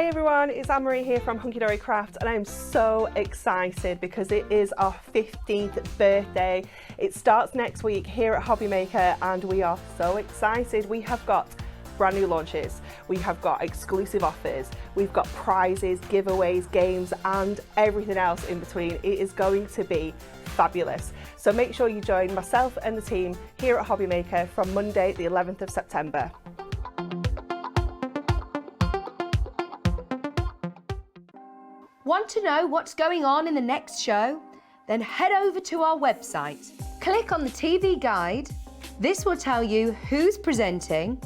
Hey everyone, it's Anne-Marie here from Hunky Dory Craft, and I'm so excited because it is our 15th birthday. It starts next week here at Hobbymaker and we are so excited. We have got brand new launches, we have got exclusive offers, we've got prizes, giveaways, games and everything else in between. It is going to be fabulous. So make sure you join myself and the team here at Hobbymaker from Monday the 11th of September. Want to know what's going on in the next show? Then head over to our website. Click on the TV guide. This will tell you who's presenting,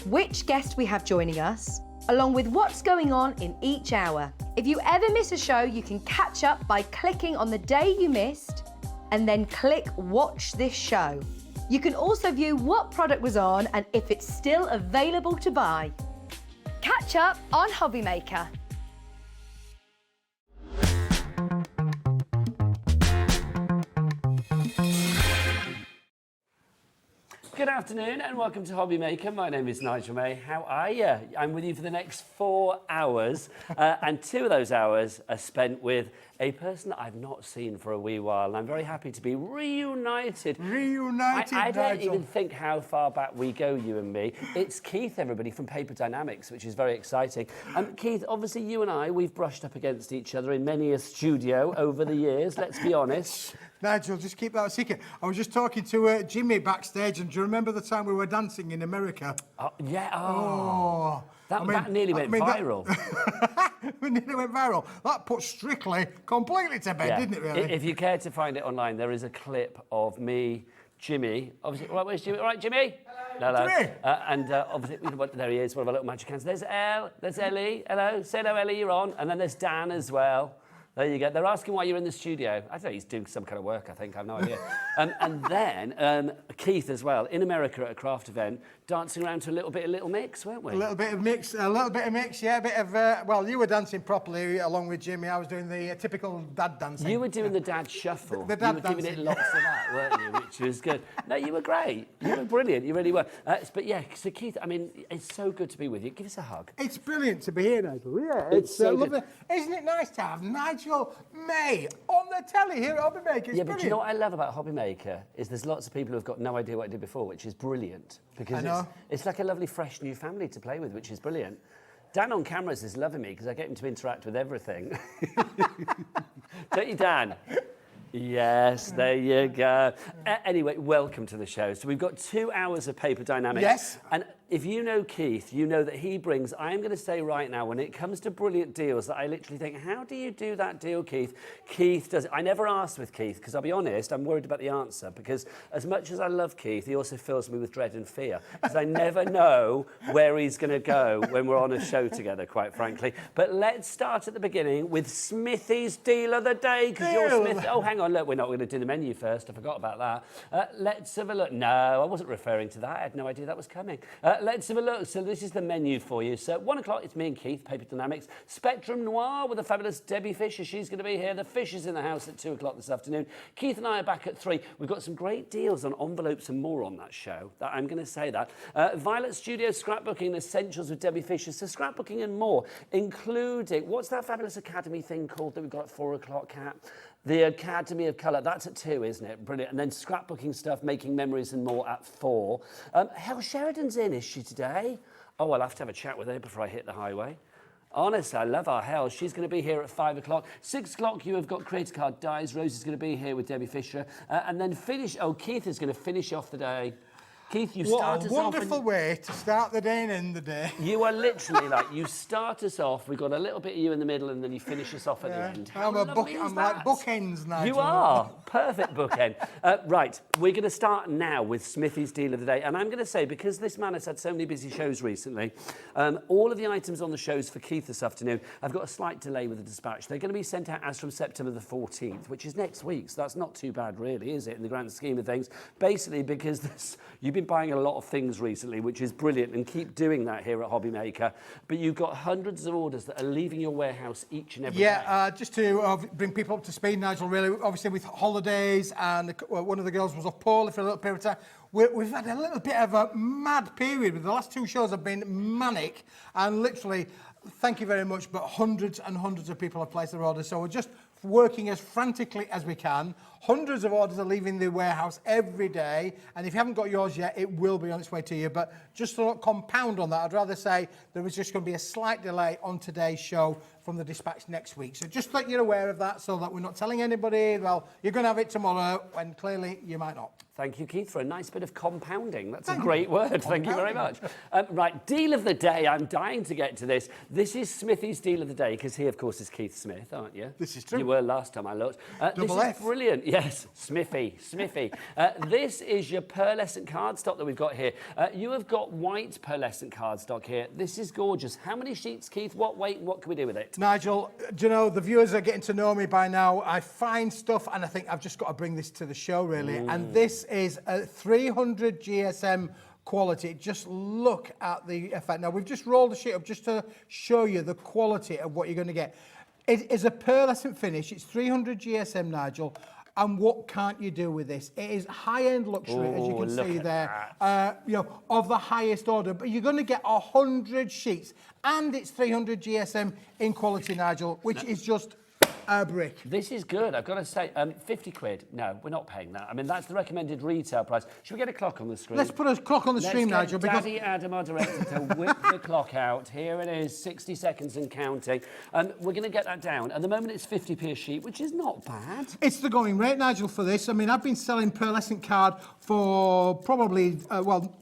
which guest we have joining us, along with what's going on in each hour. If you ever miss a show, you can catch up by clicking on the day you missed and then click Watch This Show. You can also view what product was on and if it's still available to buy. Catch up on Hobbymaker. Good afternoon and welcome to Hobbymaker. My name is Nigel May. How are you? I'm with you for the next 4 hours and 2 of those hours are spent with a person that I've not seen for a wee while, and I'm very happy to be reunited. I don't even think how far back we go, you and me. It's Keith, everybody, from Dienamics, which is very exciting. Keith, obviously you and I, we've brushed up against each other in many a studio over the years, let's be honest. Nigel, just keep that a secret. I was just talking to Jimmy backstage, and do you remember the time we were dancing in America? Yeah, that nearly went viral. It nearly went viral. That put Strictly completely to bed, didn't it, really? If you care to find it online, there is a clip of me, Jimmy, obviously, right, where's Jimmy? All right, Jimmy? Hello. Jimmy! Obviously, there he is, one of our little magic hands. There's Elle, there's Ellie, hello, say hello, Ellie, you're on. And then there's Dan as well. There you go. They're asking why you're in the studio. I don't know, he's doing some kind of work, I think. I have no idea. And then Keith as well, in America at a craft event, dancing around to a little bit of Little Mix, weren't we? A little bit of mix, yeah, a bit of, well, you were dancing properly along with Jimmy. I was doing the typical dad dancing. You were doing the dad shuffle. The dad you were giving it lots of that, weren't you? Which was good. No, you were great. You were brilliant. You really were. But yeah, so Keith, I mean, it's so good to be with you. Give us a hug. It's brilliant to be here, Nigel. Yeah, it's so lovely. Isn't it nice to have Nigel May on the telly here at Hobbymaker? Yeah, but you know what I love about Hobbymaker is there's lots of people who've got no idea what I did before, which is brilliant. Because it's like a lovely, fresh new family to play with, which is brilliant. Dan on cameras is loving me because I get him to interact with everything. Don't you, Dan? Yes, there you go. Anyway, welcome to the show. So we've got 2 hours of Paper Dynamics. Yes. And if you know Keith, you know that he brings, I am going to say right now, when it comes to brilliant deals, that I literally think, how do you do that deal, Keith? Keith does it. I never asked with Keith, because I'll be honest, I'm worried about the answer, because as much as I love Keith, he also fills me with dread and fear, because I never know where he's going to go when we're on a show together, quite frankly. But let's start at the beginning with Smithy's Deal of the Day, because you're Smith. Oh, hang on, look, we're not going to do the menu first. I forgot about that. Let's have a look. No, I wasn't referring to that. I had no idea that was coming. Let's have a look. So this is the menu for you. So 1 o'clock, it's me and Keith, Paper Dienamics. Spectrum Noir with the fabulous Debbie Fisher. She's going to be here. The Fish is in the house at 2 o'clock this afternoon. Keith and I are back at 3. We've got some great deals on envelopes and more on that show. I'm going to say that. Violet Studio Scrapbooking Essentials with Debbie Fisher. So scrapbooking and more, including, what's that fabulous Academy thing called that we've got at 4 o'clock, Kat? The Academy of Colour, that's at 2, isn't it? Brilliant. And then scrapbooking stuff, making memories and more at 4. Hels Sheridan's in, is she today? Oh, I'll have to have a chat with her before I hit the highway. Honestly, I love our Hels. She's going to be here at 5 o'clock. 6 o'clock, you have got Creator Card Dies. Rosie's going to be here with Debbie Fisher. And then Keith is going to finish off the day. Keith, you start us off. What a wonderful way to start the day and end the day. You are literally like, you start us off, we've got a little bit of you in the middle, and then you finish us off at the end. I'm like bookends, Nigel. You are. Perfect bookend. Right, we're going to start now with Smithy's Deal of the Day. And I'm going to say, because this man has had so many busy shows recently, all of the items on the shows for Keith this afternoon, I've got a slight delay with the dispatch. They're going to be sent out as from September the 14th, which is next week. So that's not too bad, really, is it, in the grand scheme of things? Basically, because you've been been buying a lot of things recently, which is brilliant, and keep doing that here at Hobby Maker. But you've got hundreds of orders that are leaving your warehouse each and every day. Yeah, just to bring people up to speed, Nigel, really, obviously with holidays, and one of the girls was off poorly for a little period of time. We've had a little bit of a mad period. The last 2 shows have been manic, and literally, thank you very much, but hundreds and hundreds of people have placed their orders. So we're just working as frantically as we can. Hundreds of orders are leaving the warehouse every day, and if you haven't got yours yet, it will be on its way to you. But just to not compound on that, I'd rather say there is just going to be a slight delay on today's show from the dispatch next week. So just that you're aware of that, so that we're not telling anybody, well, you're going to have it tomorrow, when clearly you might not. Thank you, Keith, for a nice bit of compounding. That's a great word. Thank you very much. Right, deal of the day. I'm dying to get to this. This is Smithy's deal of the day, because he, of course, is Keith Smith, aren't you? This is true. You were last time I looked. This Double is F. brilliant. Yes, Smithy. This is your pearlescent cardstock that we've got here. You have got white pearlescent cardstock here. This is gorgeous. How many sheets, Keith? What weight? What can we do with it? Nigel, do you know, the viewers are getting to know me by now. I find stuff, and I think I've just got to bring this to the show, really. And this is a 300 GSM quality. Just look at the effect. Now, we've just rolled the sheet up just to show you the quality of what you're going to get. It is a pearlescent finish. It's 300 GSM, Nigel. And what can't you do with this? It is high-end luxury, as you can see there, you know, of the highest order. But you're going to get 100 sheets, and it's 300 GSM in quality, Nigel, which is just a brick. This is good. I've got to say, 50 quid. No, we're not paying that. I mean, that's the recommended retail price. Should we get a clock on the screen? Let's put a clock on the stream, Nigel. Because Daddy Adam, our director, to whip the clock out. Here it is, 60 seconds and counting. We're going to get that down. At the moment, it's 50p a sheet, which is not bad. It's the going rate, Nigel, for this. I mean, I've been selling pearlescent card for probably,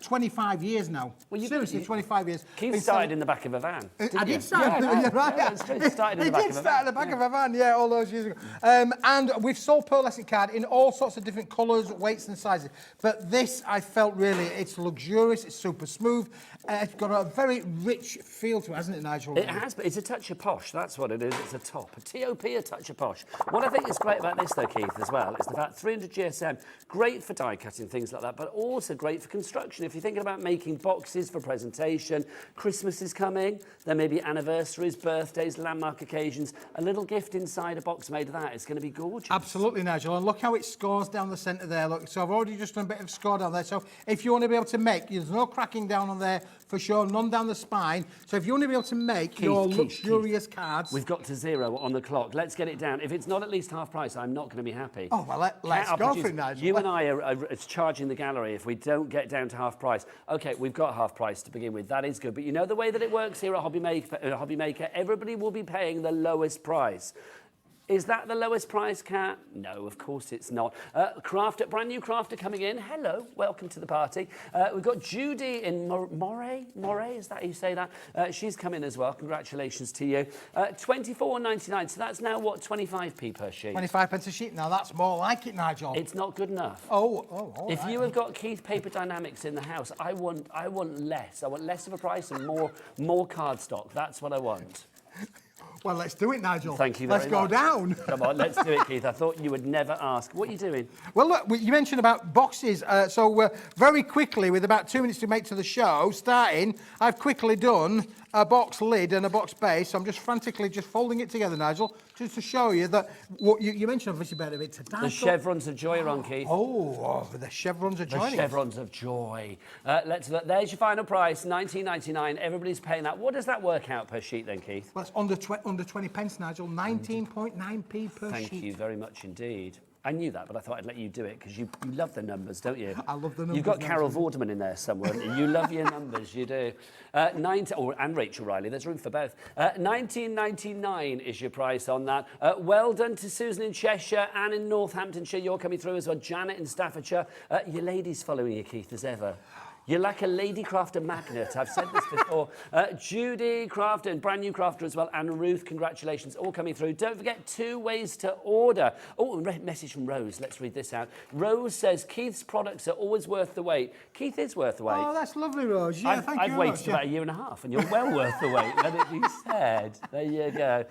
25 years now. Well, seriously, 25 years. Keith started in the back of a van. I did start. You're right. Yeah, he started in the back of a van. He did start in the back of a van, yeah, all those years ago. And we've sold pearlescent card in all sorts of different colours, weights and sizes. But this, I felt really, it's luxurious, it's super smooth. It's got a very rich feel to it, hasn't it, Nigel? It has, but it's a touch of posh. That's what it is. It's a top. A TOP, a touch of posh. What I think is great about this, though, Keith, as well, is the fact 300 GSM, great for die cutting, things like that, but also great for construction. If you're thinking about making boxes for presentation, Christmas is coming, there may be anniversaries, birthdays, landmark occasions, a little gift inside a box made of that is going to be gorgeous. Absolutely, Nigel. And look how it scores down the centre there. Look, so I've already just done a bit of score down there. So if you want to be able to make, there's no cracking down on there for sure, none down the spine. So if you want to be able to make your luxurious cards... We've got to 0 on the clock. Let's get it down. If it's not at least half price, I'm not going to be happy. Oh, well, let's go for it, Nigel. You and I are charging the gallery if we don't get down to half price. OK, we've got half price to begin with. That is good. But you know the way that it works here at Hobby Maker, everybody will be paying the lowest price. Is that the lowest price, Kat? No, of course it's not. Brand new crafter coming in. Hello, welcome to the party. We've got Judy in Moray, is that how you say that? She's come in as well. Congratulations to you. £24.99, so that's now, what, 25p per sheet? 25 pence a sheet. Now, that's more like it, Nigel. It's not good enough. If you have got Keith Paper Dienamics in the house, I want less. I want less of a price and more cardstock. That's what I want. Well, let's do it, Nigel. Thank you very much. Let's go down. Come on, let's do it, Keith. I thought you would never ask. What are you doing? Well, look, you mentioned about boxes. So very quickly, with about 2 minutes to make to the show, starting, I've quickly done a box lid and a box base. So I'm just frantically just folding it together, Nigel, just to show you that what you mentioned obviously about it today. The chevrons of joy are on, Keith. The chevrons of joy. The chevrons of joy. There's your final price, £19.99. Everybody's paying that. What does that work out per sheet then, Keith? Well, it's under 20 pence, Nigel. 19.9p per sheet. Thank you very much indeed. I knew that, but I thought I'd let you do it because you love the numbers, don't you? I love the numbers. You've got Carol Vorderman in there somewhere. You love your numbers, you do. And Rachel Riley, there's room for both. £19.99 is your price on that. Well done to Susan in Cheshire, Anne in Northamptonshire. You're coming through as well. Janet in Staffordshire. Your ladies following you, Keith, as ever. You're like a lady crafter magnet. I've said this before. Judy crafter and brand new crafter as well. And Ruth, congratulations, all coming through. Don't forget 2 ways to order. Oh, a message from Rose. Let's read this out. Rose says, Keith's products are always worth the wait. Keith is worth the wait. Oh, that's lovely, Rose. Yeah, thank you. I've waited about a year and a half, and you're well worth the wait. Let it be said. There you go.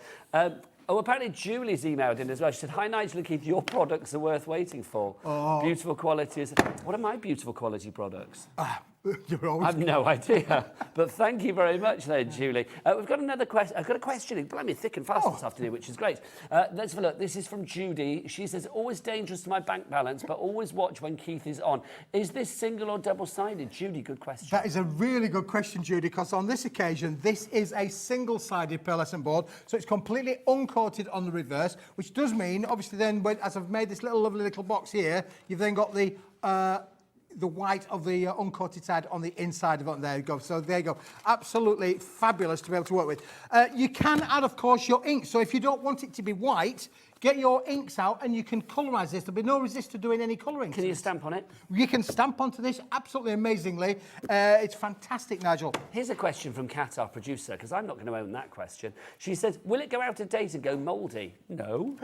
Oh, apparently Julie's emailed in as well. She said, "Hi Nigel and Keith, your products are worth waiting for. Beautiful qualities." What are my beautiful quality products? You're always I have no idea. But thank you very much there, Julie. We've got another question. I've got a question. It's blimey thick and fast this afternoon, which is great. Let's have a look. This is from Judy. She says, "Always dangerous to my bank balance, but always watch when Keith is on. Is this single or double-sided?" Judy, good question. That is a really good question, Judy, because on this occasion, this is a single-sided pearlescent board, so it's completely uncoated on the reverse, which does mean, obviously, then, as I've made this lovely little box here, you've then got the white of the uncoated side on the inside of it. There you go. So there you go. Absolutely fabulous to be able to work with. You can add, of course, your ink. So if you don't want it to be white, get your inks out and you can colorise this. There'll be no resist to doing any colouring. Can you stamp on it? You can stamp onto this absolutely amazingly. It's fantastic, Nigel. Here's a question from Kat, our producer, because I'm not going to own that question. She says, "Will it go out of date and go mouldy?" No.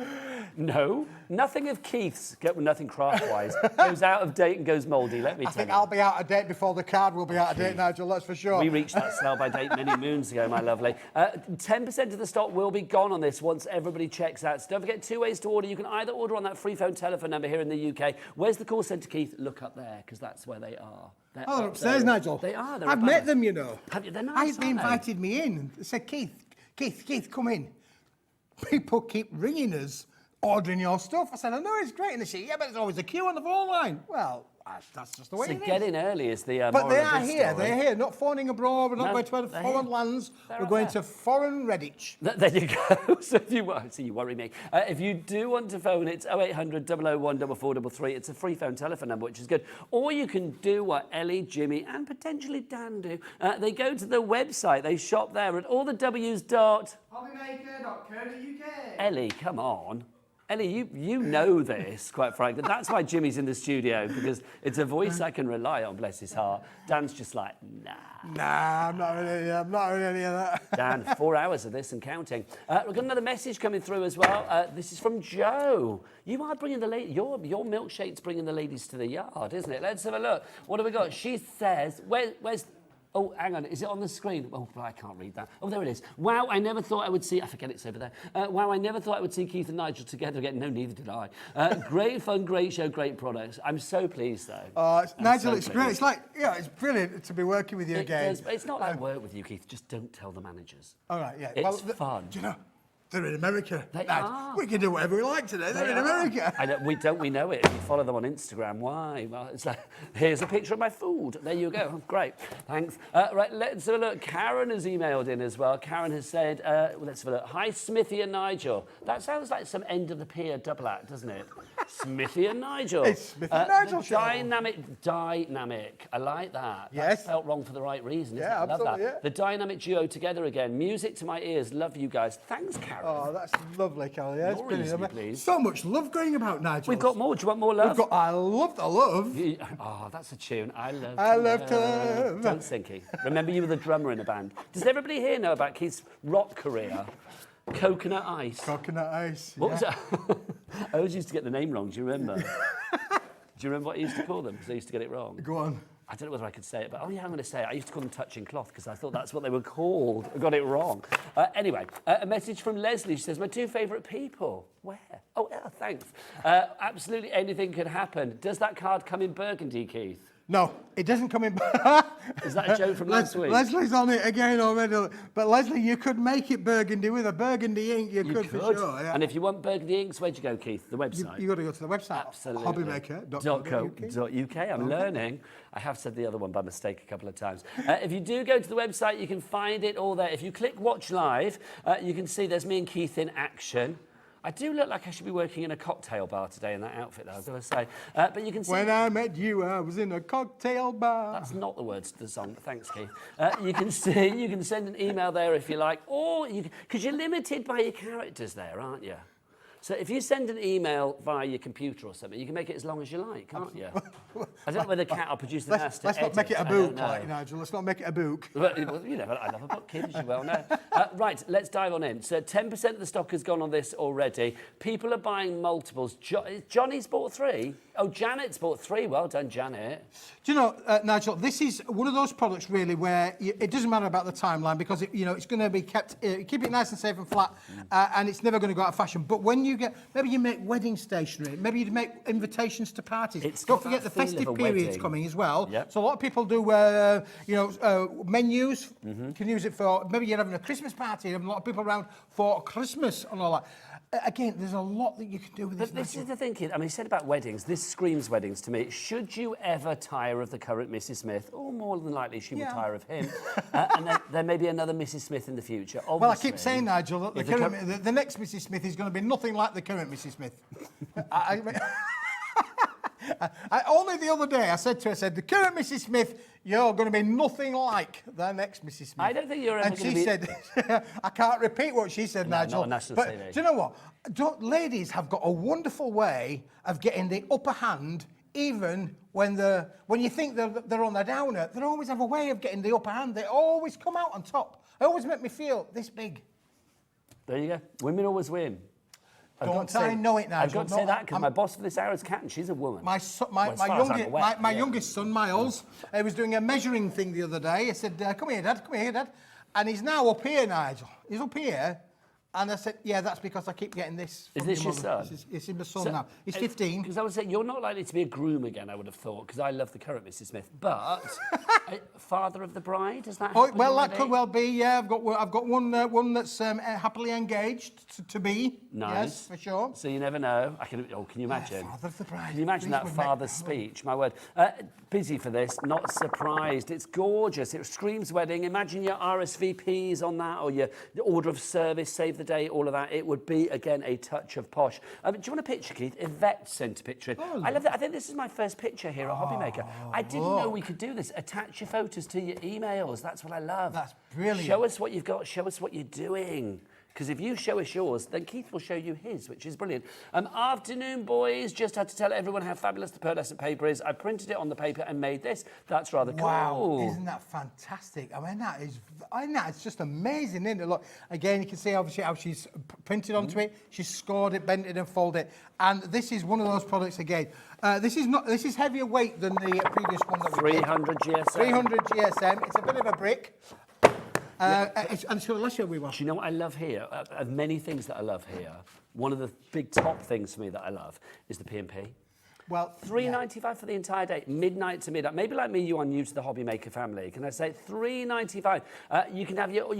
No. Nothing of Keith's, nothing craft-wise, goes out of date and goes mouldy, let me tell you. I think I'll be out of date before the card will be out of date, Nigel, that's for sure. We reached that sell-by date many moons ago, my lovely. 10% of the stock will be gone on this once everybody checks out. So don't forget, 2 ways to order. You can either order on that free phone telephone number here in the UK. Where's the call centre, Keith? Look up there, because that's where they are. They're they're upstairs, Nigel. They are. I've met them, you know. Have you? They're nice, They invited me in. They said, Keith, come in. People keep ringing us, ordering your stuff. I said, I know, it's great. And they say, yeah, but there's always a queue on the phone line. Well, that's just the way it is. So get in early is the But they are moral of this here. story. They're here. Not phoning abroad. We're not going to foreign lands. We're going to foreign Redditch. There you go. So if you worry me. If you do want to phone, it's 0800 001 4433. It's a free phone telephone number, which is good. Or you can do what Ellie, Jimmy, and potentially Dan do. They go to the website. They shop there at all the W's. Hobbymaker.co.uk. Ellie, come on. Ellie, you know this, quite frankly. That's why Jimmy's in the studio, because it's a voice I can rely on, bless his heart. Dan's just like, nah. Nah, I'm not in any of that. Dan, 4 hours of this and counting. We've got another message coming through as well. This is from Joe. You are bringing the ladies, your milkshake's bringing the ladies to the yard, isn't it? Let's have a look. What have we got? She says, where's... Oh, hang on, is it on the screen? Oh, I can't read that. Oh, there it is. Wow, I never thought I would see... I forget it's over there. Wow, I never thought I would see Keith and Nigel together again. No, neither did I. Great fun, great show, great products. I'm so pleased, though. Nigel, it's great. It's like, it's brilliant to be working with you again. It's not like work with you, Keith. Just don't tell the managers. All right, yeah. It's fun. Do you know? They're in America. They are. We can do whatever we like today. They're in America. I know, we know it. If you follow them on Instagram. Why? Well, it's like, here's a picture of my food. There you go. Oh, great. Thanks. Right, let's have a look. Karen has emailed in as well. Karen has said, let's have a look. Hi, Smithy and Nigel. That sounds like some end of the pier double act, doesn't it? Smithy and Nigel. It's Smithy and Nigel show. Dynamic. I like that. Yes. That felt wrong for the right reason, isn't it? Yeah, I love absolutely, that. yeah. The dynamic duo together again. Music to my ears. Love you guys. Thanks, Karen. Oh, that's lovely, Carol. Yeah, it's More brilliant. easily, please. So much love going about, Nigel. We've got more. Do you want more love? I love the love. Oh, that's a tune. I love to love. Don't sing, Keith. Remember, you were the drummer in a band. Does everybody here know about Keith's rock career? Coconut Ice. Coconut Ice. What was that? I always used to get the name wrong. Do you remember? Do you remember what I used to call them? Because I used to get it wrong. Go on. I don't know whether I could say it, but oh yeah, I'm going to say it. I used to call them touching cloth because I thought that's what they were called. I got it wrong. Anyway, a message from Leslie. She says, my two favourite people. Where? Oh, yeah, thanks. Absolutely anything could happen. Does that card come in burgundy, Keith? No, it doesn't come in. Is that a joke from last week? Leslie's on it again already. But Leslie, you could make it burgundy with a burgundy ink. You could for sure. Yeah. And if you want burgundy inks, where'd you go, Keith? The website? You got to go to the website. Absolutely. Hobbymaker.co.uk. I'm learning. I have said the other one by mistake a couple of times. If you do go to the website, you can find it all there. If you click Watch Live, you can see there's me and Keith in action. I do look like I should be working in a cocktail bar today in that outfit, though, I was going to say. But you can see... When I met you, I was in a cocktail bar. That's not the words to the song, but thanks, Keith. You can send an email there if you like, or because you're limited by your characters there, aren't you? So if you send an email via your computer or something, you can make it as long as you like, can't you? I don't know whether Cat will produce the master. Let's not make it a book, like, Nigel. Let's not make it a book. Well, you know, I love a book, kid, as you well know. Right, let's dive on in. So 10% of the stock has gone on this already. People are buying multiples. Johnny's bought 3. Oh, Janet's bought 3. Well done, Janet. Do you know, Nigel, this is one of those products really where it doesn't matter about the timeline because it's going to be kept, keep it nice and safe and flat, and it's never going to go out of fashion. But when you get, maybe you make wedding stationery, maybe you make invitations to parties. Don't forget the festive period's coming as well. Yep. So a lot of people do, menus. You can use it for, maybe you're having a Christmas party, you have a lot of people around for Christmas and all that. Again, there's a lot that you can do with this. But this is the thinking. I mean, you said about weddings. This screams weddings to me. Should you ever tire of the current Mrs. Smith, or more than likely she will tire of him, and then there may be another Mrs. Smith in the future. Obviously, well, I keep saying, Nigel, that the next Mrs. Smith is going to be nothing like the current Mrs. Smith. Only the other day I said to her, the current Mrs. Smith, you're going to be nothing like the next Mrs. Smith. I don't think you're ever going to be... And she said, I can't repeat what she said, Nigel. Not a national but TV. do you know what? Ladies have got a wonderful way of getting the upper hand, even when you think they're on the downer. They always have a way of getting the upper hand. They always come out on top. They always make me feel this big. There you go. Women always win. Don't I know it, Nigel? I've got to say that because my boss for this hour is Cat and she's a woman. My youngest son, Miles, was doing a measuring thing the other day. I said, come here, Dad. And he's now up here, Nigel. He's up here. And I said, yeah, that's because I keep getting this. Is this your son? It's my son now. He's 15. Because I would say you're not likely to be a groom again, I would have thought, because I love the current Mrs. Smith. But father of the bride, does that happen well, already? that could well be. Yeah, I've got one that's happily engaged to be. Nice. Yes, for sure. So you never know. Can you imagine? Father of the bride. Can you imagine that father's speech? My word. Busy for this, not surprised. It's gorgeous. It screams wedding. Imagine your RSVPs on that, or your order of service, save the date, all of that. It would be, again, a touch of posh. Do you want a picture, Keith? Yvette sent a picture in. I love that. I think this is my first picture here at Hobbymaker. I didn't know we could do this. Attach your photos to your emails. That's what I love. That's brilliant. Show us what you've got. Show us what you're doing. Because if you show us yours, then Keith will show you his, which is brilliant. Afternoon, boys. Just had to tell everyone how fabulous the pearlescent paper is. I printed it on the paper and made this. That's rather cool. Wow, isn't that fantastic? I mean, it's just amazing, isn't it? Look, again, you can see obviously how she's printed onto it. She's scored it, bent it, and folded it. And this is one of those products again. This is heavier weight than the previous one that we did. 300 GSM. 300 GSM. It's a bit of a brick. And it's got a lesser we want. Do you know what I love here? Of many things that I love here, one of the big top things for me that I love is the P&P. Well, $3.95 for the entire day, midnight to midnight. Maybe like me, you are new to the Hobbymaker family. Can I say $3.95? You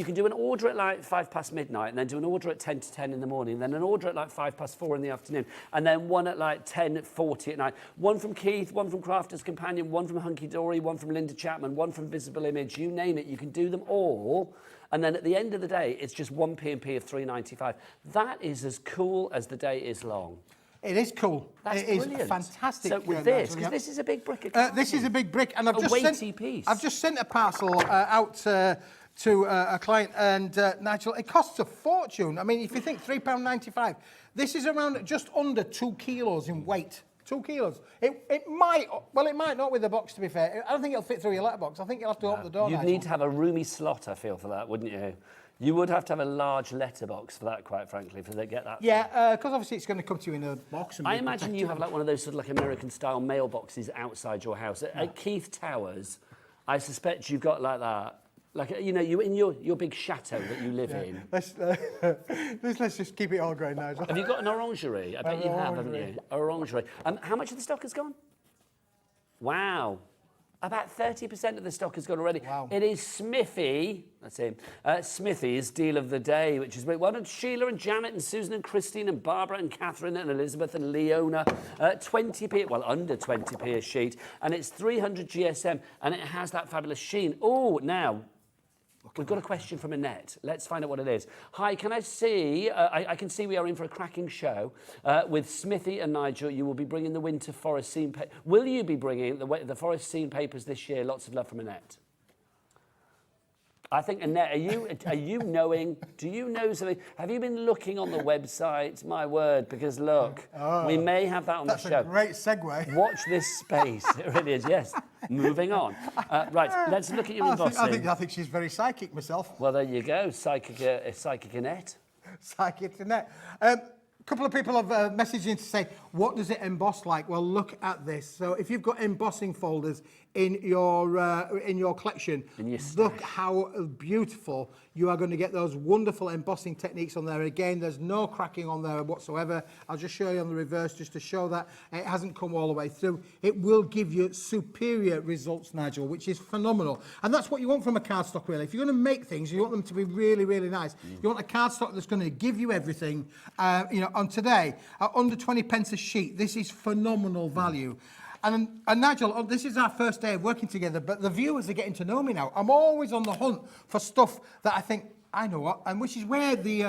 can do an order at like 5 past midnight, and then do an order at 10 to 10 in the morning, and then an order at like 5 past 4 in the afternoon, and then one at like 10:40 at night. One from Keith, one from Crafter's Companion, one from Hunky Dory, one from Linda Chapman, one from Visible Image. You name it, you can do them all. And then at the end of the day, it's just one P&P of $3.95. That is as cool as the day is long. It is cool. That's brilliant. Is fantastic. So with this, because this is a big brick. This is a big brick, and I've just sent a parcel out to a client, and Nigel, it costs a fortune. I mean, if you think £3.95, this is around just under 2 kilos in weight. 2 kilos. It might not with the box, to be fair. I don't think it'll fit through your letterbox. I think you'll have to open the door. You'd need to have a roomy slot, I feel, for that, wouldn't you? You would have to have a large letterbox for that, quite frankly, for they get that. Yeah, because obviously it's going to come to you in a box. And I imagine you have like one of those sort of like American-style mailboxes outside your house. At Keith Towers, I suspect you've got like that. Like, you know, you in your big chateau that you live in. Let's just keep it all going, Nigel. Have you got an orangery? I bet you have, haven't you? An orangery. How much of the stock has gone? Wow. About 30% of the stock has gone already. Wow. It is Smithy, that's him, Smithy's deal of the day, which is well done, Sheila and Janet and Susan and Christine and Barbara and Catherine and Elizabeth and Leona. 20p, well, under 20p a sheet. And it's 300 GSM, and it has that fabulous sheen. Oh, now, we've got a question from Annette. Let's find out what it is. Hi, can I see, I can see we are in for a cracking show with Smithy and Nigel. You will be bringing the Winter Forest Scene paper. Will you be bringing the Forest Scene papers this year? Lots of love from Annette. I think, Annette, are you knowing, do you know something? Have you been looking on the website? My word, because look, we may have that on the show. That's a great segue. Watch this space. It really is, yes. Moving on. Right, let's look at your embossing. I think she's very psychic myself. Well, there you go, psychic Annette. Psychic Annette. A couple of people have messaged in to say, what does it emboss like? Well, look at this. So if you've got embossing folders in your collection, look how beautiful you are going to get those wonderful embossing techniques on there. Again, there's no cracking on there whatsoever. I'll just show you on the reverse just to show that it hasn't come all the way through. It will give you superior results, Nigel, which is phenomenal. And that's what you want from a cardstock, really. If you're going to make things, you want them to be really, really nice. You want a cardstock that's going to give you everything. On today, at under 20 pence a sheet, this is phenomenal value. And Nigel, this is our first day of working together, but the viewers are getting to know me now. I'm always on the hunt for stuff that I think, I know what, and which is where the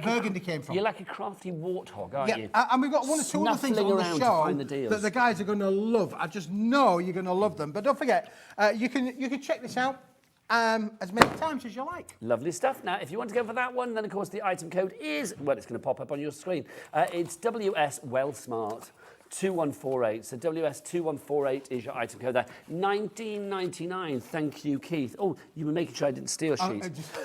burgundy came from. You're like a crafty warthog, aren't you? And we've got one or two other things on the show that the guys are going to love. I just know you're going to love them. But don't forget, you can check this out as many times as you like. Lovely stuff. Now, if you want to go for that one, then of course the item code is, well, it's going to pop up on your screen. It's WS Wellsmart 2148. So WS2148 is your item code there. $19.99. Thank you, Keith. Oh, you were making sure I didn't steal sheet.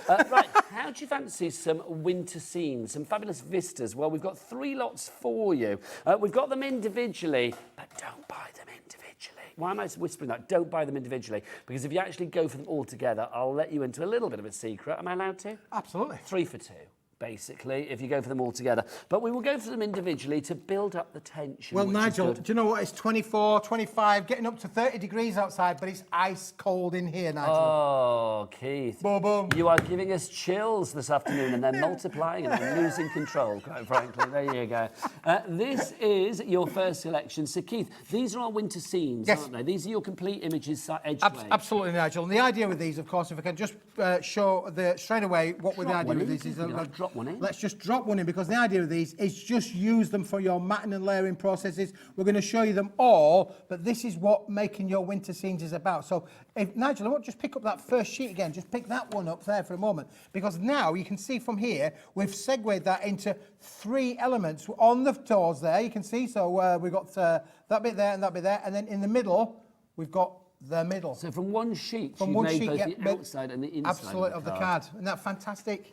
Right, how do you fancy some winter scenes, some fabulous vistas? Well, we've got 3 lots for you. We've got them individually, but don't buy them individually. Why am I whispering that? Don't buy them individually, because if you actually go for them all together, I'll let you into a little bit of a secret. Am I allowed to? Absolutely. 3 for 2. Basically, if you go for them all together. But we will go for them individually to build up the tension. Well, Nigel, do you know what? It's 24, 25, getting up to 30 degrees outside, but it's ice cold in here, Nigel. Oh, Keith. Boom, boom. You are giving us chills this afternoon, and they're multiplying, and I'm losing control, quite frankly. There you go. This is your first selection. So, Keith, these are our winter scenes, aren't they? These are your complete images, edgeways. Absolutely, Nigel. And the idea with these, of course, if I can just show straight away what the idea with these is. Drop one in. Let's just drop one in, because the idea of these is just use them for your matting and layering processes. We're going to show you them all, but this is what making your winter scenes is about. So, Nigel, I want to just pick up that first sheet again. Just pick that one up there for a moment, because now you can see from here, we've segued that into 3 elements on the doors there. You can see, so we've got that bit there and that bit there, and then in the middle, we've got the middle. So from one sheet, you've made both the outside and the inside of the card. Isn't that fantastic?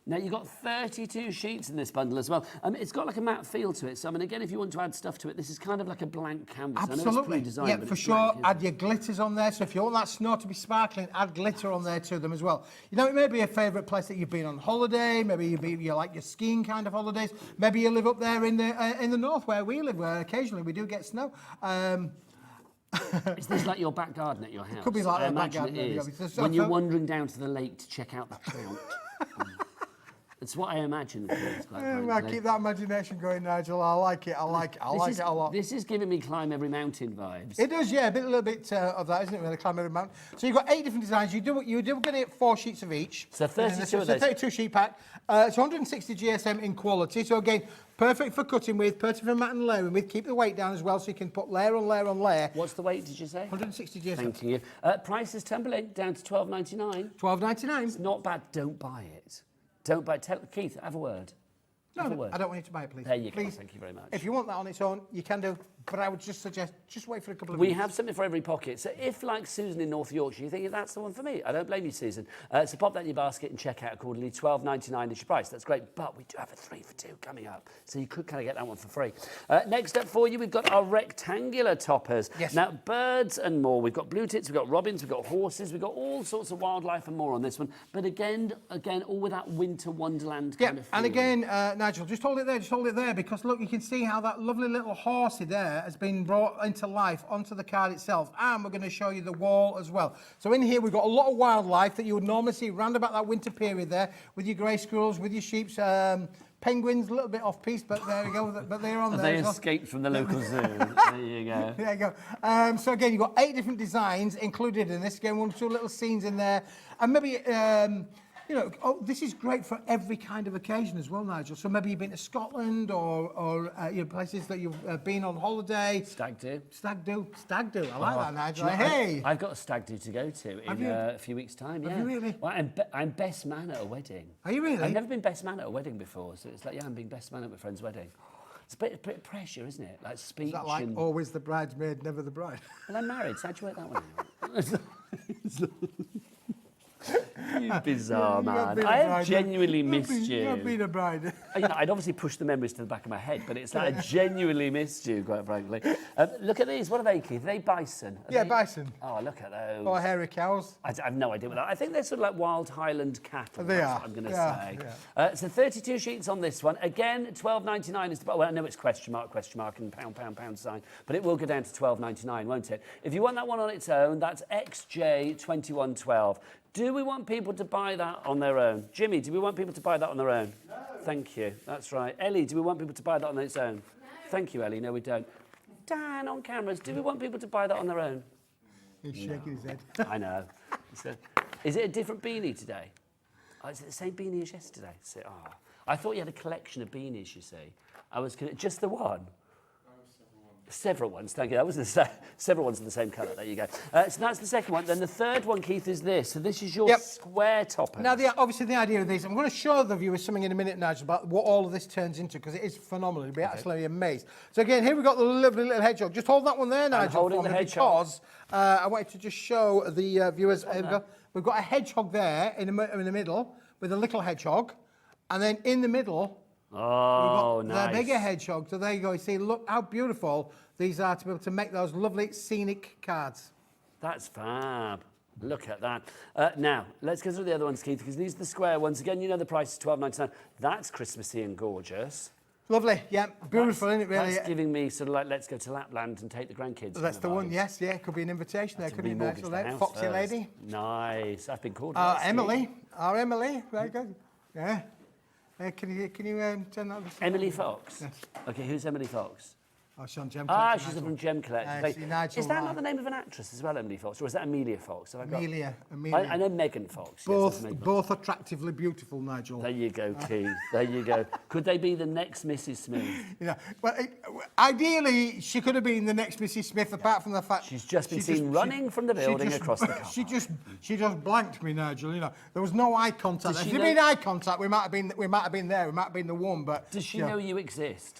Now, you've got 32 sheets in this bundle as well. It's got like a matte feel to it. So, I mean, again, if you want to add stuff to it, this is kind of like a blank canvas. Absolutely. I know it's pre-designed, yeah, but for it's sure. blank, Add your glitters on there. So if you want that snow to be sparkling, add glitter on there to them as well. You know, it may be a favourite place that you've been on holiday. Maybe you like your skiing kind of holidays. Maybe you live up there in the north where we live, where occasionally we do get snow. Is this like your back garden at your house? Could be like that back garden. It is. When you're wandering down to the lake to check out the trout. It's what I imagine. Well, keep that imagination going, Nigel. I like it. I like it a lot. This is giving me climb every mountain vibes. It does, yeah. A little bit of that, isn't it? When I climb every mountain. So you've got 8 different designs. You do get it 4 sheets of each. So 32 of those. 32 sheet pack. It's 160 GSM in quality. So again, perfect for cutting with, perfect for matting and layering with. Keep the weight down as well, so you can put layer on layer on layer. What's the weight? Did you say? 160 GSM. Thank you. Price is tumbling down to $12.99. $12.99. It's not bad. Don't buy it. Don't buy it. Keith, have a word. No, I don't want you to buy it, please. There you please. go. Thank you very much. If you want that on its own, you can do. But I would just suggest, just wait for a couple of weeks. We have something for every pocket. So if, like Susan in North Yorkshire, you think that's the one for me, I don't blame you, Susan. So pop that in your basket and check out accordingly. $12.99 is your price. That's great. But we do have a 3 for 2 coming up. So you could kind of get that one for free. Next up for you, we've got our rectangular toppers. Yes. Now, birds and more. We've got blue tits, we've got robins, we've got horses, we've got all sorts of wildlife and more on this one. But again, all with that winter wonderland kind of feel. And again, Nigel, just hold it there, because look, you can see how that lovely little horsey there has been brought into life onto the card itself, and we're going to show you the wall as well. So in here we've got a lot of wildlife that you would normally see round about that winter period there, with your grey squirrels, with your sheeps, penguins, a little bit off piece, but there we go. But they're on there. They escaped from the local zoo. There you go. There you go. So again, you've got 8 different designs included in this. Again, 1 or 2 little scenes in there, and maybe. you know, this is great for every kind of occasion as well, Nigel. So maybe you've been to Scotland or you know, places that you've been on holiday. Stag do. Stag do. Stag do. I like that, Nigel. Do you know, Hey! I've got a stag do to go to in a few weeks' time. Have you really? Well, I'm best man at a wedding. Are you really? I've never been best man at a wedding before, so it's like, yeah, I'm being best man at my friend's wedding. It's a bit of pressure, isn't it? Like speech. Is that like and... always the bridesmaid, never the bride? Well, I'm married, so how'd you work that one out? You bizarre man. I have genuinely missed you. You've been a bride. You know, I'd obviously push the memories to the back of my head, but it's like I genuinely missed you, quite frankly. Look at these. What are they, Keith? Are they bison? Yeah, bison. Oh, look at those. Or hairy cows. I have no idea what that. I think they're sort of like wild Highland cattle. They that's are. What I'm going to Yeah, say. yeah. So 32 sheets on this one. Again, £12.99 is the. Well, I know it's question mark, and pound sign, but it will go down to £12.99, won't it? If you want that one on its own, that's XJ2112. Do we want people to buy that on their own? Jimmy, do we want people to buy that on their own? No. Thank you. That's right. Ellie, do we want people to buy that on its own? No. Thank you, Ellie. No, we don't. Dan, on cameras, do we want people to buy that on their own? He's shaking his head. I know. So, is it a different beanie today? Oh, is it the same beanie as yesterday? So, I thought you had a collection of beanies, you see. I was just the one. Several ones, thank you. That was several ones of the same colour. There you go. So that's the second one. Then the third one, Keith, is this. So this is your square topper. Now, obviously, the idea of these, I'm going to show the viewers something in a minute, Nigel, about what all of this turns into, because it is phenomenal. You'll be absolutely amazed. So again, here we've got the lovely little hedgehog. Just hold that one there, Nigel, holding the hedgehog. because I wanted to just show the viewers. We've got a hedgehog there in the middle with a little hedgehog, and then in the middle. Oh, nice. The bigger hedgehog. So there you go. You see, look how beautiful these are to be able to make those lovely scenic cards. That's fab. Look at that. Now, let's go through the other ones, Keith, because these are the square ones. Again, you know the price is £12.99. That's Christmassy and gorgeous. Lovely, yeah. Beautiful, isn't it, really? That's giving me sort of like, let's go to Lapland and take the grandkids. That's the one, yes, yeah. Could be an invitation there, couldn't it, Nigel? Foxy lady. Nice. I've been called. Emily. Our Emily. Very good. Yeah. Can you turn that? Emily Fox? Yes. Okay, who's Emily Fox? Oh, she's on Gem Collector. She's from Gem Collector. Is that not the name of an actress as well, Emily Fox? Or is that Amelia Fox? Amelia. I know Megan Fox. Both attractively beautiful, Nigel. There you go, Keith. There you go. Could they be the next Mrs. Smith? Yeah. Well, ideally, she could have been the next Mrs. Smith, apart from the fact she's just been seen running from the building across the car. She just blanked me, Nigel. You know, there was no eye contact. If there'd been eye contact, we might have been there. We might have been the one. But does she know you exist?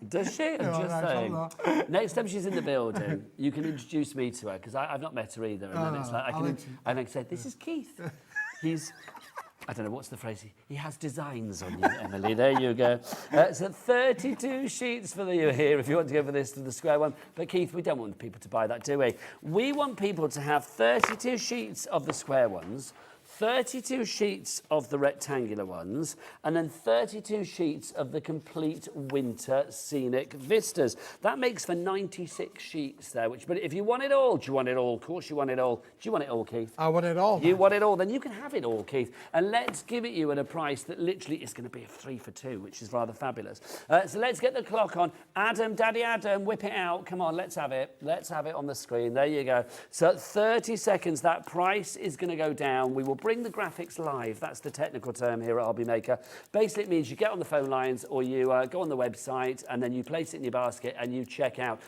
Does she? I'm just saying. Next time she's in the building, you can introduce me to her, because I've not met her either. And then it's like I can say, "This is Keith. He's." I don't know, what's the phrase? He has designs on you, Emily. There you go. So 32 sheets for you here if you want to go for this to the square one. But Keith, we don't want people to buy that, do we? We want people to have 32 sheets of the square ones, 32 sheets of the rectangular ones, and then 32 sheets of the complete winter scenic vistas. That makes for 96 sheets there, but if you want it all, do you want it all? Of course you want it all. Do you want it all, Keith? I want it all. You want it all, then you can have it all, Keith. And let's give it you at a price that literally is going to be a 3 for 2, which is rather fabulous. So let's get the clock on. Adam, Daddy Adam, whip it out. Come on, let's have it. Let's have it on the screen. There you go. So 30 seconds, that price is going to go down. We will bring the graphics live. That's the technical term here at Hobby Maker. Basically, it means you get on the phone lines or you go on the website and then you place it in your basket and you check out.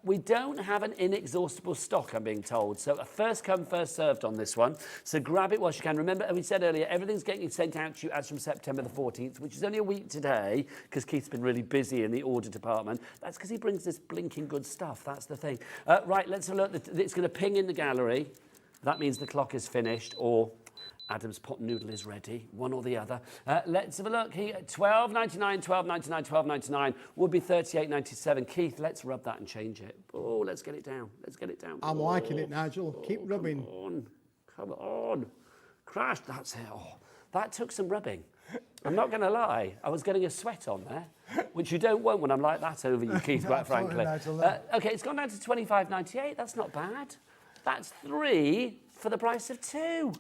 We don't have an inexhaustible stock, I'm being told. So a first come, first served on this one. So grab it whilst you can. Remember, as we said earlier, everything's getting sent out to you as from September the 14th, which is only a week today, because Keith's been really busy in the order department. That's because he brings this blinking good stuff. That's the thing. Right, let's have a look. It's going to ping in the gallery. That means the clock is finished, or Adam's pot noodle is ready, one or the other. Let's have a look here. £12.99, £12.99, £12.99 would be £38.97. Keith, let's rub that and change it. Oh, let's get it down. Let's get it down. I'm liking it, Nigel. Keep rubbing. Come on. Crash. That's it. Oh, that took some rubbing. I'm not going to lie. I was getting a sweat on there, which you don't want when I'm like that over you, Keith, quite frankly. OK, it's gone down to £25.98. That's not bad. That's 3 for the price of 2.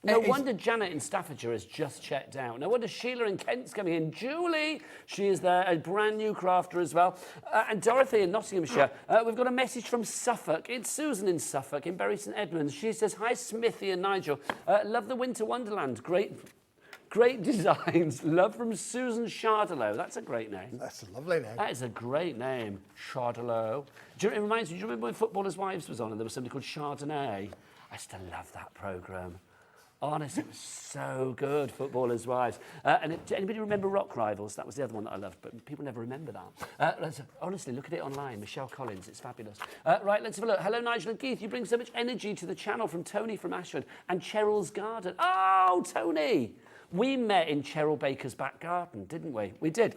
No wonder Janet in Staffordshire has just checked out. No wonder Sheila in Kent's coming in. Julie, she is there, a brand new crafter as well. And Dorothy in Nottinghamshire. We've got a message from Suffolk. It's Susan in Suffolk, in Bury St Edmunds. She says, hi, Smithy and Nigel. Love the Winter Wonderland. Great designs. Love from Susan Chardalow. That's a great name. That's a lovely name. That is a great name, Chardalow. It reminds me, do you remember when Footballers' Wives was on and there was something called Chardonnay? I used to love that programme. Honestly, it was so good, Footballers' Wives. Anybody remember Rock Rivals? That was the other one that I loved, but people never remember that. Honestly, look at it online. Michelle Collins, it's fabulous. Right, let's have a look. Hello, Nigel and Keith. You bring so much energy to the channel from Tony from Ashford and Cheryl's Garden. Oh, Tony! We met in Cheryl Baker's back garden, didn't we? We did.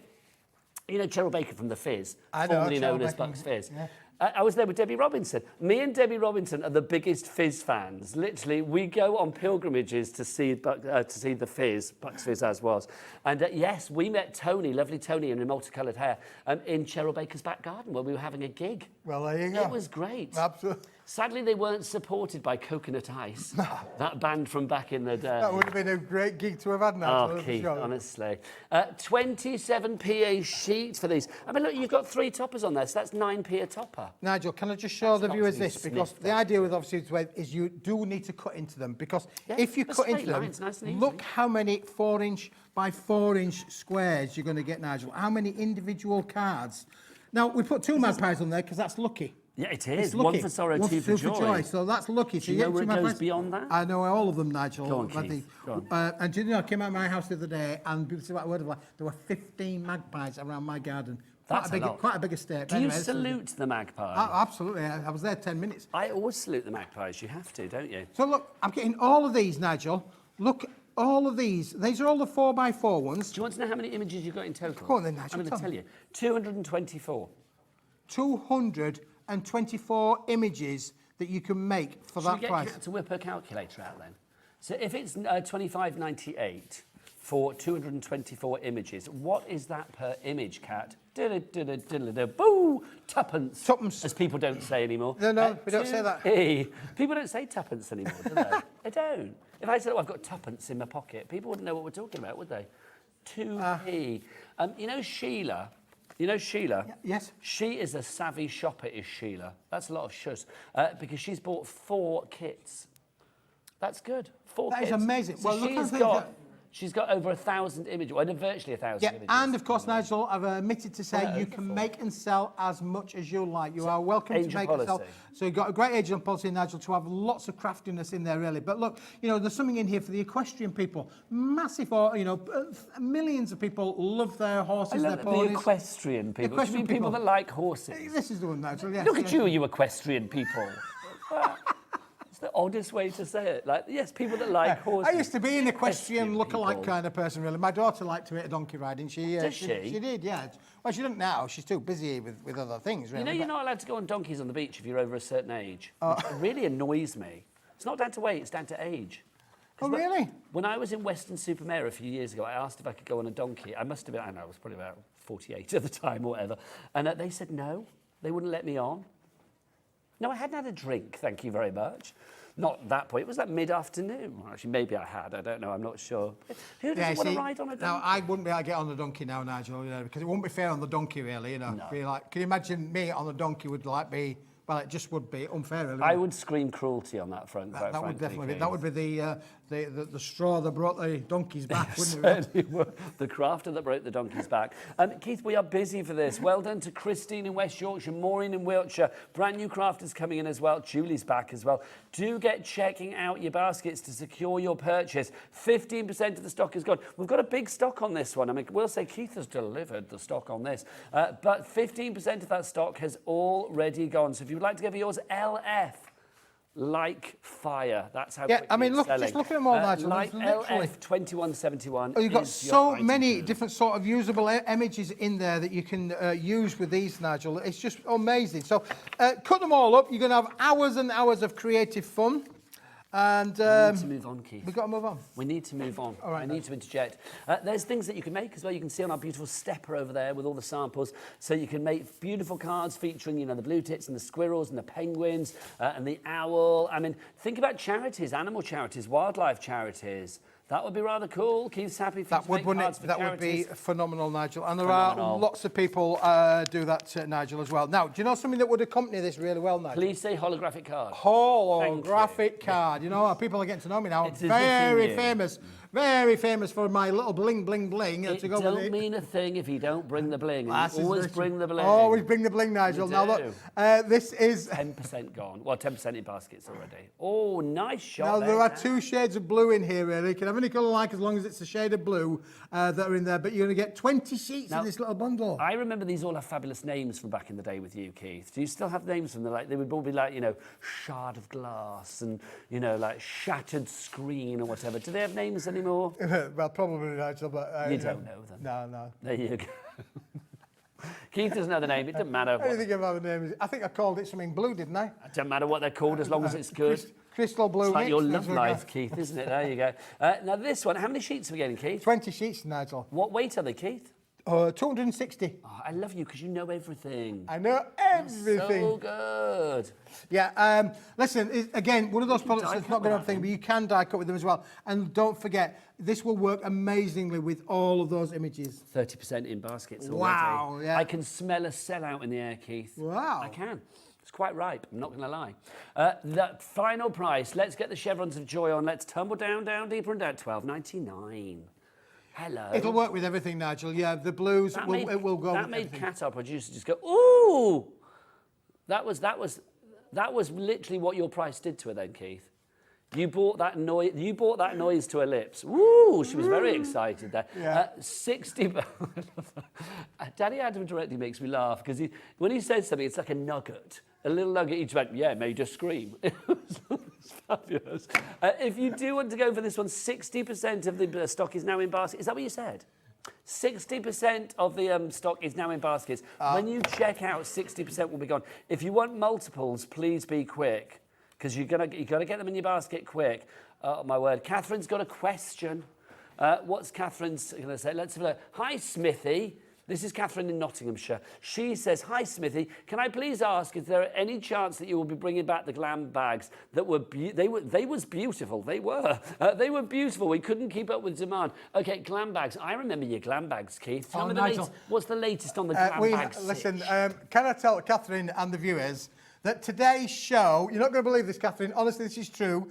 You know Cheryl Baker from The Fizz, formerly known as Bucks Fizz. Yeah. I was there with Debbie Robinson. Me and Debbie Robinson are the biggest Fizz fans. Literally, we go on pilgrimages to see the Fizz, Bucks Fizz as was. And yes, we met Tony, lovely Tony in her multicoloured hair, in Cheryl Baker's back garden when we were having a gig. Well, there you go. It was great. Absolutely. Sadly, they weren't supported by Coconut Ice, that band from back in the day. That would have been a great gig to have had now. Oh, Keith, honestly. 27p a sheet for these. I mean, look, you've got 3 toppers on there, so that's 9p a topper. Nigel, can I just show the viewers this? Because the idea with obviously is you do need to cut into them. Because if you cut into them, look how many 4-inch by 4-inch squares you're going to get, Nigel. How many individual cards. Now, we put 2 magpies on there because that's lucky. Yeah, it is. One for sorrow, 2 for joy. So that's lucky. Do you know where it goes beyond that? I know all of them, Nigel. Go on, Keith. Go on. And do you know, I came out of my house the other day and people said, what word of life? There were 15 magpies around my garden. That's quite a big estate. Do you salute the magpie? Absolutely. I was there 10 minutes. I always salute the magpies. You have to, don't you? So look, I'm getting all of these, Nigel. Look, all of these. These are all the 4x4 ones. Do you want to know how many images you've got in total? Go on then, Nigel. I'm going to tell you. 224. 224 images that you can make for that price. Should we get to whip her calculator out then? So if it's $25.98 for 224 images, what is that per image, Kat? Boo! Tuppence. Tuppence. As people don't say anymore. No, we don't say that. People don't say tuppence anymore, do they? They don't. If I said, oh, I've got tuppence in my pocket, people wouldn't know what we're talking about, would they? 2p. You know Sheila? Yes. She is a savvy shopper, is Sheila. That's a lot of shus. Because she's bought 4 kits. That's good. 4 kits. That is amazing. So well, she's got over 1,000 images, well, virtually 1,000 images. And of course, Nigel, I've omitted to say you can make and sell as much as you like. You are welcome to make and sell. So you've got a great agent policy, Nigel, to have lots of craftiness in there, really. But look, you know, there's something in here for the equestrian people. Massive, you know, millions of people love their horses, their ponies. The equestrian people. Do you mean people that like horses? This is the one, Nigel, yes. Look at you equestrian people. It's the oddest way to say it. Like, yes, people that like horses. I used to be an equestrian look-alike kind of person, really. My daughter liked to donkey riding. Does she? She did, yeah. Well, she doesn't now. She's too busy with other things, really. You know, you're not allowed to go on donkeys on the beach if you're over a certain age. Which really annoys me. It's not down to weight, it's down to age. Oh, really? When I was in Weston-super-Mare a few years ago, I asked if I could go on a donkey. I must have been, I don't know, I was probably about 48 at the time or whatever. And they said no, they wouldn't let me on. No, I hadn't had a drink, thank you very much. Not at that point, it was like mid-afternoon. Well, actually, maybe I had, I don't know, I'm not sure. Who doesn't want to ride on a donkey? Now, I wouldn't be able to get on the donkey now, Nigel, you know, because it wouldn't be fair on the donkey, really, you know. No. Be like, can you imagine me on the donkey would like be, well, it just would be unfair, really. I would scream cruelty on that front, quite that frankly. Would definitely be, that would be the straw that brought the donkey's back, wouldn't it? The crafter that broke the donkey's back. Keith, we are busy for this. Well done to Christine in West Yorkshire, Maureen in Wiltshire. Brand new crafters coming in as well. Julie's back as well. Do get checking out your baskets to secure your purchase. 15% of the stock is gone. We've got a big stock on this one. I mean, we'll say Keith has delivered the stock on this. But 15% of that stock has already gone. So if you would like to go for yours, LF. Like fire. That's how quickly I mean, it's selling. just look at them all, Nigel. Like LF 2171. Oh, you've got so many different sort of usable images in there that you can use with these, Nigel. It's just amazing. So cut them all up. You're going to have hours and hours of creative fun. And We need to move on, Keith. we've got to move on. We need to move on. All right, I need to interject. There's things that you can make as well. You can see on our beautiful stepper over there with all the samples. So you can make beautiful cards featuring, you know, the blue tits and the squirrels and the penguins and the owl. I mean, think about charities, animal charities, wildlife charities. That would be rather cool. Keith's happy for you to make cards for That would be charities. phenomenal, Nigel. And there Phenomenal. are lots of people do that, Nigel, as well. Now, do you know something that would accompany this really well, Nigel? Please say holographic card. Holographic card. You know, people are getting to know me now. It is a Very thing, very famous for my little bling, bling, bling. It to go don't with it. mean a thing if you don't bring the bling. And you always bring the bling. Always bring the bling, Nigel. You Now, do. look, this is... 10% gone. Well, 10% in baskets already. Oh, nice shot. Now, there there, are Dan. 2 shades of blue in here, really. You can have any colour like as long as it's a shade of blue that are in there. But you're going to get 20 sheets Now, in this little bundle. I remember these all have fabulous names from back in the day with you, Keith. Do you still have names from them? Like, they would all be like, you know, shard of glass and, you know, like shattered screen or whatever. Do they have names anymore? Well, probably, Nigel, but... You don't know them. No. There you go. Keith doesn't know the name. It doesn't matter. I don't think about the name. I think I called it something blue, didn't I? It doesn't matter what they're called as long as it's good. Crystal blue. It's like mix, your that's love what we life, got. Keith, isn't it? There you go. Now, this one, how many sheets are we getting, Keith? 20 sheets, Nigel. What weight are they, Keith? 260. Oh, I love you because you know everything. I know everything. So good. Yeah, listen, again, one of those products die that's cut not going to with have thing, but you can die cut with them as well. And don't forget, this will work amazingly with all of those images. 30% in baskets already. Wow, yeah. I can smell a sellout in the air, Keith. Wow. I can. It's quite ripe, I'm not going to lie. The final price, let's get the chevrons of joy on. Let's tumble down, deeper and down. $12.99. Hello. It'll work with everything, Nigel. Yeah, the blues, it will go That with made everything. Cat, our producer, just go, ooh! That was literally what your price did to her then, Keith. You brought that noise to her lips. Woo! She was very excited there. Yeah. 60. Daddy Adam directly makes me laugh because when he says something, it's like a nugget. A little nugget each went, yeah, made her scream. It was fabulous. If you do want to go for this one, 60% of the stock is now in baskets. Is that what you said? 60% of the stock is now in baskets. When you check out, 60% will be gone. If you want multiples, please be quick because you got to get them in your basket quick. Oh, my word. Catherine's got a question. What's Catherine's going to say? Let's have a look. Hi, Smithy. This is Catherine in Nottinghamshire. She says, hi, Smithy. Can I please ask if there are any chance that you will be bringing back the glam bags that were, they was beautiful. They were. They were beautiful. We couldn't keep up with demand. Okay, glam bags. I remember your glam bags, Keith. Tell me Nigel. what's the latest on the glam bags? Listen, can I tell Catherine and the viewers that today's show, you're not going to believe this, Catherine, honestly, this is true.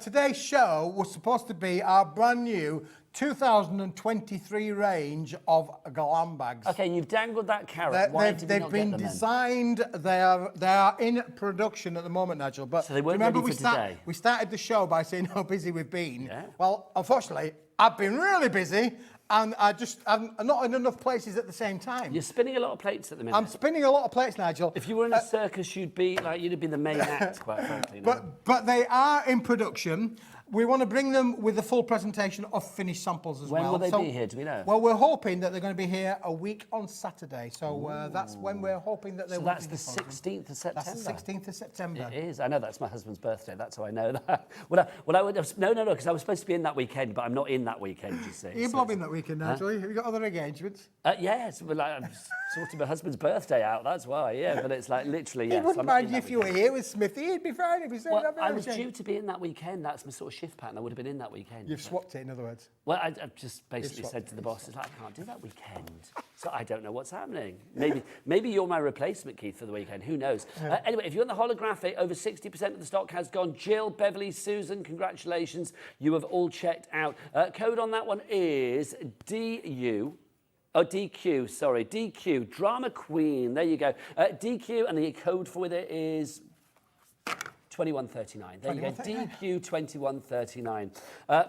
Today's show was supposed to be our brand new 2023 range of glam bags. Okay, you've dangled that carrot. Why did we not They've been get them then? designed. They are in production at the moment, Nigel. But So they weren't remember ready for today? we started the show by saying how busy we've been. Yeah. Well, unfortunately, I've been really busy, and I'm not in enough places at the same time. You're spinning a lot of plates at the minute. I'm spinning a lot of plates, Nigel. If you were in a circus, you'd have been the main act, quite frankly. No? But they are in production. We want to bring them with a full presentation of finished samples as well. When will they be here? Do we know? Well, we're hoping that they're going to be here a week on Saturday. So that's when we're hoping that they So will that's be the in production. 16th of September. That's the 16th of September. It is. I know that's my husband's birthday. That's how I know that. No, because I was supposed to be in that weekend, but I'm not in that weekend, you see. You're So blobbing that weekend, Nigel. Have you got other engagements? yes, but I'm sorting my husband's birthday out. That's why, yeah. But it's like literally, He yes. wouldn't I'm not mind in you that if you were weekend. here with Smithy. He'd be fine if he said Well, that. I was due to be in that weekend. That's my sort of shift pattern. I would have been in that weekend. You've but- swapped it, in other words. Well, I've just basically swapped said to the boss, it's like, I can't do that weekend. So I don't know what's happening. Maybe you're my replacement, Keith, for the weekend. Who knows? Anyway, if you're in the holographic, over 60% of the stock has gone. Jill, Beverly, Susan, congratulations. You have all checked out. Code on that one is DQ, sorry. DQ, Drama Queen. There you go. DQ, and the code for it is 2139. There you go. DQ 2139.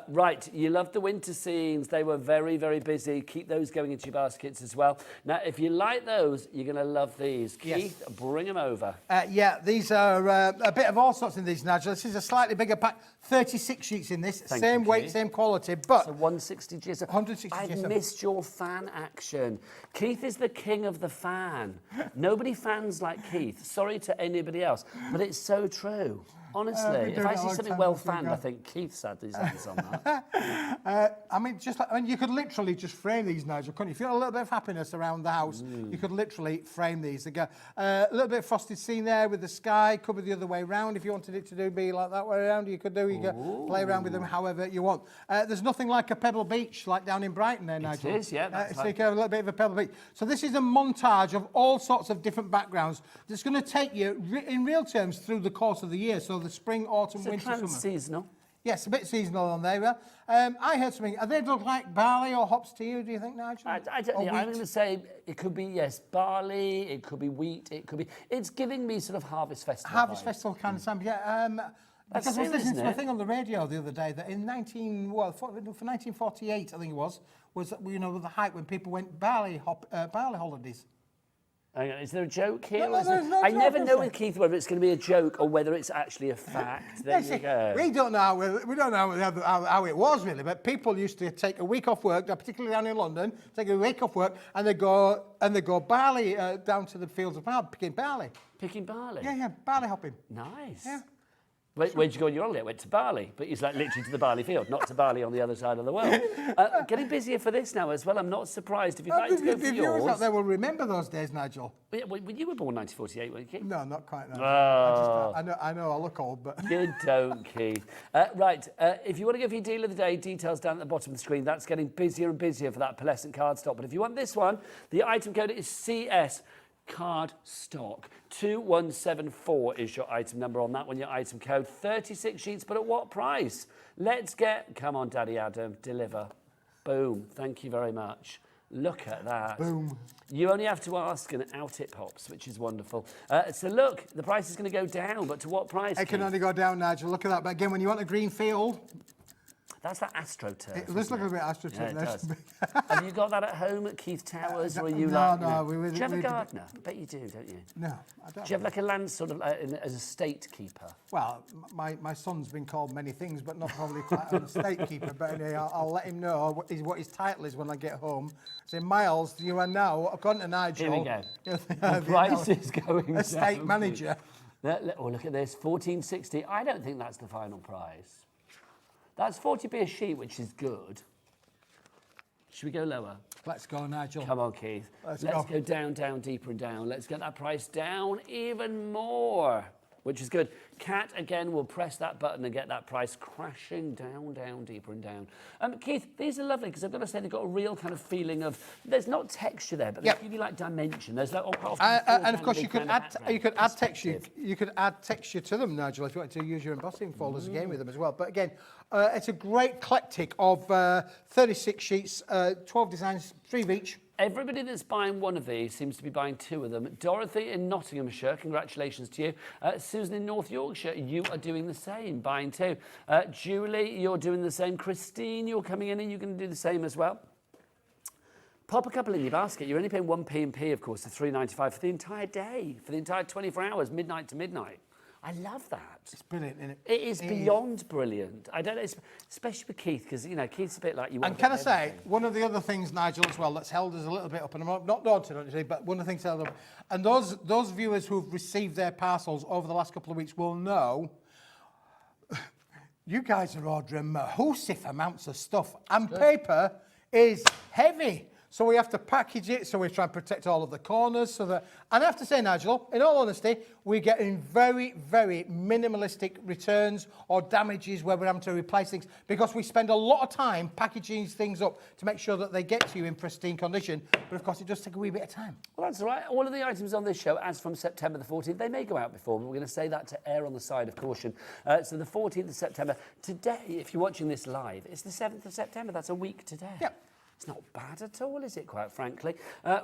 Right, you love the winter scenes. They were very, very busy. Keep those going into your baskets as well. Now, if you like those, you're going to love these. Yes. Keith, bring them over. Yeah, these are a bit of all sorts in these, Nigel. This is a slightly bigger pack. 36 sheets in this. Thank Same you, weight, Keith. same quality, but... So 160 GSM. 160 I've GSM. missed your fan action. Keith is the king of the fan. Nobody fans like Keith. Sorry to anybody else, but it's so true. Honestly, if I see something well fanned, I think Keith's had his hands on that. I mean, you could literally just frame these, Nigel, couldn't you? If you got a little bit of happiness around the house, you could literally frame these. They got a little bit of frosted scene there with the sky, could be the other way around. If you wanted it to be like that way around, you could do. You could play around with them however you want. There's nothing like a pebble beach like down in Brighton there, Nigel. It is, yeah. So you can have a little bit of a pebble beach. So this is a montage of all sorts of different backgrounds that's going to take you, in real terms, through the course of the year. So the spring, autumn, winter, summer. Seasonal. Yes, a bit seasonal on there. I heard something. Are they look like barley or hops to you, do you think, Nigel? I don't know. I'm going to say it could be, yes, barley, it could be wheat, it could be... It's giving me sort of Harvest Festival Harvest vibes. Festival kind of sound, yeah. Because I was listening to a thing on the radio the other day that in 1948, I think it was you know, the height when people went barley holidays. Hang on, is there a joke here? No, there's no I joke, never is know there? with Keith whether it's going to be a joke or whether it's actually a fact. There you go. We don't know how it was really, but people used to take a week off work, particularly down in London, take a week off work, and they go barley down to the fields of barley, picking barley. Picking barley? Yeah, barley hopping. Nice. Yeah. Where'd you go on your holiday? I went to Bali, but it's like literally to the barley field, not to Bali on the other side of the world. Getting busier for this now as well. I'm not surprised if you'd like to go for The yours. viewers out there will remember those days, Nigel. Yeah, well, you were born 1948, weren't you? No, not quite. No. Oh. I know I look old, but... You don't, Keith. Right, if you want to go for your deal of the day, details down at the bottom of the screen. That's getting busier and busier for that Pearlescent cardstock. But if you want this one, the item code is CS. Cardstock 2174 is your item number on that one, your item code. 36 sheets, but at what price? Come on, Daddy Adam, deliver. Boom, thank you very much. Look at that. Boom. You only have to ask and out it pops, which is wonderful. So look, the price is going to go down, but to what price? It can only go down, Nigel. Look at that. But again, when you want a green field... That's that AstroTurf. It looks like a bit AstroTurf. Yeah, it does. Have you got that at home at Keith Towers, or are you no, like... No, do you have a gardener? I bet you do, don't you? No, I don't. Do you have like a land sort of as a state keeper? Well, my son's been called many things, but not probably quite an estate keeper. But anyway, I'll let him know what his title is when I get home. So, Miles, you are now, according to Nigel... Here we go. The price is going down. Estate manager. Oh, look at this, $14.60. I don't think that's the final price. That's 40p a sheet, which is good. Should we go lower? Let's go, Nigel. Come on, Keith. Let's go down, deeper and down. Let's get that price down even more, which is good. Kat, again, will press that button and get that price crashing down, deeper and down. Keith, these are lovely because I've got to say they've got a real kind of feeling of, there's not texture there, but they give you like dimension. There's like, and of course you could add texture. You could add texture to them, Nigel, if you want to use your embossing folders again with them as well. But again, it's a great eclectic of 36 sheets, 12 designs, 3 of each. Everybody that's buying one of these seems to be buying 2 of them. Dorothy in Nottinghamshire, congratulations to you. Susan in North Yorkshire, you are doing the same, buying 2. Julie, you're doing the same. Christine, you're coming in and you're going to do the same as well. Pop a couple in your basket. You're only paying 1p&p, of course, to £3.95 for the entire day, for the entire 24 hours, midnight to midnight. I love that. It's brilliant, isn't it? It is beyond brilliant. I don't know, especially with Keith, because, you know, Keith's a bit like you. And can I say, one of the other things, Nigel, as well, that's held us a little bit up, and I'm not daunted, obviously, but one of the things held up, and those viewers who've received their parcels over the last couple of weeks will know, you guys are ordering massive amounts of stuff, and paper is heavy. So we have to package it, so we try and protect all of the corners. And I have to say, Nigel, in all honesty, we're getting very, very minimalistic returns or damages where we're having to replace things because we spend a lot of time packaging these things up to make sure that they get to you in pristine condition. But of course, it does take a wee bit of time. Well, that's all right. All of the items on this show, as from September the 14th, they may go out before, but we're going to say that to err on the side of caution. So the 14th of September. Today, if you're watching this live, it's the 7th of September. That's a week today. Yep. It's not bad at all, is it, quite frankly?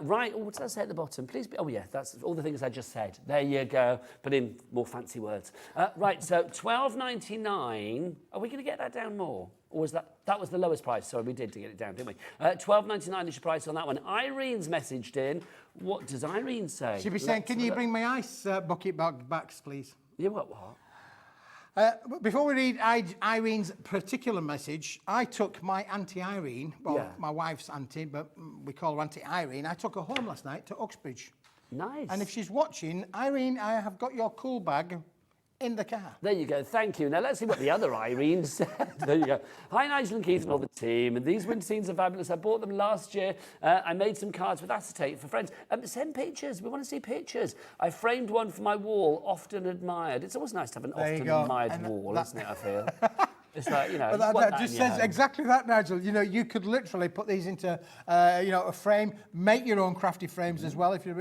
Right, what did I say at the bottom? Please be, oh, yeah, that's all the things I just said. There you go, but in more fancy words. Right, so $12.99. Are we going to get that down more? Or was that was the lowest price? Sorry, we did to get it down, didn't we? $12.99 is your price on that one. Irene's messaged in. What does Irene say? She'll be saying, can you bring my ice bucket backs, please? Yeah, what? Before we read Irene's particular message, I took my Auntie Irene, my wife's auntie, but we call her Auntie Irene. I took her home last night to Uxbridge. Nice. And if she's watching, Irene, I have got your cool bag in the car. There you go, thank you. Now let's see what the other Irene said. There you go. Hi Nigel and Keith and all the team. And these winter scenes are fabulous. I bought them last year. I made some cards with acetate for friends. Send pictures, we want to see pictures. I framed one for my wall, often admired. It's always nice to have an often admired wall, isn't it, I feel? It's like, you know, that just says exactly that, Nigel. You know, you could literally put these into, you know, a frame, make your own crafty frames as well. If you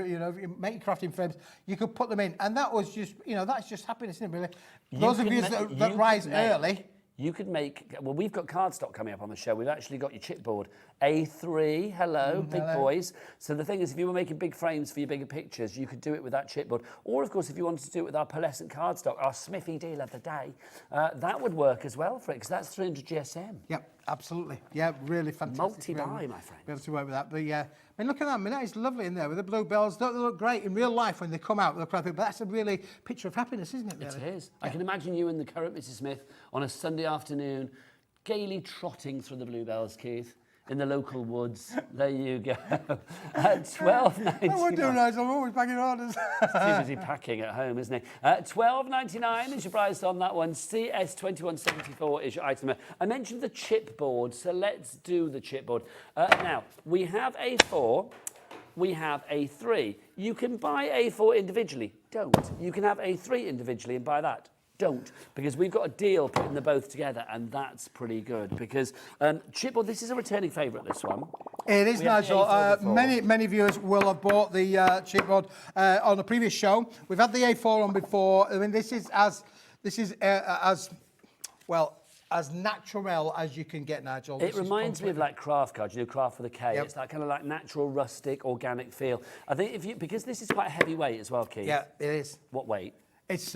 make your crafting frames, you could put them in. And that was just, you know, that's just happiness, isn't it, really? Those of you that rise early. You could make, well, we've got cardstock coming up on the show. We've actually got your chipboard. A3, hello, big boys. So the thing is, if you were making big frames for your bigger pictures, you could do it with that chipboard. Or, of course, if you wanted to do it with our Pearlescent cardstock, our Smithy deal of the day, that would work as well for it, because that's 300 GSM. Yep, absolutely. Yeah, really fantastic. Multi-buy, my friend. Be able to work with that. But yeah, I mean, look at that. I mean, that is lovely in there with the bluebells. Don't they look great in real life when they come out? They look like, but that's a really picture of happiness, isn't it? Really? It is. Yeah. I can imagine you and the current Mrs. Smith on a Sunday afternoon, gaily trotting through the bluebells, Keith, in the local woods. There you go. At $12.99. I won't do, Nigel. I'm always packing orders. Too busy packing at home, isn't he? $12.99 is your price on that one. CS2174 is your item. I mentioned the chipboard, so let's do the chipboard. Now, we have A4. We have A3. You can buy A4 individually. Don't. You can have A3 individually and buy that. Don't, because we've got a deal putting them both together, and that's pretty good. Because chipboard, this is a returning favourite. This one. It is, Nigel. Many viewers will have bought the chipboard on the previous show. We've had the A4 on before. I mean, this is as well as natural as you can get, Nigel. It reminds me of like craft cards, you know, craft with a K. Yep. It's that kind of like natural, rustic, organic feel. I think if you, because this is quite a heavy weight as well, Keith. Yeah, it is. What weight? It's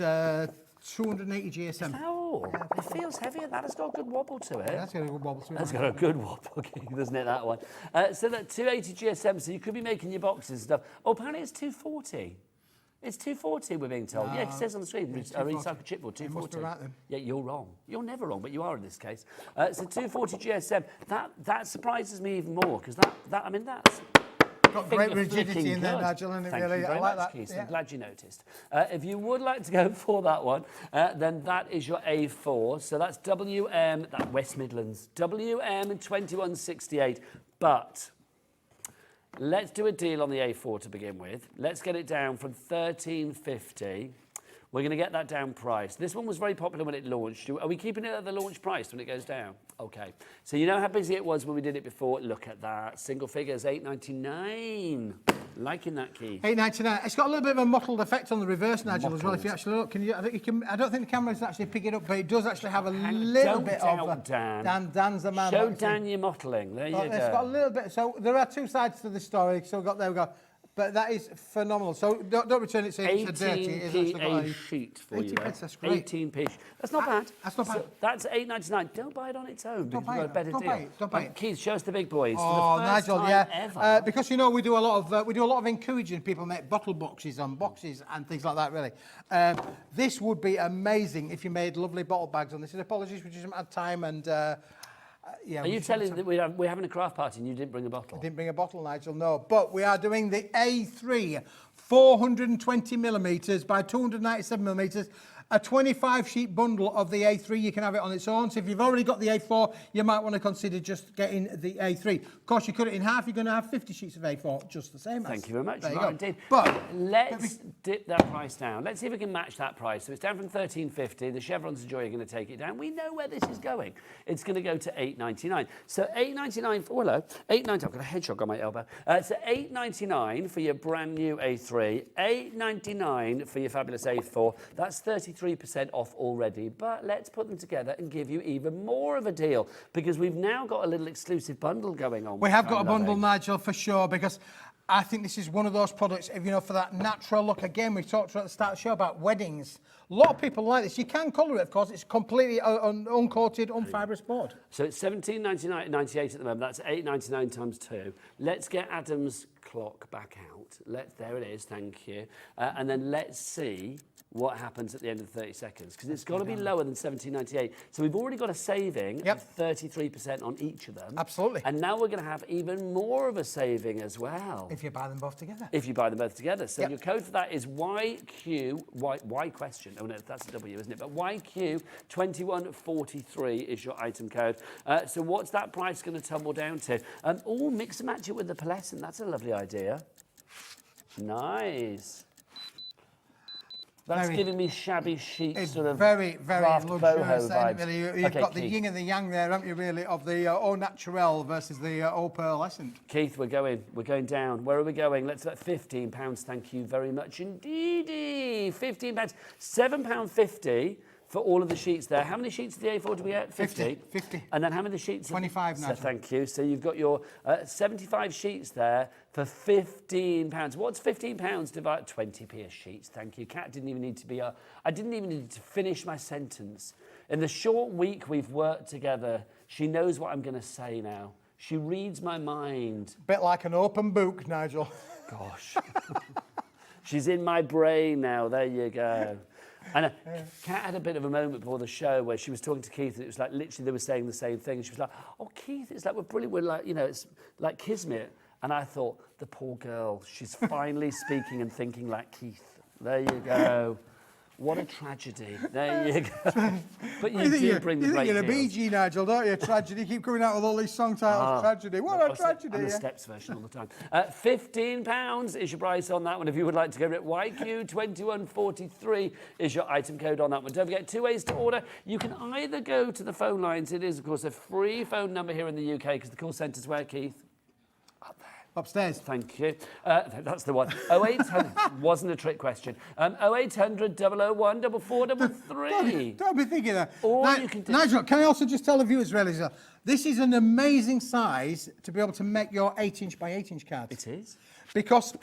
280 GSM. Oh, it feels heavier. That has got a good wobble to it. Yeah, that's got a good wobble to it. That's got a good wobble, doesn't it, that one? So that 280 GSM, so you could be making your boxes and stuff. Oh, apparently it's 240. It's 240, we're being told. Yeah, it says on the screen, a recycled chipboard, 240. You must be right then. Yeah, you're wrong. You're never wrong, but you are in this case. So 240 GSM, that surprises me even more, because I mean, that's... Got great rigidity in there, Nigel, and Thank really, you very I like much, that. Keith. Yeah. I'm glad you noticed. If you would like to go for that one, then that is your A4. So that's WM, that West Midlands, WM 2168. But let's do a deal on the A4 to begin with. Let's get it down from $13.50. We're going to get that down price. This one was very popular when it launched. Are we keeping it at the launch price when it goes down? Okay. So you know how busy it was when we did it before? Look at that. Single figures, $8.99. Liking that, Keith. $8.99. It's got a little bit of a mottled effect on the reverse, Nigel, as well. If you actually look, I don't think the camera's actually picking it up, but it does actually have a little bit of... Dan's the man. Show Dan your mottling. There you go. It's got a little bit. So there are two sides to the story. So there we go. But that is phenomenal. So don't return it saying it's dirty. It is a sheet for you. That's great. 18p. That's not bad. That's not bad. So that's $8.99. Don't buy it on its own. Don't buy it. Better deal. Don't buy it. Keith, show us the big boys. Oh, for the first Nigel, time ever. because you know we do a lot of encouraging people make bottle boxes and boxes and things like that. Really, this would be amazing if you made lovely bottle bags on this. And apologies, we just haven't had time and. Yeah, are you telling that we're having a craft party and you didn't bring a bottle? I didn't bring a bottle, Nigel, no. But we are doing the A3, 420 millimetres by 297 millimetres, a 25-sheet bundle of the A3. You can have it on its own. So if you've already got the A4, you might want to consider just getting the A3. Of course, you cut it in half, you're going to have 50 sheets of A4, just the same. Thank you very much. There you go. Indeed. But let's dip that price down. Let's see if we can match that price. So it's down from $13.50. The Chevrons of Joy are going to take it down. We know where this is going. It's going to go to $8.99. So $8.99 for, hello, $8.99. I've got a hedgehog on my elbow. So $8.99 for your brand new A3. $8.99 for your fabulous A4. That's 33% off already, but let's put them together and give you even more of a deal, because we've now got a little exclusive bundle going on. We have got a bundle, Nigel, for sure, because I think this is one of those products, if you know, for that natural look. Again, we talked at the start of the show about weddings. A lot of people like this. You can colour it, of course. It's completely uncoated, unfibrous board. So it's $17.98 at the moment. That's $8.99 times 2. Let's get Adam's clock back out. There it is, thank you. And then let's see what happens at the end of 30 seconds, because it's got to be lower than $17.98. So we've already got a saving of 33% on each of them. Absolutely. And now we're going to have even more of a saving as well. If you buy them both together. If you buy them both together. So your code for that is YQ, Y question, Oh no, that's a W, isn't it? But YQ2143 is your item code. So what's that price going to tumble down to? Oh, mix and match it with the Pearlescent. That's a lovely idea. Nice. That's giving me shabby chic sort of very craft luxurious. boho vibes. Really, you've Okay, got the Keith. yin and the yang there, haven't you? Really, of the au naturel versus the au pearlescent. Keith, we're going down. Where are we going? Let's let £15. Thank you very much indeedy. £15, £7.50 for all of the sheets there. How many sheets of the A4 do we get? 50. And then how many sheets? 25 So now. thank you. So you've got your 75 sheets there for £15. What's £15 divided? 20p a sheet. Thank you. Kat didn't even need to be. I didn't even need to finish my sentence. In the short week we've worked together, she knows what I'm going to say now. She reads my mind. Bit like an open book, Nigel. Gosh. She's in my brain now. There you go. And Kat had a bit of a moment before the show where she was talking to Keith and it was like literally they were saying the same thing. She was like, oh, Keith, it's like we're brilliant. We're like, you know, it's like Kismet. And I thought, the poor girl, she's finally speaking and thinking like Keith. There you go. What a tragedy. There you go. But you do bring the great You're a deals. BG, Nigel, don't you? Tragedy. Keep coming out with all these song titles. Tragedy. What a tragedy. And the Steps version all the time. £15 is your price on that one if you would like to go it. YQ2143 is your item code on that one. Don't forget, 2 ways to order. You can either go to the phone lines. It is, of course, a free phone number here in the UK because the call centre's where, Keith? Upstairs. Thank you. That's the one. 0800 wasn't a trick question. 0800 001 4433. Don't be thinking that. Or you can do- Nigel, can I also just tell the viewers, really, sir, this is an amazing size to be able to make your 8-inch by 8-inch cards. It is. Because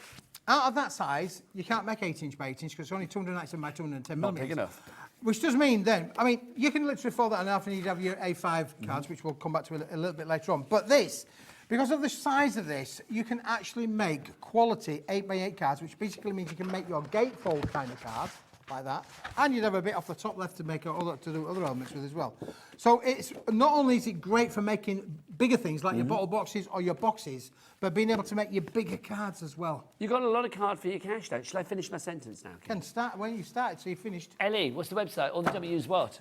out of that size, you can't make 8-inch by 8-inch because it's only 297 by 210 Not millimetres. big enough. Which does mean then, I mean, you can literally fold that in half and you'd have your A5 cards, which we'll come back to a little bit later on. But this, because of the size of this, you can actually make quality 8x8 cards, which basically means you can make your gatefold kind of cards, like that, and you'd have a bit off the top left to make to do other elements with as well. So it's not only is it great for making bigger things like your bottle boxes or your boxes, but being able to make your bigger cards as well. You've got a lot of card for your cash, though. Shall I finish my sentence now? Can start when you started, so you finished. Ellie, what's the website? All the W's what?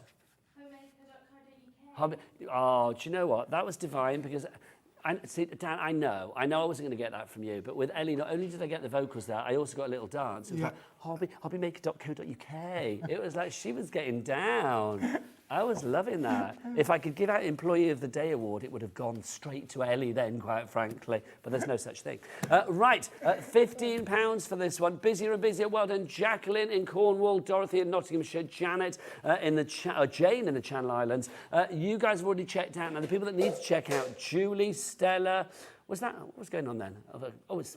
Oh, do you know what? That was divine because... see, Dan, I know I wasn't going to get that from you, but with Ellie, not only did I get the vocals there, I also got a little dance. It was like hobbymaker.co.uk. It was like she was getting down. I was loving that. If I could give out Employee of the Day award, it would have gone straight to Ellie then, quite frankly. But there's no such thing. Right, £15 for this one. Busier and busier. Well done, Jacqueline in Cornwall, Dorothy in Nottinghamshire, Janet Jane in the Channel Islands. You guys have already checked out. Now, the people that need to check out, Julie, Stella. What's going on then? Oh, it's...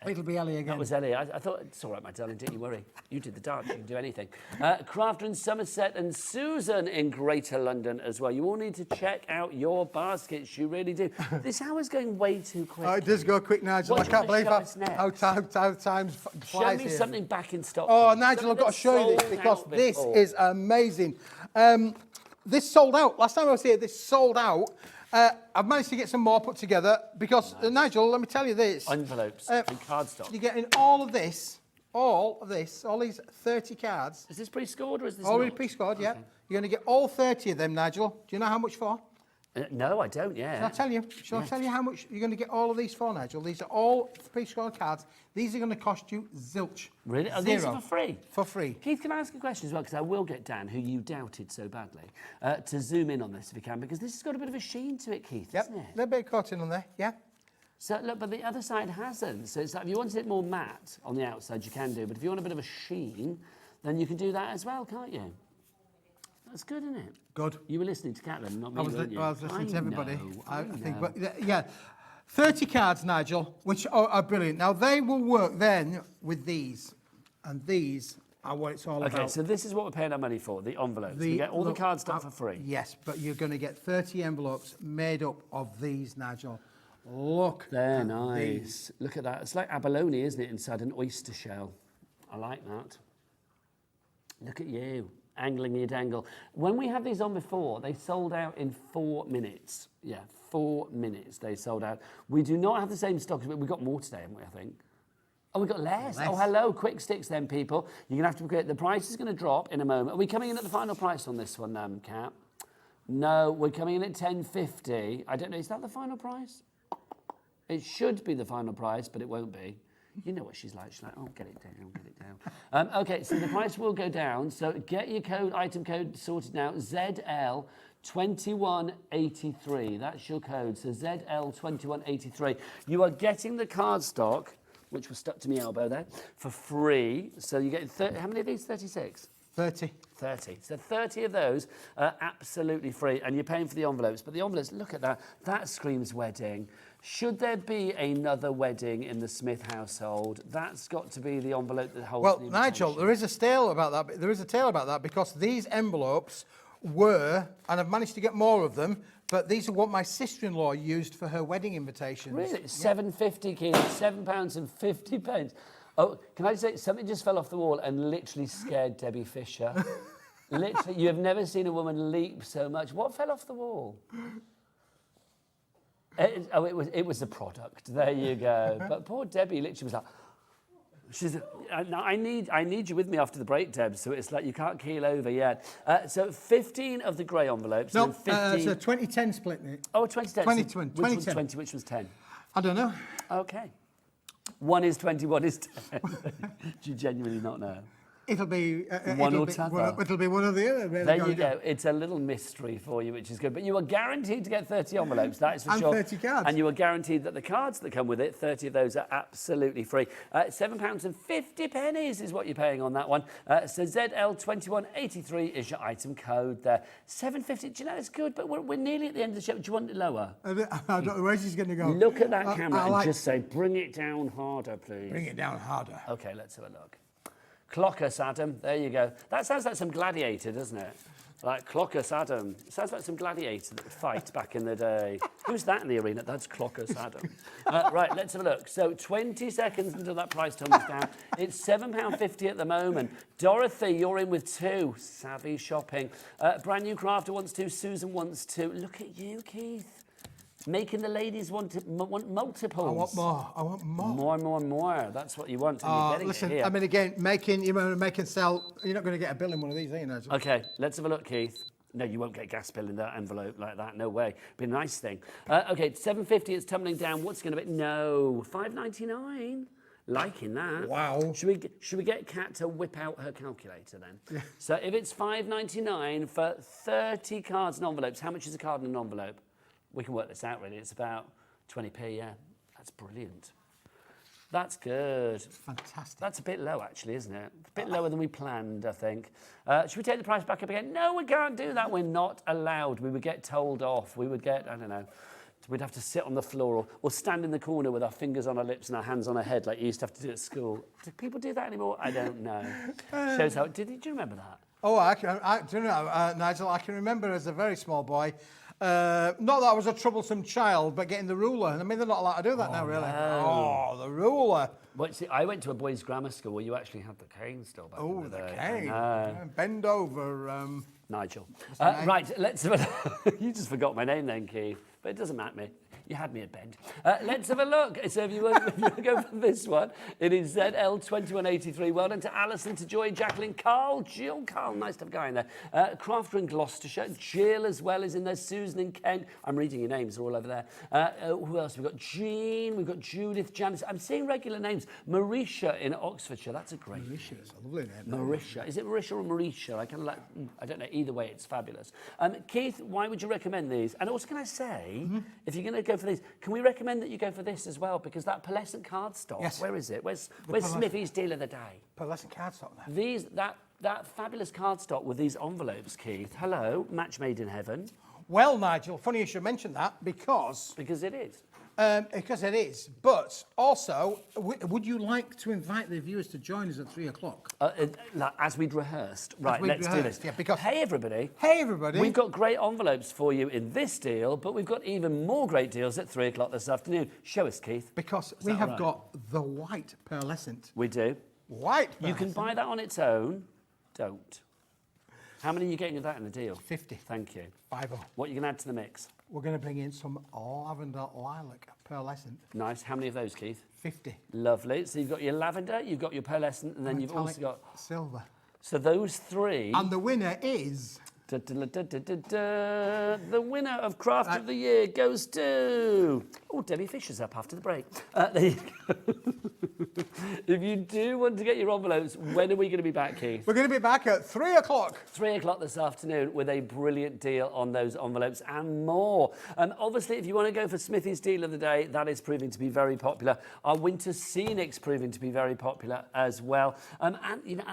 It'll be Ellie again. That was Ellie. I thought, it's all right, my darling, don't you worry. You did the dance, you can do anything. Crafter in Somerset and Susan in Greater London as well. You all need to check out your baskets, you really do. This hour's going way too quick. Oh, it does go quick, Nigel. What I can't believe how time flies Show me here. something back in stock. Oh, please. Nigel, Something I've got to that's show you this sold because out this before. is amazing. This sold out. Last time I was here, this sold out. I've managed to get some more put together because, Nigel, let me tell you this. Envelopes and cardstock. You're getting all these 30 cards. Is this pre-scored or is this Already not? pre-scored, yeah. You're going to get all 30 of them, Nigel. Do you know how much for? No, I don't, Shall I yeah. tell you? Shall I tell you how much you're going to get all of these for, Nigel? These are all pre-scored cards. These are going to cost you zilch. Really? Oh, Zero. these are for free? For free. Keith, can I ask a question as well? Because I will get Dan, who you doubted so badly, to zoom in on this if you can, because this has got a bit of a sheen to it, Keith, Yep. isn't it? A little bit of cotton on there, yeah. So, look, but the other side hasn't. So it's like if you wanted it more matte on the outside, you can do. But if you want a bit of a sheen, then you can do that as well, can't you? That's good, isn't it? Good. You were listening to Kat then, not me, I was weren't you? listening to everybody. Know, I know. think, but yeah, 30 cards, Nigel, which are brilliant. Now they will work then with these, and these are what it's all Okay, about. so this is what we're paying our money for, the envelopes. We get all the card stuff for free. Yes, but you're going to get 30 envelopes made up of these, Nigel. Look. They're at nice. these. Look at that. It's like abalone, isn't it, inside an oyster shell. I like that. Look at you, angling your dangle. When we had these on before, they sold out in 4 minutes. Yeah, 4 minutes they sold out. We do not have the same stock. We've got more today, haven't we, I think? Oh, we got less. Oh, hello. Quick sticks then, people. You're going to have to... The price is going to drop in a moment. Are we coming in at the final price on this one, Kat? No, we're coming in at $10.50. I don't know. Is that the final price? It should be the final price, but it won't be. You know what she's like. She's like, oh, get it down, get it down. Okay, so the price will go down. So get your item code sorted now. ZL 2183. That's your code. So ZL 2183. You are getting the cardstock, which was stuck to my elbow there, for free. So you get how many of these? 36. 30. 30. So 30 of those are absolutely free, and you're paying for the envelopes. But the envelopes, look at that. That screams wedding. Should there be another wedding in the Smith household, that's got to be the envelope that holds the invitation. Nigel, there is a tale about that. There is a tale about that because these envelopes were, and I've managed to get more of them, but these are what my sister-in-law used for her wedding invitations. Really? £7.50, Keith. £7.50. Oh, can I say, something just fell off the wall and literally scared Debbie Fisher. Literally, you have never seen a woman leap so much. What fell off the wall? It was the product. There you go. But poor Debbie literally was like, she's. I need you with me after the break, Deb. So it's like you can't keel over yet. So 15 of the grey envelopes. No, and 15... it's a 2010 split, mate. Oh, 2010. 2010. Which was 20? Which was 10? I don't know. Okay. One is 20. One is 10. Do you genuinely not know? It'll be one or t'other. It'll be one or the other. Really. There you go. It's a little mystery for you, which is good. But you are guaranteed to get 30 envelopes, that is for sure. And 30 cards. And you are guaranteed that the cards that come with it, 30 of those are absolutely free. £7.50 is what you're paying on that one. So ZL2183 is your item code there. $7.50. Do you know it's good? But we're nearly at the end of the show. Do you want it lower? I don't know where she's going to go. Look at that camera and just say, bring it down harder, please. Bring it down harder. Okay, let's have a look. Clock us, Adam. There you go. That sounds like some gladiator, doesn't it? Like, clock us, Adam. It sounds like some gladiator that would fight back in the day. Who's that in the arena? That's clock us, Adam. Right, let's have a look. So 20 seconds until that price tumbles down. It's £7.50 at the moment. Dorothy, you're in with 2. Savvy shopping. Brand new crafter wants 2. Susan wants 2. Look at you, Keith. Making the ladies want multiples. I want more. I want more. More. That's what you want. And you're getting listen, it here. I mean, again, make and sell. You're not going to get a bill in one of these, are you, Nigel? Okay, let's have a look, Keith. No, you won't get a gas bill in that envelope like that. No way. Be a nice thing. Okay, $7.50. It's tumbling down. What's going to be? No, $5.99. Liking that. Wow. Should we get Kat to whip out her calculator then? Yeah. So if it's $5.99 for 30 cards and envelopes, how much is a card and an envelope? We can work this out, really. It's about 20p, yeah. That's brilliant. That's good. Fantastic. That's a bit low, actually, isn't it? A bit lower than we planned, I think. Should we take the price back up again? No, we can't do that. We're not allowed. We would get told off. We would get, I don't know, we'd have to sit on the floor or stand in the corner with our fingers on our lips and our hands on our head like you used to have to do at school. Do people do that anymore? I don't know. Shows how... Do you remember that? Oh, do you know, Nigel, I can remember as a very small boy, not that I was a troublesome child, but getting the ruler. And I mean, they're not allowed to do that now, really. No. Oh, the ruler. Well, see, I went to a boys' grammar school where you actually had the cane still back in the day. Cane. Bend over. Nigel. Right, let's have a You just forgot my name then, Keith. But it doesn't matter me. You had me at bend. Let's have a look. So if you want to go for this one, it is ZL2183. Well done to Alison, to Joy, Jacqueline, Carl, Jill. Carl, nice to have a guy in there. Crafter in Gloucestershire. Jill as well is in there. Susan in Kent. I'm reading your names. They're all over there. Who else? We've got Jean. We've got Judith, Janice. I'm seeing regular names. Marisha in Oxfordshire. That's a great name. Marisha is a lovely name. Marisha. Is it Marisha or Marisha? I kind of like, I don't know. Either way, it's fabulous. Keith, why would you recommend these? And also, can I say, if you're going to go for these, can we recommend that you go for this as well? Because that Pearlescent cardstock, yes. Where is it? Where's Smithy's deal of the day? Pearlescent cardstock there. That fabulous cardstock with these envelopes, Keith. Hello, match made in heaven. Well, Nigel, funny you should mention that because it is. Because it is. But also, would you like to invite the viewers to join us at 3 o'clock? As we'd rehearsed. Right, let's do this. Yeah, because hey, everybody. Hey, everybody. We've got great envelopes for you in this deal, but we've got even more great deals at 3 o'clock this afternoon. Show us, Keith. Because we have got the white pearlescent. We do. White pearlescent. You can buy that on its own. Don't. How many are you getting of that in the deal? 50. Thank you. 50. What are you going to add to the mix? We're going to bring in some lavender lilac Pearlescent. Nice. How many of those, Keith? 50. Lovely. So you've got your lavender, you've got your pearlescent, and then you've also got... silver. So those three... And the winner is... The winner of Craft of the Year goes to... Oh, Debbie Fisher's up after the break. There you go. If you do want to get your envelopes, when are we going to be back, Keith? We're going to be back at 3 o'clock. 3 o'clock this afternoon with a brilliant deal on those envelopes and more. Obviously, if you want to go for Smithy's deal of the day, that is proving to be very popular. Our winter scenic's proving to be very popular as well. And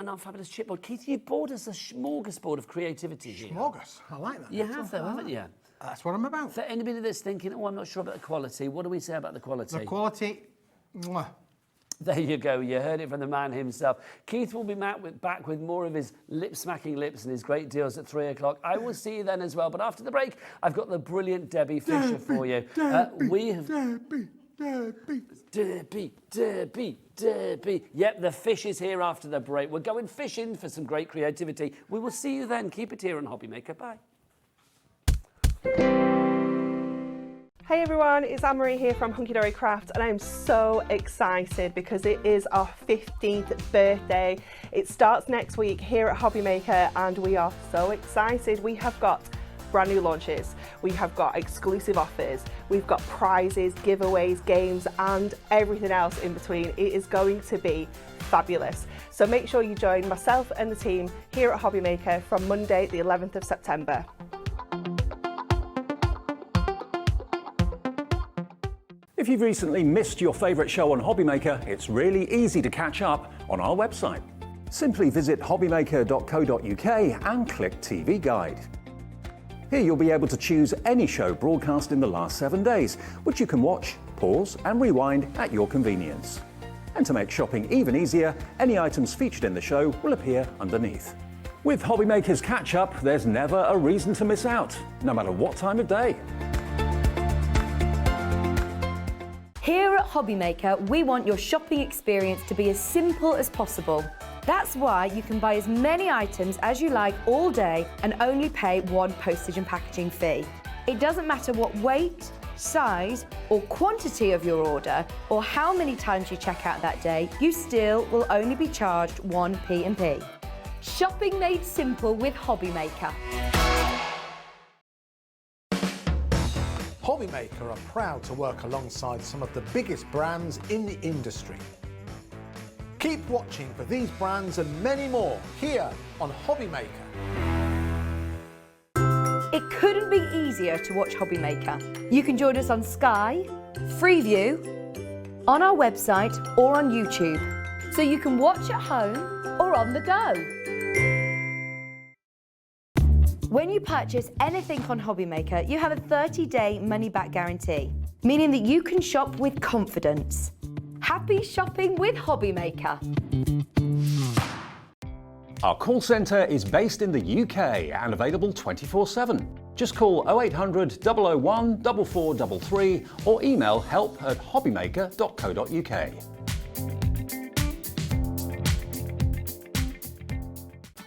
our fabulous chipboard. Keith, you bought us a smorgasbord of creativity here. Smorgas. I like that. You have though, haven't you? That's what I'm about. For anybody that's thinking, oh, I'm not sure about the quality, what do we say about the quality? The quality... Mwah. There you go, you heard it from the man himself. Keith will be back with more of his lip-smacking lips and his great deals at 3 o'clock. I will see you then as well, but after the break, I've got the brilliant Debbie Fisher for you. Debbie. Yep, the fish is here after the break. We're going fishing for some great creativity. We will see you then. Keep it here on Hobbymaker. Bye. Hey everyone, it's Anne-Marie here from Hunky Dory Craft and I'm so excited because it is our 15th birthday. It starts next week here at Hobbymaker and we are so excited. We have got brand new launches, we have got exclusive offers, we've got prizes, giveaways, games and everything else in between. It is going to be fabulous. So make sure you join myself and the team here at Hobbymaker from Monday the 11th of September. If you've recently missed your favourite show on Hobbymaker, it's really easy to catch up on our website. Simply visit hobbymaker.co.uk and click TV Guide. Here you'll be able to choose any show broadcast in the last 7 days, which you can watch, pause and rewind at your convenience. And to make shopping even easier, any items featured in the show will appear underneath. With Hobbymaker's catch-up, there's never a reason to miss out, no matter what time of day. Here at Hobbymaker, we want your shopping experience to be as simple as possible. That's why you can buy as many items as you like all day and only pay one postage and packaging fee. It doesn't matter what weight, size or quantity of your order or how many times you check out that day, you still will only be charged one P&P. Shopping made simple with Hobbymaker. Hobbymaker are proud to work alongside some of the biggest brands in the industry. Keep watching for these brands and many more here on Hobbymaker. It couldn't be easier to watch Hobbymaker. You can join us on Sky, Freeview, on our website or on YouTube, so you can watch at home or on the go. When you purchase anything on Hobbymaker, you have a 30-day money-back guarantee, meaning that you can shop with confidence. Happy shopping with Hobbymaker. Our call centre is based in the UK and available 24/7. Just call 0800 001 4433 or email help@hobbymaker.co.uk.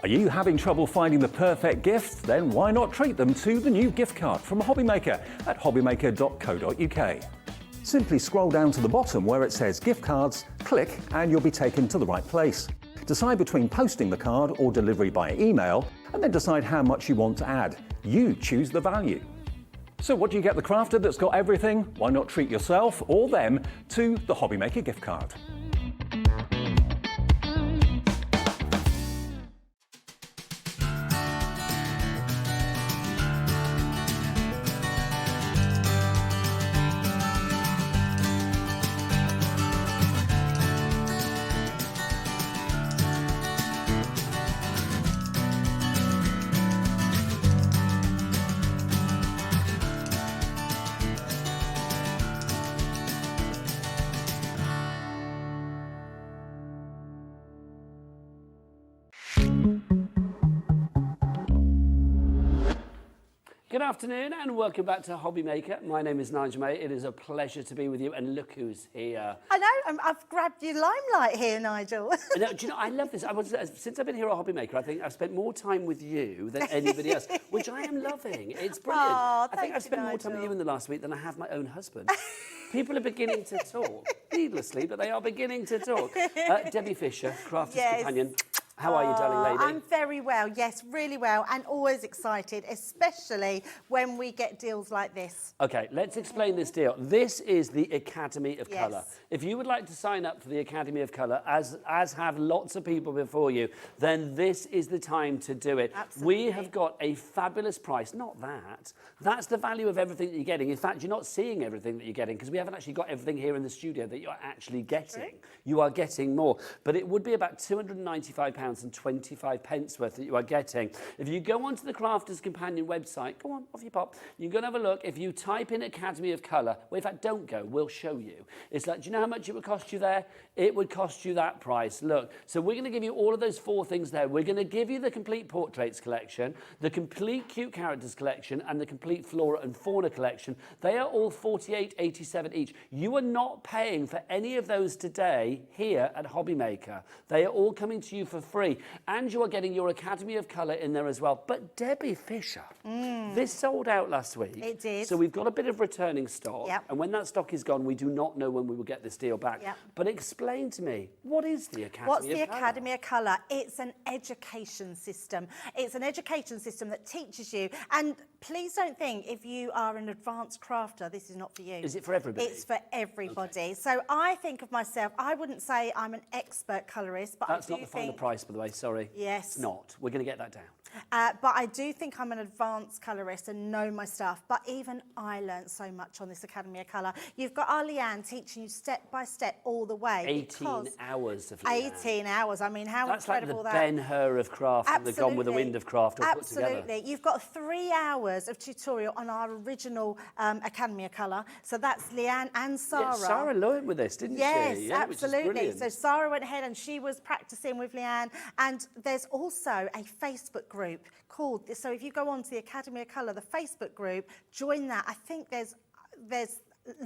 Are you having trouble finding the perfect gift? Then why not treat them to the new gift card from Hobbymaker at hobbymaker.co.uk. Simply scroll down to the bottom where it says gift cards, click and you'll be taken to the right place. Decide between posting the card or delivery by email and then decide how much you want to add. You choose the value. So what do you get the crafter that's got everything? Why not treat yourself or them to the Hobbymaker gift card? afternoon and welcome back to Hobby Maker. My name is Nigel. It is a pleasure to be with you, and look who's here. I know, I've grabbed your limelight here, Nigel. Do you know, I love this. Since I've been here at Hobby Maker, I think I've spent more time with you than anybody else, which I am loving. It's brilliant. Oh, I think I've spent more time with you in the last week than I have my own husband. People are beginning to talk, needlessly, but they are beginning to talk. Debbie Fisher, Crafter's Companion. How are you, darling lady? I'm very well, yes, really well, and always excited, especially when we get deals like this. Okay, let's explain this deal. This is the Academy of Yes. Colour. If you would like to sign up for the Academy of Colour, as have lots of people before you, then this is the time to do it. Absolutely. We have got a fabulous price. Not that. That's the value of everything that you're getting. In fact, you're not seeing everything that you're getting because we haven't actually got everything here in the studio that you're actually getting. You are getting more. But it would be about £295 and 25 pence worth that you are getting. If you go onto the Crafters Companion website, go on, off you pop, you can have a look. If you type in Academy of Colour, well, in fact, don't go, we'll show you. It's like, do you know how much it would cost you there? It would cost you that price. Look, so we're going to give you all of those 4 things there. We're going to give you the complete portraits collection, the complete cute characters collection, and the complete flora and fauna collection. They are all $48.87 each. You are not paying for any of those today here at Hobby Maker. They are all coming to you for free. And you are getting your Academy of Colour in there as well. But Debbie Fisher, this sold out last week. It did. So we've got a bit of returning stock. Yep. And when that stock is gone, we do not know when we will get this deal back. Yep. But explain to me, what is the Academy What's of the Colour? Academy of Colour? It's an education system. It's an education system that teaches you. And please don't think if you are an advanced crafter, this is not for you. Is it for everybody? It's for everybody. So I think of myself, I wouldn't say I'm an expert colourist, but That's I do not the final think... price, by the way, sorry. Yes. It's not. We're going to get that down. But I do think I'm an advanced colourist and know my stuff. But even I learnt so much on this Academy of Colour. You've got our Leanne teaching you step by step all the way. 18 hours of Leanne. 18 hours. I mean, how That's like the incredible that. Ben-Hur of craft and the Gone with the Wind of craft all put together. Absolutely. You've got 3 hours of tutorial on our original Academy of Colour. So that's Leanne and Sarah. Yeah, Sarah learned with this, didn't Yes, she? Yeah, absolutely. So Sarah went ahead and she was practicing with Leanne. And there's also a Facebook group called, so if you go on to the Academy of Colour, the Facebook group, join that. I think there's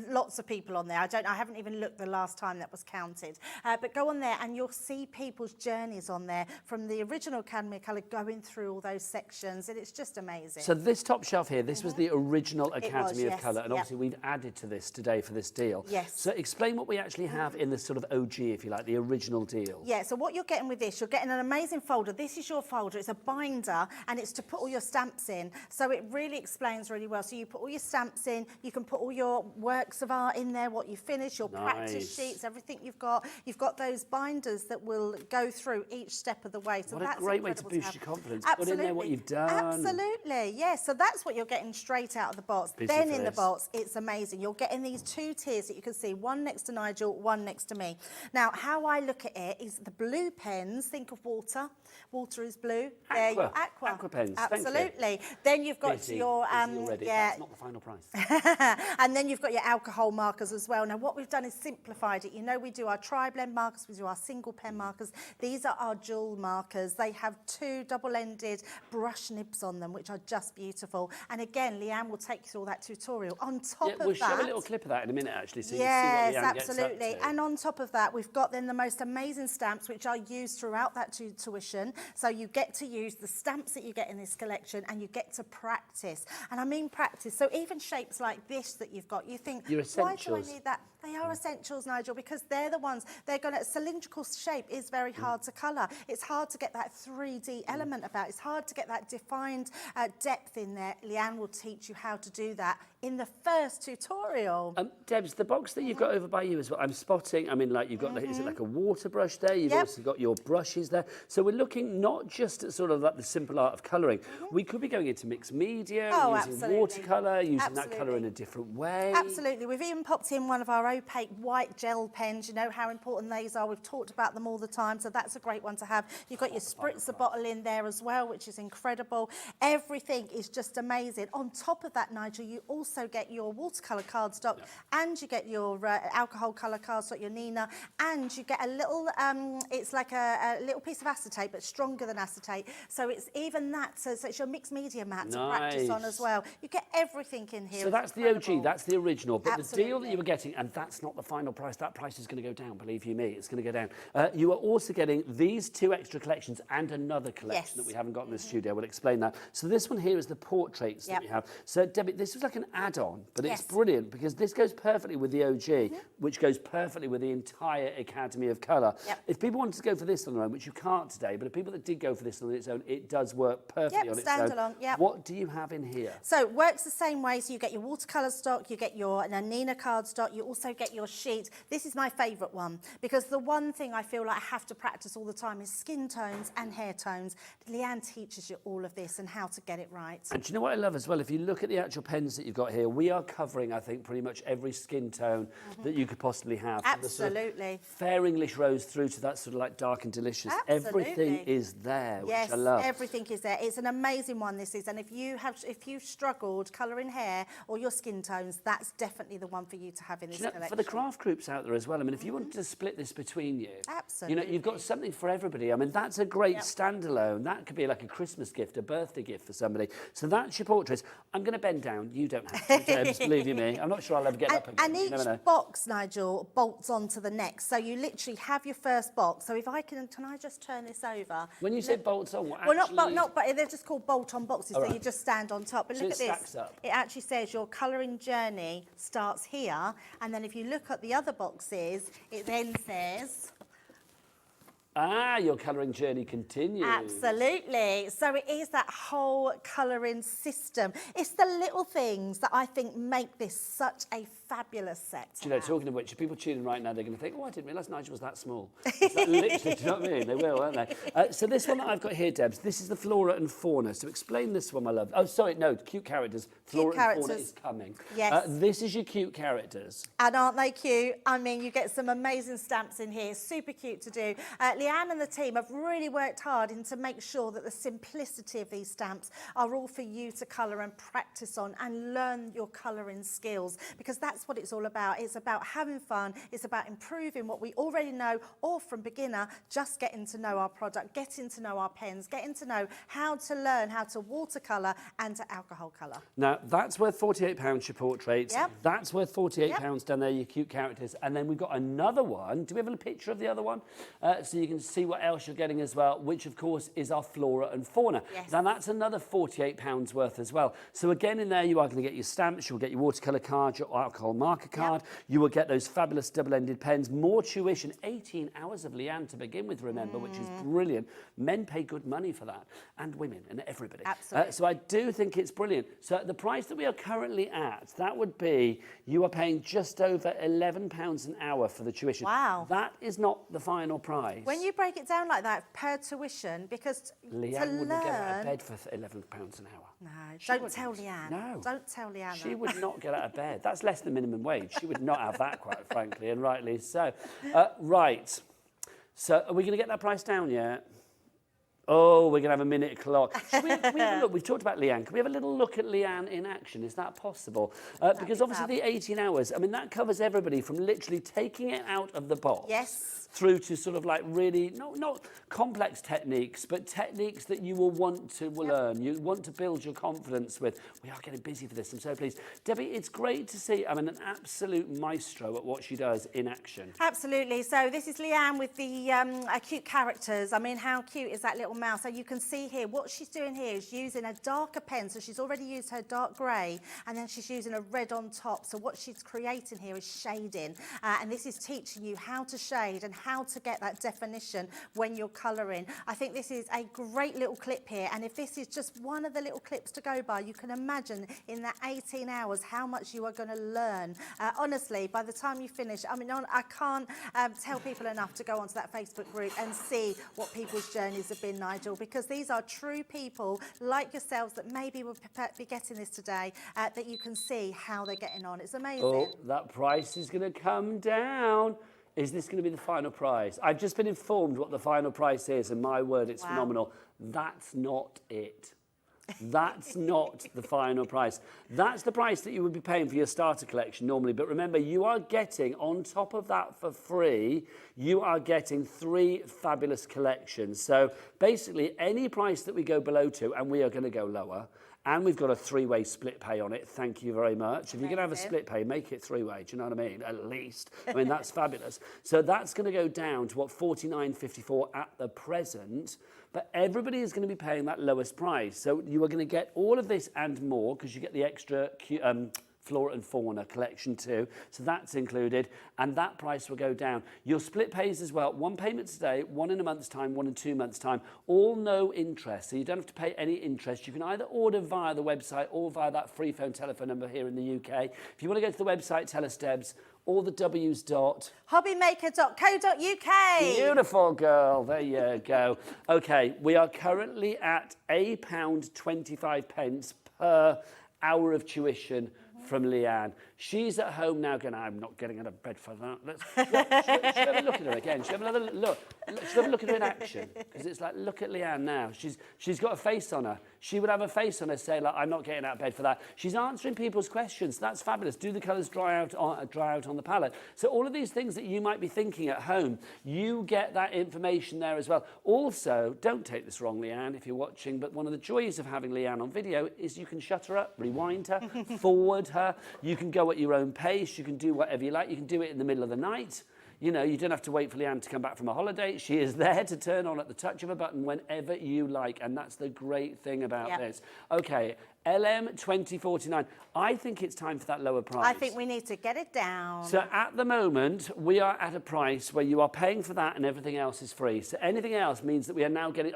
lots of people on there. I haven't even looked the last time that was counted. But go on there and you'll see people's journeys on there from the original Academy of Colour going through all those sections, and it's just amazing. So this top shelf here, this was the original Academy of yes. Colour, and Yep. obviously we've added to this today for this deal. Yes. So explain what we actually have in the sort of OG, if you like, the original deal. Yeah, so what you're getting with this, you're getting an amazing folder. This is your folder. It's a binder, and it's to put all your stamps in. So it really explains really well. So you put all your stamps in, you can put all your works of art in there, what you finish, your practice sheets, everything you've got. You've got those binders that will go through each step of the way. So What that's a great way to incredible boost your confidence. Absolutely. Put in there what you've done. Absolutely, yes. So that's what you're getting straight out of the box. Busy Then for in the this. box, it's amazing. You're getting these 2 tiers that you can see, one next to Nigel, one next to me. Now, how I look at it is the blue pens, think of water. Water is blue. There, your aqua. Aqua pens, thank you. Absolutely. Then you've got Busy, your busy already. yeah. That's not the final price. And then you've got your alcohol markers as well. Now, what we've done is simplified it. You know, we do our tri-blend markers, we do our single pen markers. These are our dual markers. They have 2 double-ended brush nibs on them, which are just beautiful. And again, Leanne will take you through all that tutorial. On top of that... We'll show a little clip of that in a minute, actually, so you Yes, can see what Leanne gets absolutely. up to. And on top of that, we've got then the most amazing stamps, which are used throughout that tuition. So you get to use the stamps that you get in this collection, and you get to practice. And I mean practice. So even shapes like this that you've got, you think, Your why do I essentials. need that? They are essentials, Nigel, because they're the ones, they're going to, cylindrical shape is very hard to colour. It's hard to get that 3D element about. It's hard to get that defined depth in there. Leanne will teach you how to do that in the first tutorial. Debs, the box that you've got over by you as well, I'm spotting, I mean, like you've got, is it like a water brush there? You've Yep. also got your brushes there. So we're looking not just at sort of like the simple art of colouring. We could be going into mixed media, Oh, using absolutely. watercolour, using that Absolutely. colour in a different way. Absolutely. We've even popped in one of our opaque white gel pens. You know how important these are. We've talked about them all the time, so that's a great one to have. You've got your spritzer bottle in there as well, which is incredible. Everything is just amazing. On top of that, Nigel, you also get your watercolour cardstock, and you get your alcohol colour cardstock, your Nina, and you get a little, it's like a little piece of acetate, but stronger than acetate. So it's even that, so it's your mixed media mat to practice on as well. You get everything in here. So that's the OG, that's the original. But the deal that you were getting, and that's not the final price, that price is going to go down, believe you me, it's going to go down. You are also getting these 2 extra collections and another collection that we haven't got in the studio. We'll explain that. So this one here is the portraits that we have. So Debbie, this was like an add-on, but it's brilliant because this goes perfectly with the OG, which goes perfectly with the entire Academy of Colour. If people wanted to go for this on their own, which you can't today, but if people that did go for this on its own, it does work perfectly on its own. Standalone, What do you have in here? So it works the same way. So you get your watercolour stock, you get your Nina card stock, you also get your sheet. This is my favourite one because the one thing I feel like I have to practice all the time is skin tones and hair tones. Leanne teaches you all of this and how to get it right. And do you know what I love as well? If you look at the actual pens that you've got here, we are covering, I think, pretty much every skin tone that you could possibly have. Absolutely. From the sort of fair English rose through to that sort of like dark and delicious. Everything is there, which I love. Everything is there. It's an amazing one, this is. And if you've struggled colouring hair or your skin tones, that's definitely the one for you to have in this collection. For the craft groups out there as well, I mean, if you wanted to split this between you, absolutely, you know, you've got something for everybody. I mean, that's a great standalone. That could be like a Christmas gift, a birthday gift for somebody. So that's your portraits. I'm going to bend down. You don't have to, Debs, believe you me. I'm not sure I'll ever get up again. And each box, Nigel, bolts onto the next. So you literally have your first box. So if I can I just turn this over? When you say bolts on, what well, actually... but they're just called bolt-on boxes, so you just stand on top. But so look at this. Stacks up. It actually says your colouring journey starts here, and then if you look at the other boxes, it then says... your colouring journey continues. Absolutely. So it is that whole colouring system. It's the little things that I think make this such a fabulous set. Do you know, talking of which, if people tuning right now, they're going to think, oh, I didn't realise Nigel was that small. It's that literally, do you know what I mean? They will, won't they? So this one that I've got here, Debs, this is the Flora and Fauna. So explain this one, my love. Oh, sorry, no, cute characters. Flora and Fauna is coming. Yes. This is your cute characters. And aren't they cute? I mean, you get some amazing stamps in here. Super cute to do. Leanne and the team have really worked hard to make sure that the simplicity of these stamps are all for you to colour and practice on and learn your colouring skills, because that's what it's all about. It's about having fun. It's about improving what we already know, or from beginner, just getting to know our product, getting to know our pens, getting to know how to learn how to watercolour and to alcohol colour. Now, that's worth £48, your portraits. That's worth £48 down there, your cute characters. And then we've got another one. Do we have a picture of the other one? So you can see what else you're getting as well, which of course is our Flora and Fauna. Now that's another £48 worth as well. So again, in there you are going to get your stamps, you'll get your watercolour card, your alcohol marker card, you will get those fabulous double-ended pens, more tuition, 18 hours of Leanne to begin with, remember, which is brilliant. Men pay good money for that, and women, and everybody. Absolutely. So I do think it's brilliant. So at the price that we are currently at, that would be, you are paying just over £11 an hour for the tuition. Wow. That is not the final price. When you break it down like that per tuition, because Leanne wouldn't get out of bed for £11 an hour. No, don't tell Leanne. No. Don't tell Leanne. She would not get out of bed. That's less than minimum wage. She would not have that, quite frankly, and rightly so. Right. So are we going to get that price down yet? Oh, we're going to have a minute clock. Can we have a look? We've talked about Leanne. Can we have a little look at Leanne in action? Is that possible? Because obviously the 18 hours, I mean, that covers everybody from literally taking it out of the box. Yes. Through to sort of like really, not complex techniques, but techniques that you will want to learn. You want to build your confidence with. We are getting busy for this. I'm so pleased. Debbie, it's great to see, I mean, an absolute maestro at what she does in action. Absolutely. So this is Leanne with the cute characters. I mean, how cute is that little mouse? So you can see here, what she's doing here is using a darker pen. So she's already used her dark grey, and then she's using a red on top. So what she's creating here is shading. And this is teaching you how to shade and how to get that definition when you're colouring. I think this is a great little clip here, and if this is just one of the little clips to go by, you can imagine in that 18 hours how much you are going to learn. Honestly, by the time you finish, I mean, I can't tell people enough to go onto that Facebook group and see what people's journeys have been Nigel, because these are true people like yourselves that maybe will be getting this today, that you can see how they're getting on. It's amazing. Oh, that price is going to come down. Is this going to be the final price? I've just been informed what the final price is, and my word, it's phenomenal. That's not it. That's not the final price. That's the price that you would be paying for your starter collection normally. But remember, you are getting, on top of that for free, you are getting 3 fabulous collections. So basically, any price that we go below to, and we are going to go lower, and we've got a 3-way split pay on it. Thank you very much. If you're going to have a split pay, make it 3-way. Do you know what I mean? At least. I mean, that's fabulous. So that's going to go down to what, $49.54 at the present. But everybody is going to be paying that lowest price. So you are going to get all of this and more because you get the extra Flora and Fauna collection too. So that's included, and that price will go down. Your split pays as well. 1 payment today, 1 in a month's time, 1 in 2 months' time. All no interest, so you don't have to pay any interest. You can either order via the website or via that free phone telephone number here in the UK. If you want to go to the website, tell us, Debs. All the W's dot. Hobbymaker.co.uk. Beautiful girl. There you go. Okay, we are currently at £1.25 per hour of tuition from Leanne. She's at home now going, I'm not getting out of bed for that. Should have a look at her again. Should have another look. Should have a look at her in action. Because it's like, look at Leanne now. She's got a face on her. She would have a face on her saying, like, I'm not getting out of bed for that. She's answering people's questions. That's fabulous. Do the colours dry out on the palette? So all of these things that you might be thinking at home, you get that information there as well. Also, don't take this wrong, Leanne, if you're watching, but one of the joys of having Leanne on video is you can shut her up, rewind her, forward her. You can go at your own pace. You can do whatever you like. You can do it in the middle of the night. You know, you don't have to wait for Leanne to come back from a holiday. She is there to turn on at the touch of a button whenever you like, and that's the great thing about this. Okay, LM 2049. I think it's time for that lower price. I think we need to get it down. So at the moment, we are at a price where you are paying for that and everything else is free. So anything else means that we are now getting,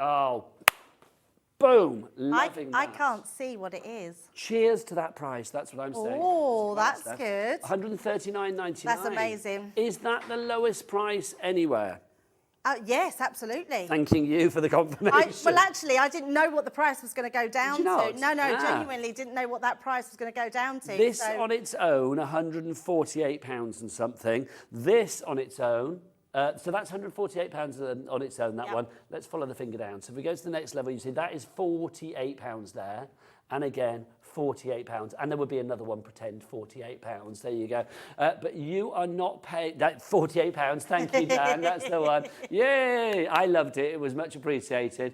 boom, loving that. I can't see what it is. Cheers to that price, that's what I'm saying. Oh, that's good. $139.99. That's amazing. Is that the lowest price anywhere? Yes, absolutely. Thanking you for the confirmation. Well, actually, I didn't know what the price was going to go down Did you not? to. No, genuinely didn't know what that price was going to go down to. This on its own, £148 and something. This on its own, so that's £148 on its own, that one. Let's follow the finger down. So if we go to the next level, you see that is £48 there. And again, £48. And there would be another one, pretend, £48. There you go. But you are not paying that £48. Thank you, Dan. That's the one. Yay! I loved it. It was much appreciated.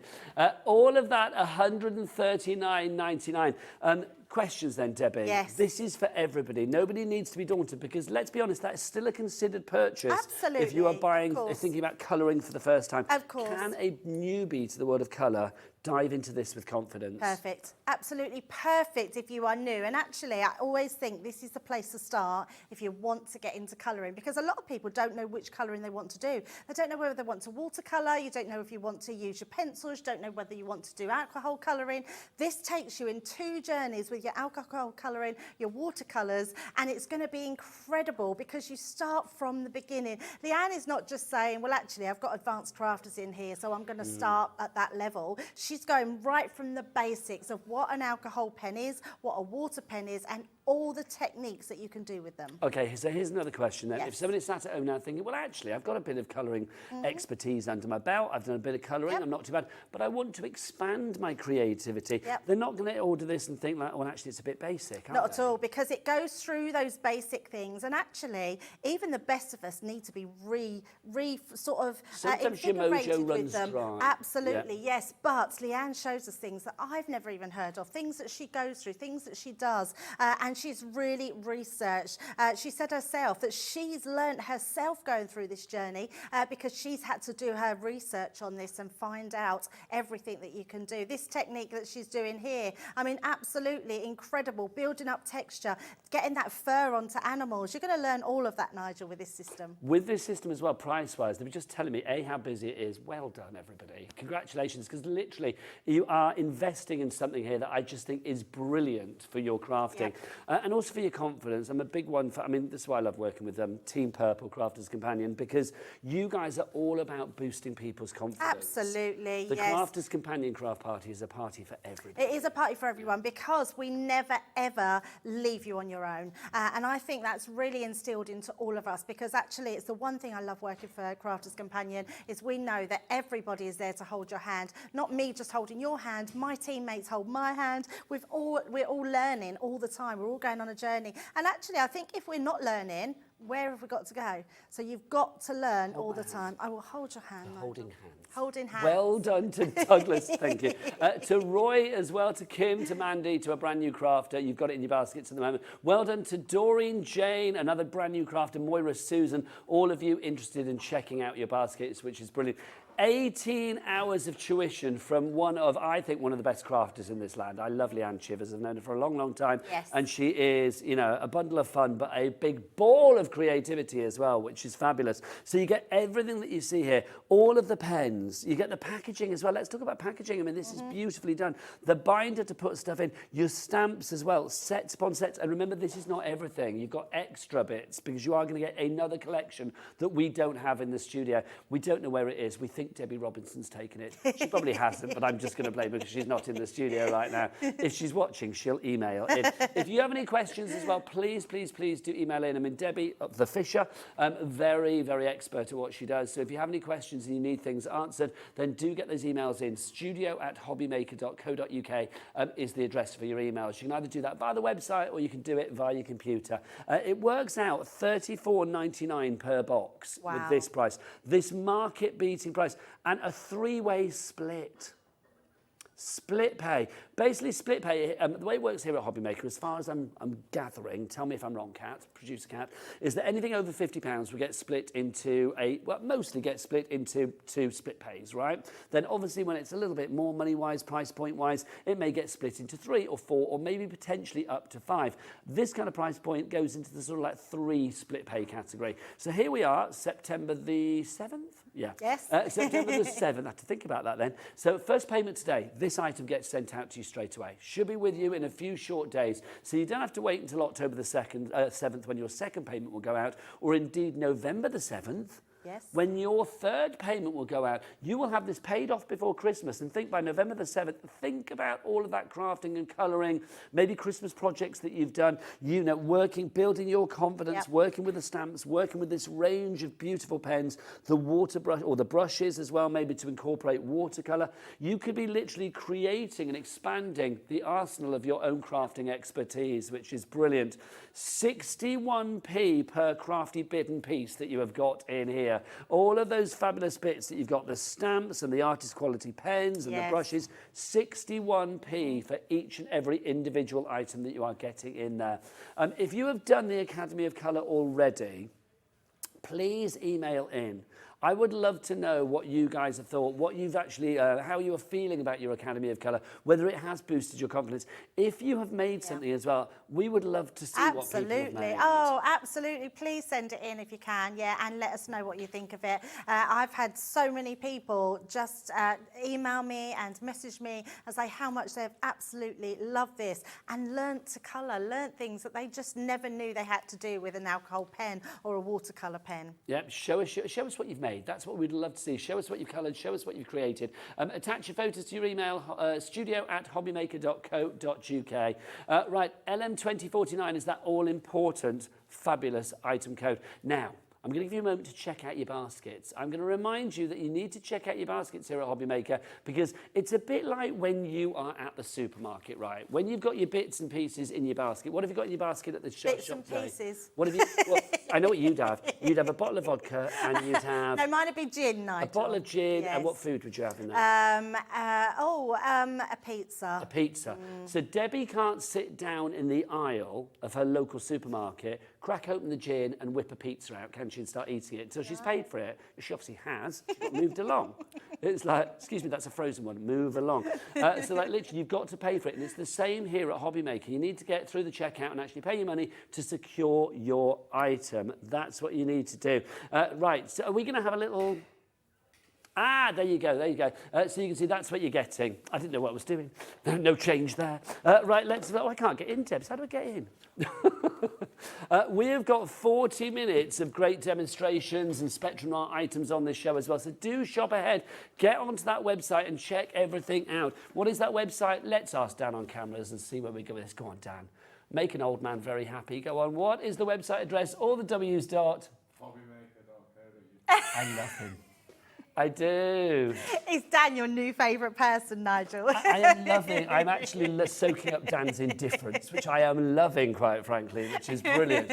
All of that, $139.99. Questions then, Debbie. Yes. This is for everybody. Nobody needs to be daunted because, let's be honest, that is still a considered purchase. Absolutely. If you are buying, thinking about colouring for the first time. Of course. Can a newbie to the world of colour dive into this with confidence? Perfect. Absolutely perfect if you are new. And actually, I always think this is the place to start if you want to get into colouring, because a lot of people don't know which colouring they want to do. They don't know whether they want to watercolour, you don't know if you want to use your pencils, you don't know whether you want to do alcohol colouring. This takes you in 2 journeys with your alcohol colouring, your watercolours, and it's going to be incredible because you start from the beginning. Leanne is not just saying, well, actually, I've got advanced crafters in here, so I'm going to start at that level. She's going right from the basics of what an alcohol pen is, what a water pen is, and all the techniques that you can do with them. Okay, so here's another question then. Yes. If somebody sat at home now thinking, well, actually, I've got a bit of colouring expertise under my belt, I've done a bit of colouring, I'm not too bad, but I want to expand my creativity. They're not going to order this and think, like, well, actually, it's a bit basic, Not at all, because it goes through those basic things, and actually, even the best of us need to be Sometimes your mojo runs with them. dry. Absolutely, yes, but Leanne shows us things that I've never even heard of, things that she goes through, things that she does, and she's really researched. She said herself that she's learnt herself going through this journey because she's had to do her research on this and find out everything that you can do. This technique that she's doing here, I mean, absolutely incredible, building up texture, getting that fur onto animals. You're going to learn all of that, Nigel, with this system. With this system as well, price-wise, they were just telling me, how busy it is. Well done, everybody. Congratulations, because literally, you are investing in something here that I just think is brilliant for your crafting. and also for your confidence. I'm a big one for, I mean, this is why I love working with Team Purple, Crafters Companion, because you guys are all about boosting people's confidence. Absolutely, The yes. Crafters Companion Craft Party is a party for everybody. It is a party for everyone because we never, ever leave you on your own. And I think that's really instilled into all of us, because actually it's the one thing I love working for Crafters Companion is we know that everybody is there to hold your hand. Not me just holding your hand, my teammates hold my hand. We're all learning all the time. We're all going on a journey. And actually, I think if we're not learning, where have we got to go? So you've got to learn all the time. I will hold your hand. Holding hands. Holding hands. Well done to Douglas, thank you. To Roy as well, to Kim, to Mandy, to a brand new crafter. You've got it in your baskets at the moment. Well done to Doreen, Jane, another brand new crafter, Moira, Susan, all of you interested in checking out your baskets, which is brilliant. 18 hours of tuition from one of, I think, one of the best crafters in this land. I love Leanne Chivers. I've known her for a long, long time. Yes. And she is, you know, a bundle of fun, but a big ball of creativity as well, which is fabulous. So you get everything that you see here, all of the pens. You get the packaging as well. Let's talk about packaging. I mean, this is beautifully done. The binder to put stuff in, your stamps as well, sets upon sets. And remember, this is not everything. You've got extra bits because you are going to get another collection that we don't have in the studio. We don't know where it is. We think Debbie Robinson's taken it. She probably hasn't, but I'm just going to blame her because she's not in the studio right now. If she's watching, she'll email in. If you have any questions as well, please, please, please do email in. I mean, Debbie, the Fisher, very, very expert at what she does. So if you have any questions and you need things answered, then do get those emails in. studio@hobbymaker.co.uk is the address for your emails. You can either do that via the website or you can do it via your computer. It works out $34.99 per box with this price. This market-beating price. And a three-way split. Split pay. Basically, split pay, the way it works here at Hobbymaker, as far as I'm gathering, tell me if I'm wrong, Kat, producer Kat, is that anything over £50 will get split into mostly gets split into 2 split pays, right? Then obviously when it's a little bit more money-wise, price point-wise, it may get split into 3 or 4 or maybe potentially up to 5. This kind of price point goes into the sort of like 3 split pay category. So here we are, September the 7th? Yeah. Yes. September the 7th. I have to think about that then. So first payment today. This item gets sent out to you straight away. Should be with you in a few short days. So you don't have to wait until October the 7th when your second payment will go out, or indeed November the 7th. Yes. When your third payment will go out, you will have this paid off before Christmas, and think by November the 7th, think about all of that crafting and colouring, maybe Christmas projects that you've done, you know, building your confidence, working with the stamps, working with this range of beautiful pens, the water brush, or the brushes as well, maybe to incorporate watercolour. You could be literally creating and expanding the arsenal of your own crafting expertise, which is brilliant. 61p per crafty bit and piece that you have got in here. All of those fabulous bits that you've got, the stamps and the artist quality pens and the brushes, 61p for each and every individual item that you are getting in there. If you have done the Academy of Colour already, please email in. I would love to know what you guys have thought, what you've actually, how you are feeling about your Academy of Colour, whether it has boosted your confidence. If you have made something as well, we would love to see what people have made. Oh, absolutely. Please send it in if you can, and let us know what you think of it. I've had so many people just email me and message me and say how much they've absolutely loved this and learnt to colour, learnt things that they just never knew they had to do with an alcohol pen or a watercolour pen. Yep, show us what you've made. That's what we'd love to see. Show us what you've coloured, show us what you've created. Attach your photos to your email, studio@hobbymaker.co.uk. Right, LM2049 is that all-important, fabulous item code. Now, I'm going to give you a moment to check out your baskets. I'm going to remind you that you need to check out your baskets here at Hobbymaker, because it's a bit like when you are at the supermarket, right? When you've got your bits and pieces in your basket. What have you got in your basket at the shop today? Bits and pieces. What have you? Well, I know what you'd have. You'd have a bottle of vodka and you'd have... No, mine would be gin, Nigel. A bottle of gin, and what food would you have in there? A pizza. A pizza. So Debbie can't sit down in the aisle of her local supermarket, crack open the gin and whip a pizza out, can she, and start eating it until she's paid for it. She obviously has. She's got moved along. It's like, excuse me, that's a frozen one. Move along. So like literally, you've got to pay for it. And it's the same here at Hobbymaker. You need to get through the checkout and actually pay your money to secure your item. That's what you need to do. Right, so are we going to have a little Ah, there you go, there you go. So you can see that's what you're getting. I didn't know what I was doing. No change there. Right, oh, I can't get in, Debs. How do I get in? We have got 40 minutes of great demonstrations and spectrum art items on this show as well. So do shop ahead. Get onto that website and check everything out. What is that website? Let's ask Dan on cameras and see where we go with this. Go on, Dan. Make an old man very happy. Go on. What is the website address? All the W's dot. I love him. I do. Is Dan your new favourite person, Nigel? I am loving, I'm actually soaking up Dan's indifference, which I am loving, quite frankly, which is brilliant.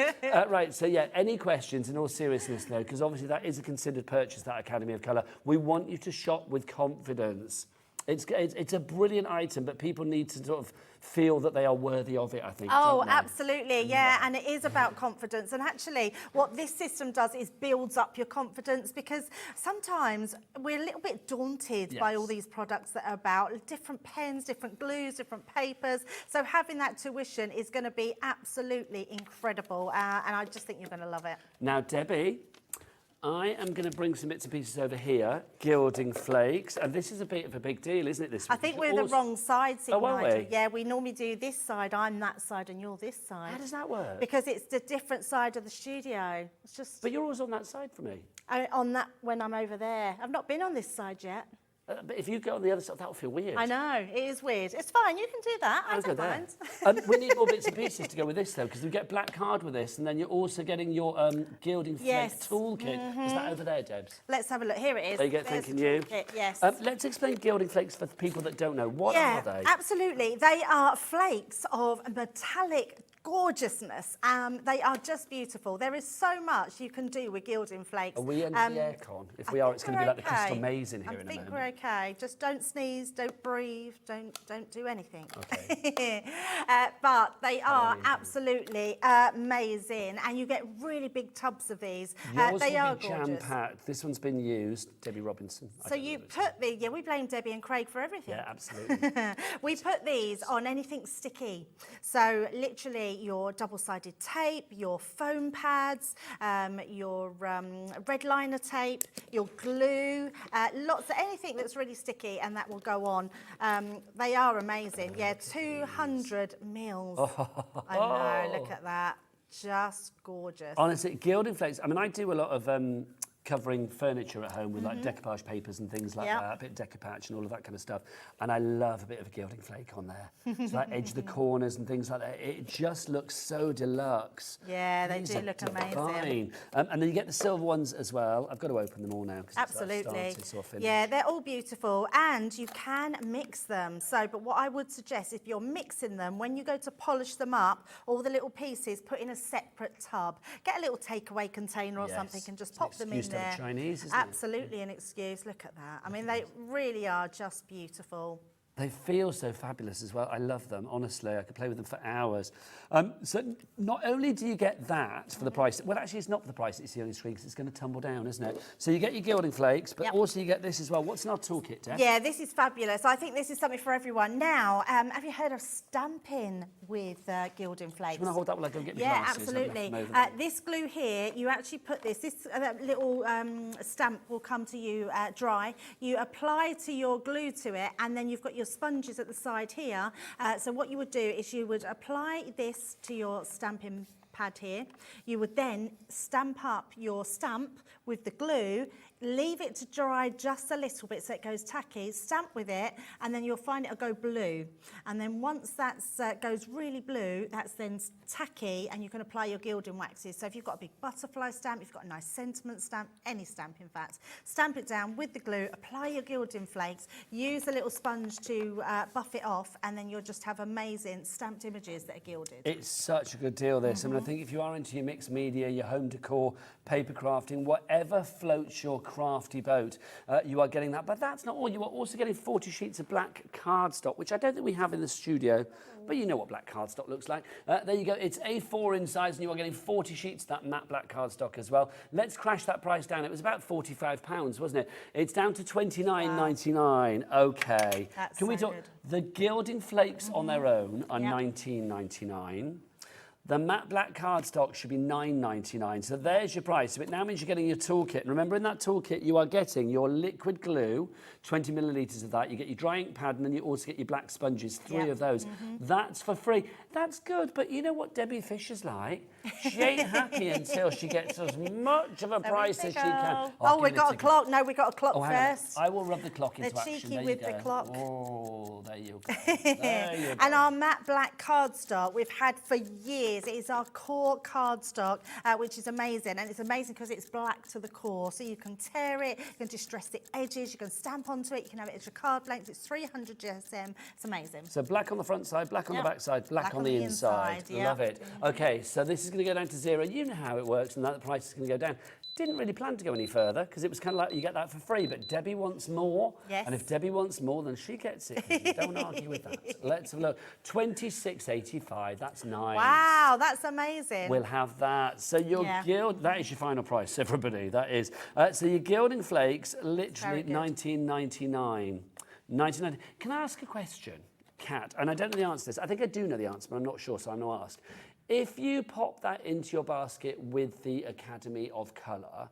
Right, so yeah, any questions in all seriousness though, because obviously that is a considered purchase, that Academy of Colour. We want you to shop with confidence. It's a brilliant item, but people need to sort of feel that they are worthy of it, I think. Oh, absolutely, yeah, and it is about confidence. And actually, what this system does is builds up your confidence, because sometimes we're a little bit daunted by all these products that are about different pens, different glues, different papers. So having that tuition is going to be absolutely incredible, and I just think you're going to love it. Now, Debbie, I am going to bring some bits and pieces over here, gilding flakes, and this is a bit of a big deal, isn't it, this week? I think we're the wrong sides here, are Nigel. we? Yeah, we normally do this side, I'm that side, and you're this side. How does that work? Because it's the different side of the studio. It's just But you're always on that side for me. on that when I'm over there. I've not been on this side yet. But if you go on the other side, that'll feel weird. I know, it is weird. It's fine, you can do that. I I'll go don't there. mind. We need more bits and pieces to go with this, though, because you get black card with this, and then you're also getting your gilding flake Yes. toolkit. Is that over there, Debs? Let's have a look. Here it is. There you go, There's thanking the you. toolkit, yes. Let's explain gilding flakes for the people that don't know. What are they? Absolutely. They are flakes of metallic gorgeousness. They are just beautiful. There is so much you can do with gilding flakes. Are we under the aircon? If we are, it's going to be like the Crystal Maze in here in a moment. I think we're okay. Just don't sneeze, don't breathe, don't do anything. Okay. But they are absolutely amazing, and you get really big tubs of these. Yours They will are be gorgeous. jam-packed. This one's been used. Debbie Robinson. So you put the, we blame Debbie and Craig for everything. Yeah, absolutely. We put these on anything sticky. So literally your double-sided tape, your foam pads, your red liner tape, your glue, lots of anything that's really sticky, and that will go on. They are amazing. Yeah, 200 mils. I know, look at that. Just gorgeous. Honestly, gilding flakes. I mean, I do a lot of covering furniture at home with like decoupage papers and things like that, a bit of decoupage and all of that kind of stuff. And I love a bit of a gilding flake on there. So like edge the corners and things like that. It just looks so deluxe. Yeah, they These do are look divine. amazing. And then you get the silver ones as well. I've got to open them all now. Absolutely. So Yeah, they're all beautiful, and you can mix them. So, but what I would suggest, if you're mixing them, when you go to polish them up, all the little pieces, put in a separate tub. Get a little takeaway container or something and just pop them in there. Chinese, isn't Absolutely an excuse. Look at that. I mean, they really are just beautiful. They feel so fabulous as well. I love them, honestly. I could play with them for hours. So not only do you get that for the price, well, actually, it's not for the price that you see on the screen because it's going to tumble down, isn't it? So you get your gilding flakes, but also you get this as well. What's in our toolkit, Deb? Yeah, this is fabulous. I think this is something for everyone. Now, have you heard of stamping with gilding flakes? Do you want to hold that while I go and get my Yeah, glasses? absolutely. This glue here, you actually put this little stamp will come to you dry. You apply to your glue to it, and then you've got your sponges at the side here. So what you would do is you would apply this to your stamping pad here. You would then stamp up your stamp with the glue, leave it to dry just a little bit so it goes tacky, stamp with it, and then you'll find it'll go blue. And then once that goes really blue, that's then tacky, and you can apply your gilding waxes. So if you've got a big butterfly stamp, if you've got a nice sentiment stamp, any stamp in fact, stamp it down with the glue, apply your gilding flakes, use a little sponge to buff it off, and then you'll just have amazing stamped images that are gilded. It's such a good deal, this. I mean, I think if you are into your mixed media, your home decor, paper crafting, whatever floats your crafty boat, you are getting that. But that's not all. You are also getting 40 sheets of black cardstock, which I don't think we have in the studio, but you know what black cardstock looks like. There you go. It's A4 in size, and you are getting 40 sheets of that matte black cardstock as well. Let's crash that price down. It was about £45, wasn't it? It's down to £29.99. Okay. That's Can we so talk? good. The gilding flakes on their own are £19.99. The matte black cardstock should be £9.99. So there's your price. So it now means you're getting your toolkit. And remember, in that toolkit, you are getting your liquid glue, 20 millilitres of that. You get your dry ink pad, and then you also get your black sponges, 3 of those. That's for free. That's good. But you know what Debbie Fisher's like? She ain't happy until she gets as much of a price as she can. Oh, we've got a clock. No, we've got a clock first. I will rub the clock into action. Cheeky There with you go. the clock. Oh, there you go. There you go. And our matte black cardstock we've had for years. It is our core cardstock, which is amazing. And it's amazing because it's black to the core. So you can tear it, you can distress the edges, you can stamp onto it, you can have it as your card blanks. It's 300 GSM. It's amazing. So black on the front side, black on the back side, black on the inside. Love it. Okay, so this is going to go down to 0. You know how it works, and that the price is going to go down. Didn't really plan to go any further because it was kind of like you get that for free, but Debbie wants more. Yes. And if Debbie wants more, then she gets it. Don't argue with that. Let's have a look. £26.85. That's nice. Wow, that's amazing. We'll have that. So your that is your final price, everybody. That is. So your gilding flakes, literally £19.99. £19.99. Can I ask a question, Kat? And I don't know the answer to this. I think I do know the answer, but I'm not sure, so I'm going to ask. If you pop that into your basket with the Academy of Colour,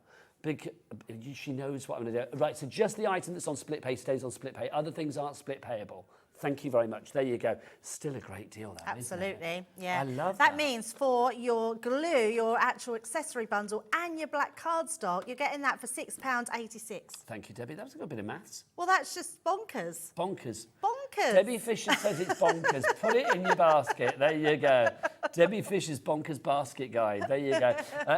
she knows what I'm going to do. Right, so just the item that's on split pay stays on split pay. Other things aren't split payable. Thank you very much. There you go. Still a great deal, though. Absolutely, yeah. I love that. That means for your glue, your actual accessory bundle, and your black cardstock, you're getting that for £6.86. Thank you, Debbie. That was a good bit of maths. Well, that's just bonkers. Bonkers. Bonkers. Debbie Fisher says it's bonkers. Put it in your basket. There you go. Debbie Fisher's Bonkers Basket Guide. There you go.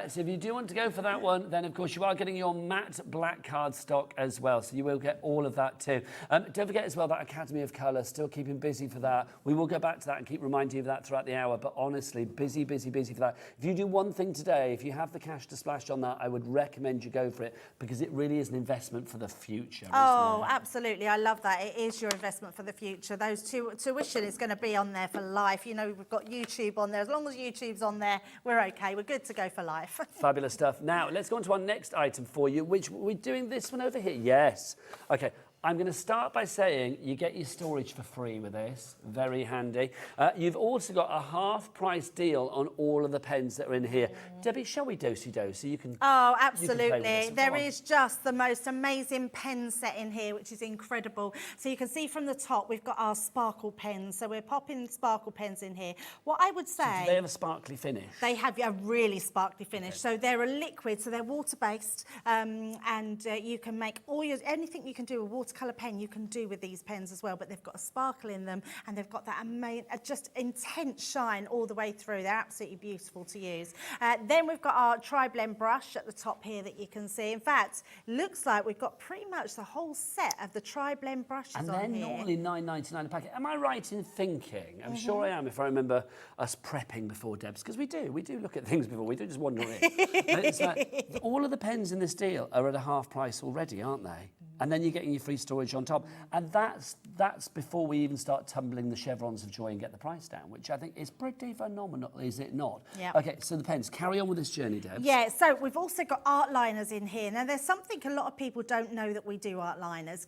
So if you do want to go for that one, then of course you are getting your matte black cardstock as well. So you will get all of that too. Don't forget as well that Academy of Colour, still keeping busy for that. We will go back to that and keep reminding you of that throughout the hour. But honestly, busy, busy, busy for that. If you do one thing today, if you have the cash to splash on that, I would recommend you go for it because it really is an investment for the future. Oh, absolutely. I love that. It is your investment for the future. Those tuition is going to be on there for life. You know, we've got YouTube on there. As long as YouTube's on there, we're okay. We're good to go for life. Fabulous stuff. Now, let's go on to our next item for you, which we're doing this one over here. Yes. Okay. I'm going to start by saying you get your storage for free with this. Very handy. You've also got a half-price deal on all of the pens that are in here. Debbie, shall we do-si-do? You can. Oh, absolutely. There is just the most amazing pen set in here, which is incredible. So you can see from the top, we've got our sparkle pens. So we're popping sparkle pens in here. What I would say... So do they have a sparkly finish? They have a really sparkly finish. So they're a liquid, so they're water-based, and you can make anything you can do with watercolour pen you can do with these pens as well, but they've got a sparkle in them and they've got that amazing, just intense shine all the way through. They're absolutely beautiful to use. Then we've got our tri-blend brush at the top here that you can see. In fact, looks like we've got pretty much the whole set of the tri-blend brushes on here. And they're normally £9.99 a packet. Am I right in thinking, I'm sure I am if I remember us prepping before Debs, because we do look at things before, we do just wander in. It's like, all of the pens in this deal are at a half price already, aren't they? And then you're getting your free storage on top. And that's before we even start tumbling the chevrons of joy and get the price down, which I think is pretty phenomenal, is it not? Yeah. Okay, so the pens, carry on with this journey, Debs. Yeah, so we've also got art liners in here. Now, there's something a lot of people don't know that we do art liners,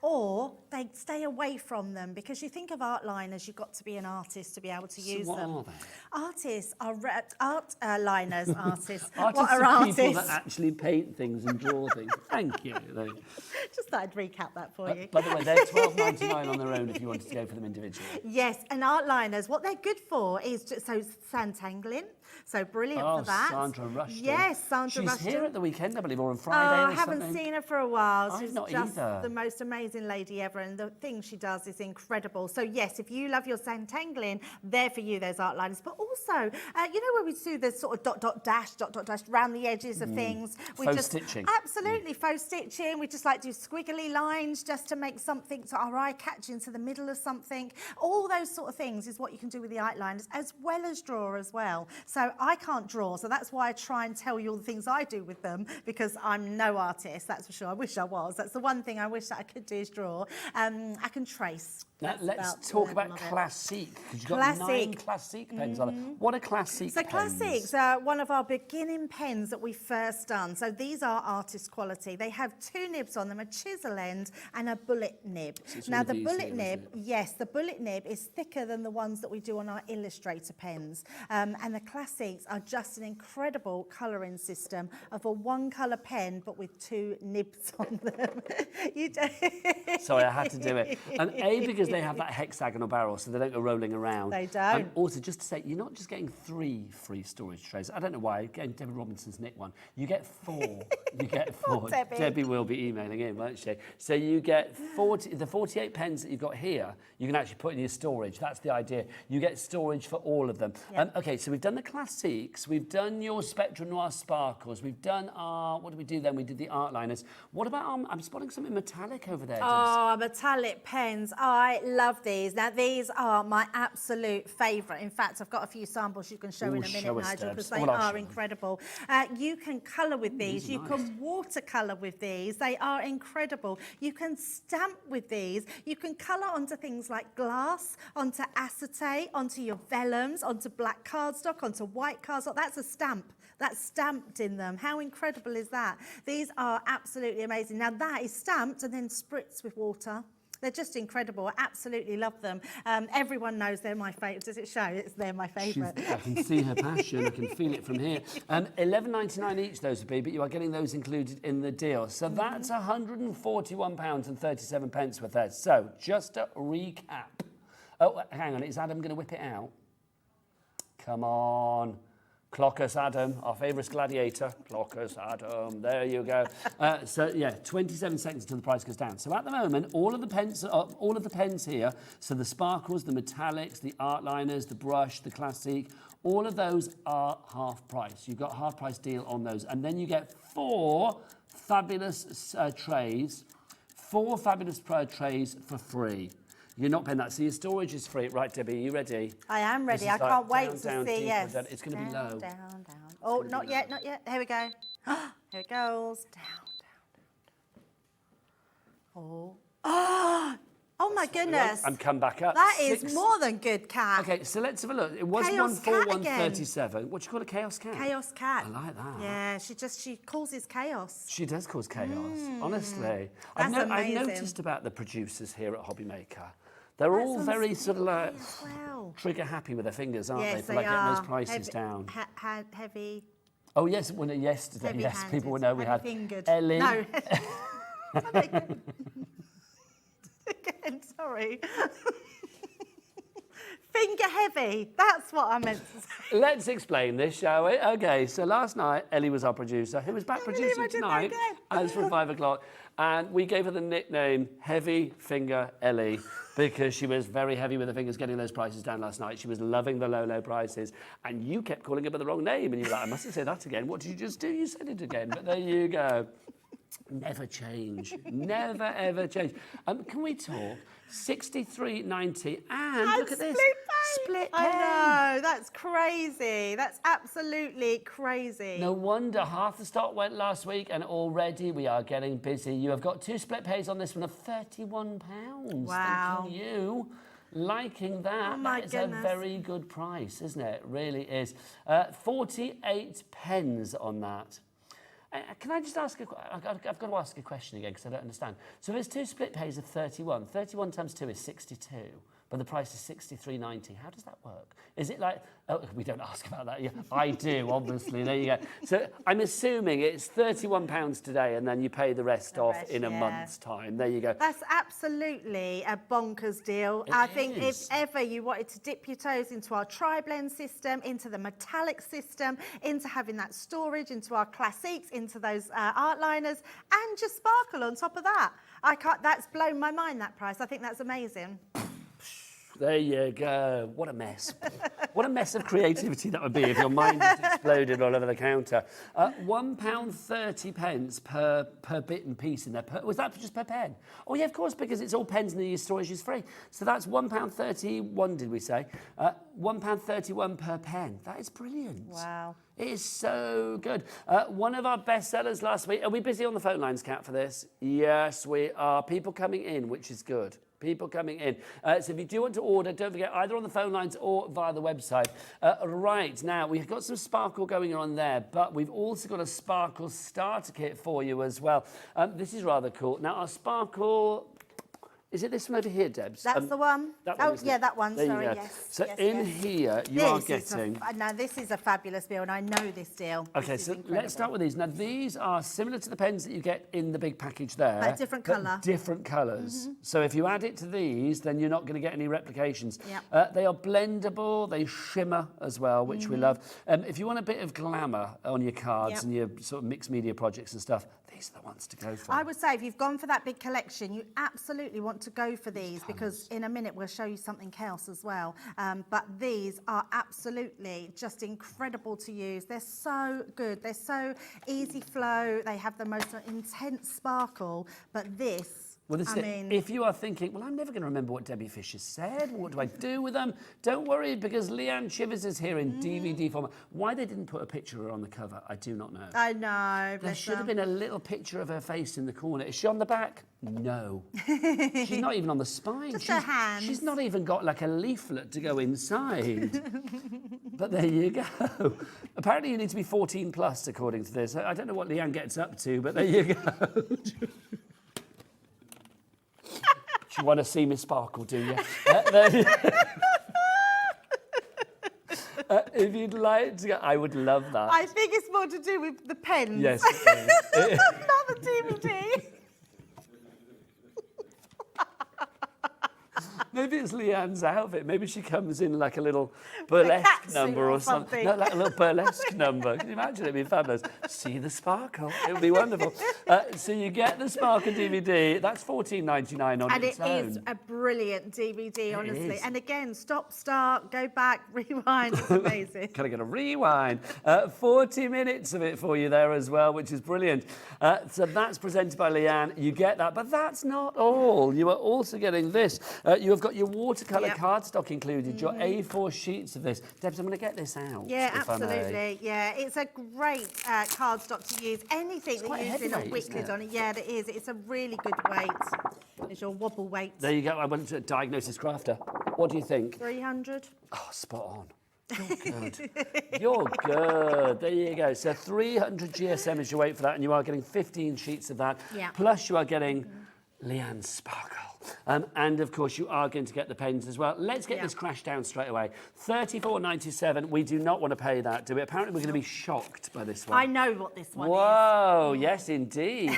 or they stay away from them, because you think of art liners, you've got to be an artist to be able to use them. What are they? Artists are art liners, artists. Artists what are are artists? people that actually paint things and draw things. Thank you. Just thought I'd recap that for you. By the way, they're £12.99 on their own if you wanted to go for them individually. Yes, and art liners, what they're good for is sandtangling. So brilliant for that. Sandra Rushton. Yes, Sandra Rushton. She's here at the weekend, I believe, or on Friday I haven't seen her for a while. I've She's not just either. the most amazing lady ever, and the thing she does is incredible. So yes, if you love your sandtangling, there for you, there's art liners. But also, you know where we do the sort of dot, dash around the edges of things? Faux stitching. Absolutely, faux stitching. We just like do squiggly lines just to make something to our eye catch into the middle of something. All those sort of things is what you can do with the outliners, as well as draw as well. So I can't draw, so that's why I try and tell you all the things I do with them, because I'm no artist, that's for sure. I wish I was. That's the one thing I wish that I could do is draw. I can trace. Now, let's talk about Classique, because you've got 9 Classique pens on it. What are Classique pens? So Classiques are one of our beginning pens that we first done. So these are artist quality. They have 2 nibs on them, a chisel end, and a bullet nib. So it's Now all the these bullet here, nib, isn't it? yes, the bullet nib is thicker than the ones that we do on our Illustrator pens. And the classics are just an incredible colouring system of a one-colour pen, but with 2 nibs on them. You do. Sorry, I had to do it. And A, because they have that hexagonal barrel, so they don't go rolling around. They don't. And also, just to say, you're not just getting 3 free storage trays. I don't know why. Again, Debbie Robinson's nicked one. You get 4. You get 4. Debbie. Debbie will be emailing in, won't she? So you get 40. The 48 pens that you've got here, you can actually put in your storage. That's the idea. You get storage for all of them. Yep. Okay, so we've done the classiques. We've done your Spectrum Noir sparkles. We've done our, what did we do then? We did the art liners. What about, I'm spotting something metallic over there. Oh, metallic pens. I love these. Now, these are my absolute favourite. In fact, I've got a few samples you can show in a minute, show us, Nigel, Debs. because they Well, I'll show are them. incredible. You can colour with these. these are You nice. can watercolour with these. They are incredible. You can stamp with these. You can colour onto things like glass, onto acetate, onto your vellums, onto black cardstock, onto white cardstock. That's a stamp. That's stamped in them. How incredible is that? These are absolutely amazing. Now that is stamped and then spritzed with water. They're just incredible. I absolutely love them. Everyone knows they're my favourite. Does it show? They're my favourite. I can see her passion. I can feel it from here. £11.99 each those would be, but you are getting those included in the deal. So that's £141.37 worth there. So just to recap. Oh, hang on. Is Adam going to whip it out? Come on. Clock us, Adam, our favourite gladiator. Clock us, Adam. There you go. So yeah, 27 seconds until the price goes down. So at the moment, all of the pens here, so the sparkles, the metallics, the art liners, the brush, the classic, all of those are half price. You've got a half price deal on those, and then you get 4 fabulous trays. 4 fabulous trays for free. You're not paying that, so your storage is free. Right, Debbie, are you ready? I am ready. This I is like can't wait down, to down, see. deeper, Yes. down. It's going to be Down, low. down, down. Oh, not yet, not yet. Here we go. Here it goes. Down, down, down. Oh my goodness. And come back up. That is 6. more than good, Cat. Okay, so let's have a look. It was Chaos cat again. 141.37. What do you call a chaos cat? Chaos Cat. I like that. Yeah, she causes chaos. She does cause chaos, honestly. That's I've amazing. noticed about the producers here at Hobby Maker. They're all very sort of like as well. trigger happy with their fingers, aren't they? Yes, For they like getting are. those prices down. Heavy. Oh yes, well, yesterday, yes, Heavy-handed, people would know we had heavy-fingered. Ellie. No. Again, sorry. Finger heavy. That's what I meant to say. Let's explain this, shall we? Okay, so last night, Ellie was our producer, who was back producing I did that tonight, again. as from 5 o'clock, and we gave her the nickname Heavy Finger Ellie because she was very heavy with her fingers getting those prices down last night. She was loving the low, low prices, and you kept calling her by the wrong name, and you were like, I mustn't say that again. What did you just do? You said it again, but there you go. Never change. Never, ever change. Can we talk? 63.90 and look at this. Split pay. I know, that's crazy. That's absolutely crazy. No wonder half the stock went last week and already we are getting busy. You have got 2 split pays on this one of £31. Wow. Thanking you. Liking that. Oh my that is goodness. a very good price, isn't it? It really is. 48 pence on that. Can I just ask I've got to ask a question again because I don't understand. So there's 2 split pays of 31. 31 times 2 is 62, but the price is 63.90. How does that work? Is it like, oh, we don't ask about that. Yeah, I do, obviously. There you go. So I'm assuming it's £31 today and then you pay the rest off in a month's time. There you go. That's absolutely a bonkers deal. It I think if is. ever you wanted to dip your toes into our tri-blend system, into the metallic system, into having that storage, into our classiques, into those art liners, and just sparkle on top of that. That's blown my mind, that price. I think that's amazing. There you go. What a mess. What a mess of creativity that would be if your mind just exploded all over the counter. £1.30 per bit and piece in there. Was that just per pen? Oh, yeah, of course, because it's all pens and the storage is free. So that's £1.31, did we say? £1.31 per pen. That is brilliant. Wow. It is so good. One of our best sellers last week. Are we busy on the phone lines, Kat, for this? Yes, we are. People coming in, which is good. people coming in. So if you do want to order, don't forget, either on the phone lines or via the website. Right, now, we've got some sparkle going on there, but we've also got a sparkle starter kit for you as well. This is rather cool. Now, our sparkle... Is it this one over here, Debs? That's the one. That one, yeah, that one. There Sorry, you go. yes. So yes, in yes. here, you are getting... Now, this is a fabulous deal, and I know this deal. Okay, so let's start with these. Now, these are similar to the pens that you get in the big package there. But different colour. Different colours. So if you add it to these, then you're not going to get any replications. Yep. They are blendable, they shimmer as well, which we love. If you want a bit of glamour on your cards and your sort of mixed media projects and stuff, these are the ones to go for. I would say if you've gone for that big collection, you absolutely want to go for these because in a minute we'll show you something else as well. But these are absolutely just incredible to use. They're so good. They're so easy flow. They have the most intense sparkle. But this... Well, this is it. If you are thinking, well, I'm never going to remember what Debbie Fisher said, what do I do with them? Don't worry, because Leanne Chivers is here in DVD format. Why they didn't put a picture of her on the cover, I do not know. I know. There should have been a little picture of her face in the corner. Is she on the back? No. She's not even on the spine. Just her hands. She's not even got like a leaflet to go inside. But there you go. Apparently you need to be 14 plus, according to this. I don't know what Leanne gets up to, but there you go. You want to see me sparkle, do you? If you'd like to, I would love that. I think it's more to do with the pens. Yes. Not the DVD. Maybe it's Leanne's outfit. Maybe she comes in like a little burlesque number or something. No, like a little burlesque number. Can you imagine? It'd be fabulous. See the sparkle. It would be wonderful. So you get the Sparkle DVD. That's $14.99 on its own. And it is a brilliant DVD, honestly. And again, stop, start, go back, rewind. It's amazing. Can I get a rewind? 40 minutes of it for you there as well, which is brilliant. So that's presented by Leanne. You get that, but that's not all. You are also getting this. You have got your watercolour cardstock included, your A4 sheets of this. Debs, I'm going to get this out. Yeah, absolutely. Yeah, it's a great cardstock to use. Anything that you're using a wick lid on it. Yeah, it is. It's a really good weight. There's your wobble weight. There you go. I went to Diagnosis Crafter. What do you think? 300. Oh, spot on. You're good. You're good. There you go. So 300 GSM is your weight for that, and you are getting 15 sheets of that. Yeah. Plus you are getting Leanne's Sparkle. And of course you are going to get the pens as well. Let's get this crash down straight away. $34.97. We do not want to pay that, do we? Apparently we're going to be shocked by this one. I know what this one is. Whoa, yes indeed.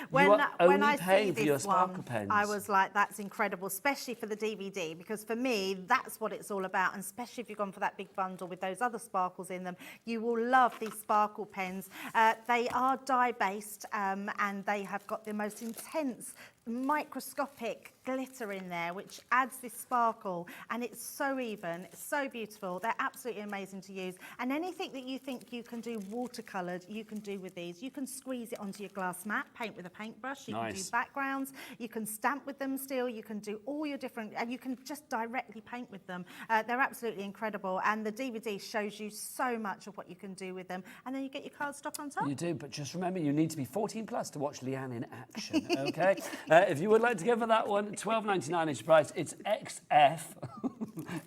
When I paying see for your this sparkle one, pens. I was like, that's incredible, especially for the DVD, because for me, that's what it's all about. And especially if you've gone for that big bundle with those other sparkles in them, you will love these sparkle pens. They are dye-based and they have got the most intense microscopic glitter in there, which adds this sparkle, and it's so even, it's so beautiful. They're absolutely amazing to use, and anything that you think you can do watercoloured, you can do with these. You can squeeze it onto your glass mat, paint with a paintbrush, you can do backgrounds, you can stamp with them still, you can do all your different, and you can just directly paint with them. They're absolutely incredible, and the DVD shows you so much of what you can do with them, and then you get your cardstock on top. You do, but just remember, you need to be 14 plus to watch Leanne in action, okay? If you would like to go for that one, $12.99 is your price. It's XF,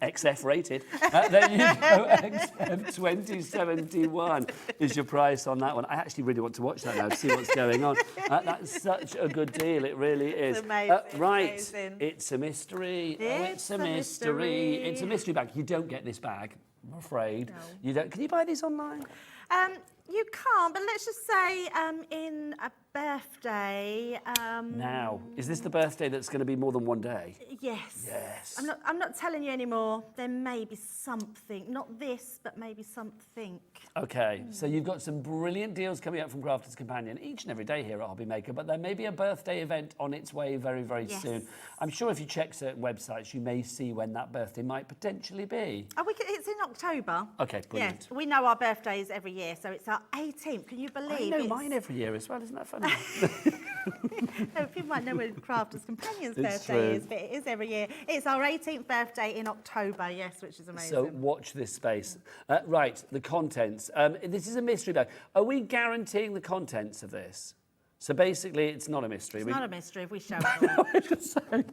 XF rated. There you go, XF 2071 is your price on that one. I actually really want to watch that now to see what's going on. That's such a good deal, it really is. It's amazing. Right, amazing. It's a mystery. It's a mystery. It's a mystery bag. You don't get this bag, I'm afraid. No. You don't. Can you buy these online? You can't, but let's just say in a birthday. Now, is this the birthday that's going to be more than one day? Yes. Yes. I'm not telling you anymore. There may be something, not this, but maybe something. Okay, so you've got some brilliant deals coming up from Crafter's Companion each and every day here at Hobby Maker, but there may be a birthday event on its way very, very soon. I'm sure if you check certain websites, you may see when that birthday might potentially be. Oh, it's in October. Okay, brilliant. Yes, we know our birthdays every year, so it's our 18th. Can you believe? I know mine every year as well. Isn't that funny? No, people might know when Crafter's Companion's It's birthday true. is, but it is every year. It's our 18th birthday in October, yes, which is amazing. So watch this space. Right, the contents. This is a mystery bag. Are we guaranteeing the contents of this? So basically, it's not a mystery. It's not a mystery if we show it all. I'm just saying.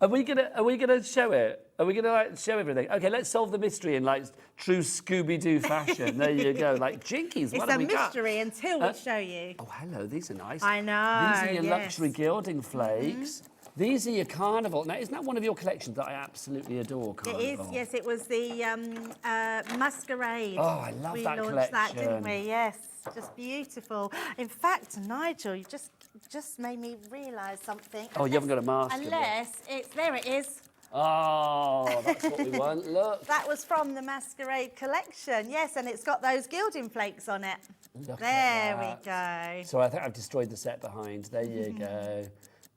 Are we gonna show it? Are we gonna like show everything? Okay, let's solve the mystery in like true Scooby-Doo fashion. There you go. Like Jinkies, what It's have a we got? mystery until we show you. Oh, hello. These are nice. I know, These are your yes. luxury gilding flakes. These are your Carnival. Now, isn't that one of your collections that I absolutely adore, Carnival? It is, yes. It was the Masquerade. Oh, I love we that launched that, didn't collection. we? Yes, just beautiful. In fact, Nigel, you just made me realise something. Oh, you haven't got a mask, have you? Unless it's there. It is. Oh, that's what we want. Look. That was from the Masquerade collection. Yes, and it's got those gilding flakes on it. Look There at we that. go. So I think I've destroyed the set behind. There you go.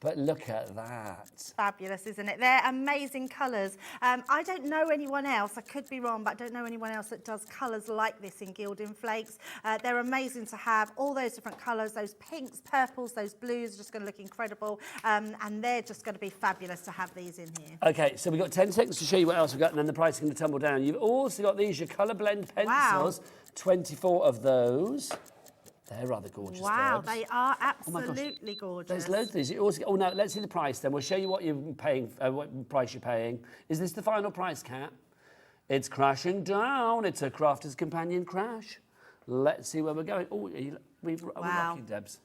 But look at that. Fabulous, isn't it? They're amazing colours. I don't know anyone else, I could be wrong, but I don't know anyone else that does colours like this in gilding flakes. They're amazing to have, all those different colours, those pinks, purples, those blues are just going to look incredible. And they're just going to be fabulous to have these in here. Okay, so we've got 10 seconds to show you what else we've got, and then the price is going to tumble down. You've also got these, your colour blend pencils, 24 of those. They're rather gorgeous. Wow, Debs. they are Oh my gosh. absolutely gorgeous. There's loads of these. You also, oh, now let's see the price then. We'll show you what you're paying, what price you're paying. Is this the final price, Kat? It's crashing down. It's a Crafter's Companion crash. Let's see where we're going. Oh, we're lucky, Debs.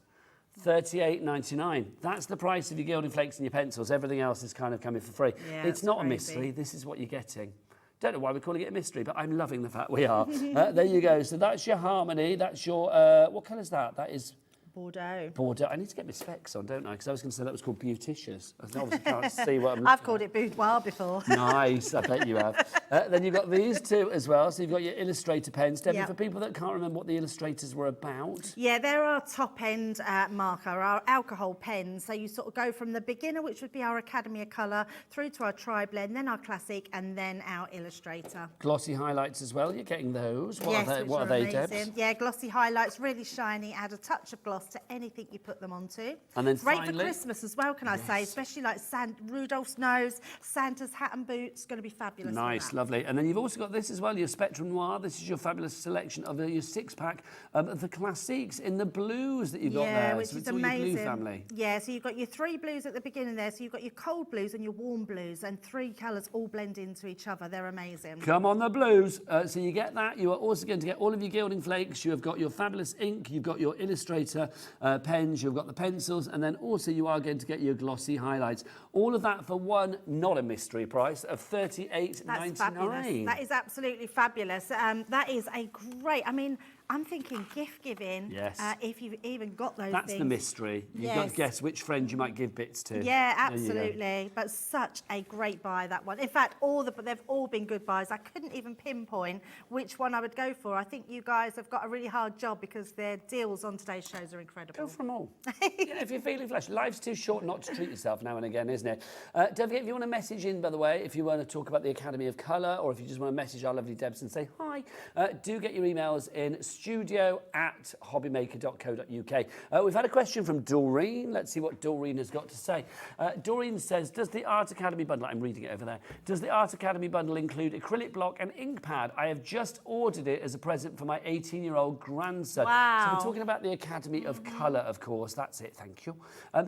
$38.99. That's the price of your gilding flakes and your pencils. Everything else is kind of coming for free. Yeah, it's not a mystery. This is what you're getting. Don't know why we're calling it a mystery, but I'm loving the fact we are. There you go. So that's your Harmony. That's your, what colour is that? That is Bordeaux. Bordeaux. I need to get my specs on, don't I? Because I was going to say that was called Beauticious. I obviously can't see what I'm I've called it boudoir before. Nice, I bet you have. Then you've got these two as well. So you've got your Illustrator pens. Debbie, Yep. for people that can't remember what the illustrators were about. Yeah, they're our top-end marker, our alcohol pens. So you sort of go from the beginner, which would be our Academy of Colour, through to our Tri-Blend, then our Classic, and then our Illustrator. Glossy highlights as well. You're getting those. Yes, What which are they, amazing. Debs? Yeah, glossy highlights, really shiny, add a touch of gloss to anything you put them onto. And then great finally- for Christmas as well, can I say, especially like Rudolph's nose, Santa's hat and boots, going to be fabulous. for Nice, that. lovely. And then you've also got this as well, your Spectrum Noir. This is your fabulous selection of your six-pack of the classiques in the blues that you've got there. Which So is it's all amazing. your blue family. Yeah, so you've got your three blues at the beginning there. So you've got your cold blues and your warm blues, and three colours all blend into each other. They're amazing. Come on, the blues. So you get that. You are also going to get all of your gilding flakes. You have got your fabulous ink. You've got your Illustrator pens. You've got the pencils. And then also you are going to get your glossy highlights. All of that for one, not a mystery price of $38.99. That's fabulous. That is absolutely fabulous. That is a great, I mean, I'm thinking gift giving. Yes. If you've even got those That's things. the mystery. You've got to guess which friend you might give bits to. Yeah, There you go. absolutely. But such a great buy, that one. In fact, they've all been good buys. I couldn't even pinpoint which one I would go for. I think you guys have got a really hard job because their deals on today's shows are incredible. Go for them all. Yeah, if you're feeling flush. Life's too short not to treat yourself now and again, isn't it? Don't forget, if you want to message in, by the way, if you want to talk about the Academy of Colour, or if you just want to message our lovely Debs and say hi, do get your emails in studio@hobbymaker.co.uk. We've had a question from Doreen. Let's see what Doreen has got to say. Doreen says, does the Art Academy bundle, I'm reading it over there, does the Art Academy bundle include acrylic block and ink pad? I have just ordered it as a present for my 18-year-old grandson. Wow. So we're talking about the Academy of Colour, of course. That's it, thank you.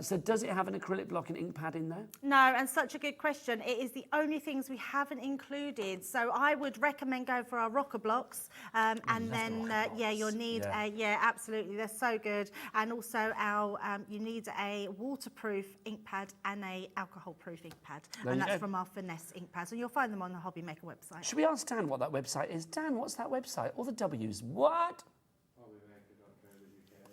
So does it have an acrylic block and ink pad in there? No, and such a good question. It is the only things we haven't included. So I would recommend going for our rocker blocks, and then yeah, you'll need yeah, absolutely, they're so good. And also our you need a waterproof ink pad and a alcohol-proof ink pad, and that's from our Finesse ink pads, and you'll find them on the Hobby Maker website. Should we ask Dan what that website is? Dan, what's that website? All the W's. What?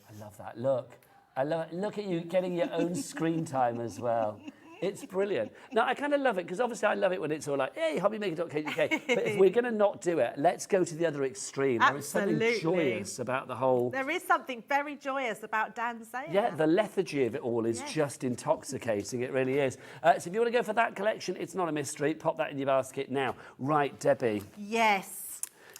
I love that. Look. I love it. Look at you getting your own screen time as well. It's brilliant. Now, I kind of love it because obviously I love it when it's all like, hey, hobbymaker.co.uk. But if we're going to not do it, let's go to the other extreme. There is something joyous about the whole... There is something very joyous about Dan saying Yeah, that. the lethargy of it all is just intoxicating. It really is. So if you want to go for that collection, it's not a mystery. Pop that in your basket now. Right, Debbie. Yes.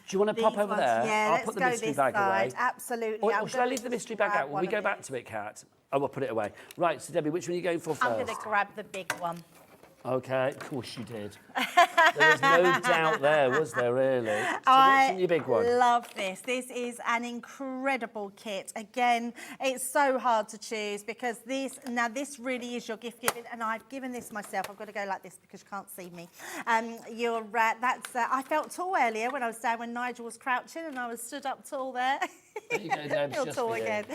Do you want to pop over there? Yeah, I'll let's put the go mystery this bag side. away. Absolutely. Or shall I leave the mystery bag out? Will we go back to it, Kat? Oh, we'll put it away. Right, so Debbie, which one are you going for first? I'm going to grab the big one. Okay, of course you did. There was no doubt there, was there, really? So what's in your big one? I love this. This is an incredible kit. Again, it's so hard to choose because this really is your gift giving, and I've given this myself. I've got to go like this because you can't see me. I felt tall earlier when I was down when Nigel was crouching and I was stood up tall there. There you go, Debs, Feel just tall for you. again.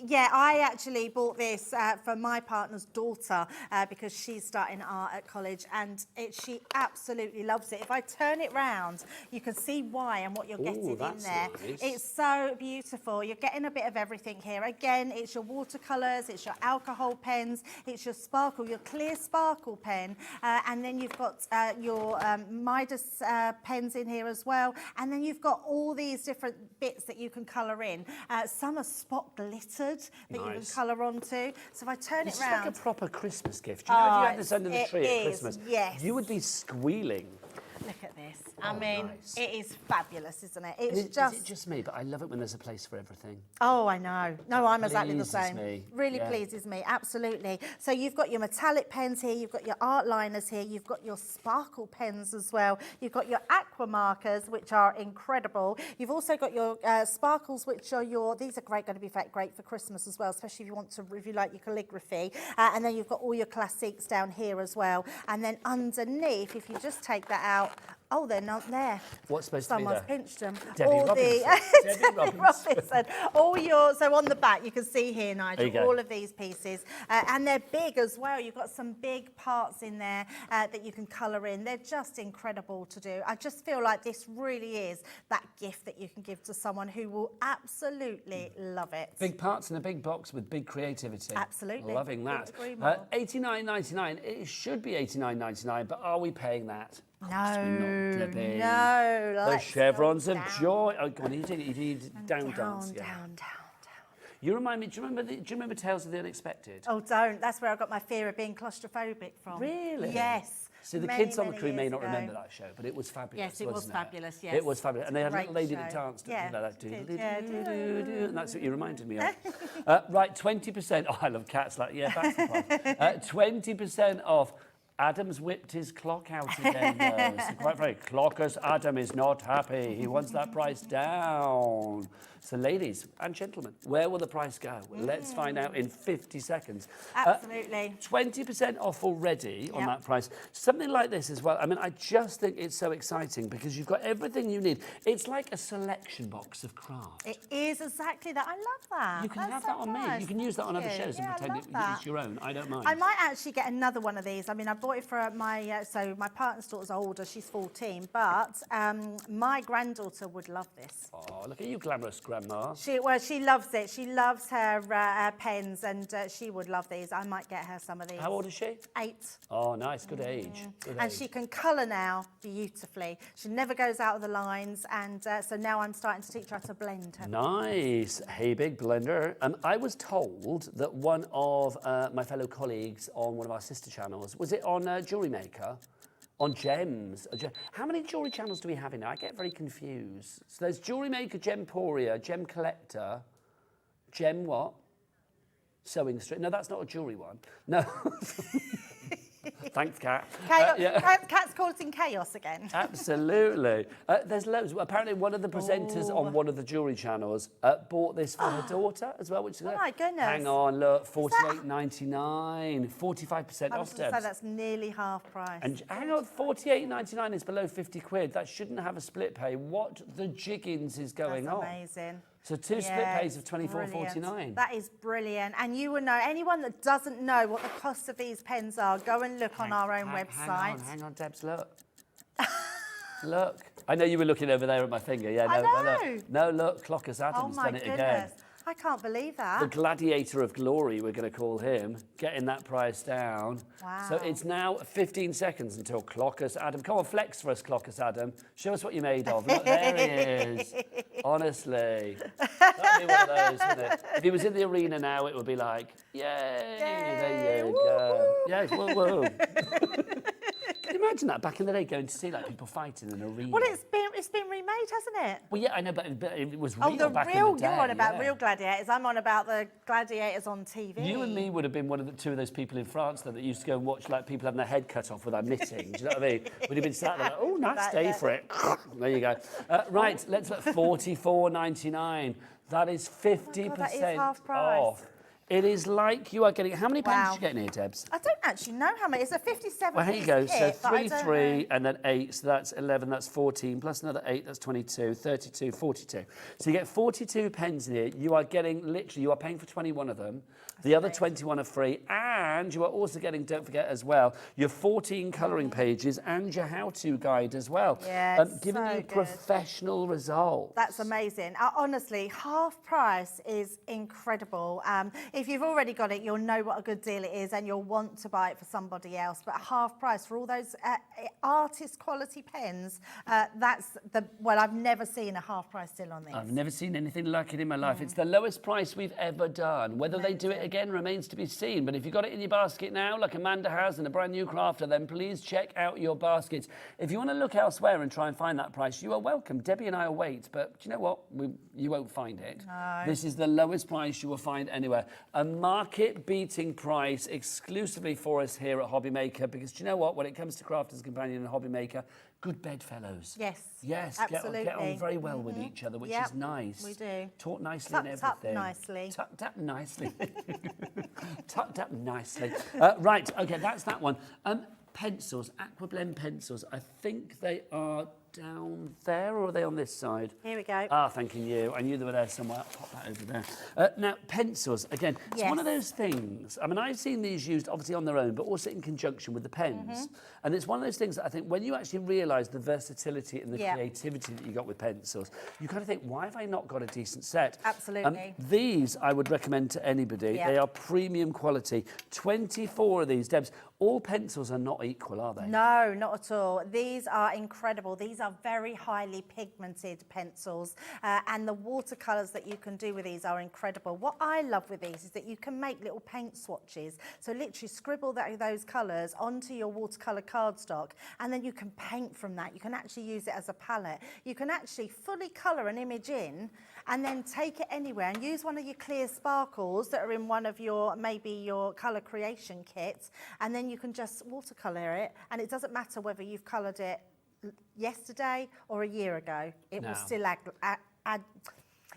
Yeah, I actually bought this for my partner's daughter because she's starting art at college, and she absolutely loves it. If I turn it round, you can see why and what you're getting in that's there. nice. It's so beautiful. You're getting a bit of everything here. Again, it's your watercolours, it's your alcohol pens, it's your sparkle, your clear sparkle pen, and then you've got your Midas pens in here as well, and then you've got all these different bits that you can colour in. Some are spot glittered that you can colour onto. So if I turn It's it round, like a proper Christmas gift. Do you know if you had this under the it tree at is, Christmas? yes. You would be squealing. look at this. I mean, nice. it is fabulous, isn't it? Is It's it just me? But I love it when there's a place for everything. Oh, I know. No, I'm exactly the Pleases same. me. Really Yeah. pleases me, absolutely. So you've got your metallic pens here, you've got your art liners here, you've got your sparkle pens as well, you've got your aqua markers, which are incredible. You've also got your sparkles, which are these are great, going to be great for Christmas as well, especially if you like your calligraphy. And then you've got all your classics down here as well. And then underneath, if you just take that out, oh, they're not there. What's supposed to be Someone's there? pinched them. Debbie All Robinson. Debbie Robinson. So on the back, you can see here, Nigel, There you go. all of these pieces. And they're big as well. You've got some big parts in there that you can colour in. They're just incredible to do. I just feel like this really is that gift that you can give to someone who will absolutely love it. Big parts in a big box with big creativity. Absolutely. Loving that. Couldn't agree more. $89.99. It should be $89.99, but are we paying that? No, Debbie. no. The let's chevrons go of down. joy. Oh, go on, you did down dance. Yeah. Down. You remind me. Do you remember Tales of the Unexpected? Oh, don't. That's where I got my fear of being claustrophobic from. Really? Yes. So the Many, kids on the many crew may years not ago. remember that show, but it was fabulous. Yes, it was wasn't fabulous, yes. It was fabulous, and they had a little Great lady that show. danced. Yeah, You know, that it did, yeah, and that's what you reminded me of. Right, 20%. Oh, I love cats. Like, yeah, back to 20% off. Adam's whipped his clock out again, though. So quite frankly, Clockers Adam is not happy. He wants that price down. So, ladies and gentlemen, where will the price go? Well, let's find out in 50 seconds. Absolutely. 20% off already on Yep. that price. Something like this as well. I mean, I just think it's so exciting because you've got everything you need. It's like a selection box of craft. It is exactly that. I love that. You can That's have so that on me. nice. You can use that on Thank other you. shows Yeah, and I pretend love that. it's your own. I don't mind. I might actually get another one of these. I mean, I bought it for my, so my partner's daughter's older, she's 14, but my granddaughter would love this. Oh, look at you, glamorous grandma. She loves it. She loves her pens, and she would love these. I might get her some of these. How old is she? 8. Oh, nice. Good age. Good And age. she can colour now beautifully. She never goes out of the lines, and so now I'm starting to teach her how to blend her. Nice. Hey, big blender. I was told that one of my fellow colleagues on one of our sister channels, was it on Jewellery Maker? On Gems. How many jewellery channels do we have in there? I get very confused. So there's Jewellery Maker, Gemporia, Gem Collector, Gem what? Sewing Street. No, that's not a jewellery one. No. Thanks, Kat. Cat's causing chaos again. Absolutely. There's loads. Apparently, one of the presenters on one of the jewellery channels bought this for her daughter as well, which is Oh my goodness. Hang on, look, $48.99, 45% I was off, going to say Debs. that's nearly half price. And hang on, $48.99 is below 50 quid. That shouldn't have a split pay. What the jiggins is going That's on? amazing. So two split pays of $24.49. Brilliant. That is brilliant. And you will know, anyone that doesn't know what the cost of these pens are, go and look on our own website. Hang on, Debs, look. Look. I know you were looking over there at my finger. Yeah, I no, know. No, look, Clockers Oh Adams my done it again. goodness. I can't believe The that. gladiator of glory, we're going to call him, getting that price down. Wow. So it's now 15 seconds until Clockers Adam. Come on, flex for us, Clockers Adam. Show us what you're made of. Look, there he is. Honestly. That'd be one of those, wouldn't it? If he was in the arena now, it would be like, yay, there you Woo, go. woo. Yeah, whoa, whoa. Can you imagine that back in the day, going to see like people fighting in an arena? Well, it's been remade, hasn't it? Well, yeah, I know, but it was real the back real, in the day. you're on about yeah. real gladiators. I'm on about the gladiators on TV. You and me would have been two of those people in France though, that used to go and watch like people having their head cut off with their knitting. Do you know what I mean? We'd have been sat there like, oh, nice day for it. There you go. Right, let's look. $44.99. That is 50% that is half price. off. It is like you are getting. How many pens Wow. did you get in here, Debs? I don't actually know how many. It's a 57 Well, here you piece go. So kit, but I 3, don't 3, know. and then 8. So that's 11. That's 14. Plus another 8. That's 22. 32. 42. So you get 42 pens in here. You are getting literally. You are paying for 21 of them. The other 21 are free, and you are also getting. Don't forget as well your 14 colouring pages and your how-to guide as well. Yeah, giving so you good. professional results. That's amazing. Honestly, half price is incredible. If you've already got it, you'll know what a good deal it is and you'll want to buy it for somebody else. But half price for all those artist quality pens, well, I've never seen a half price deal on this. I've never seen anything like it in my life. It's the lowest price we've ever done. Whether they do it again remains to be seen. But if you've got it in your basket now, like Amanda has and a brand new crafter, then please check out your baskets. If you want to look elsewhere and try and find that price, you are welcome. Debbie and I will wait, but do you know what? You won't find it. No. This is the lowest price you will find anywhere. A market-beating price exclusively for us here at Hobby Maker, because do you know what? When it comes to Crafters Companion and Hobby Maker, good bedfellows. Yes. Yes, absolutely. get on very well with each other, which is nice. We do. Talk nicely Tucked and up everything. nicely. Tucked up nicely. Tucked up nicely. Right, okay, that's that one. Pencils, Aquablend pencils. I think they are down there, or are they on this side? Here we go. Ah, thanking you. I knew they were there somewhere. I'll pop that over there. Now, pencils, again, it's one of those things. I mean, I've seen these used obviously on their own, but also in conjunction with the pens. And it's one of those things that I think when you actually realise the versatility and the creativity that you got with pencils, you kind of think, why have I not got a decent set? Absolutely. These I would recommend to anybody. Yeah. They are premium quality. 24 of these, Debs. All pencils are not equal, are they? No, not at all. These are incredible. These are very highly pigmented pencils, and the watercolours that you can do with these are incredible. What I love with these is that you can make little paint swatches. So literally scribble those colours onto your watercolour cardstock, and then you can paint from that. You can actually use it as a palette. You can actually fully colour an image in and then take it anywhere and use one of your clear sparkles that are in one of your, maybe your colour creation kits, and then you can just watercolour it, and it doesn't matter whether you've coloured it yesterday or a year ago. It will still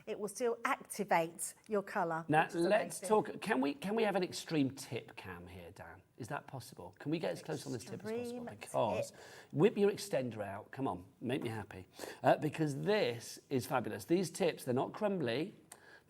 it will still activate your colour. Now let's talk. Can we have an extreme tip cam here, Dan? Is that possible? Can we get as close on this tip as possible? Because whip your extender out. Come on, make me happy. Because this is fabulous. These tips, they're not crumbly.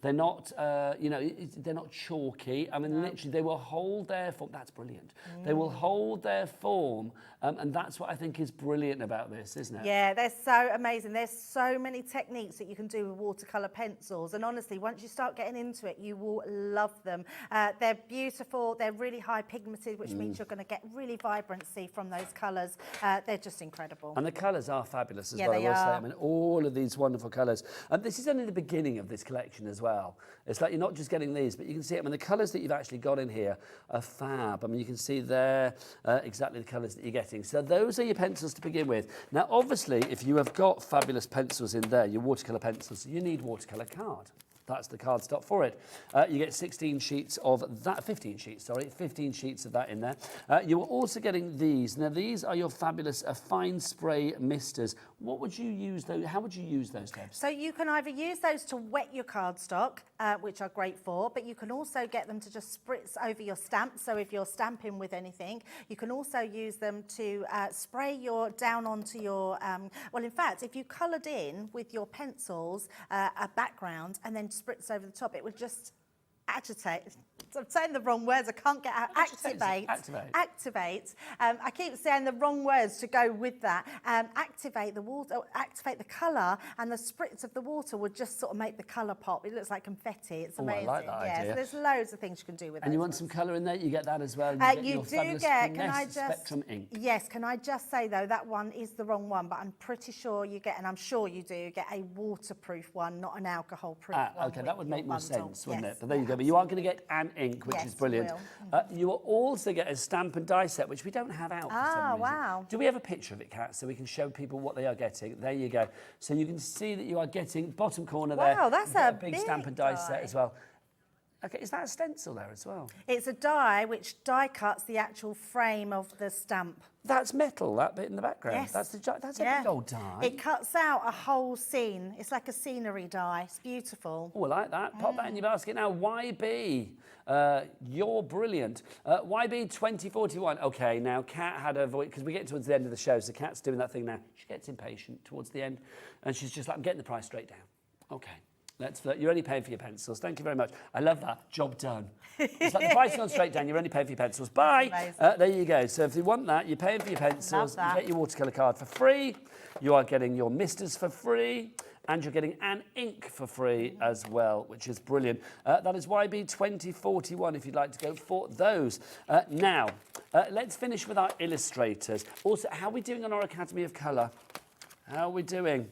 They're not, they're not chalky. I mean, literally, they will hold their form. That's brilliant. They will hold their form, and that's what I think is brilliant about this, isn't it? Yeah, they're so amazing. There's so many techniques that you can do with watercolour pencils, and honestly, once you start getting into it, you will love them. They're beautiful. They're really high pigmented, which means you're going to get really vibrancy from those colours. They're just incredible. And the colours are fabulous as well. they I will say. are. I mean, all of these wonderful colours. And this is only the beginning of this collection as well. It's like you're not just getting these, but you can see it. I mean, the colours that you've actually got in here are fab. I mean, you can see there exactly the colours that you're getting. So those are your pencils to begin with. Now, obviously, if you have got fabulous pencils in there, your watercolour pencils, you need watercolour card. That's the cardstock for it. You get 16 sheets of that, 15 sheets, sorry, 15 sheets of that in there. You are also getting these. Now, these are your fabulous fine spray misters. What would you use those? How would you use those, Debs? So you can either use those to wet your cardstock, which are great for, but you can also get them to just spritz over your stamp. So if you're stamping with anything, you can also use them to spray down onto your, well, in fact, if you coloured in with your pencils a background and then spritz over the top, it would just agitate. I'm saying the wrong words. I can't get out. Activate. I keep saying the wrong words to go with that. Activate the water, activate the colour, and the spritz of the water would just sort of make the colour pop. It looks like confetti. It's amazing. I like that idea. So there's loads of things you can do with it. And you want some colour in there? You get that as well. You do get. Can I just? Spectrum ink. Yes. Can I just say though that one is the wrong one, but I'm pretty sure you get, and I'm sure you do get a waterproof one, not an alcohol-proof one. Okay, that would make more sense, wouldn't it? But there you go. go. But you are going to get an ink, which Yes, is brilliant. you You will also get a stamp and die set, which we don't have out for some reason. Wow. Do we have a picture of it, Kat, so we can show people what they are getting? There you go. So you can see that you are getting bottom corner there. Wow, that's You've got a big big stamp and die die. set as well. Okay, is that a stencil there as well? It's a die which die cuts the actual frame of the stamp. That's metal, that bit in the background. Yes. That's a big old die. It cuts out a whole scene. It's like a scenery die. It's beautiful. Oh, I like that. Pop that in your basket now. YB, you're brilliant. YB 2041. Okay, now Kat had her voice, because we get towards the end of the show, so Kat's doing that thing now. She gets impatient towards the end, and she's just like, I'm getting the price straight down. Okay. You're only paying for your pencils. Thank you very much. I love that. Job done. It's like the price is gone straight down. You're only paying for your pencils. Bye. There you go. So if you want that, you're paying for your pencils. You get your watercolour card for free. You are getting your misters for free. And you're getting an ink for free as well, which is brilliant. That is YB 2041 if you'd like to go for those. Now, let's finish with our illustrators. Also, how are we doing on our Academy of Colour? How are we doing?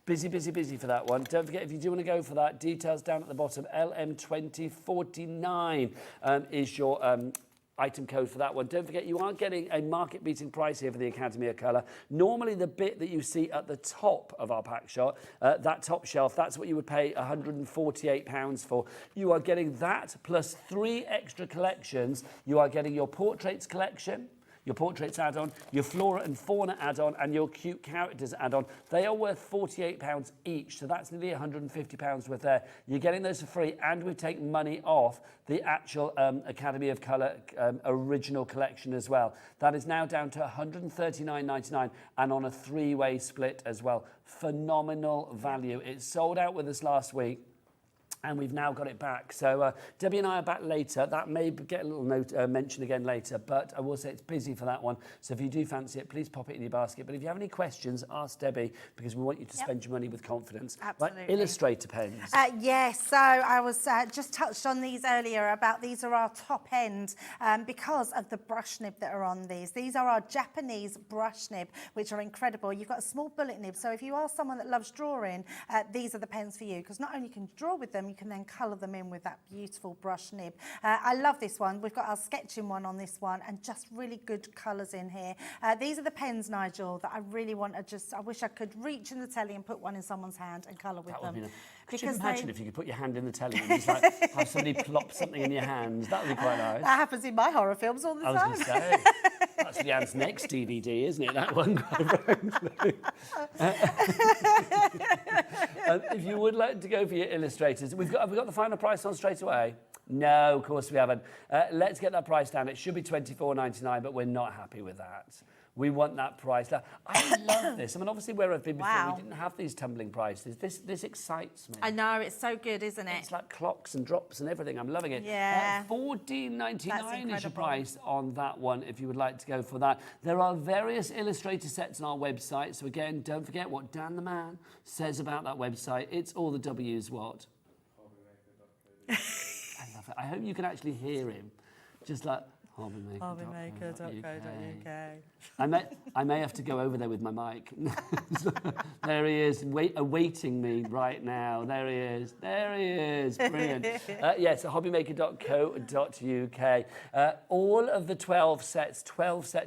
Busy, busy, busy for that one. Don't forget, if you do want to go for that, details down at the bottom. LM2049 is your item code for that one. Don't forget, you are getting a market-beating price here for the Academy of Colour. Normally, the bit that you see at the top of our pack shot, that top shelf, that's what you would pay £148 for. You are getting that plus 3 extra collections. You are getting your portraits collection, your portraits add-on, your flora and fauna add-on, and your cute characters add-on. They are worth £48 each, so that's nearly £150 worth there. You're getting those for free, and we take money off the actual Academy of Colour original collection as well. That is now down to £139.99 and on a 3-way split as well. Phenomenal value. It sold out with us last week, and we've now got it back. So Debbie and I are back later. That may get a little mention again later, but I will say it's busy for that one. So if you do fancy it, please pop it in your basket. But if you have any questions, ask Debbie, because we want you to spend your money with confidence. Absolutely. Like illustrator pens. Yes, so I was just touched on these earlier about these are our top end because of the brush nib that are on these. These are our Japanese brush nib, which are incredible. You've got a small bullet nib, so if you are someone that loves drawing, these are the pens for you, because not only can you draw with them, you can then colour them in with that beautiful brush nib. I love this one. We've got our sketching one on this one, and just really good colours in here. These are the pens, Nigel, that I really want to I wish I could reach in the telly and put one in someone's hand and colour with them. Could you imagine if you could put your hand in the telly and just like have somebody plop something in your hands? That would be quite nice. That happens in my horror films all the time. I was going to say, that's Leanne's next DVD, isn't it? That one, quite frankly. If you would like to go for your illustrators, have we got the final price on straight away? No, of course we haven't. Let's get that price down. It should be $24.99, but we're not happy with that. We want that price. I love this. I mean, obviously, where I've been before, we didn't have these tumbling prices. This excites me. I know, it's so good, isn't it? It's like clocks and drops and everything. I'm loving it. Yeah. $14.99 is your price on that one if you would like to go for that. There are various illustrator sets on our website. So again, don't forget what Dan the Man says about that website. It's all the W's what? I love it. I hope you can actually hear him. Just like hobbymaker.co.uk. I may have to go over there with my mic. There he is, awaiting me right now. There he is. There he is. Brilliant. Yes, hobbymaker.co.uk. All of the 12 sets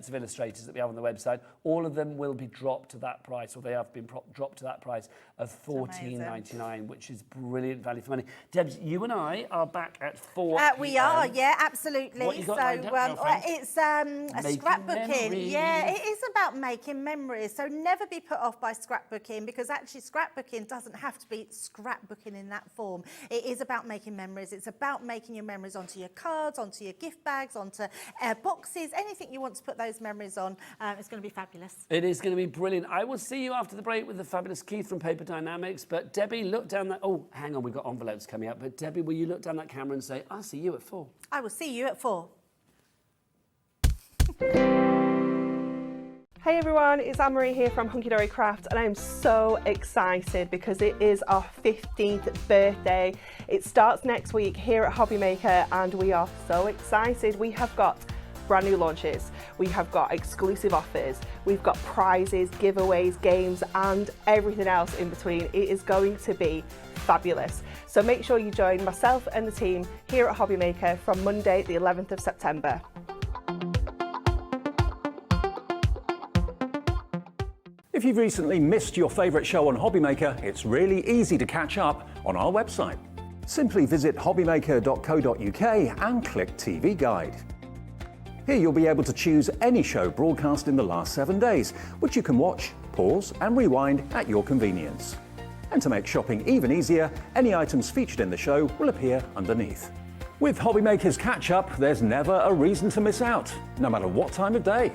of illustrators that we have on the website, all of them will be dropped to that price, or they have been dropped to that price of $14.99, which is brilliant value for money. Debs, you and I are back at 4 p.m. We are, yeah, absolutely. What you got lined up, it's a scrapbooking. Memories. Yeah, it is about making memories. So never be put off by scrapbooking, because actually scrapbooking doesn't have to be scrapbooking in that form. It is about making memories. It's about making your memories onto your cards, onto your gift bags, onto boxes, anything you want to put those memories on. It's going to be fabulous. It is going to be brilliant. I will see you after the break with the fabulous Keith from Paper Dienamics. But Debbie, look down that... Oh, hang on, we've got envelopes coming up. But Debbie, will you look down that camera and say, I'll see you at 4? I will see you at 4. Hey everyone, it's Anne-Marie here from Hunky Dory Craft, and I'm so excited because it is our 15th birthday. It starts next week here at Hobby Maker, and we are so excited. We have got brand new launches, we have got exclusive offers, we've got prizes, giveaways, games, and everything else in between. It is going to be fabulous. So make sure you join myself and the team here at Hobbymaker from Monday, the 11th of September. If you've recently missed your favourite show on Hobbymaker, it's really easy to catch up on our website. Simply visit hobbymaker.co.uk and click TV Guide. Here you'll be able to choose any show broadcast in the last 7 days, which you can watch, pause and rewind at your convenience. And to make shopping even easier, any items featured in the show will appear underneath. With Hobbymaker's Catch-Up, there's never a reason to miss out, no matter what time of day.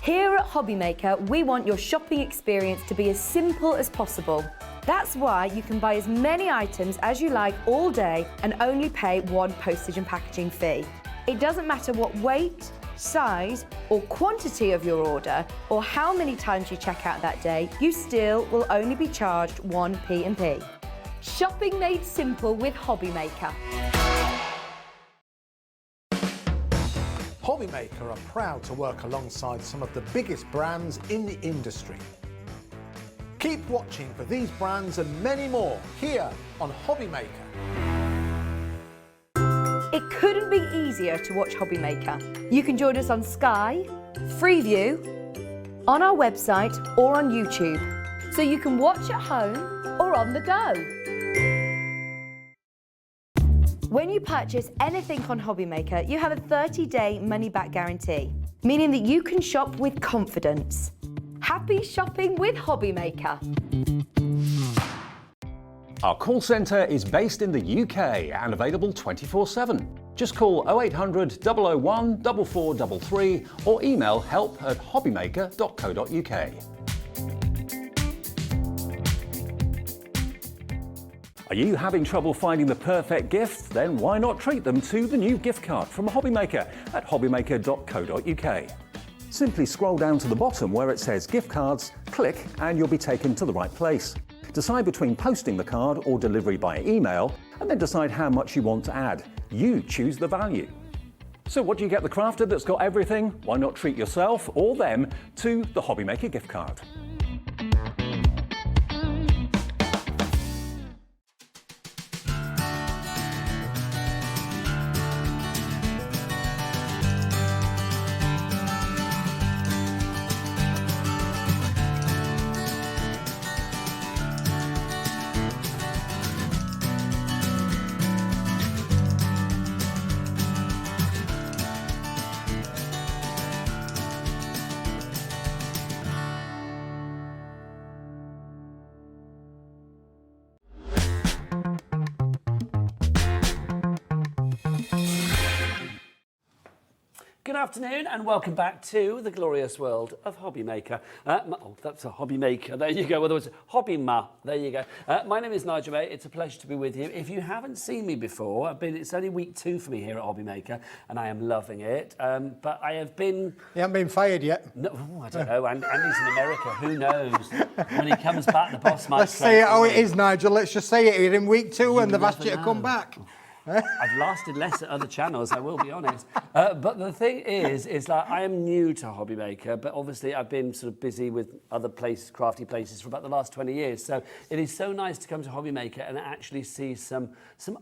Here at Hobbymaker, we want your shopping experience to be as simple as possible. That's why you can buy as many items as you like all day and only pay one postage and packaging fee. It doesn't matter what weight, size or quantity of your order or how many times you check out that day, you still will only be charged one P&P. Shopping made simple with Hobbymaker. Hobbymaker are proud to work alongside some of the biggest brands in the industry. Keep watching for these brands and many more here on Hobbymaker. It couldn't be easier to watch Hobbymaker. You can join us on Sky, Freeview, on our website or on YouTube, so you can watch at home or on the go. When you purchase anything on Hobbymaker, you have a 30-day money-back guarantee, meaning that you can shop with confidence. Happy shopping with Hobbymaker. Our call centre is based in the UK and available 24/7. Just call 0800 001 4433 or email help@hobbymaker.co.uk. Are you having trouble finding the perfect gift? Then why not treat them to the new gift card from Hobbymaker at hobbymaker.co.uk. Simply scroll down to the bottom where it says gift cards, click and you'll be taken to the right place. Decide between posting the card or delivery by email and then decide how much you want to add. You choose the value. So what do you get the crafter that's got everything? Why not treat yourself or them to the Hobbymaker gift card? Good afternoon and welcome back to the glorious world of Hobbymaker. Oh, that's a Hobbymaker. There you go. Otherwise, Hobbyma. There you go. My name is Nigel, mate. It's a pleasure to be with you. If you haven't seen me before, it's only week 2 for me here at Hobbymaker, and I am loving it. But I have been. You haven't been fired yet. No, I don't know. Andy's in America. Who knows? When he comes back, the boss might. Let's say it how it is, Nigel. Let's just say it. You're in week 2 and they've asked you to come back. I've lasted less at other channels, I will be honest. But the thing is like I am new to Hobbymaker, but obviously I've been sort of busy with other places, crafty places, for about the last 20 years. So it is so nice to come to Hobbymaker and actually see some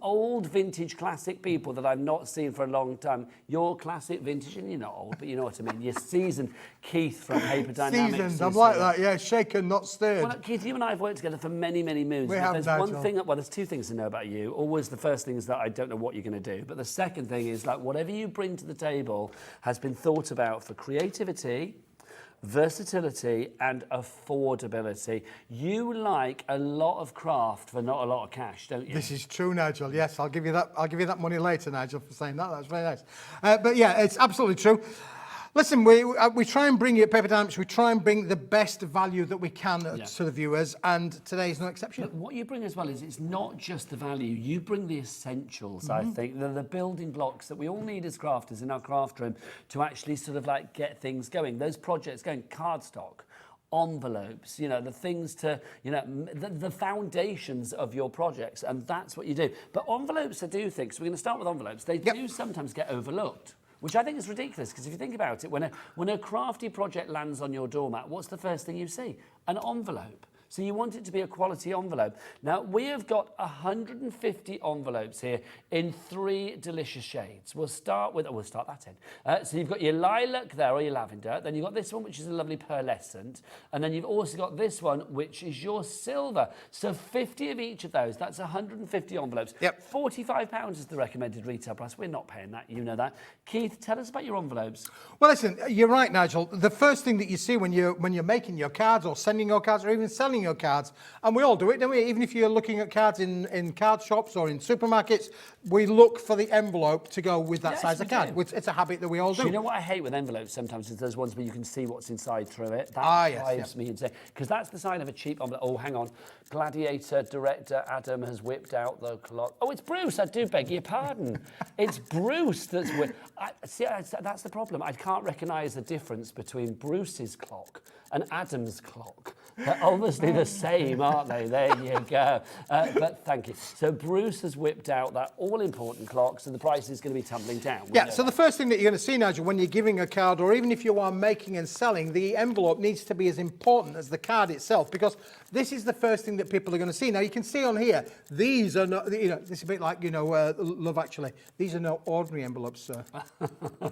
old vintage classic people that I've not seen for a long time. You're classic vintage, and you're not old, but you know what I mean. You're seasoned. Keith from Paper Dienamics. Seasoned, I'm like that, yeah, shaken, not stirred. Well, Keith, you and I have worked together for many, many moons. We have, there's Nigel. one thing, well, there's 2 things to know about you. Always the first thing is that I don't know what you're going to do. But the second thing is like whatever you bring to the table has been thought about for creativity, versatility and affordability. You like a lot of craft for not a lot of cash, don't you? This is true, Nigel. Yes, I'll give you that money later, Nigel, for saying that. That's very nice. But yeah, it's absolutely true. Listen, we try and bring you at Paper Dienamics, we try and bring the best value that we can to the viewers, and today is no exception. But what you bring as well is it's not just the value, you bring the essentials, I think. They're the building blocks that we all need as crafters in our craft room to actually sort of like get things going. Those projects going, cardstock, envelopes, you know, the things to, you know, the foundations of your projects, and that's what you do. But envelopes, I do think, so we're going to start with envelopes, they do sometimes get overlooked, which I think is ridiculous, because if you think about it, when a crafty project lands on your doormat, what's the first thing you see? An envelope. So you want it to be a quality envelope. Now, we have got 150 envelopes here in 3 delicious shades. We'll start that in. So you've got your lilac there, or your lavender. Then you've got this one, which is a lovely pearlescent. And then you've also got this one, which is your silver. So 50 of each of those. That's 150 envelopes. Yep. £45 is the recommended retail price. We're not paying that, you know that. Keith, tell us about your envelopes. Well, listen, you're right, Nigel. The first thing that you see when you're making your cards or sending your cards or even selling your cards, and we all do it, don't we? Even if you're looking at cards in card shops or in supermarkets, we look for the envelope to go with that size of card. It's a habit that we all do. You know what I hate with envelopes sometimes is those ones where you can see what's inside through it. That drives me insane. Because that's the sign of a cheap envelope. Oh, hang on. Gladiator director Adam has whipped out the clock. Oh, it's Bruce. I do beg your pardon. It's Bruce that's that's the problem. I can't recognise the difference between Bruce's clock and Adam's clock. They're obviously the same, aren't they? There you go. But thank you. So Bruce has whipped out that all-important clock, so the price is going to be tumbling down. Yeah, so the first thing that you're going to see, Nigel, when you're giving a card, or even if you are making and selling, the envelope needs to be as important as the card itself, because this is the first thing that people are going to see. Now, you can see on here, these are not, you know, this is a bit like, you know, Love Actually. These are not ordinary envelopes, sir.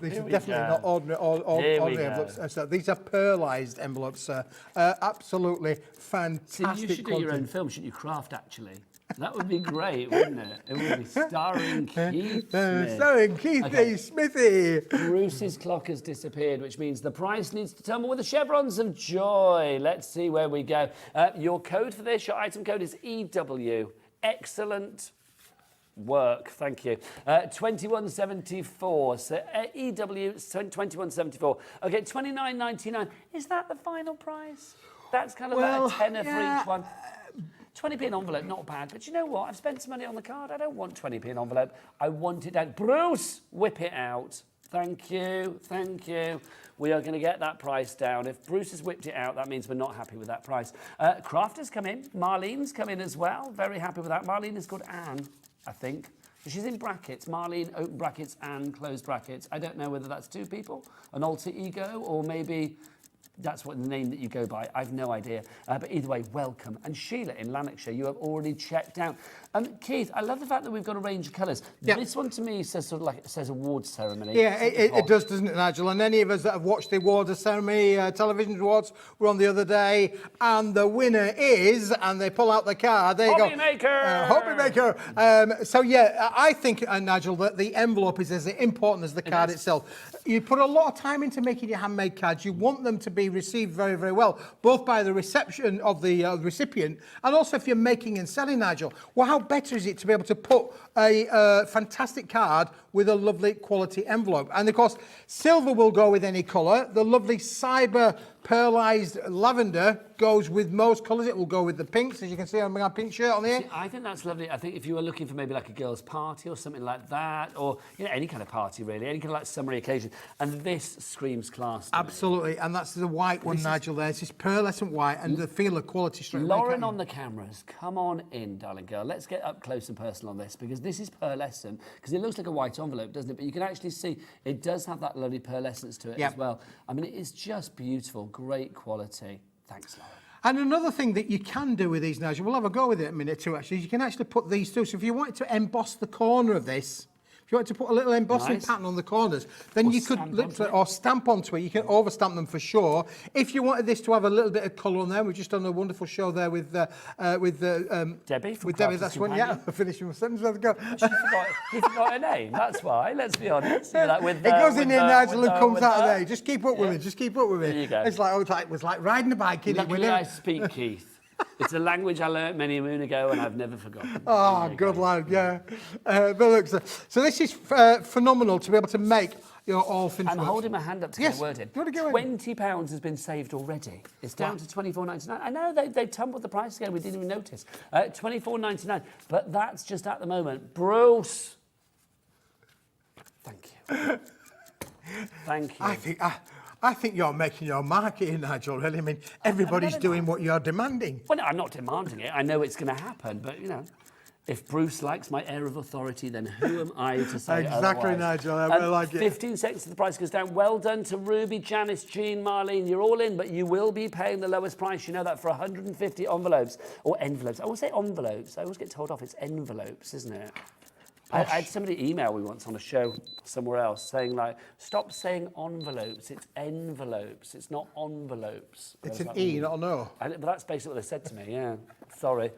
These are definitely not ordinary envelopes, sir. These are pearlised envelopes, sir. Absolutely fantastic. See, you should do your own film, shouldn't you? Craft Actually. That would be great, wouldn't it? It would be starring Keith Smith. Starring Keith Smithy. Bruce's clock has disappeared, which means the price needs to tumble with the chevrons of joy. Let's see where we go. Your code for this, your item code is EW. Excellent work, thank you. 2174. So EW 2174. Okay, 29.99. Is that the final price? That's kind of like a tenner for each one. 20p an envelope, not bad. But you know what? I've spent some money on the card. I don't want 20p an envelope. I want it down. Bruce, whip it out. Thank you. Thank you. We are going to get that price down. If Bruce has whipped it out, that means we're not happy with that price. Crafter's come in. Marlene's come in as well. Very happy with that. Marlene is called Anne, I think. She's in brackets. Marlene, open brackets, Anne, closed brackets. I don't know whether that's 2 people, an alter ego, or maybe that's what the name that you go by. I've no idea. But either way, welcome. And Sheila in Lanarkshire, you have already checked out. Keith, I love the fact that we've got a range of colours. Yeah. This one to me says sort of like, it says awards ceremony. Yeah, it does, doesn't it, Nigel? And any of us that have watched the awards ceremony, television awards, were on the other day, and the winner is, and they pull out the card, there you go. Hobby Maker. So yeah, I think, Nigel, that the envelope is as important as the card itself. You put a lot of time into making your handmade cards. You want them to be received very, very well, both by the reception of the recipient, and also if you're making and selling, Nigel. Well, how better is it to be able to put a fantastic card with a lovely quality envelope? And of course, silver will go with any colour. The lovely cyber pearlised lavender goes with most colours. It will go with the pinks, as you can see on my pink shirt on here. See, I think that's lovely. I think if you were looking for maybe like a girls' party or something like that, or you know, any kind of party really, any kind of like summery occasion, and this screams class. Absolutely, and that's the white one, Nigel. There, it's this pearlescent white, and the feel of quality straight away. Lauren on the cameras, come on in, darling girl. Let's get up close and personal on this, because this is pearlescent, because it looks like a white envelope, doesn't it? But you can actually see it does have that lovely pearlescence to it as well. I mean, it is just beautiful, great quality. Thanks, Lauren. And another thing that you can do with these, Nigel, we'll have a go with it in a minute too, actually, is you can actually put these through. So if you wanted to emboss the corner of this, if you want to put a little embossing pattern on the corners, then you could literally, or stamp onto it. You can overstamp them for sure. If you wanted this to have a little bit of colour on there, we've just done a wonderful show there with Debbie. With Debbie, that's one. Yeah, I finished my sentence. Let's go. He forgot her name. That's why. Let's be honest. Like it goes in there, Nigel, and comes out of there. Just keep up with it. Just keep up with it. There you go. It's like it was like riding a bike. Luckily, I speak Keith. It's a language I learnt many a moon ago and I've never forgotten. Oh, good lad, yeah. But look, so this is phenomenal to be able to make your all finished. I'm holding my hand up to get a word in. £20 has been saved already. It's down to £24.99. I know they tumbled the price again. We didn't even notice. £24.99. But that's just at the moment. Bruce. Thank you. Thank you. I think you're making your mark here, Nigel, really. I mean, everybody's doing what you're demanding. Well, no, I'm not demanding it. I know it's going to happen, but, you know, if Bruce likes my air of authority, then who am I to say Exactly, otherwise? Nigel. I like it. 15 seconds to the price goes down. Well done to Ruby, Janice, Jean, Marlene. You're all in, but you will be paying the lowest price. You know that for 150 envelopes. Or envelopes. I always say envelopes. I always get told off. It's envelopes, isn't it? I had somebody email me once on a show somewhere else saying, like, stop saying envelopes. It's envelopes. It's not envelopes. It's an E, not an O. But that's basically what they said to me, yeah. Sorry.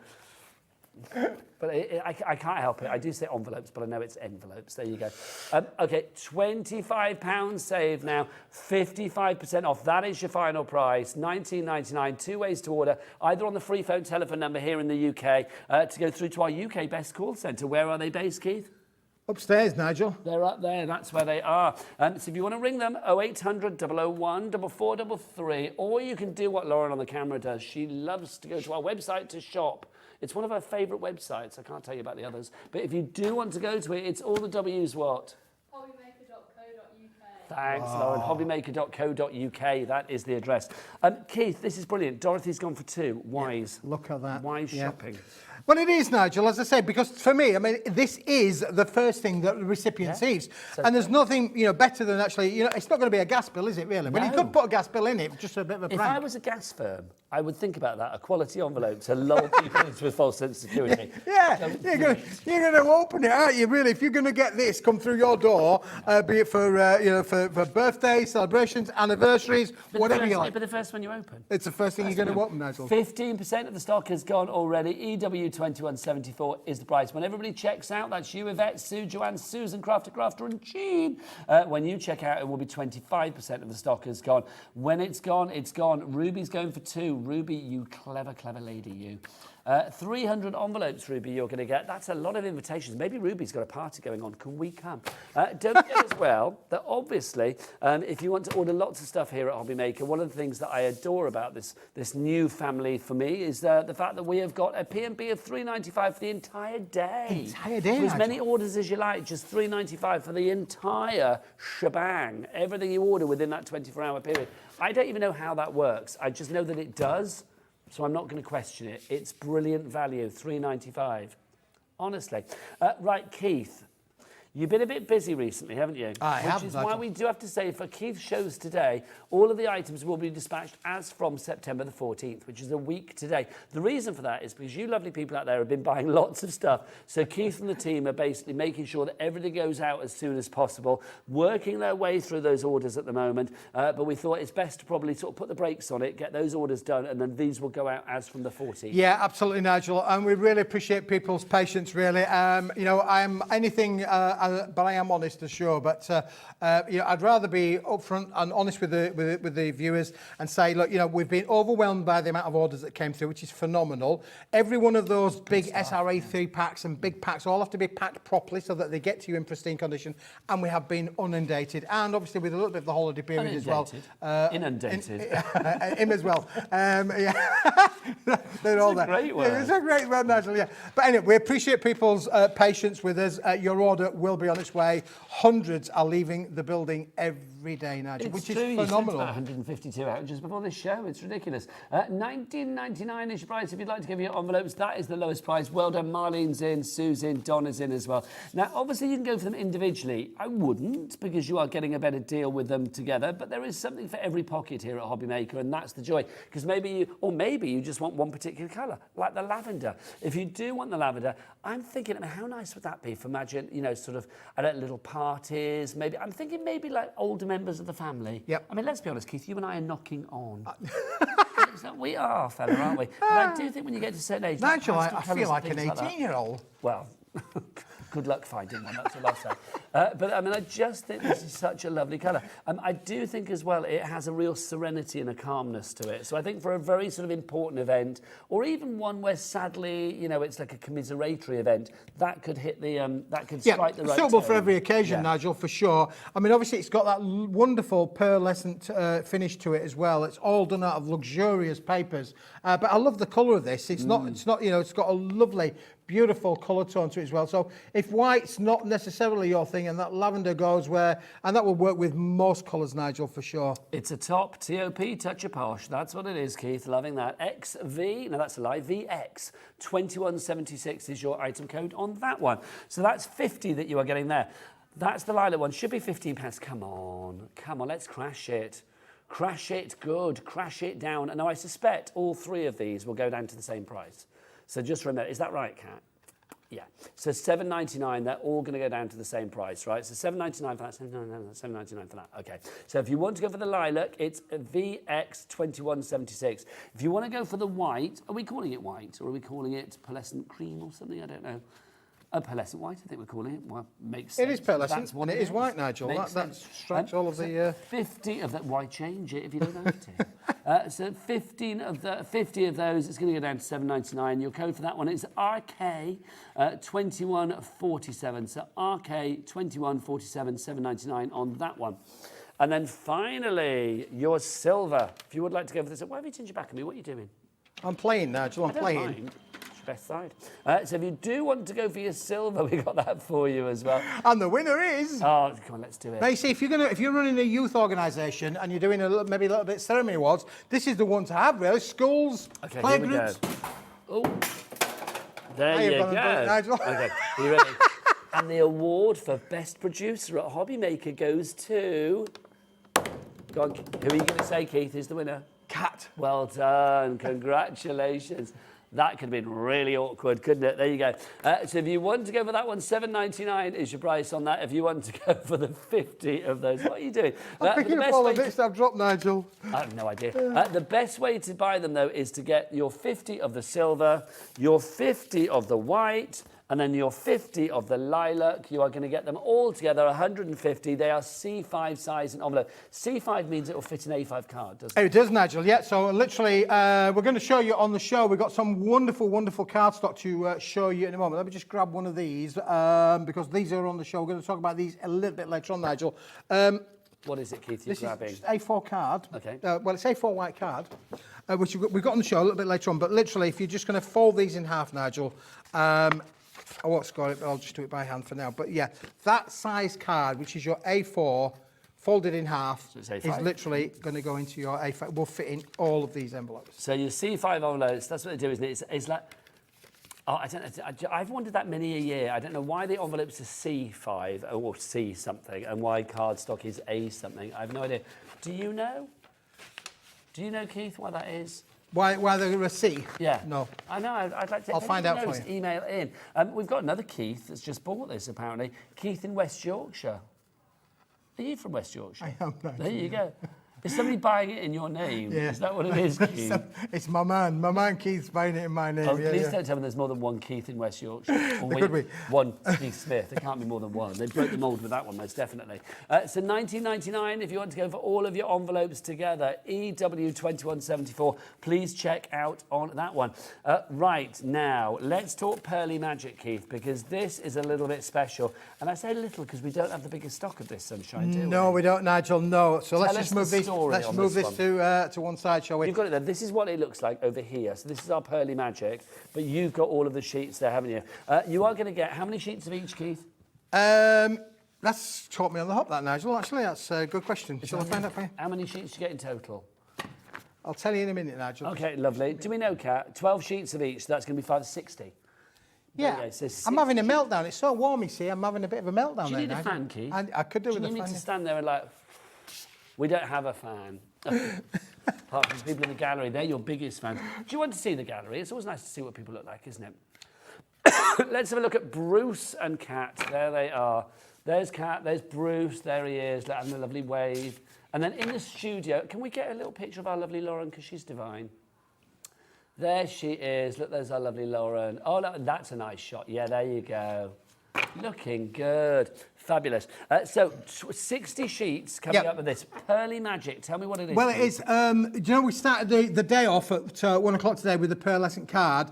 But I can't help it. I do say envelopes, but I know it's envelopes. There you go. OK, £25 saved now, 55% off. That is your final price, $19.99. 2 ways to order, either on the free phone telephone number here in the UK to go through to our UK Best Call Centre. Where are they based, Keith? Upstairs, Nigel. They're up there, that's where they are. So if you want to ring them, 0800 001 4433, or you can do what Lauren on the camera does. She loves to go to our website to shop. It's one of her favourite websites. I can't tell you about the others. But if you do want to go to it, it's all the W's what? Hobbymaker.co.uk. Thanks, Lauren. Hobbymaker.co.uk. That is the address. Keith, this is brilliant. Dorothy's gone for 2. Wise. Yeah, look at that. Wise shopping. Well, it is, Nigel, as I say, because for me, I mean, this is the first thing that the recipient sees. So and there's nothing, you know, better than actually, you know, it's not going to be a gas bill, is it, really? But you could put a gas bill in it, just a bit of a prank. If I was a gas firm, I would think about that, a quality envelope to lull people into a false sense of security. Yeah, you're going to open it, aren't you, really? If you're going to get this come through your door, be it for, you know, for birthdays, celebrations, anniversaries, whatever you like. But the first one you open. It's the first thing you're going to open, Nigel. 15% of the stock has gone already. EW2174 is the price. When everybody checks out, that's you, Yvette, Sue, Joanne, Susan, Crafter, and Jean. When you check out, it will be 25% of the stock has gone. When it's gone, it's gone. Ruby's going for 2. Ruby, you clever, clever lady, you. 300 envelopes, Ruby, you're going to get. That's a lot of invitations. Maybe Ruby's got a party going on. Can we come? Don't forget as well that obviously, if you want to order lots of stuff here at Hobbymaker, one of the things that I adore about this new family for me is the fact that we have got a P&B of $3.95 for the entire day. Entire day, For as many Nigel. orders as you like, just $3.95 for the entire shebang. Everything you order within that 24-hour period. I don't even know how that works. I just know that it does. So I'm not going to question it. It's brilliant value, $3.95. Honestly. Right, Keith, you've been a bit busy recently, haven't you? I have, Which is Nigel. why we do have to say for Keith's shows today, all of the items will be dispatched as from September the 14th, which is a week today. The reason for that is because you lovely people out there have been buying lots of stuff. So Keith and the team are basically making sure that everything goes out as soon as possible, working their way through those orders at the moment. But we thought it's best to probably sort of put the brakes on it, get those orders done, and then these will go out as from the 14th. Yeah, absolutely, Nigel. And we really appreciate people's patience, really. You know, I'm anything, but I am honest to sure. But you know, I'd rather be upfront and honest with the viewers and say, look, you know, we've been overwhelmed by the amount of orders that came through, which is phenomenal. Every one of those big SRA 3 packs and big packs all have to be packed properly so that they get to you in pristine condition. And we have been inundated, and obviously with a little bit of the holiday period as well. Inundated. Him as well. Yeah. They're all there. Great word. Yeah, it's a great word, Nigel. Yeah. But anyway, we appreciate people's patience with us. Your order will be on its way. Hundreds are leaving the building every day, Nigel, which is You sent phenomenal. about 152 out just before this show. It's ridiculous. $19.99 is your price. If you'd like to give your envelopes, that is the lowest price. Well done. Marlene's in, Sue's in, Donna's in as well. Now, obviously, you can go for them individually. I wouldn't, because you are getting a better deal with them together. But there is something for every pocket here at Hobbymaker, and that's the joy. Because maybe you just want one particular colour, like the lavender. If you do want the lavender, I'm thinking, how nice would that be for imagine, you know, sort of at little parties. Maybe I'm thinking maybe like older members of the family. Yep. I mean, let's be honest, Keith, you and I are knocking on. We are, fella, aren't we? But I do think when you get to a certain age... Nigel, like I pastel feel colours like and an things that. 18-year-old. Well, good luck finding one, that's all I say. But I mean, I just think this is such a lovely colour. I do think as well it has a real serenity and a calmness to it. So I think for a very sort of important event, or even one where sadly, you know, it's like a commiseratory event, that could hit the, that could strike the right suitable for tone. every occasion, Nigel, for sure. I mean, obviously, it's got that wonderful pearlescent finish to it as well. It's all done out of luxurious papers. But I love the colour of this. It's not, you know, it's got a lovely, beautiful colour tone to it as well. So if if white's not necessarily your thing, and that lavender goes where, and that will work with most colours, Nigel, for sure. It's a top TOP touch of posh. That's what it is, Keith. Loving that. XV, no, that's a lie. VX 2176 is your item code on that one. So that's 50 that you are getting there. That's the lilac one. Should be £15. Come on, let's crash it. Crash it good, crash it down. And now I suspect all three of these will go down to the same price. So just remember, is that right, Kat? Yeah. So $7.99, they're all going to go down to the same price, right? So $7.99 for that, $7.99 for that. Okay. So if you want to go for the lilac, it's VX2176. If you want to go for the white, are we calling it white or are we calling it pearlescent cream or something? I don't know. A pearlescent white, I think we're calling it. Well, makes sense. It is pearlescent, and it is white, Nigel. That strikes all of the... 50 of that. Why change it if you don't have to? So 50 of those, it's going to go down to $7.99. Your code for that one is RK2147. So RK2147, $7.99 on that one. And then finally, your silver. If you would like to go for this, why have you turned your back on me? What are you doing? I'm playing, Nigel. I'm playing. Mind. Best side. So if you do want to go for your silver, we got that for you as well. And the winner is... Oh, come on, let's do it. Now, you see, if you're running a youth organisation and you're doing maybe a little bit ceremony awards, this is the one to have, really. Schools, okay, playgroups. Oh, there you go. Nigel. Okay, are you ready? And the award for best producer at Hobby Maker goes to... Go on, who are you going to say, Keith, is the winner? Cat. Well done. Congratulations. That could have been really awkward, couldn't it? There you go. So if you want to go for that one, $7.99 is your price on that. If you want to go for the 50 of those, what are you doing? I'm picking up all the bits I've dropped, Nigel. I have no idea. The best way to buy them, though, is to get your 50 of the silver, your 50 of the white, and then your 50 of the lilac. You are going to get them all together, 150. They are C5 size and envelope. C5 means it will fit an A5 card, doesn't it? It does, Nigel, yeah. So literally, we're going to show you on the show. We've got some wonderful, wonderful cardstock to show you in a moment. Let me just grab one of these because these are on the show. We're going to talk about these a little bit later on, Nigel. What is it, Keith, you're grabbing? This is just A4 card. Okay. Well, it's A4 white card, which we've got on the show a little bit later on. But literally, if you're just going to fold these in half, Nigel, I won't score it, but I'll just do it by hand for now. But yeah, that size card, which is your A4, folded in half, so is literally going to go into your A5. Will fit in all of these envelopes. So your C5 envelopes, that's what they do, isn't it? It's like, oh, I don't know, I've wondered that many a year. I don't know why the envelopes are C5 or C something and why cardstock is A something. I have no idea. Do you know? Do you know, Keith, why that is? Why they're a C? Yeah. No. I know, I'd like to... I'll find out for you. Email in. We've got another Keith that's just bought this, apparently. Keith in West Yorkshire. Are you from West Yorkshire? I am. There you go. Is somebody buying it in your name? Yeah. Is that what it is, Keith? It's my man. My man Keith's buying it in my name. Oh, please don't tell me there's more than one Keith in West Yorkshire. Or There could be. One Keith Smith. There can't be more than one. They broke the mould with that one, most definitely. So $19.99 if you want to go for all of your envelopes together. EW2174. Please check out on that one. Right, now, let's talk Pearly Magic, Keith, because this is a little bit special. And I say little because we don't have the biggest stock of this, Sunshine, do we? No, we don't, Nigel, no. So let's just move this. Let's move this to one side, shall we? You've got it there. This is what it looks like over here. So this is our Pearly Magic, but you've got all of the sheets there, haven't you? You are going to get how many sheets of each, Keith? That's caught me on the hop, that, Nigel. Actually, that's a good question. Shall I find out for you? How many sheets do you get in total? I'll tell you in a minute, Nigel. Okay, lovely. Do we know, Kat? 12 sheets of each, so that's going to be 560. Yeah, I'm having a meltdown. It's so warm, you see. I'm having a bit of a meltdown. Do you need there, a fan, Keith? I could do with a fan. You need to stand there and like... We don't have a fan. Apart from people in the gallery, they're your biggest fans. Do you want to see the gallery? It's always nice to see what people look like, isn't it? Let's have a look at Bruce and Kat. There they are. There's Kat, there's Bruce, there he is, having a lovely wave. And then in the studio, can we get a little picture of our lovely Lauren, because she's divine? There she is. Look, there's our lovely Lauren. Oh, that's a nice shot. Yeah, there you go. Looking good. Fabulous. So 60 sheets coming up with this. Pearly Magic. Tell me what it is. Well, it is. Do you know, we started the day off at 1 o'clock today with the pearlescent card.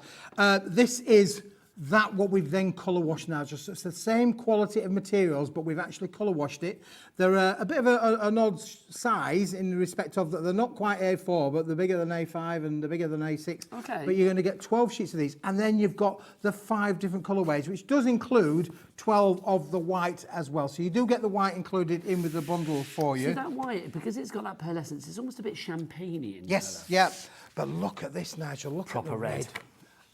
This is That what we've then colour washed now. Just it's the same quality of materials, but we've actually colour washed it. They're a bit of an odd size in respect of that they're not quite A4, but they're bigger than A5 and they're bigger than A6. Okay. But you're going to get 12 sheets of these, and then you've got the 5 different colourways, which does include 12 of the white as well. So you do get the white included in with the bundle for you. See that white, because it's got that pearlescence, it's almost a bit champagne-y in Yes, colour. yeah. But look at this, Nigel. Look Proper at the red.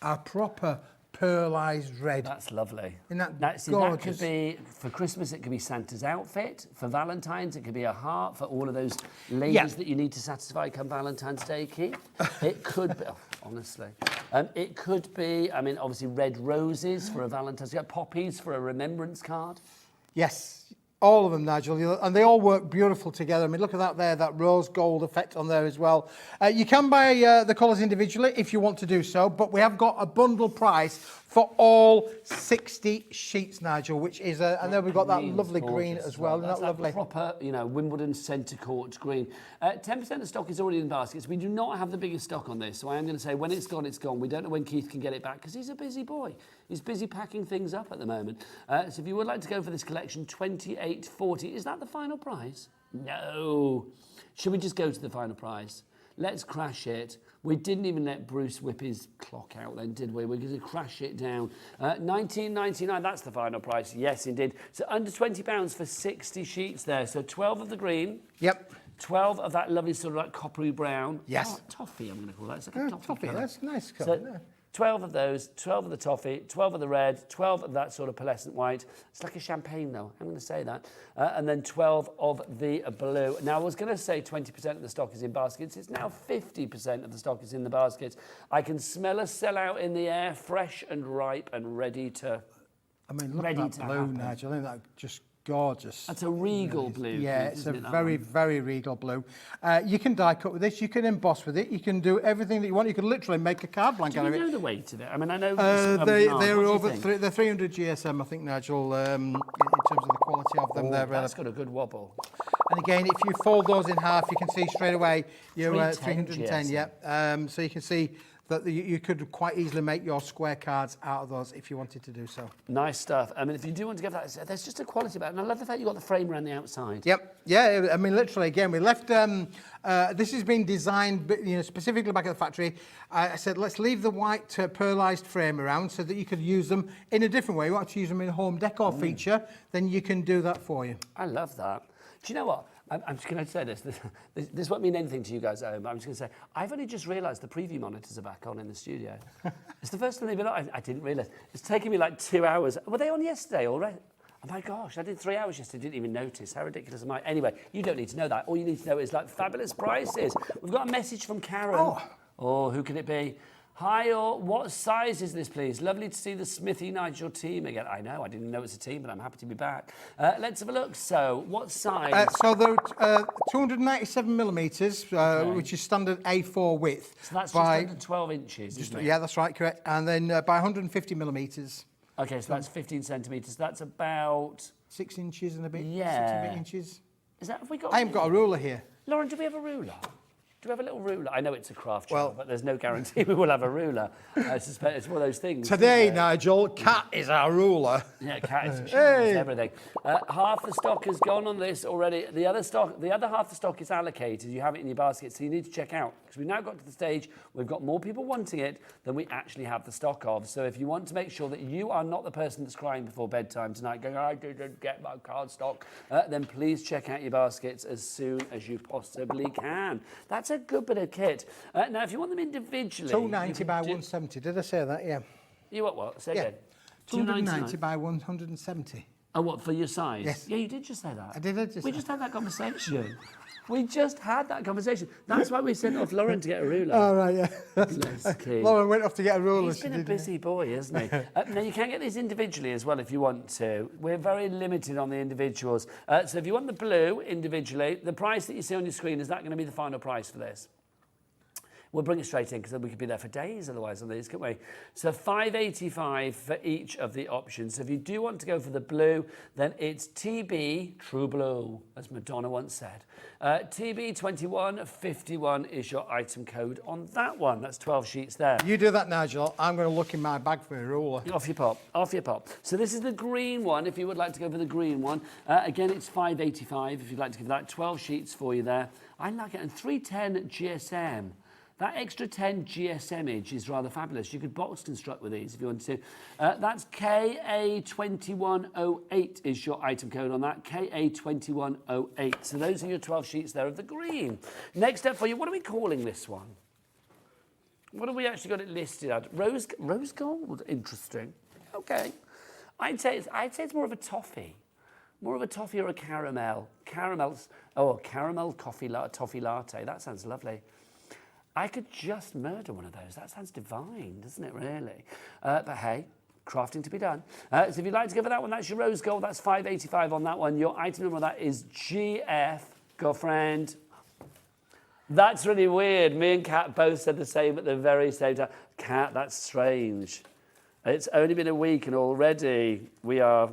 A proper pearlised red. That's lovely. Isn't that See, gorgeous? that could be, for Christmas, it could be Santa's outfit. For Valentine's, it could be a heart for all of those ladies that you need to satisfy come Valentine's Day, Keith. It could be, honestly. It could be, I mean, obviously red roses for a Valentine's Day, poppies for a remembrance card. Yes. All of them, Nigel, and they all work beautiful together. I mean, look at that there, that rose gold effect on there as well. You can buy the colours individually if you want to do so, but we have got a bundle price for all 60 sheets, Nigel, which is, and then we've got that lovely green as well. Isn't that lovely? Proper, you know, Wimbledon centre court green. 10% of stock is already in baskets. We do not have the biggest stock on this, so I am going to say when it's gone, it's gone. We don't know when Keith can get it back because he's a busy boy. He's busy packing things up at the moment. So if you would like to go for this collection, $28.40. Is that the final price? No. Should we just go to the final price? Let's crash it. We didn't even let Bruce whip his clock out then, did we? We're going to crash it down. $19.99, that's the final price. Yes, indeed. So under £20 for 60 sheets there. So 12 of the green. Yep. 12 of that lovely sort of like coppery brown. Yes. Oh, toffee, I'm going to call that. It's like a toffee colour. That's nice So colour. 12 of those, 12 of the toffee, 12 of the red, 12 of that sort of pearlescent white. It's like a champagne, though. I'm going to say that. And then 12 of the blue. Now, I was going to say 20% of the stock is in baskets. It's now 50% of the stock is in the baskets. I can smell a sellout in the air, fresh and ripe and ready to I mean, look ready at to that blue, happen. Nigel. Isn't that just gorgeous? That's a regal blue. Yeah, Keith, it's a isn't it, that very, one? very regal blue. You can die cut with this. You can emboss with it. You can do everything that you want. You can literally make a card blank Do out you of it. know the weight of it? I mean, I know... They're over they're 300 GSM, I think, Nigel, in terms of the quality of them. That's got a good wobble. And again, if you fold those in half, you can see straight away you're 310 310, GSM. yeah. So you can see that you could quite easily make your square cards out of those if you wanted to do so. Nice stuff. I mean, if you do want to give that, there's just a quality about it. And I love the fact you got the frame around the outside. Yep. Yeah. I mean, literally, again, we left. This has been designed, specifically back at the factory. I said, let's leave the white pearlised frame around so that you could use them in a different way. You want to use them in a home decor feature, then you can do that for you. I love that. Do you know what? I'm just going to say this. This won't mean anything to you guys at home, but I'm just going to say, I've only just realised the preview monitors are back on in the studio. It's the first time they've been on. I didn't realise. It's taken me like 2 hours. Were they on yesterday already? Oh my gosh, I did 3 hours yesterday, didn't even notice. How ridiculous am I? Anyway, you don't need to know that. All you need to know is like fabulous prices. We've got a message from Karen. Oh, who could it be? Hi, all. What size is this, please? Lovely to see the Smithy Nigel team again. I know, I didn't know it was a team, but I'm happy to be back. Let's have a look. So, what size? So they're 297 millimetres, which is standard A4 width. So that's just under 12 inches, isn't it? Yeah, that's right, correct. And then by 150 millimetres. Okay, so that's 15 centimetres. That's about... 6 inches and a bit. Yeah. 6 and a bit inches. Is that... Have we got... I haven't got a ruler here. Lauren, do we have a ruler? Do we have a little ruler? I know it's a craft Well- job, but there's no guarantee we will have a ruler. I suspect it's one of those things. Today, isn't it? Nigel, Cat is our ruler. Yeah, cat is Hey. everything. Half the stock has gone on this already. The other half the stock is allocated. You have it in your basket, so you need to check out. Because we've now got to the stage, we've got more people wanting it than we actually have the stock of. So if you want to make sure that you are not the person that's crying before bedtime tonight, going, I didn't get my card stock, then please check out your baskets as soon as you possibly can. That's a good bit of kit. Now, if you want them individually... 290 by 170. Did I say that? Yeah. You what? Say Yeah. again. 290 by 170. Oh, what, for your size? Yes. Yeah, you did just say that. I did. We just had that conversation. We just had that conversation. That's why we sent off Lauren to get a ruler. Oh, right, yeah. Bless Keith. Lauren went off to get a ruler. He's been a busy boy, hasn't he? Now, you can get these individually as well if you want to. We're very limited on the individuals. So if you want the blue individually, the price that you see on your screen, is that going to be the final price for this? We'll bring it straight in because then we could be there for days otherwise on these, couldn't we? So $5.85 for each of the options. So if you do want to go for the blue, then it's TB, true blue, as Madonna once said. TB2151 is your item code on that one. That's 12 sheets there. You do that, Nigel. I'm going to look in my bag for a ruler. Off you pop, off you pop. So this is the green one, if you would like to go for the green one. Again, it's $5.85 if you'd like to give that. 12 sheets for you there. I like it. And 310 GSM. That extra 10 GSMage is rather fabulous. You could box construct with these if you wanted to. That's KA2108 is your item code on that. KA2108. So those are your 12 sheets there of the green. Next up for you, what are we calling this one? What have we actually got it listed at? Rose gold? Interesting. Okay. I'd say it's more of a toffee. More of a toffee or a caramel. Caramels. Oh, caramel toffee latte. That sounds lovely. I could just murder one of those. That sounds divine, doesn't it, really? But hey, crafting to be done. So if you'd like to go for that one, that's your rose gold. That's $5.85 on that one. Your item number on that is GF, girlfriend. That's really weird. Me and Kat both said the same at the very same time. Kat, that's strange. It's only been a week and already we are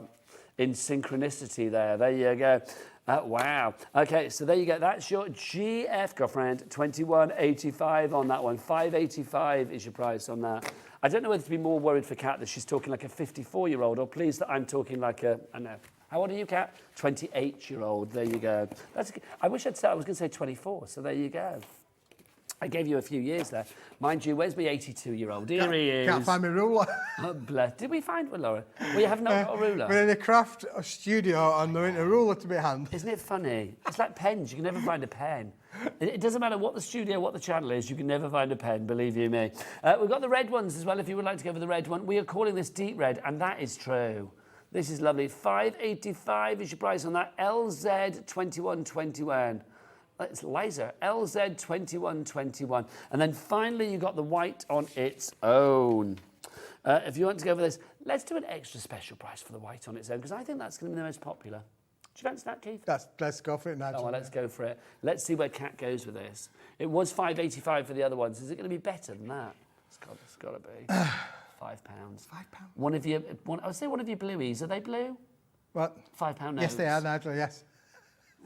in synchronicity there. There you go. Wow. Okay, so there you go. That's your GF, girlfriend. $21.85 on that one. $5.85 is your price on that. I don't know whether to be more worried for Kat that she's talking like a 54-year-old or pleased that I'm talking like a, I don't know. How old are you, Kat? 28-year-old. There you go. I wish I'd said I was going to say 24, so there you go. I gave you a few years there. Mind you, where's my 82-year-old? Here he is. Can't find my ruler. Oh, bless. Did we find one, Laura? Well, you have not got a ruler. We're in a craft studio and there ain't a ruler to be hand. Isn't it funny? It's like pens. You can never find a pen. It doesn't matter what the studio, what the channel is, you can never find a pen, believe you me. We've got the red ones as well, if you would like to go for the red one. We are calling this deep red, and that is true. This is lovely. $5.85 is your price on that. LZ2121. It's laser, LZ2121. And then finally, you got the white on its own. If you want to go for this, let's do an extra special price for the white on its own, because I think that's going to be the most popular. Do you fancy that, Keith? Let's go for it, Nigel. Oh, well, let's go for it. Let's see where Kat goes with this. It was $5.85 for the other ones. Is it going to be better than that? It's got to be. £5. £5? One of your, I would say one of your blueies. Are they blue? What? £5 notes. Yes, they are, Nigel, yes.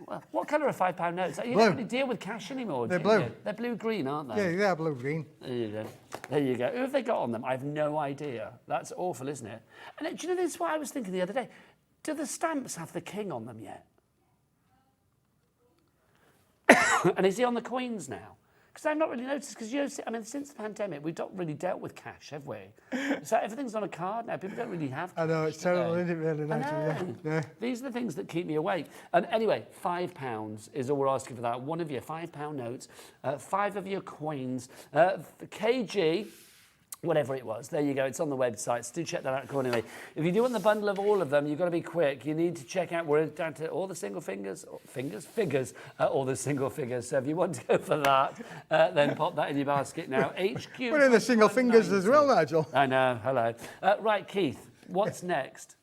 Well, what colour are £5 notes? You Blue. don't really deal with cash anymore, They're do blue. you? They're blue-green, aren't they? Yeah, they are blue-green. There you go. There you go. Who have they got on them? I have no idea. That's awful, isn't it? And do you know, this is what I was thinking the other day. Do the stamps have the king on them yet? And is he on the coins now? Because I've not really noticed, because, you know, I mean, since the pandemic, we've not really dealt with cash, have we? So everything's on a card now. People don't really have cash. I know, it's terrible, isn't it, really, Nigel? Yeah. These are the things that keep me awake. And anyway, £5 is all we're asking for that. One of your £5 notes, 5 of your coins, kg, whatever it was. There you go. It's on the website. So do check that out accordingly. If you do want the bundle of all of them, you've got to be quick. You need to check out, we're down to all the single figures, all the single figures. So if you want to go for that, then pop that in your basket now. HQ. We're in the single fingers as well, Nigel. I know. Hello. Right, Keith, what's next?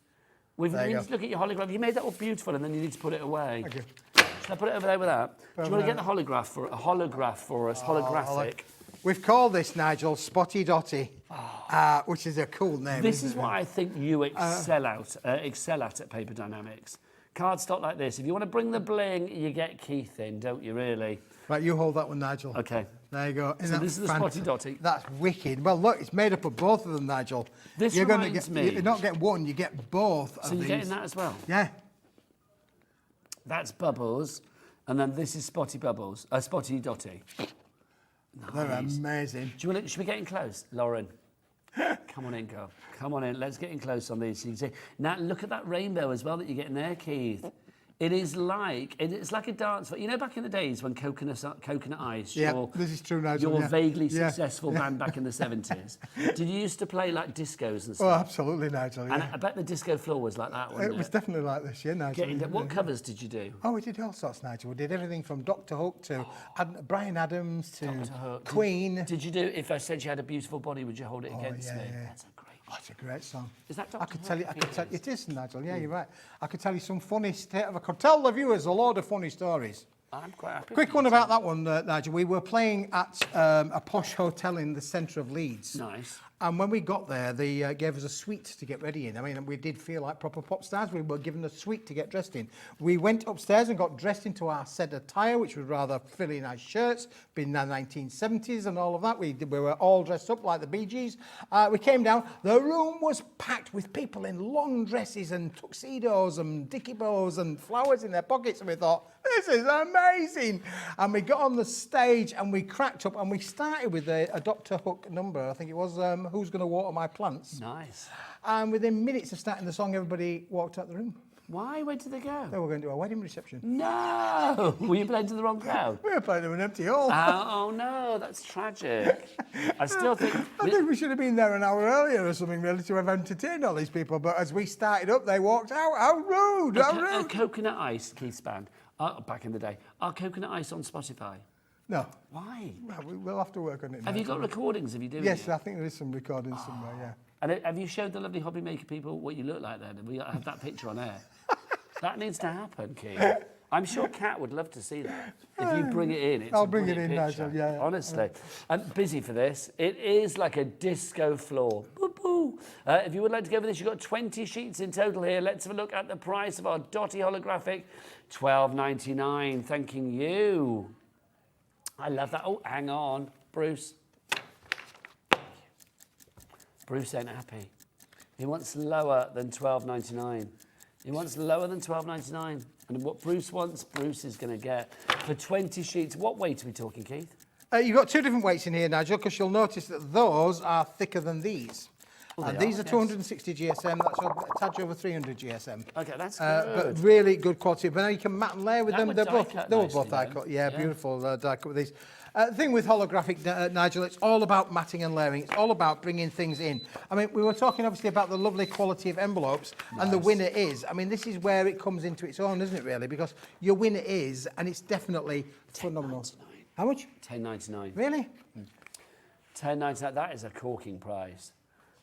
We need to look at your holograph. You made that all beautiful, and then you need to put it away. Okay. Should I put it over there with that? Do you want to get the holograph for us? Holographic. We've called this, Nigel, Spotty Dotty, which is a cool name. This is what I think you excel at Paper Dynamics. Cardstock like this. If you want to bring the bling, you get Keith in, don't you, really? Right, you hold that one, Nigel. Okay. There you go. So this is the Spotty Dotty. That's wicked. Well, look, it's made up of both of them, Nigel. This You're reminds me... You don't get one, you get both of these. So you're getting that as well? Yeah. That's Bubbles, and then this is Spotty Bubbles, Spotty Dotty. Nice. They're amazing. Should we get in close, Lauren? Come on in, girl. Come on in. Let's get in close on these. So you can see. Now look at that rainbow as well that you're getting there, Keith. It's like a dance. You know, back in the days when Coconut Ice, this is true, Nigel. Your vaguely successful band back in the 70s. Did you used to play like discos and stuff? Oh, absolutely, Nigel. Yeah. And I bet the disco floor was like that, wasn't it? It was definitely like this, yeah, Nigel. What covers did you do? Oh, we did all sorts, Nigel. We did everything from Dr. Hook to Brian Adams to Queen. Did you do? If I said you had a beautiful body, would you hold it against me? Yeah. That's a great. Oh, it's a great song. Is that Dr. I could tell you. It is, Nigel. Yeah, you're right. I could tell you some funny. I could tell the viewers a load of funny stories. I'm quite happy. Quick one about that one, Nigel. We were playing at a posh hotel in the centre of Leeds. Nice. And when we got there, they gave us a suite to get ready in. I mean, we did feel like proper pop stars. We were given a suite to get dressed in. We went upstairs and got dressed into our said attire, which was rather frilly nice shirts, been in the 1970s and all of that. We were all dressed up like the Bee Gees. We came down. The room was packed with people in long dresses and tuxedos and dicky bows and flowers in their pockets. And we thought, this is amazing. And we got on the stage and we cracked up and we started with a Dr. Hook number. I think it was Who's Gonna Water My Plants? Nice. And within minutes of starting the song, everybody walked out the room. Why? Where did they go? They were going to a wedding reception. No! Were you playing to the wrong crowd? We were playing to an empty hall. Oh no, that's tragic. I still think... I think we should have been there an hour earlier or something, really, to have entertained all these people. But as we started up, they walked out. How rude! How rude! Coconut Ice, Keith's band, back in the day. Are Coconut Ice on Spotify? No. Why? Well, we'll have to work on it now. Have you got recordings of you doing Yes, it? I think there is some recordings somewhere, yeah. And have you showed the lovely hobby maker people what you look like then? Have we have that picture on air? That needs to happen, Keith. I'm sure Kat would love to see that. If you bring it in, it's I'll a bring it brilliant in, picture. Nigel, yeah. Honestly. I'm busy for this. It is like a disco floor. Boo-boo. If you would like to go for this, you've got 20 sheets in total here. Let's have a look at the price of our Dotty Holographic. $12.99. Thanking you. I love that. Oh, hang on. Bruce. Bruce ain't happy. He wants lower than $12.99. He wants lower than $12.99. And what Bruce wants, Bruce is going to get. For 20 sheets, what weight are we talking, Keith? You've got two different weights in here, Nigel, because you'll notice that those are thicker than these. Oh, And these are 260 GSM, that's a touch over 300 GSM. Okay, that's good. But really good quality. But now you can mat and layer with That them. would They die were cut both nicely die then. cut. Yeah, Yeah. beautiful die cut with these. The thing with holographic, Nigel, it's all about matting and layering. It's all about bringing things in. I mean, we were talking obviously about the lovely quality of envelopes, and the winner is. I mean, this is where it comes into its own, isn't it, really? Because your winner is, and it's definitely phenomenal. How much? $10.99. Really? $10.99. That is a corking price.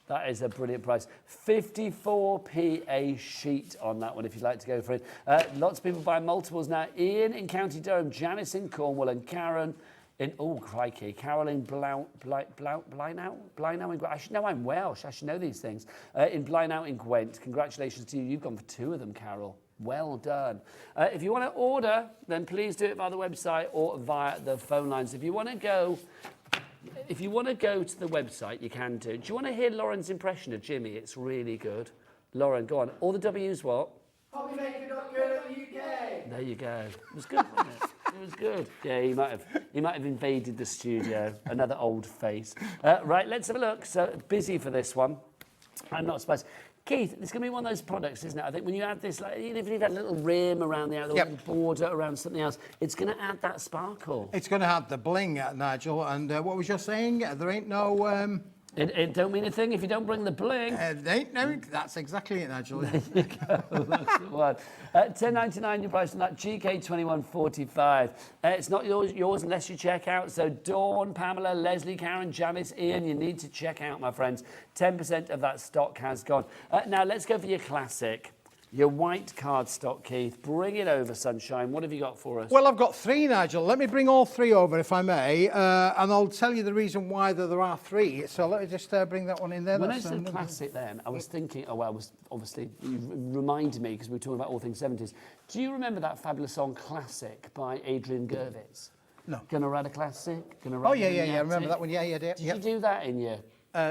That is a brilliant price. 54p a sheet on that one, if you'd like to go for it. Lots of people buying multiples now. Ian in County Durham, Janice in Cornwall, and Karen in, oh, crikey, Carol in Blynow in, I should know I'm Welsh. I should know these things. In Blynow in Gwent. Congratulations to you. You've gone for two of them, Carol. Well done. If you want to order, then please do it via the website or via the phone lines. If you want to go to the website, you can do. Do you want to hear Lauren's impression of Jimmy? It's really good. Lauren, go on. All the W's what? Hobbymaker.co.uk. There you go. It was good, wasn't it? It was good. Yeah, he might have invaded the studio. Another old face. Right, let's have a look. So busy for this one. I'm not surprised. Keith, it's going to be one of those products, isn't it? I think when you add this, like, even if you've had a little rim around the outside, little border around something else, it's going to add that sparkle. It's going to have the bling, Nigel. And what was you saying? There ain't no... It don't mean a thing if you don't bring the bling. That's exactly it, Nigel. There you go. That's the one. $10.99 your price on that. GK2145. It's not yours unless you check out. So Dawn, Pamela, Leslie, Karen, Janice, Ian, you need to check out, my friends. 10% of that stock has gone. Now let's go for your classic. Your white cardstock, Keith. Bring it over, Sunshine. What have you got for us? Well, I've got three, Nigel. Let me bring all three over, if I may, and I'll tell you the reason why there are three. So let me just bring that one in there. When I said classic then, I was thinking, obviously, you reminded me, because we were talking about all things 70s. Do you remember that fabulous song, Classic, by Adrian Gervitz? No. Gonna write a classic? I remember that one. Yeah. Did you do that in your...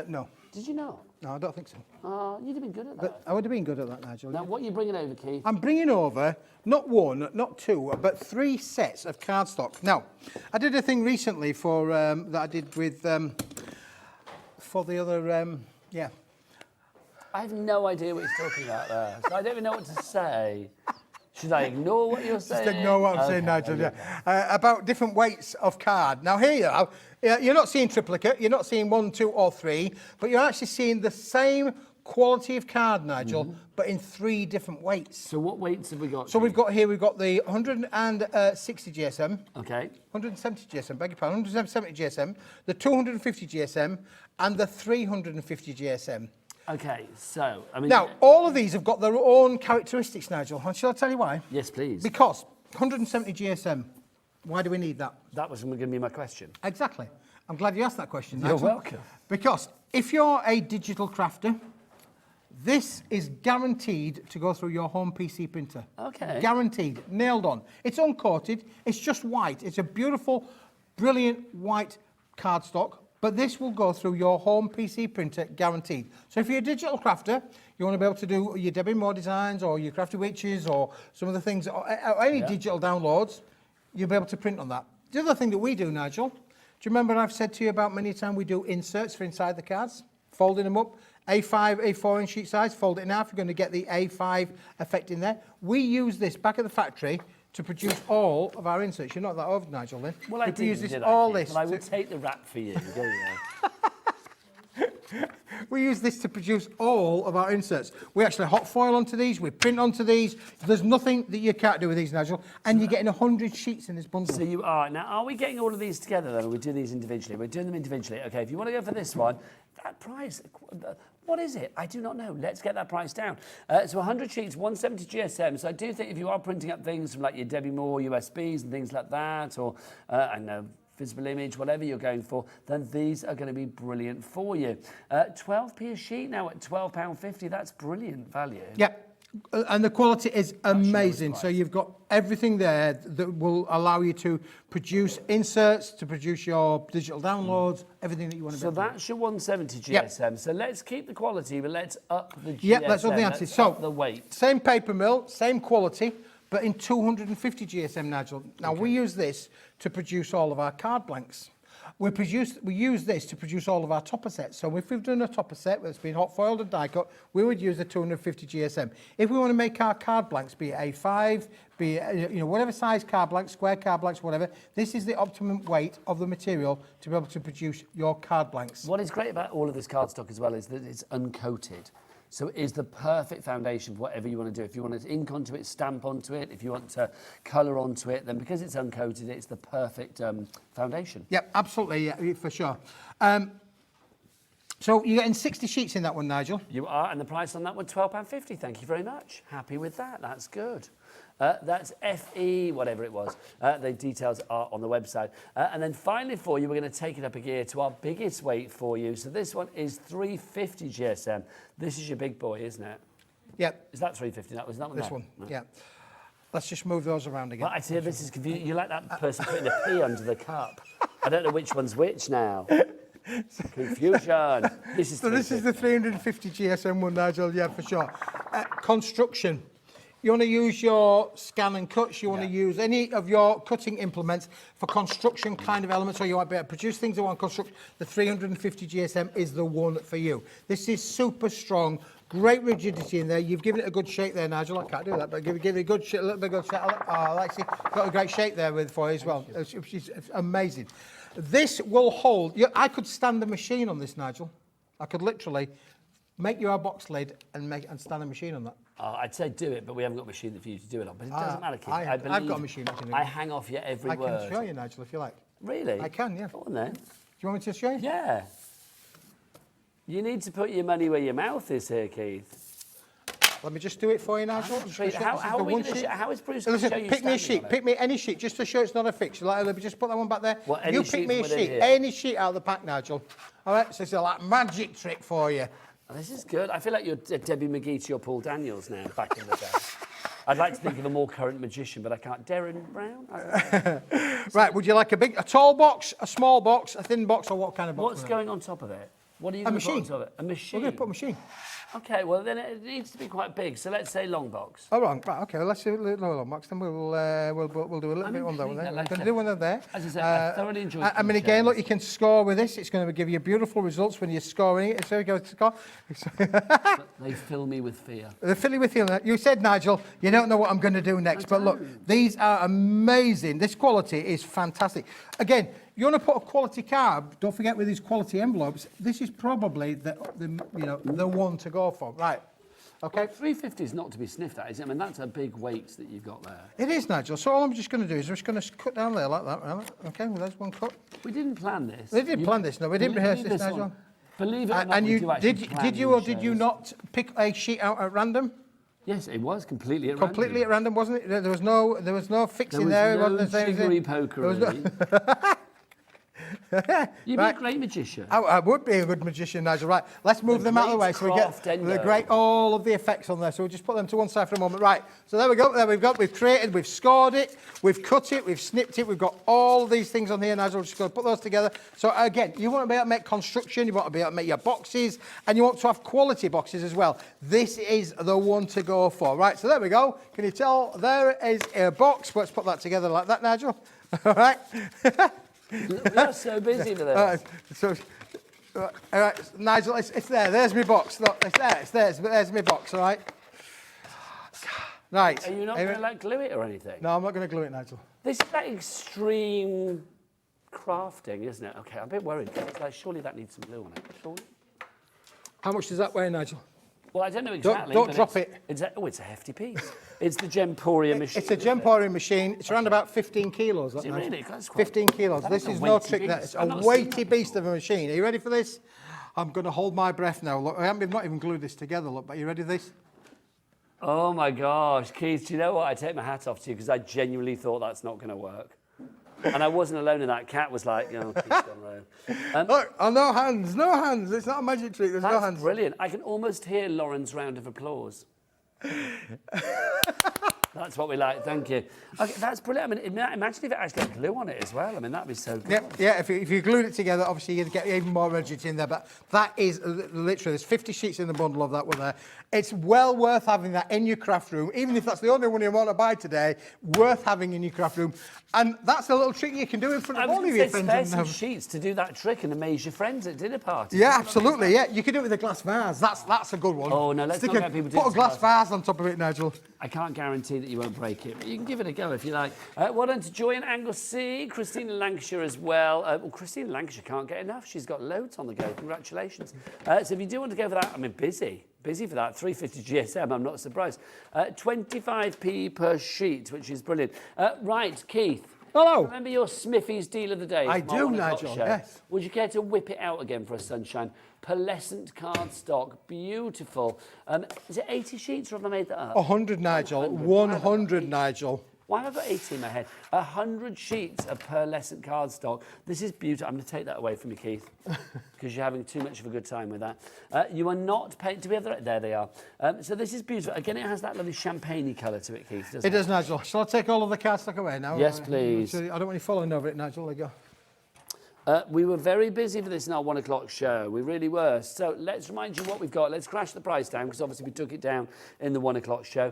No. Did you not? No, I don't think so. Oh, you'd have been good at that. But I would have been good at that, Nigel. Now, what are you bringing over, Keith? I'm bringing over not one, not two, but three sets of cardstock. Now, I did a thing recently for that I did with for the other I have no idea what he's talking about there. So I don't even know what to say. Should I ignore what you're saying? Just ignore what I'm saying, Nigel. Yeah. About different weights of card. Now here you are. You're not seeing triplicate. You're not seeing 1, 2, or 3, but you're actually seeing the same quality of card, Nigel, but in 3 different weights. So what weights have we got? So we've got the 160 GSM. Okay. 170 GSM, beg your pardon, 170 GSM, the 250 GSM, and the 350 GSM. Okay, so, I mean... Now, all of these have got their own characteristics, Nigel. And shall I tell you why? Yes, please. Because 170 GSM, Why do we need that? That was going to be my question. Exactly. I'm glad you asked that question. You're Nigel. welcome. Because if you're a digital crafter, this is guaranteed to go through your home PC printer. Okay. Guaranteed. Nailed on. It's uncoated. It's just white. It's a beautiful, brilliant white cardstock. But this will go through your home PC printer, guaranteed. So if you're a digital crafter, you want to be able to do your Debbie Moore designs or your Crafty Witches or some of the things, or any digital downloads, you'll be able to print on that. The other thing that we do, Nigel, do you remember I've said to you about many times we do inserts for inside the cards? Folding them up, A5, A4 in sheet size, fold it in half, you're going to get the A5 effect in there. We use this back at the factory to produce all of our inserts. You're not that over, Nigel, then. Well, I we use this, did all I, this. Well, I will take the rap for you. There you go. We use this to produce all of our inserts. We actually hot foil onto these, we print onto these. There's nothing that you can't do with these, Nigel. And you're getting 100 sheets in this bundle. So you are. Now, are we getting all of these together, then? Or we do these individually? We're doing them individually. Okay, if you want to go for this one, that price, what is it? I do not know. Let's get that price down. So 100 sheets, 170 GSM. So I do think if you are printing up things from like your Debbie Moore USBs and things like that, or I know, visible image, whatever you're going for, then these are going to be brilliant for you. 12p a sheet now at £12.50. That's brilliant value. Yep. And the quality is amazing. So you've got everything there that will allow you to produce inserts, to produce your digital downloads, everything that you want to do. So that's your 170 GSM. Yep. So let's keep the quality, but let's up the GSM. Yeah, that's all the answer. Let's So up the weight. Same paper mill, same quality, but in 250 GSM, Nigel. Now we use this to produce all of our card blanks. We use this to produce all of our topper sets. So if we've done a topper set that's been hot foiled and die cut, we would use the 250 GSM. If we want to make our card blanks, be it A5, be it, whatever size card blanks, square card blanks, whatever, this is the optimum weight of the material to be able to produce your card blanks. What is great about all of this cardstock as well is that it's uncoated. So it is the perfect foundation for whatever you want to do. If you want to ink onto it, stamp onto it, if you want to colour onto it, then because it's uncoated, it's the perfect foundation. Yep, absolutely, yeah, for sure. So you're getting 60 sheets in that one, Nigel. You are, and the price on that one, £12.50. Thank you very much. Happy with that. That's good. That's FE, whatever it was. The details are on the website. And then finally for you, we're going to take it up a gear to our biggest weight for you. So this one is 350 GSM. This is your big boy, isn't it? Yep. Is that 350? That was that one. This there? one, No. yeah. Let's just move those around again. Well, I tell you, this is confusing. You're like that person putting a pea under the cup. I don't know which one's which now. Confusion. This is So this is the 350 GSM one, Nigel, yeah, for sure. Construction. You want to use your scan and cuts, you want to use any of your cutting implements for construction kind of elements, or you want to be able to produce things that want to construct, the 350 GSM is the one for you. This is super strong, great rigidity in there. You've given it a good shake there, Nigel. I can't do that, but give it a good shake, a little bit of good shake. Oh, Alexi, got a great shake there for you as well. It's amazing. This will hold. I could stand the machine on this, Nigel. I could literally make you a box lid and stand a machine on that. I'd say do it, but we haven't got a machine for you to do it on. But it doesn't matter, Keith. I've got a machine. I hang off you every word. I can show you, Nigel, if you like. Really? I can, yeah. Go on then. Do you want me to show you? Yeah. You need to put your money where your mouth is here, Keith. Let me just do it for you, Nigel. How is Bruce going to show you pick me a sheet. on it? Pick me any sheet, just to show it's not a fix. Let me just put that one back there. What, any you pick sheet me a within sheet, here? any sheet out of the pack, Nigel. All right, so it's a like magic trick for you. Oh, this is good. I feel like you're Debbie McGee to your Paul Daniels now, back in the day. I'd like to think of a more current magician, but I can't. Darren Brown? Right, would you like a tall box, a small box, a thin box, or what kind of box? What's going on top of it? What are you going to put on top of it? A machine? We're going to put a machine. Okay, well, then it needs to be quite big. So let's say long box. Oh, wrong. Right, okay, well, let's do a little long box. Then we'll do a little bit on that one there. We're going to do one of there. As I said, I thoroughly enjoyed I mean, again, look, you can score with this. It's going to give you beautiful results when you're scoring it. So we go to score. They fill me with fear. They fill you with fear. You said, Nigel, you don't know what I'm going to do next. But look, these are amazing. This quality is fantastic. Again, you want to put a quality card, don't forget with these quality envelopes, this is probably the one to go for. Right. Okay. 350 is not to be sniffed at, is it? I mean, that's a big weight that you've got there. It is, Nigel. So all I'm just going to do is I'm just going to cut down there like that. Right? Okay, well, there's one cut. We didn't plan this. We didn't plan this, no. We didn't rehearse this, Nigel. Believe it or not, and we do actually plan did you or these did you shows. not pick a sheet out at random? Yes, it was completely at random. Completely at random, wasn't it? There was no fixing there. There It was wasn't no the same jiggery-pokery. You'd be a great magician. I would be a good magician, Nigel. Right, let's move them out of the way so we get all of the effects on there. So we'll just put them to one side for a moment. Right, so there we go. We've created, we've scored it, we've cut it, we've snipped it. We've got all these things on here, Nigel. We're just going to put those together. So again, you want to be able to make construction, you want to be able to make your boxes, and you want to have quality boxes as well. This is the one to go for. Right, so there we go. Can you tell? There is a box. Let's put that together like that, Nigel. All right. We're so busy with this. All right, Nigel, it's there. There's my box. Look, it's there. It's there. There's my box. All right. Right. Are you not going to like glue it or anything? No, I'm not going to glue it, Nigel. This is like extreme crafting, isn't it? Okay, I'm a bit worried. It's like, surely that needs some glue on it. Surely. How much does that weigh, Nigel? Well, I don't know exactly. Don't drop it. It's a hefty piece. It's the Gemporia machine. It's a Gemporia machine. It's around about 15 kilos. Is it really? That's quite 15 kilos. This is no trick. It's a weighty beast of a machine. Are you ready for this? I'm going to hold my breath now. Look, I've not even glued this together. Look, but are you ready for this? Oh my gosh, Keith, do you know what? I take my hat off to you because I genuinely thought that's not going to work. And I wasn't alone in that. Cat was like, Keith's gone round. Look, oh, no hands, no hands. It's not a magic trick. There's no hands. That's brilliant. I can almost hear Lauren's round of applause. That's what we like, thank you. Okay, that's brilliant. I mean, imagine if it actually had glue on it as well. I mean, that'd be so good. Yeah, if you glued it together, obviously you'd get even more rigidity in there. But that is literally, there's 50 sheets in the bundle of that one there. It's well worth having that in your craft room, even if that's the only one you want to buy today, worth having in your craft room. And that's a little trick you can do in front of all of your friends. Spare some sheets to do that trick and amaze your friends at dinner parties. Yeah, absolutely, yeah. You can do it with a glass vase. That's a good one. Oh, no, let's not get people doing Put a glass vase on top of it, Nigel. I can't guarantee that you won't break it, but you can give it a go if you like. Well done to Joy in Anglesey, Christine in Lancashire as well. Well, Christine in Lancashire can't get enough. She's got loads on the go. Congratulations. So if you do want to go for that, I mean, busy for that. 350 GSM, I'm not surprised. 25p per sheet, which is brilliant. Right, Keith. Hello. Remember your Smithy's deal of the day? I do, Nigel, yes. Would you care to whip it out again for a sunshine? Pearlescent cardstock, beautiful. Is it 80 sheets or have I made that up? 100, Nigel. 100, Nigel. Why have I got 80 in my head? 100 sheets of pearlescent cardstock. This is beautiful. I'm going to take that away from you, Keith, because you're having too much of a good time with that. You are not paying to be other. There they are. So this is beautiful. Again, it has that lovely champagne-y colour to it, Keith, doesn't it? It does, Nigel. Shall I take all of the cardstock away now? Yes, please. I don't want you falling over it, Nigel. There you go. We were very busy for this in our 1 o'clock show. We really were. So let's remind you what we've got. Let's crash the price down because obviously we took it down in the 1 o'clock show.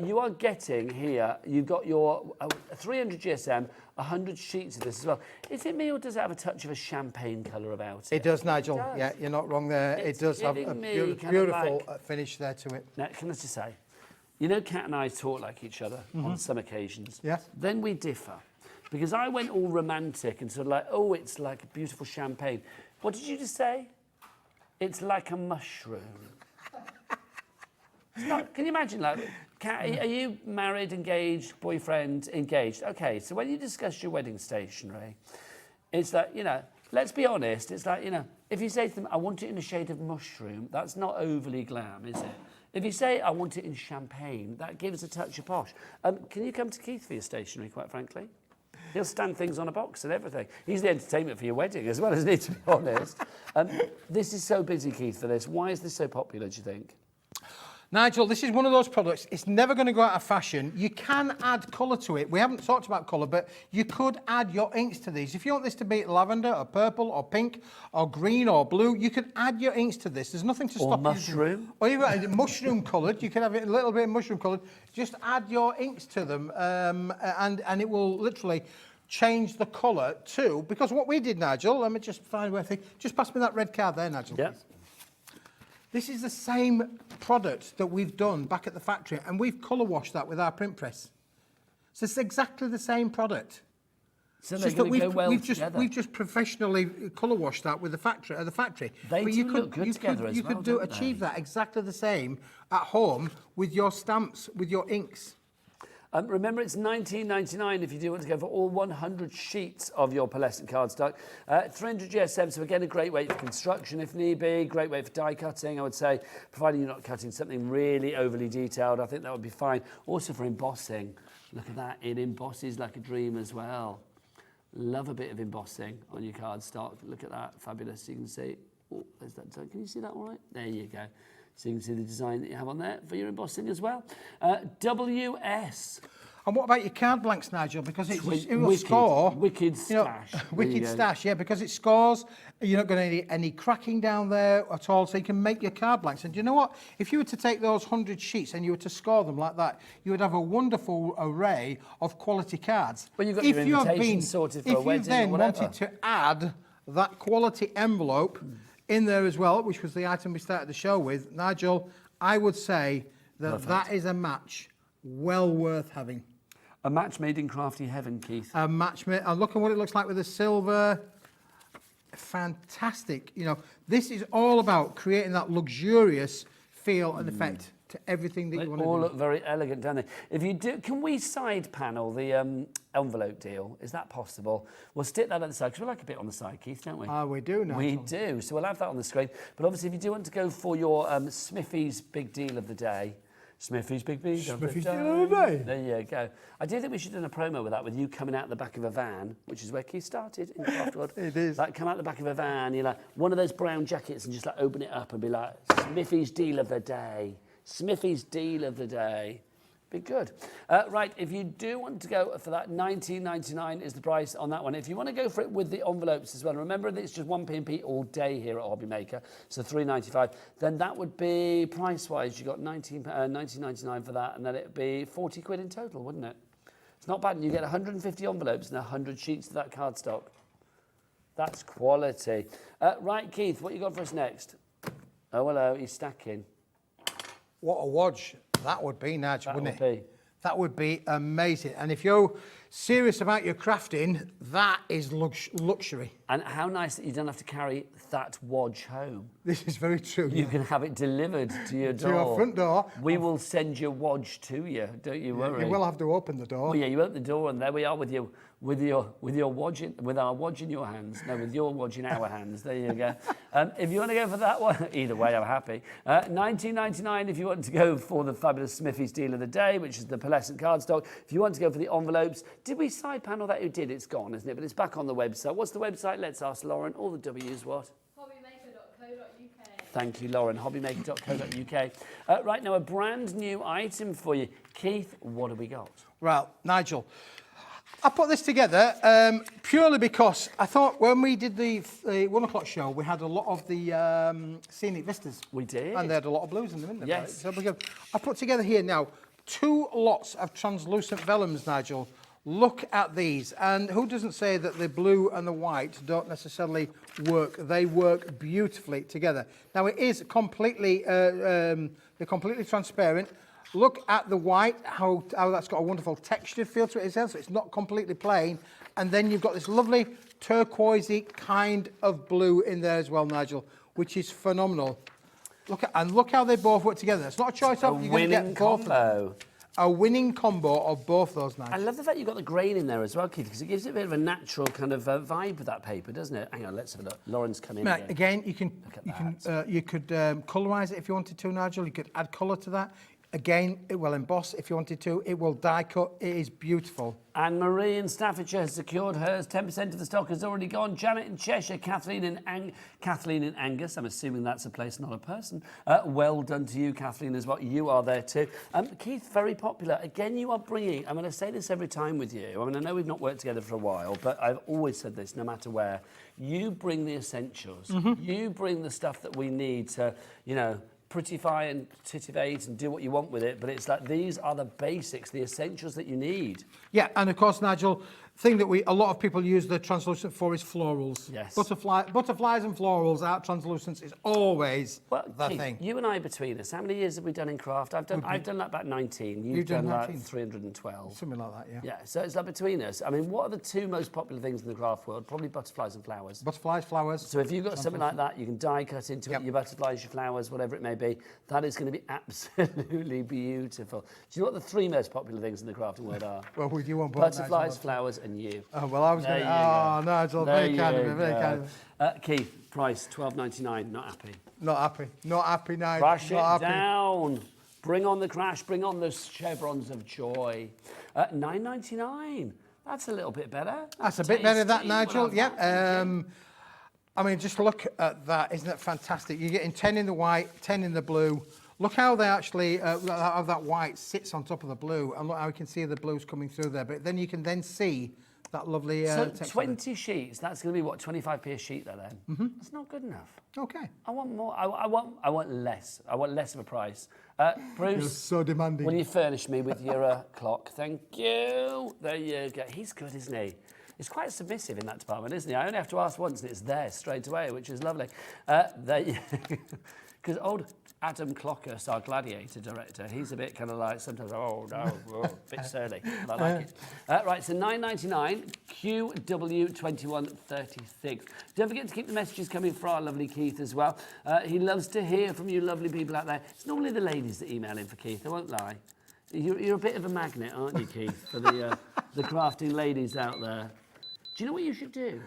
You are getting here, you've got your 300 GSM, 100 sheets of this as well. Is it me or does it have a touch of a champagne colour about it? It does, Nigel. It does. Yeah, you're not wrong there. It's it does have a beautiful finish there to it. Now, can I just say, you know, Kat and I talk like each other on some occasions. Yes. Then we differ. Because I went all romantic and sort of like, oh, it's like a beautiful champagne. What did you just say? It's like a mushroom. It's not, can you imagine, like, Kat, are you married, engaged, boyfriend, engaged? Okay, so when you discuss your wedding stationery, it's like, you know, let's be honest, it's like, you know, if you say to them, I want it in a shade of mushroom, that's not overly glam, is it? If you say, I want it in champagne, that gives a touch of posh. Can you come to Keith for your stationery, quite frankly? He'll stand things on a box and everything. He's the entertainment for your wedding as well, isn't he, to be honest? This is so busy, Keith, for this. Why is this so popular, do you think? Nigel, this is one of those products, it's never going to go out of fashion. You can add colour to it. We haven't talked about colour, but you could add your inks to these. If you want this to be lavender or purple or pink or green or blue, you can add your inks to this. There's nothing to stop you. Or mushroom. Or you've got it mushroom coloured. You can have it a little bit mushroom coloured. Just add your inks to them and it will literally change the colour too. Because what we did, Nigel, let me just find where I think. Just pass me that red card there, Nigel. Yeah. Please. This is the same product that we've done back at the factory, and we've colour washed that with our print press. So it's exactly the same product. So they're going to go well together. We've just professionally colour washed that with the factory. They do look good together as well. You could achieve that exactly the same at home with your stamps, with your inks. Remember, it's $19.99 if you do want to go for all 100 sheets of your Pearlescent cardstock. 300 GSM, so again, a great way for construction if need be, great way for die cutting, I would say, providing you're not cutting something really overly detailed. I think that would be fine. Also for embossing. Look at that, it embosses like a dream as well. Love a bit of embossing on your cardstock. Look at that, fabulous. You can see, oh, there's that design. Can you see that all right? There you go. So you can see the design that you have on there for your embossing as well. WS. And what about your card blanks, Nigel? Because it will Wicked, score. wicked stash. Wicked stash, yeah, because it scores. You're not going to need any cracking down there at all, so you can make your card blanks. And do you know what? If you were to take those 100 sheets and you were to score them like that, you would have a wonderful array of quality cards. Well, you've got your invitation sorted for a wedding or whatever. If you then wanted to add that quality envelope in there as well, which was the item we started the show with, Nigel, I would say that that is a match well worth having. A match made in crafty heaven, Keith. A match made, and look at what it looks like with the silver. Fantastic. You know, this is all about creating that luxurious feel and effect to everything that you want to do. They all look very elegant, don't they? If you do, can we side panel the envelope deal? Is that possible? We'll stick that at the side, because we like a bit on the side, Keith, don't we? We do, Nigel. We do, so we'll have that on the screen. But obviously, if you do want to go for your Smithy's big deal of the day, Smithy's big deal of the day. There you go. I do think we should do a promo with that, with you coming out the back of a van, which is where Keith started in the craft world. It is. Like, come out the back of a van, you're like, one of those brown jackets, and just like open it up and be like, Smithy's deal of the day. Smithy's deal of the day. Be good. Right, if you do want to go for that, $19.99 is the price on that one. If you want to go for it with the envelopes as well, remember that it's just 1p&p all day here at Hobby Maker, so $3.95. Then that would be, price-wise, you got $19.99 for that, and then it'd be 40 quid in total, wouldn't it? It's not bad, and you get 150 envelopes and 100 sheets of that cardstock. That's quality. Right, Keith, what you got for us next? Oh, hello, he's stacking. What a watch that would be, Nigel, wouldn't it? That would be amazing. And if you're serious about your crafting, that is luxury. And how nice that you don't have to carry that wodge home. This is very true. You can have it delivered to your door. To your front door. We will send your wodge to you, don't you worry. You will have to open the door. Well, yeah, you open the door and there we are with our wodge in your hands. No, with your wodge in our hands. There you go. If you want to go for that one, either way, I'm happy. $19.99 if you want to go for the fabulous Smithy's deal of the day, which is the Pearlescent cardstock. If you want to go for the envelopes, did we side panel that? You did. It's gone, isn't it? But it's back on the website. What's the website? Let's ask Lauren. All the W's, what? Hobbymaker.co.uk. Thank you, Lauren. Hobbymaker.co.uk. Right now, a brand new item for you. Keith, what have we got? Well, Nigel, I put this together purely because I thought when we did the 1 o'clock show, we had a lot of the scenic vistas. We did. And they had a lot of blues in them, didn't they? Yes. Right? So I put together here now 2 lots of translucent vellums, Nigel. Look at these. And who doesn't say that the blue and the white don't necessarily work? They work beautifully together. Now, it is completely, they're completely transparent. Look at the white, how that's got a wonderful textured feel to it as well, so it's not completely plain. And then you've got this lovely turquoisey kind of blue in there as well, Nigel, which is phenomenal. Look how they both work together. It's not a choice of, you're going to get both of them. A winning combo of both those knives. I love the fact you've got the grain in there as well, Keith, because it gives it a bit of a natural kind of vibe with that paper, doesn't it? Hang on, let's have a look. Lauren's come in again. You could colourize it if you wanted to, Nigel. You could add colour to that. Again, it will emboss if you wanted to. It will die cut. It is beautiful. Anne-Marie in Staffordshire has secured hers. 10% of the stock has already gone. Janet in Cheshire, Kathleen in Angus. I'm assuming that's a place, not a person. Well done to you, Kathleen, as well. You are there too. Keith, very popular. Again, you are bringing, I'm going to say this every time with you. I mean, I know we've not worked together for a while, but I've always said this, no matter where. You bring the essentials. Mm-hmm. You bring the stuff that we need to, you know, prettify and titivate and do what you want with it, but it's like these are the basics, the essentials that you need. Yeah, and of course, Nigel, thing that a lot of people use the translucent for is florals. Yes. Butterflies and florals out translucence is always the Keith, thing. you and I between us, how many years have we done in craft? I've done like about 19. You've done like 312. Something like that, yeah. Yeah, so it's like between us. I mean, what are the two most popular things in the craft world? Probably butterflies and flowers. Butterflies, flowers. So if you've got something like that, you can die cut into it, your butterflies, your flowers, whatever it may be. That is going to be absolutely beautiful. Do you know what the three most popular things in the crafting world are? Well, would you want butterflies, flowers, and you. Oh, well, I was going to... Oh, Nigel, very kind of you, very kind of you. Keith, price, $12.99, not happy. Not happy. Not happy, Nigel. Crash it not happy. down. Bring on the crash, bring on the chevrons of joy. $9.99. That's a little bit better. That's a bit better than that, Tasty. Nigel. We'll have that. I mean, just look at that. Isn't that fantastic? You're getting 10 in the white, 10 in the blue. Look how they actually, how that white sits on top of the blue. And look how you can see the blues coming through there. But then you can then see that lovely So texture. 20 sheets, that's going to be what, 25p a sheet there then? Mm-hmm. That's not good enough. Okay. I want more. I want less. I want less of a price. Bruce, You're so demanding. will you furnish me with your clock? Thank you. There you go. He's good, isn't he? He's quite submissive in that department, isn't he? I only have to ask once and it's there straight away, which is lovely. Because old Adam Clockhurst, our Gladiator director, he's a bit kind of like sometimes, oh no, a bit surly. But I like it. Right, so $9.99, QW2136. Don't forget to keep the messages coming for our lovely Keith as well. He loves to hear from you lovely people out there. It's normally the ladies that email in for Keith, I won't lie. You're a bit of a magnet, aren't you, Keith, for the crafting ladies out there. Do you know what you should do?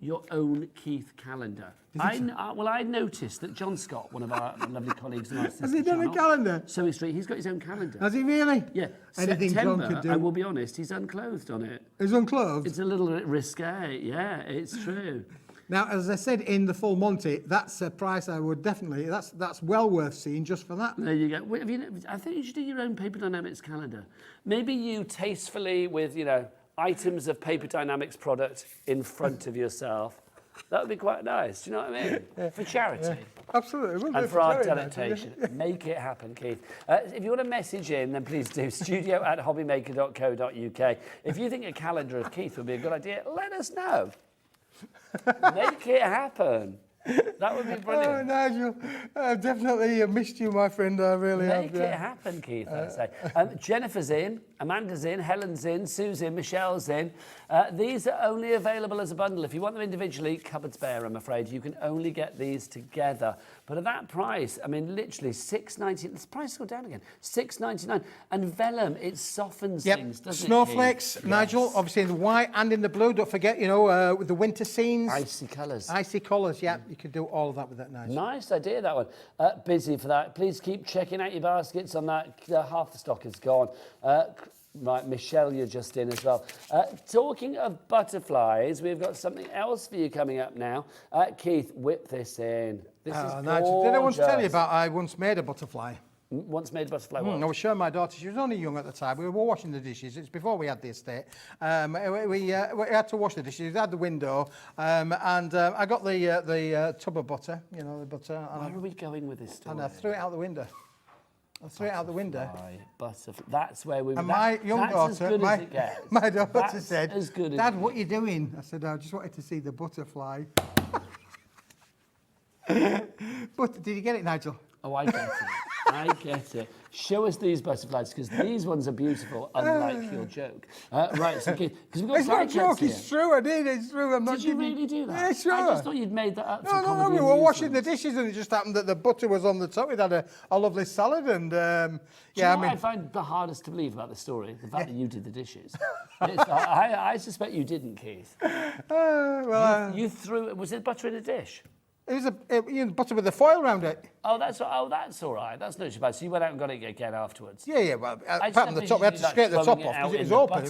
Your own Keith calendar. I noticed that John Scott, one of our lovely colleagues, Has he done a calendar? Sewing Street, he's got his own calendar. Has he really? Yeah. Anything September, John could do. I will be honest, he's unclothed on it. He's unclothed? It's a little bit risque. Yeah, it's true. Now, as I said in the full Monty, that's a price I would definitely, that's well worth seeing just for that. There you go. Wait, I think you should do your own Paper Dynamics calendar. Maybe you tastefully with, items of Paper Dynamics product in front of yourself. That would be quite nice. Do you know what I mean? For charity. Yeah. Absolutely. And for our delectation. Make it happen, Keith. If you want to message in, then please do. studio@hobbymaker.co.uk. If you think a calendar of Keith would be a good idea, let us know. Make it happen. That would be brilliant. Oh, Nigel, I've definitely missed you, my friend. I really have. Make it happen, Keith, I'd say. Jennifer's in, Amanda's in, Helen's in, Sue's in, Michelle's in. These are only available as a bundle. If you want them individually, cupboards bare, I'm afraid. You can only get these together. But at that price, I mean, literally $6.99. This price will go down again. $6.99. And vellum, it softens things, doesn't Snowflakes, it, Nigel, obviously in the white and in the blue. Don't forget, with the winter scenes. Icy colours. Icy colours, yeah. You could do all of that with that, Nigel. Nice idea, that one. Busy for that. Please keep checking out your baskets on that. Half the stock is gone. Right, Michelle, you're just in as well. Talking of butterflies, we've got something else for you coming up now. Keith, whip this in. This is gorgeous. Nigel, did I once tell you about I once made a butterfly? Once made a butterfly I was showing my daughter, she was only young at the time, we were washing the dishes, it's before we had the estate. We had to wash the dishes, we had the window, and I got the tub of butter, the butter. Where are we going with this story? And I threw it out the window. Butterfly. That's where we... And my young daughter, my daughter said, Dad, what are you doing? I said, I just wanted to see the butterfly. But did you get it, Nigel? Oh, I get it. I get it. Show us these butterflies, because these ones are beautiful, unlike your joke. Right, so because we've got it's not a joke, it's true, I did, it's true. I'm not Did you really do that? Yeah, sure. I just thought you'd made that up. No, we were washing the dishes and it just happened that the butter was on the top. We'd had a lovely salad and, I find the hardest to believe about the story? The fact that you did the dishes. I suspect you didn't, Keith. You threw, was it butter in a dish? It was butter with the foil around it. Oh, that's all right. That's not too bad. So you went out and got it again afterwards. Yeah. Well, apart from the top, we had to scrape the top off because it was open.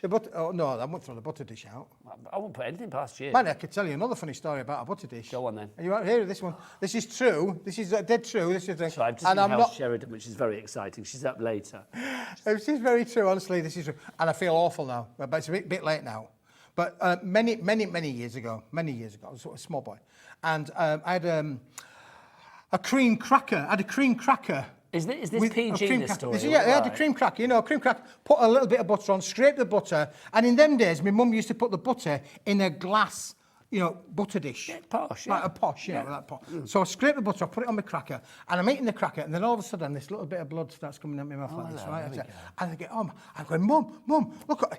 The butter. Oh no, I won't throw the butter dish out. I won't put anything past you. Man, I could tell you another funny story about a butter dish. Go on then. Are you out here? This one. This is true. This is dead true. This is. So I've just seen Hels Sheridan, which is very exciting. She's up later. This is very true. Honestly, this is true. And I feel awful now, but it's a bit late now. But many years ago, I was a small boy, and I had a cream cracker. I had a cream cracker Is this with a PG, cream this cracker. story? Yeah, they had a cream cracker, you know, a cream cracker. Put a little bit of butter on, scrape the butter, and in them days, my mum used to put the butter in a glass, you know, butter dish. Yeah, posh, Like yeah. a posh, you know, that pot. So I scrape the butter, I put it on my cracker, and I'm eating the cracker, and then all of a sudden, this little bit of blood starts coming out my mouth like this, right? And I get home, I'm going, Mum, look,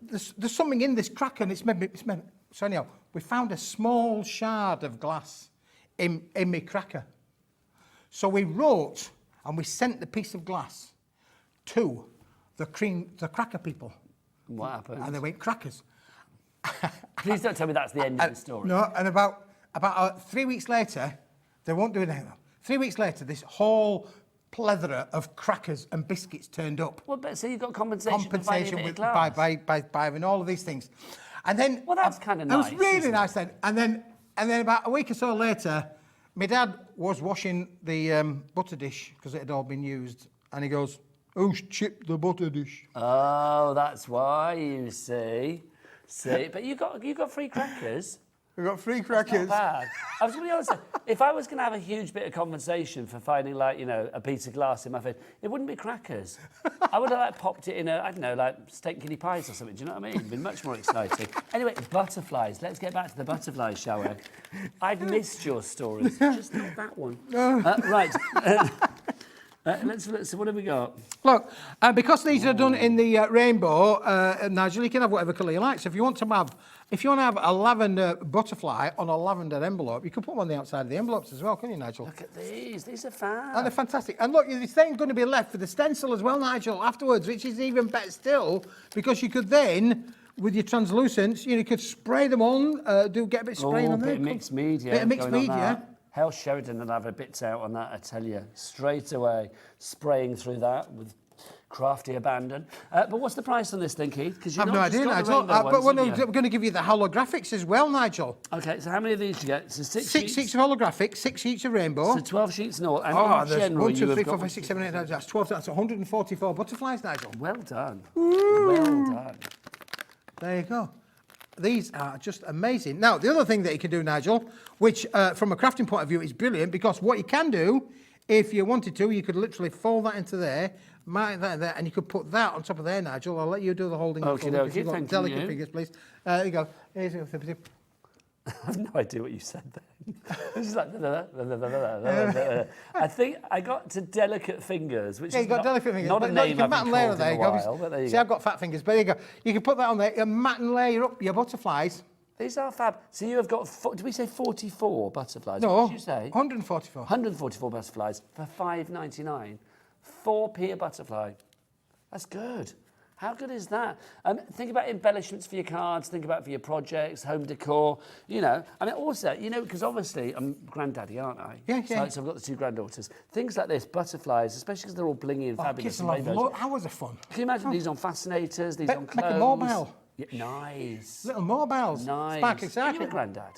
there's something in this cracker, and it's made me. So anyhow, we found a small shard of glass in my cracker. So we wrote and we sent the piece of glass to the cracker people. What happened? And they went, crackers. Please don't tell me that's the end of the story. No, and about 3 weeks later, they won't do anything. 3 weeks later, this whole plethora of crackers and biscuits turned up. Well, but so you got compensation for Compensation buying a with, bit of glass. by having all of these things. And then... Well, that's kind of It nice. was really isn't nice then. And then about a week or so later, my dad was washing the butter dish because it had all been used. And he goes, who's chipped the butter dish? Oh, that's why, you see. But you got free crackers. We got free Not crackers. bad. I was going to be honest. If I was going to have a huge bit of compensation for finding, like, you know, a piece of glass in my face, it wouldn't be crackers. I would have, like, popped it in I don't know, like steak kidney pies or something. Do you know what I mean? It'd been much more exciting. Anyway, butterflies. Let's get back to the butterflies, shall we? I've missed your stories, just not that one. Right. Let's look. So what have we got? Look, because these are done in the rainbow, Nigel, you can have whatever colour you like. So if you want to have a lavender butterfly on a lavender envelope, you can put them on the outside of the envelopes as well, can you, Nigel? Look at these. These are fab. And they're fantastic. And look, this thing's going to be left for the stencil as well, Nigel, afterwards, which is even better still, because you could then, with your translucents, you could spray them on, get a bit of spraying on there. Bit of mixed media. Bit of mixed going on media. that. Hels Sheridan will have a bit out on that, I tell you, straight away, spraying through that with crafty abandon. But what's the price on this thing, Keith? Because I've no idea, Nigel. But we're going to give you the holographics as well, Nigel. Okay, so how many of these do you get? So six sheets of holographic, 6 sheets of rainbow. So 12 sheets in all. And there's general, 1, 2, you 3, have 4, got- 5, 6, 7, 8, 9, that's 12. That's 144 butterflies, Nigel. Well done. Well done. There you go. These are just amazing. Now, the other thing that you can do, Nigel, which from a crafting point of view is brilliant, because what you can do, if you wanted to, you could literally fold that into there, mark that in there, and you could put that on top of there, Nigel. I'll let you do the holding. Okie dokie, thank delicate you. fingers, please. There you go. I have no idea what you said then. This is like... I think I got to delicate fingers, which Yeah, is you got delicate fingers. not a but name you can I've mat been and layer called there. in You a go. while, but there you See, go. I've got fat fingers, but there you go. You can put that on there, you mat and layer up your butterflies. These are fab. So you have got, did we say 44 butterflies? No, What did you say? 144. 144 butterflies for $5.99. 4p a butterfly. That's good. How good is that? Think about embellishments for your cards, think about for your projects, home decor, you know. I mean, also, you know, because obviously I'm granddaddy, aren't I? Yeah. So I've got the 2 granddaughters. Things like this, butterflies, especially because they're all blingy and fabulous. Kids and love rainbows. hours of fun. Can you imagine these on fascinators, these on Make clothes? a mobile. Yeah, nice. Little mobiles. Nice. Sparkly Are circuit. you a granddad?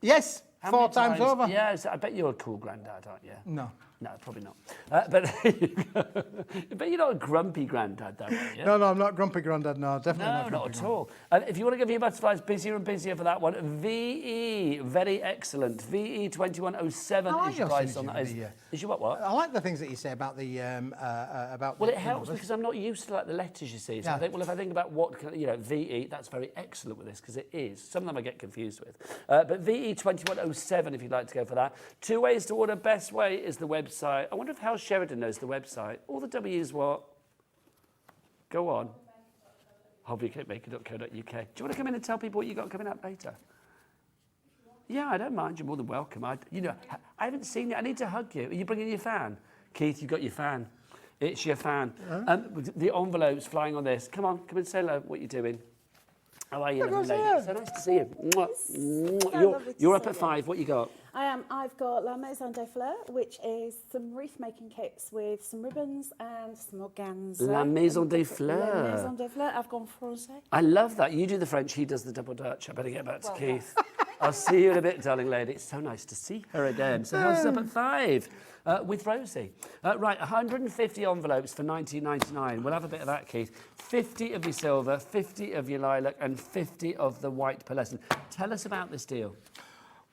Yes, How 4 many times over. Yeah, so I bet you're a cool granddad, aren't you? No. No, probably not. But you're not a grumpy granddad, though, are you? No, I'm not grumpy granddad, no, definitely No, not. not grumpy at all. And if you want to give your butterflies busier and busier for that one, VE, very excellent. VE 2107 I like is your your price on that. synergy, Is your what? I like the things that you say about the about. Well, the it helps numbers. because I'm not used to like the letters, you see. So I Yeah. think, well, if I think about what, you know, VE, that's very excellent with this because it is. Some of them I get confused with. But VE 2107, if you'd like to go for that. 2 ways to order. Best way is the website. I wonder if Hels Sheridan knows the website. All the W's what? Go on. hobbymaker.co.uk. Do you want to come in and tell people what you got coming up later? Yeah, I don't mind. You're more than welcome. I haven't seen you. I need to hug you. Are you bringing your fan? Keith, you got your fan. It's your fan. The envelope's flying on this. Come and say hello. What you doing? How are you, lovely lady? So nice to see you. Mwah. Mwah. lovely to You're up see at you. 5. What you got? I am. I've got La Maison Des Fleurs, which is some wreath making kits with some ribbons and some organza. La Maison Des La Fleurs. Maison Des Fleurs. I've gone français. I love that. You do the French, he does the double Dutch. I better get back to Keith. I'll see you in a bit, darling lady. It's so nice to see her again. So Hels up at 5 with Rosie. Right, 150 envelopes for $19.99. We'll have a bit of that, Keith. 50 of your silver, 50 of your lilac, and 50 of the white pearlescent. Tell us about this deal.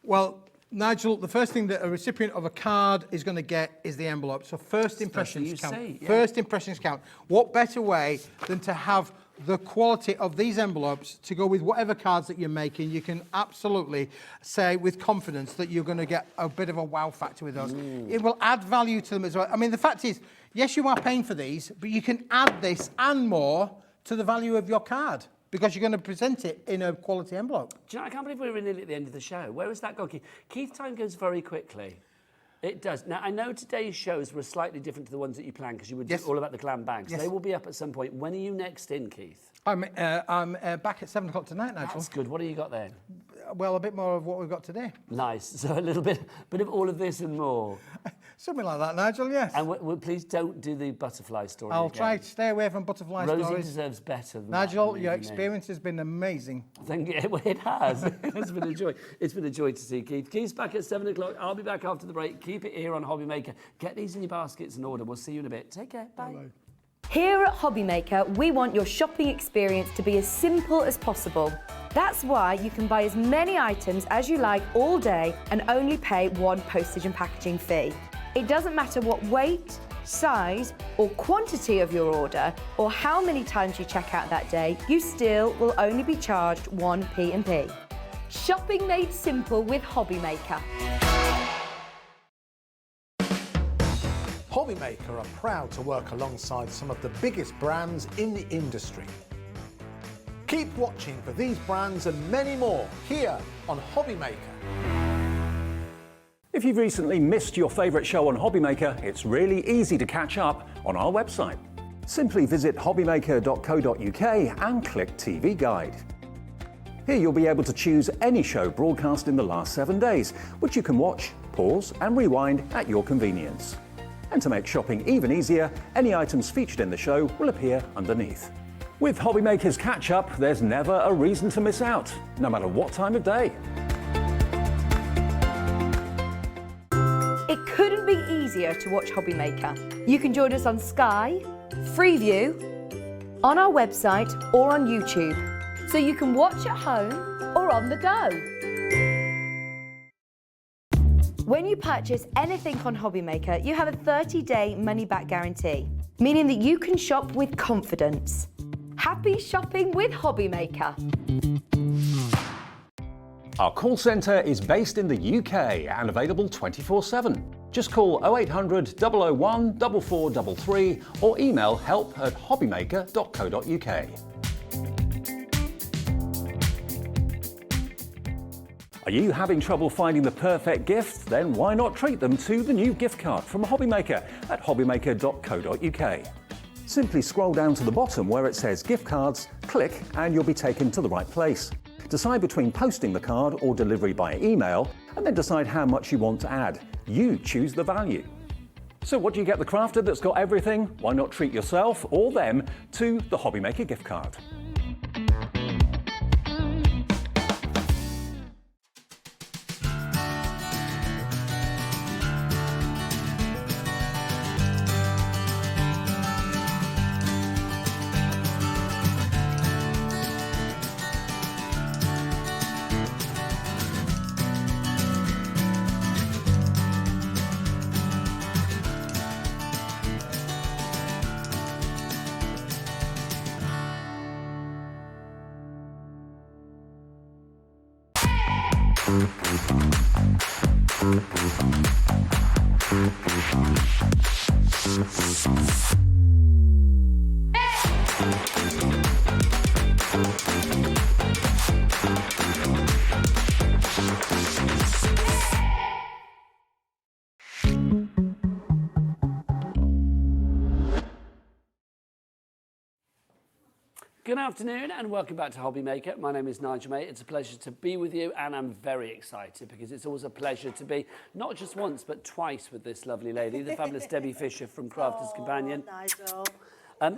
Well, Nigel, the first thing that a recipient of a card is going to get is the envelope. So first impressions count. First impressions count. What better way than to have the quality of these envelopes to go with whatever cards that you're making? You can absolutely say with confidence that you're going to get a bit of a wow factor with those. It will add value to them as well. I mean, the fact is, yes, you are paying for these, but you can add this and more to the value of your card, because you're going to present it in a quality envelope. Do you know, I can't believe we're nearly at the end of the show. Where has that gone, Keith? Keith, time goes very quickly. It does. Now, I know today's shows were slightly different to the ones that you planned, because you were all about the glam bags. Yes. They will be up at some point. When are you next in, Keith? I'm back at 7 o'clock tonight, Nigel. That's good. What have you got then? Well, a bit more of what we've got today. Nice. So a little bit of all of this and more. Something like that, Nigel, yes. And please don't do the butterfly story I'll again. try to stay away from butterfly Rosie stories. deserves better than Nigel, that, your experience has been amazing. Thank you. Well, it has. It's been a joy. It's been a joy to see Keith. Keith's back at 7 o'clock. I'll be back after the break. Keep it here on Hobby Maker. Get these in your baskets and order. We'll see you in a bit. Take care. Bye. Bye. Here at Hobby Maker, we want your shopping experience to be as simple as possible. That's why you can buy as many items as you like all day and only pay one postage and packaging fee. It doesn't matter what weight, size or quantity of your order or how many times you check out that day, you still will only be charged one P&P. Shopping made simple with Hobby Maker. Hobby Maker are proud to work alongside some of the biggest brands in the industry. Keep watching for these brands and many more here on Hobby Maker. If you've recently missed your favourite show on Hobby Maker, it's really easy to catch up on our website. Simply visit hobbymaker.co.uk and click TV Guide. Here you'll be able to choose any show broadcast in the last 7 days, which you can watch, pause and rewind at your convenience. And to make shopping even easier, any items featured in the show will appear underneath. With Hobby Maker's catch-up, there's never a reason to miss out, no matter what time of day. It couldn't be easier to watch Hobby Maker. You can join us on Sky, Freeview, on our website or on YouTube, so you can watch at home or on the go. When you purchase anything on Hobby Maker, you have a 30-day money-back guarantee, meaning that you can shop with confidence. Happy shopping with Hobby Maker. Our call centre is based in the UK and available 24/7. Just call 0800 001 4433 or email help@hobbymaker.co.uk. Are you having trouble finding the perfect gift? Then why not treat them to the new gift card from Hobby Maker at hobbymaker.co.uk. Simply scroll down to the bottom where it says gift cards, click and you'll be taken to the right place. Decide between posting the card or delivery by email and then decide how much you want to add. You choose the value. So what do you get the crafter that's got everything? Why not treat yourself or them to the Hobby Maker gift card? Good afternoon and welcome back to Hobby Maker. My name is Nigel, mate. It's a pleasure to be with you and I'm very excited because it's always a pleasure to be not just once but twice with this lovely lady, the fabulous Debbie Fisher from Crafter's Companion. Nigel.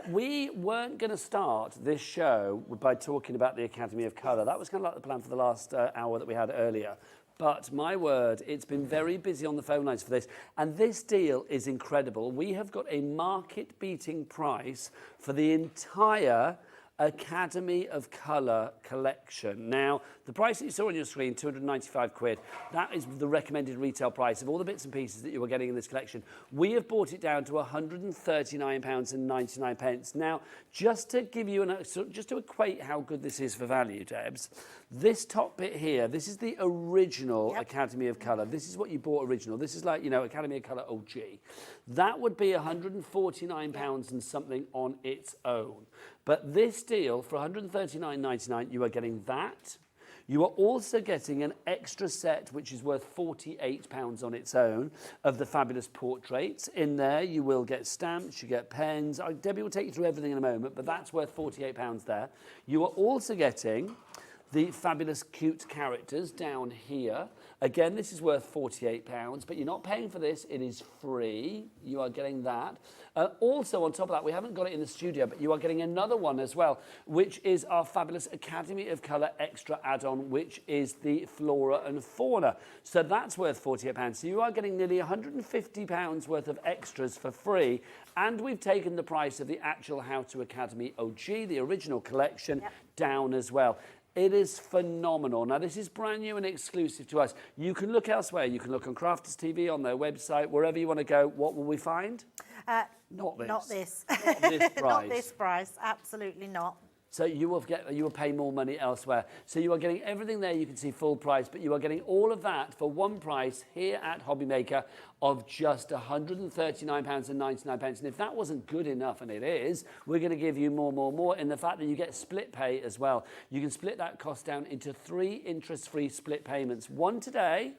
We weren't going to start this show by talking about the Academy of Colour. That was kind of like the plan for the last hour that we had earlier. But my word, it's been very busy on the phone lines for this. And this deal is incredible. We have got a market-beating price for the entire Academy of Colour collection. Now, the price that you saw on your screen, 295 quid, that is the recommended retail price of all the bits and pieces that you are getting in this collection. We have brought it down to £139.99. Now, just to give you just to equate how good this is for value, Debs, this top bit here, this is the original Academy of Colour. This is what you bought original. This is like, you know, Academy of Colour OG. That would be £149 and something on its own. But this deal, for £139.99, you are getting that. You are also getting an extra set, which is worth £48 on its own, of the fabulous portraits. In there, you will get stamps, you get pens. Debbie will take you through everything in a moment, but that's worth £48 there. You are also getting the fabulous cute characters down here. Again, this is worth £48, but you're not paying for this. It is free. You are getting that. Also, on top of that, we haven't got it in the studio, but you are getting another one as well, which is our fabulous Academy of Colour extra add-on, which is the Flora and Fauna. So that's worth £48. So you are getting nearly £150 worth of extras for free. And we've taken the price of the actual How to Academy OG, the original collection, down as well. It is phenomenal. Now, this is brand new and exclusive to us. You can look elsewhere. You can look on Crafters TV, on their website, wherever you want to go. What will we find? Not this. Not this. Not this price. Not this price. Absolutely not. So you will pay more money elsewhere. So you are getting everything there. You can see full price, but you are getting all of that for one price here at Hobbymaker of just £139.99. And if that wasn't good enough, and it is, we're going to give you more in the fact that you get split pay as well. You can split that cost down into 3 interest-free split payments. One today,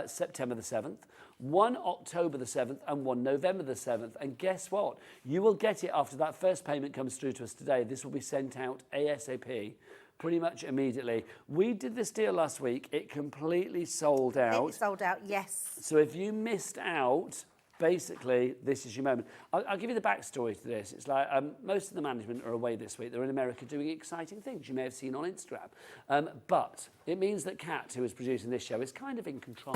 September the 7th. 1 October the 7th and 1 November the 7th. And guess what? You will get it after that first payment comes through to us today. This will be sent out ASAP, pretty much immediately. We did this deal last week. It completely sold out. It sold out, yes. So if you missed out, basically, this is your moment. I'll give you the backstory to this. It's like most of the management are away this week. They're in America doing exciting things you may have seen on Instagram. But it means that Kat, who is producing this show, is kind of in control.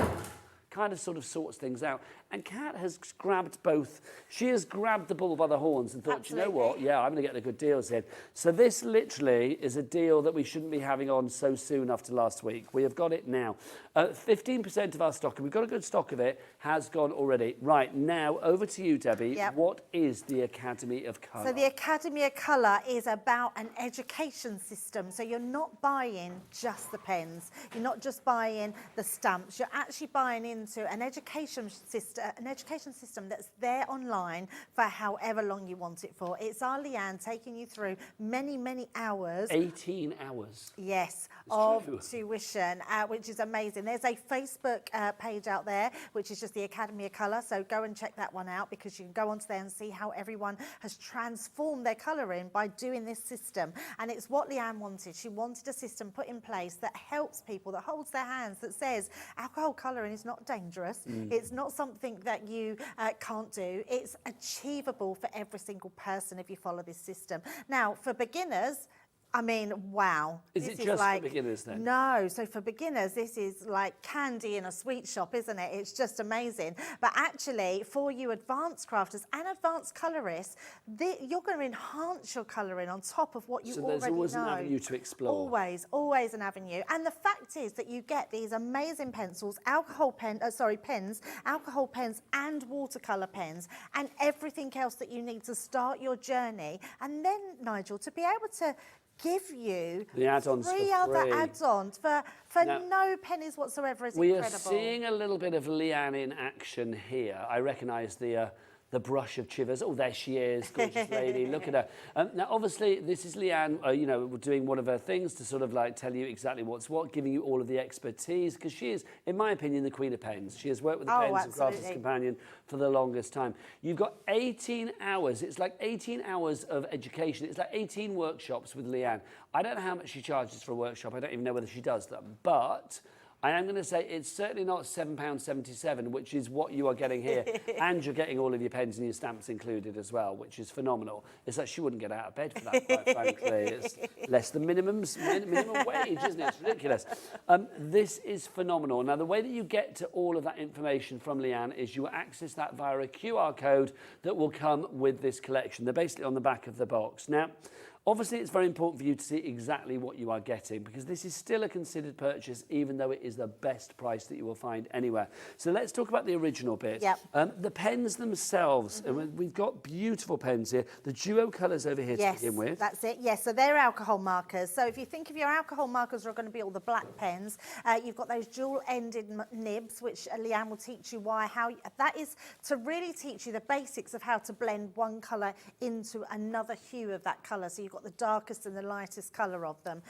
Kind of sort of sorts things out. And Kat has grabbed both. She has grabbed the bull by the horns and thought, you know what? Yeah, I'm going to get the good deals in. So this literally is a deal that we shouldn't be having on so soon after last week. We have got it now. 15% of our stock, and we've got a good stock of it, has gone already. Right, now over to you, Debbie. Yep. What is the Academy of Colour? So the Academy of Colour is about an education system. So you're not buying just the pens. You're not just buying the stamps. You're actually buying into an education system that's there online for however long you want it for. It's our Leanne taking you through many hours. 18 hours. Yes, It's of true. tuition, which is amazing. There's a Facebook page out there, which is just the Academy of Colour. So go and check that one out, because you can go onto there and see how everyone has transformed their colouring by doing this system. And it's what Leanne wanted. She wanted a system put in place that helps people, that holds their hands, that says alcohol colouring is not dangerous. It's not something that you can't do. It's achievable for every single person if you follow this system. Now, for beginners, I mean, wow. Is it just for beginners then? No, so for beginners, this is like candy in a sweet shop, isn't it? It's just amazing. But actually, for you advanced crafters and advanced colourists, you're going to enhance your colouring on top of what you already know. So there's always an avenue to explore. Always an avenue. And the fact is that you get these amazing pencils, pens, alcohol pens and watercolour pens, and everything else that you need to start your journey. And then, Nigel, to be able to give you the add-ons three for other free. add-ons for no pennies whatsoever is we incredible. We are seeing a little bit of Leanne in action here. I recognise the brush of Chivers. Oh, there she is, gorgeous lady. Look at her. Now, obviously, this is Leanne, doing one of her things to sort of like tell you exactly what's what, giving you all of the expertise, because she is, in my opinion, the queen of pens. She has worked with the Pens and Crafters Companion for the longest time. You've got 18 hours. It's like 18 hours of education. It's like 18 workshops with Leanne. I don't know how much she charges for a workshop. I don't even know whether she does them, but I am going to say it's certainly not £7.77, which is what you are getting here. And you're getting all of your pens and your stamps included as well, which is phenomenal. It's like she wouldn't get out of bed for that, quite frankly. It's less than minimum wage, isn't it? It's ridiculous. This is phenomenal. Now, the way that you get to all of that information from Leanne is you will access that via a QR code that will come with this collection. They're basically on the back of the box. Now, Obviously, it's very important for you to see exactly what you are getting because this is still a considered purchase, even though it is the best price that you will find anywhere. So let's talk about the original bit. Yep. The pens themselves, we've got beautiful pens here. The duo colours over here to begin with. That's it. Yes, so they're alcohol markers. So if you think of your alcohol markers are going to be all the black pens, you've got those dual-ended nibs, which Leanne will teach you that is to really teach you the basics of how to blend one colour into another hue of that colour. So you've got the darkest and the lightest colour of them.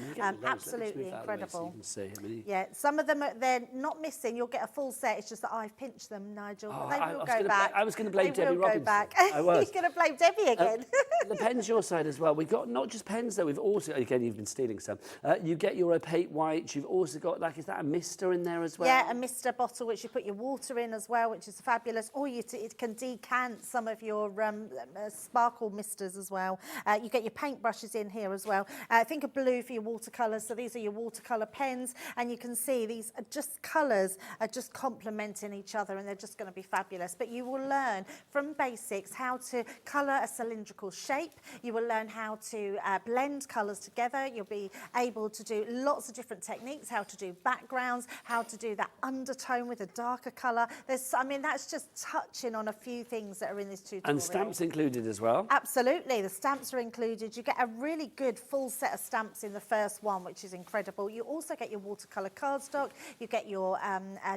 Absolutely incredible. So you can see. Yeah, some of them, they're not missing. You'll get a full set. It's just that I've pinched them, Nigel. Oh, they will go back. I was going to blame they Debbie will Robinson. Go back. I was. You're going to blame Debbie again. The pens your side as well. We've got not just pens though. We've also, again, you've been stealing some. You get your opaque whites. You've also got, like, is that a mister in there as well? Yeah, a mister bottle, which you put your water in as well, which is fabulous. Or it can decant some of your sparkle misters as well. You get your paint brushes in here as well. Think of blue for your watercolours. So these are your watercolour pens, and you can see these are just colours are just complementing each other, and they're just going to be fabulous. But you will learn from basics how to colour a cylindrical shape. You will learn how to blend colours together. You'll be able to do lots of different techniques, how to do backgrounds, how to do that undertone with a darker colour. That's just touching on a few things that are in this tutorial. And stamps included as well? Absolutely, the stamps are included. You get a really good full set of stamps in the first one, which is incredible. You also get your watercolour cardstock. You get your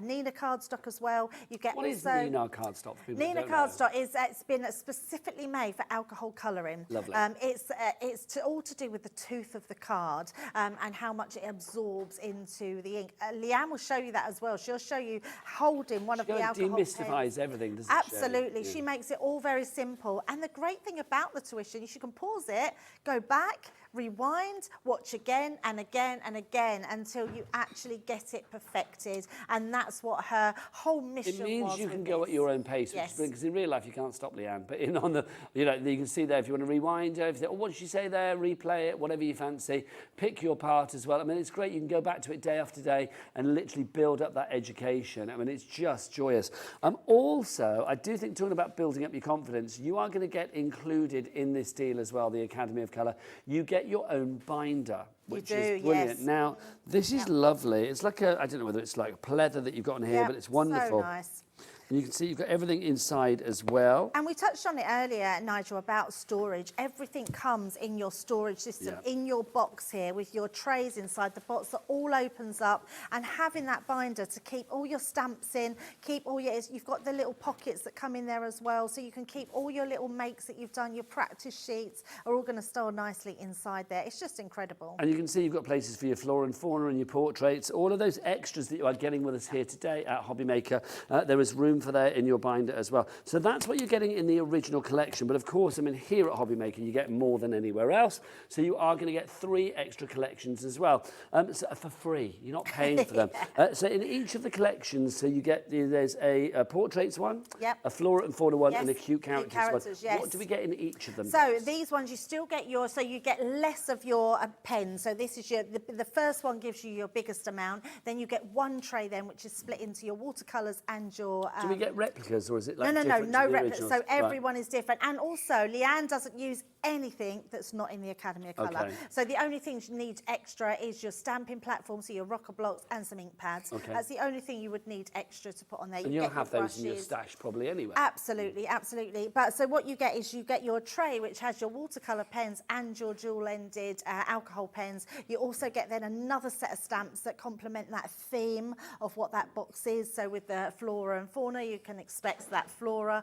Nina cardstock as well. You get What is Nina cardstock? Nina cardstock is it's been specifically made for alcohol colouring. Lovely. It's all to do with the tooth of the card and how much it absorbs into the ink. Leanne will show you that as well. She'll show you holding one of the alcohol demystifies everything, doesn't she? Absolutely. She makes it all very simple. And the great thing about the tuition is you can pause it, go back, rewind, watch again and again and again until you actually get it perfected. And that's what her whole mission was. It means you can go this. at your own pace, Yes. because in real life you can't stop Leanne. But on the, you can see there if you want to rewind everything. Or what did she say there? Replay it, whatever you fancy. Pick your part as well. I mean, it's great. You can go back to it day after day and literally build up that education. I mean, it's just joyous. Also, I do think talking about building up your confidence, you are going to get included in this deal as well, the Academy of Colour. You get your own binder, which is brilliant. Yes. Now, this is lovely. It's like I don't know whether it's like pleather that you've got on here, but it's wonderful. So nice. And you can see you've got everything inside as well. And we touched on it earlier, Nigel, about storage. Everything comes in your storage system, in your box here, with your trays inside the box that all opens up, and having that binder to keep all your stamps in, keep all your, you've got the little pockets that come in there as well, so you can keep all your little makes that you've done, your practice sheets are all going to store nicely inside there. It's just incredible. And you can see you've got places for your flora and fauna and your portraits, all of those extras that you are getting with us here today at Hobbymaker. There is room for that in your binder as well. So that's what you're getting in the original collection. But of course, I mean, here at Hobbymaker, you get more than anywhere else. So you are going to get 3 extra collections as well, so for free. You're not paying for them. So in each of the collections, so you get, there's a portraits one, a flora and fauna one, and a cute characters one. Yes. What do we get in each of them? So these ones, you still get so you get less of your pens. So this is the first one gives you your biggest amount. Then you get one tray then, which is split into your watercolours and your... do we get replicas, or is it like no replicas. So everyone is different. And also, Leanne doesn't use anything that's not in the Academy of Colour. Okay. So the only thing you need extra is your stamping platform, so your rocker blocks and some ink pads. Okay. That's the only thing you would need extra to put on there. And you'll have those in your stash probably anyway. Absolutely, absolutely. But so what you get is you get your tray, which has your watercolour pens and your dual-ended alcohol pens. You also get then another set of stamps that complement that theme of what that box is. So with the flora and fauna, you can expect that flora,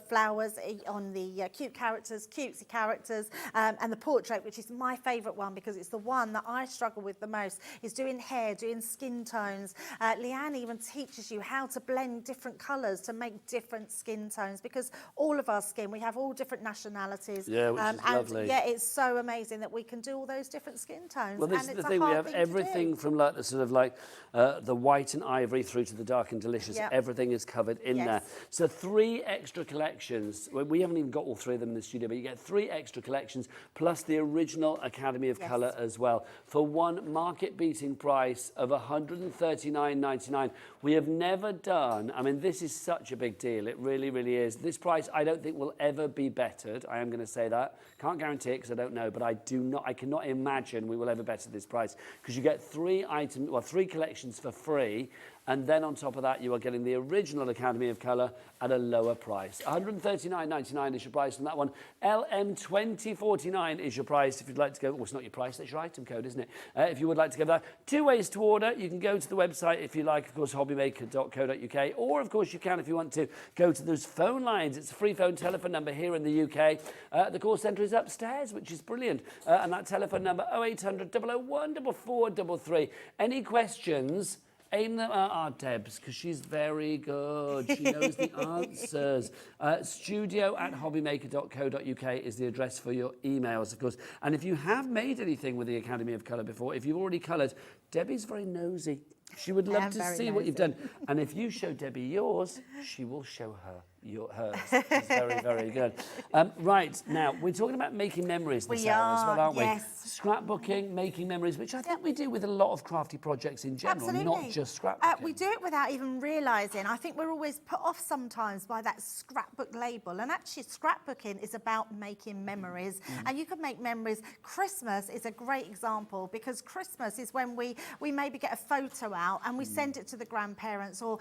flowers on the cute characters, cutesy characters, and the portrait, which is my favourite one because it's the one that I struggle with the most, is doing hair, doing skin tones. Leanne even teaches you how to blend different colours to make different skin tones, because all of our skin, we have all different nationalities. Yeah, which is lovely. Yeah, it's so amazing that we can do all those different skin tones. Well, this is the thing, we have everything from like the sort of like the white and ivory through to the dark and delicious. Everything is covered in there. So 3 extra collections. Well, we haven't even got all 3 of them in the studio, but you get 3 extra collections plus the original Academy of Colour as well for one market-beating price of $139.99. We have never done, I mean, this is such a big deal. It really, really is. This price, I don't think will ever be bettered. I am going to say that. Can't guarantee it because I don't know, but I cannot imagine we will ever better this price because you get 3 items, well, 3 collections for free. And then on top of that, you are getting the original Academy of Colour at a lower price. $139.99 is your price on that one. LM2049 is your price if you'd like to go. Well, it's not your price, that's your item code, isn't it? If you would like to go there. 2 ways to order. You can go to the website if you like, of course, hobbymaker.co.uk. Or, of course, you can, if you want to, go to those phone lines. It's a free phone telephone number here in the UK. The call centre is upstairs, which is brilliant. And that telephone number, 0800 001 4433. Any questions? Aim them at our Debs, because she's very good. She knows the answers. studio@hobbymaker.co.uk is the address for your emails, of course. And if you have made anything with the Academy of Colour before, if you've already coloured, Debbie's very nosy. She would love to see what you've done. And if you show Debbie yours, she will show her hers. It's very, very good. Right, now, we're talking about making memories this hour as well, aren't we? Scrapbooking, making memories, which I think we do with a lot of crafty projects in general, not just scrapbooking. We do it without even realising. I think we're always put off sometimes by that scrapbook label. And actually, scrapbooking is about making memories. And you can make memories. Christmas is a great example because Christmas is when we maybe get a photo out and we send it to the grandparents or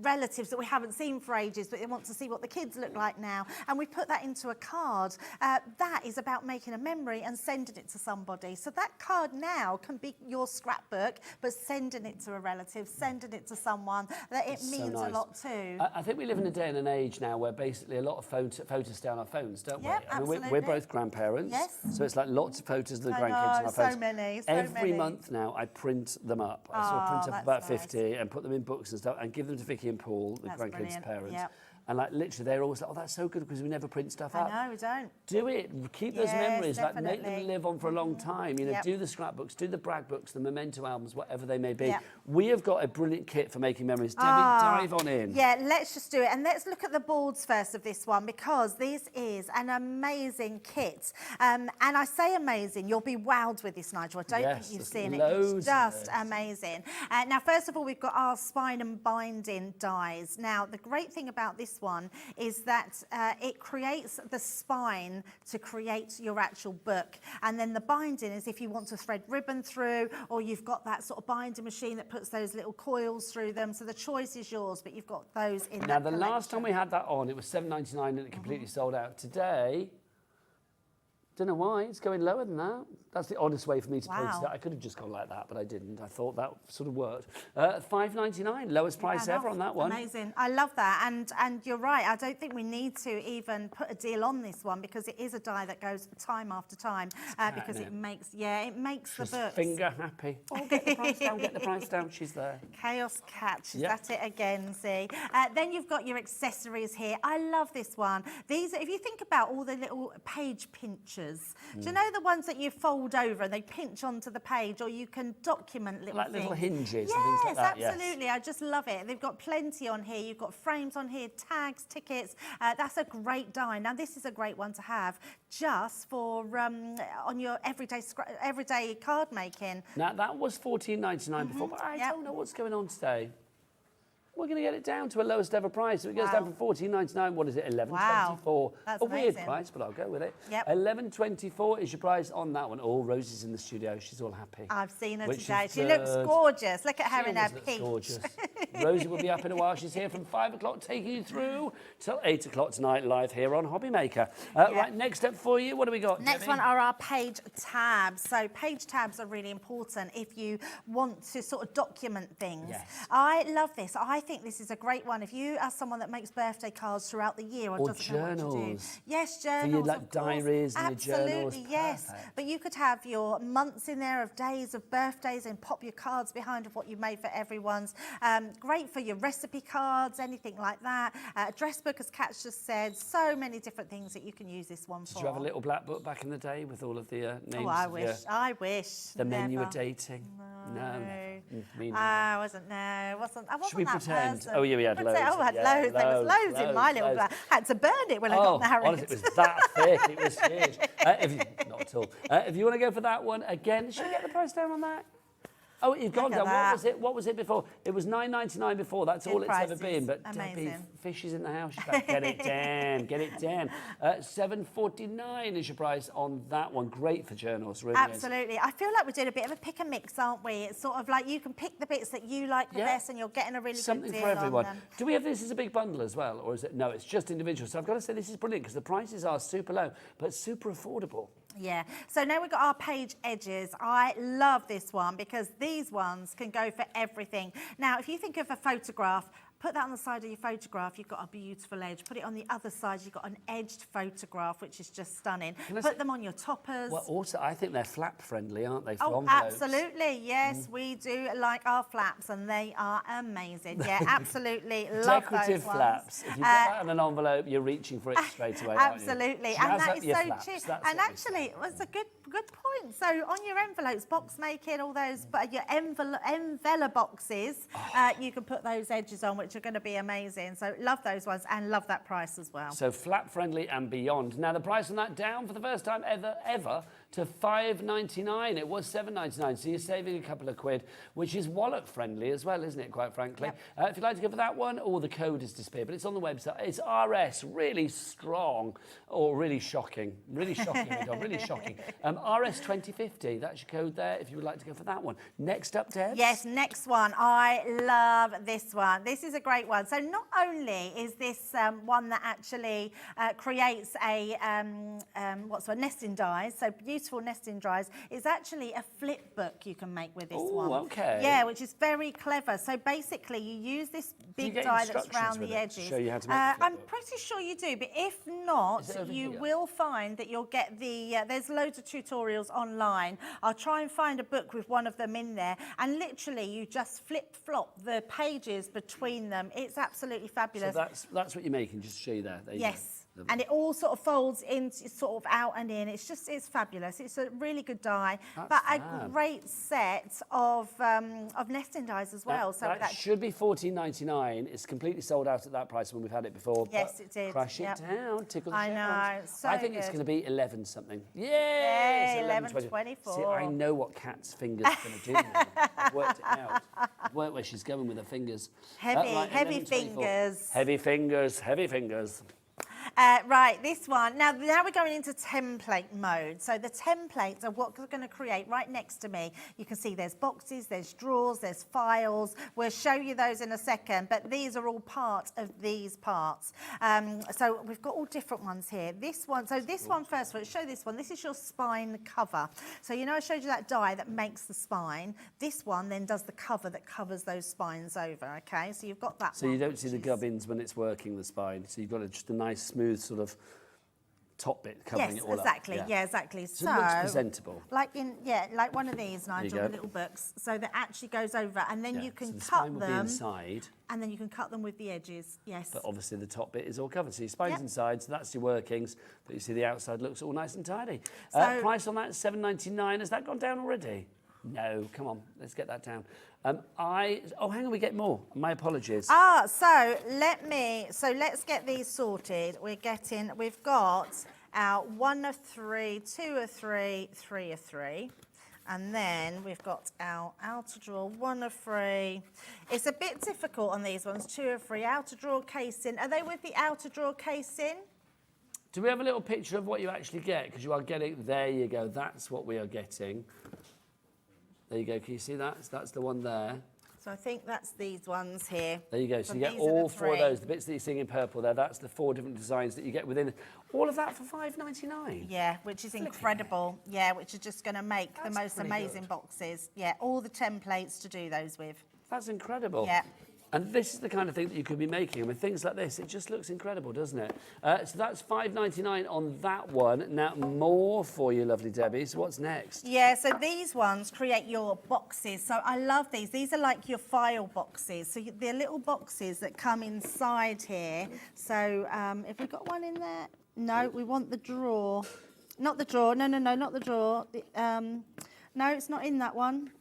relatives that we haven't seen for ages, but they want to see what the kids look like now, and we put that into a card. That is about making a memory and sending it to somebody. So that card now can be your scrapbook, but sending it to a relative, sending it to someone, that it means a lot too. I think we live in a day and an age now where basically a lot of photos stay on our phones, don't we? Yep, I mean, absolutely. we're both grandparents, so it's like lots of photos of the grandkids on our phones. So many, Every month now I print them up. I sort of print up about 50 and put them in books and stuff and give them to Vicky and Paul, the grandkids' parents. Yep. And like literally, they're always like, "Oh, that's so good because we never print stuff up." I know, we don't. Do it. Keep those memories. Definitely. Like make them live on for a long time. You know, do the scrapbooks, do the brag books, the memento albums, whatever they may be. We have got a brilliant kit for making memories. Debbie, dive on in. Yeah, let's just do it. And let's look at the boards first of this one because this is an amazing kit. And I say amazing, you'll be wowed with this, Nigel. I don't think you've seen it. It's just amazing. Now, first of all, we've got our spine and binding dies. Now, the great thing about this one is that it creates the spine to create your actual book. And then the binding is if you want to thread ribbon through or you've got that sort of binding machine that puts those little coils through them. So the choice is yours, but you've got those in Now, the last time we had that on, it was $7.99 and it completely sold out. Today, don't know why, it's going lower than that. That's the honest way for me to put it. I could have just gone like that, but I didn't. I thought that sort of worked. $5.99, lowest price ever on that one. Amazing. I love that. And you're right. I don't think we need to even put a deal on this one because it is a die that goes time after time because it makes the books. Finger happy. Oh, get the price down, get the price down. She's there. Chaos Cat. She's at it again, see. Then you've got your accessories here. I love this one. These, if you think about all the little page pinchers, do you know the ones that you fold over and they pinch onto the page, or you can document little things? Like little hinges and things like that. Yes, absolutely. I just love it. They've got plenty on here. You've got frames on here, tags, tickets. That's a great die. Now, this is a great one to have just for on your everyday card making. Now, that was $14.99 before, but I don't know what's going on today. We're going to get it down to a lowest ever price. So it goes down from $14.99. What is it? $11.24. That's a weird amazing. price, but I'll go with it. Yep. $11.24 is your price on that one. Oh, Rosie's in the studio. She's all happy. I've seen her today. She looks gorgeous. Look at her in her pink. Gorgeous. Rosie will be up in a while. She's here from 5 o'clock, taking you through till 8 o'clock tonight, live here on Hobby Maker. Right, next up for you, what do we got? Next one are our page tabs. So page tabs are really important if you want to sort of document things. Yes. I love this. I think this is a great one. If you are someone that makes birthday cards throughout the year or doesn't journals. know what to do. Yes, journals. For your like diaries and your journals. Absolutely, yes. But you could have your months in there of days of birthdays and pop your cards behind of what you made for everyone's. Great for your recipe cards, anything like that. Address book, as Kat just said. So many different things that you can use this one for. Did you have a little black book back in the day with all of the names? Oh, I wish. I wish. The men you were dating? No. Me I wasn't. No, I wasn't. I wasn't Should we that pretend? weekend. Oh, yeah, we had loads. Oh, I had Yeah, loads. There was loads in my little glass. I had to burn it when I got married. Honestly, it was that thick. It was huge. Not at all. If you want to go for that one, again, should we get the price down on that? Oh, you've gone down. What was it before? It was $9.99 before. That's all it's ever been. But Debbie, fish is in the house. She's like, get it down, get it down. $7.49 is your price on that one. Great for journals, really. Absolutely. Is. I feel like we're doing a bit of a pick and mix, aren't we? It's sort of like you can pick the bits that you like the best, and you're getting a really something good deal for everyone. on them. Do we have this as a big bundle as well, or is it? No, it's just individual. So I've got to say this is brilliant because the prices are super low, but super affordable. Yeah, so now we've got our page edges. I love this one because these ones can go for everything. Now, if you think of a photograph, put that on the side of your photograph, you've got a beautiful edge. Put it on the other side, you've got an edged photograph, which is just stunning. Put them on your toppers. Well, also, I think they're flap friendly, aren't they, for envelopes? Absolutely, yes. We do like our flaps, and they are amazing. Yeah, absolutely. Love Decorative those flaps. If you put that on an envelope, you're reaching for it straight away, aren't you? Absolutely, and that is so cheap. And actually, it was a good point. So on your envelopes, box making, all those, but your envelope boxes, you can put those edges on, which are going to be amazing. So love those ones and love that price as well. So flap friendly and beyond. Now the price on that down for the first time ever to $5.99. It was $7.99, so you're saving a couple of quid, which is wallet friendly as well, isn't it, quite frankly? Yep. If you'd like to go for that one, the code has disappeared, but it's on the website. It's RS, really strong, or really shocking. Really shocking, really shocking. RS 2050, that's your code there if you would like to go for that one. Next up, Deb? Yes, next one. I love this one. This is a great one. So not only is this one that actually creates a nesting dies, so beautiful nesting dies, it's actually a flip book you can make with this one. Okay. Yeah, which is very clever. So basically you use this big die that's round the edges. Show you how to make I'm pretty sure you do, but if not, you will find that you'll get the, there's loads of tutorials online. I'll try and find a book with one of them in there, and literally you just flip-flop the pages between them. It's absolutely fabulous. So that's what you're making, just to show you there. There you go. And it all sort of folds in, sort of out and in. It's fabulous. It's a really good die, but a great set of nesting dies as well. That should be $14.99. It's completely sold out at that price when we've had it before. Yes, it did. Crash it down, tickle the I know. So I think it's going to be 11 something. Yay! 11.24. See, I know what Kat's fingers are going to do now. I've worked it out. I've worked where she's going with her fingers. Heavy fingers. Heavy fingers, heavy fingers. Right, this one. Now we're going into template mode. So the templates are what we're going to create right next to me. You can see there's boxes, there's drawers, there's files. We'll show you those in a second, but these are all part of these parts. So we've got all different ones here. This one first, let's show this one. This is your spine cover. So you know I showed you that die that makes the spine. This one then does the cover that covers those spines over, okay? So you've got that So you don't see the gubbins when it's working the spine. So you've got just a nice smooth sort of top bit covering it all exactly. up. Yeah, exactly. So it looks presentable. Like one of these, Nigel, the little books. So that actually goes over, and then you can cut will them. Be inside. And then you can cut them with the edges. Yes. But obviously the top bit is all covered. So your spine's inside, so that's your workings. But you see the outside looks all nice and tidy. So, price on that is $7.99. Has that gone down already? No, come on, let's get that down. Hang on, we get more. My apologies. So let's get these sorted. We've got our 1 of 3, 2 of 3, 3 of 3. And then we've got our outer drawer, 1 of 3. It's a bit difficult on these ones, 2 of 3. Outer drawer casing. Are they with the outer drawer casing? Do we have a little picture of what you actually get? Because you are getting, there you go, that's what we are getting. There you go, can you see that? That's the one there. So I think that's these ones here. There you go, so you get all 4 of those, the bits that you're seeing in purple there, that's the 4 different designs that you get within. All of that for $5.99? Yeah, which is incredible. Yeah, which are just going to make the most amazing boxes. Yeah, all the templates to do those with. That's incredible. Yeah. And this is the kind of thing that you could be making. And with things like this, it just looks incredible, doesn't it? So that's $5.99 on that one. Now, more for you, lovely Debbie. So what's next? Yeah, so these ones create your boxes. So I love these. These are like your file boxes. So they're little boxes that come inside here. So if we've got one in there, no, we want the drawer. Not the drawer. No, not the drawer. No, it's not in that one.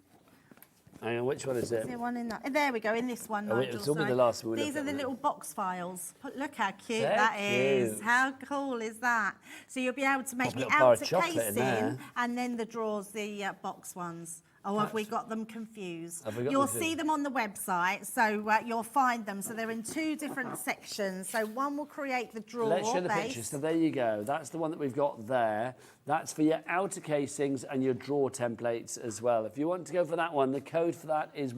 Hang on, which one is it? Is there one in that? There we go, in this one, Oh, Nigel. it's all been sorry. the last one we These looked are at, the wasn't it? little box files. Look how cute They're that is. cute. How cool is that? So you'll be able to make Pop a the little bar of outer chocolate in there. casing and then the drawers, the box ones. Oh, have we got them confused? Have we got You'll them see them on the website, so you'll find them. So they're in 2 different sections. So one will create the drawer Let's show the base. picture. So there you go. That's the one that we've got there. That's for your outer casings and your drawer templates as well. If you want to go for that one, the code for that is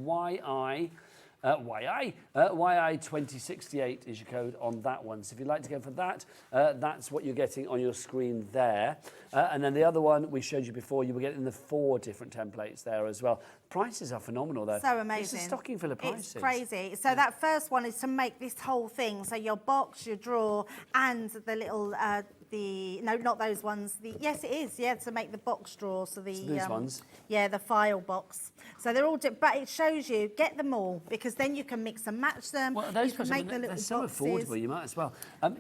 YI2068 is your code on that one. So if you'd like to go for that, that's what you're getting on your screen there. And then the other one we showed you before, you were getting the 4 different templates there as well. Prices are phenomenal though. So amazing. It's a stocking full of prices. It's crazy. So that first one is to make this whole thing. So your box, your drawer, and the little, no, not those ones. Yes, it is. Yeah, to make the box drawer. So these ones? Yeah, the file box. So they're all, but it shows you, get them all, because then you can mix and match them. Well, those you can prices, make the little they're so boxes. affordable, you might as well.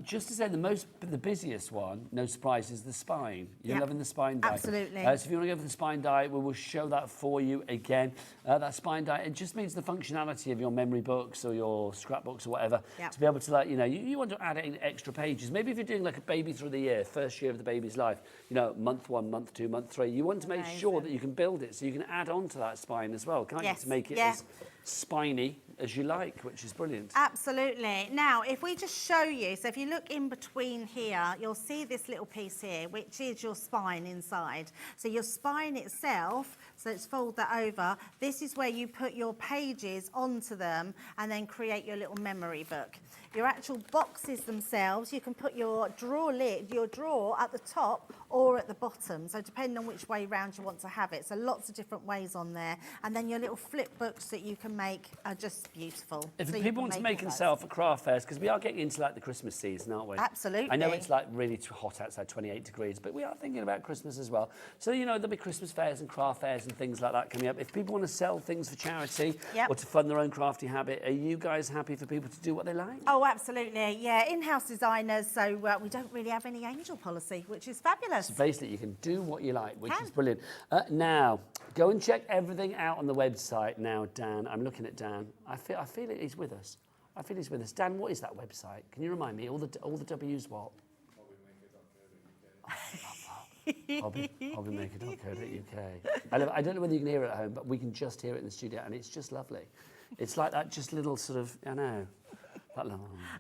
Just to say, the busiest one, no surprise, is the spine. You're Yeah. loving the spine die. Absolutely. So if you want to go for the spine die, we will show that for you again. That spine die, it just means the functionality of your memory books or your scrapbooks or whatever, Yep. to be able to, like, you want to add in extra pages. Maybe if you're doing like a baby through the year, first year of the baby's life, month 1, month 2, month 3, you want to make sure that you can build it so you can add on to that spine as well, can't you? Yes. To make it Yeah. as spiny as you like, which is brilliant. Absolutely. Now, if we just show you, so if you look in between here, you'll see this little piece here, which is your spine inside. So your spine itself, so let's fold that over. This is where you put your pages onto them and then create your little memory book. Your actual boxes themselves, you can put your drawer lid, your drawer at the top or at the bottom. So depending on which way round you want to have it. So lots of different ways on there. And then your little flip books that you can make are just beautiful. If So you people can want to make all and those. sell for craft fairs, because we are getting into like the Christmas season, aren't we? Absolutely. I know it's like really too hot outside, 28 degrees, but we are thinking about Christmas as well. So, there'll be Christmas fairs and craft fairs and things like that coming up. If people want to sell things for charity Yep. or to fund their own crafty habit, are you guys happy for people to do what they like? Oh, absolutely. Yeah, in-house designers, so we don't really have any angel policy, which is fabulous. So basically, you can do what you like, which Can. is brilliant. Now, go and check everything out on the website now, Dan. I'm looking at Dan. I feel he's with us. I feel he's with us. Dan, what is that website? Can you remind me? All the W's what? Hobbymaker.co.uk. I don't know whether you can hear it at home, but we can just hear it in the studio, and it's just lovely. It's like that just little sort of, I know.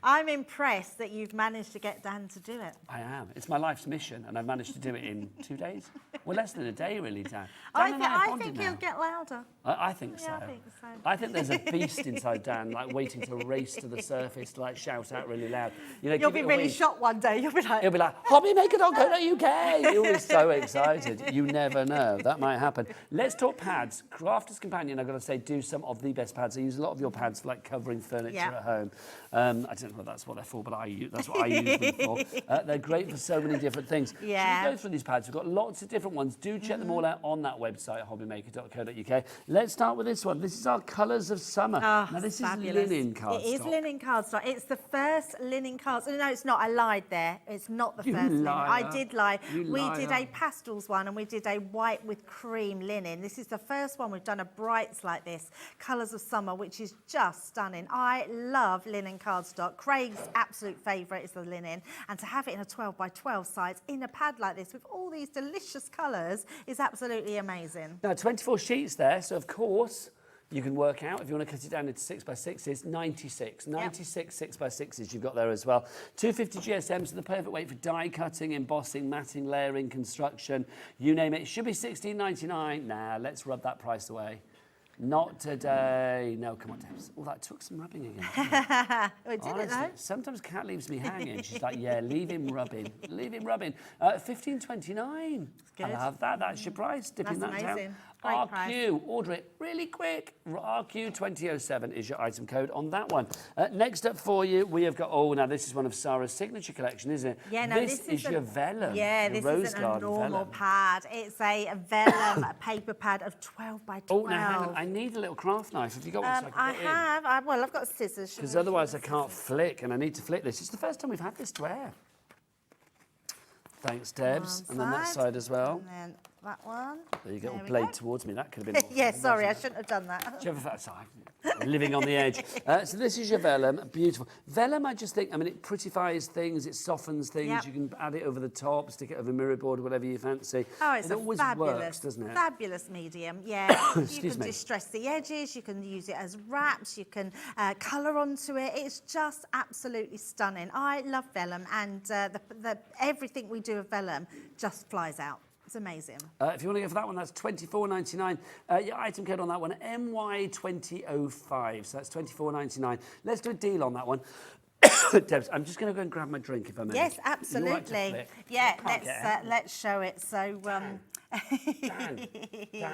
I'm impressed that you've managed to get Dan to do it. I am. It's my life's mission, and I've managed to do it in 2 days. Well, less than a day, really, Dan. I think he'll get louder. I think so. Yeah, I think so. I think there's a beast inside Dan, like waiting to race to the surface, to like shout out really loud. You'll be really shocked one day. You'll be like, he'll be like, hobbymaker.co.uk. He'll be so excited. You never know. That might happen. Let's talk pads. Crafter's Companion, I've got to say, do some of the best pads. I use a lot of your pads for like covering furniture at home. I don't know if that's what they're for, but that's what I use them for. They're great for so many different things. Yeah. So we go through these pads. We've got lots of different ones. Do check them all out on that website, hobbymaker.co.uk. Let's start with this one. This is our Colours of Summer. Oh, Now, this fabulous. is linen cardstock. It is linen cardstock. It's the first linen cardstock. No, it's not. I lied there. It's not the You first linen. liar. I did lie. You We did liar. a pastels one and we did a white with cream linen. This is the first one. We've done a brights like this, Colours of Summer, which is just stunning. I love linen cardstock. Craig's absolute favourite is the linen. And to have it in a 12 by 12 size in a pad like this with all these delicious colours is absolutely amazing. Now, 24 sheets there, so of course, you can work out, if you want to cut it down into 6 by 6s, 96. 96 6 by 6s you've got there as well. 250 GSM, so the perfect weight for die cutting, embossing, matting, layering, construction, you name it. It should be $16.99. Nah, let's rub that price away. Not today. No, come on, Debs. Oh, that took some rubbing again. We did Honestly, it though. sometimes Kat leaves me hanging. She's like, yeah, leave him rubbing. Leave him rubbing. $15.29. Good. I'll have that. That's your price. Dipping That's that down. amazing. Great RQ. price. Order it really quick. RQ2007 is your item code on that one. Next up for you, we have got, now this is one of Sarah's signature collection, isn't it? Yeah, no, this is your vellum. Yeah, your this rose isn't a garden normal vellum. pad. It's a vellum paper pad of 12 by 12. Oh, now hang on. I need a little craft knife. Have you got one so I can I get in? have. I've got scissors. Because otherwise I can't flick, and I need to flick this. It's the first time we've had this to air. Thanks, Debs. And then that side as well. And then that one. There you go. There we Blade go. towards me. That could have been. Yeah, sorry, I shouldn't have done that. Do you ever sorry, I'm living on the edge. So this is your vellum. Beautiful. Vellum, I just think, I mean, it prettifies things, it softens things. Yep. You can add it over the top, stick it over a mirror board, whatever you fancy. Oh, it's it always fabulous, works, doesn't it? fabulous medium. Yeah, you Excuse can me. distress the edges, you can use it as wraps, you can colour onto it. It's just absolutely stunning. I love vellum, and everything we do with vellum just flies out. It's amazing. If you want to go for that one, that's $24.99. Your item code on that one, MY2005. So that's $24.99. Let's do a deal on that one. Debs, I'm just going to go and grab my drink if I may. Yes, You all right to absolutely. flick? Yeah, I can't let's show it. So. Dan,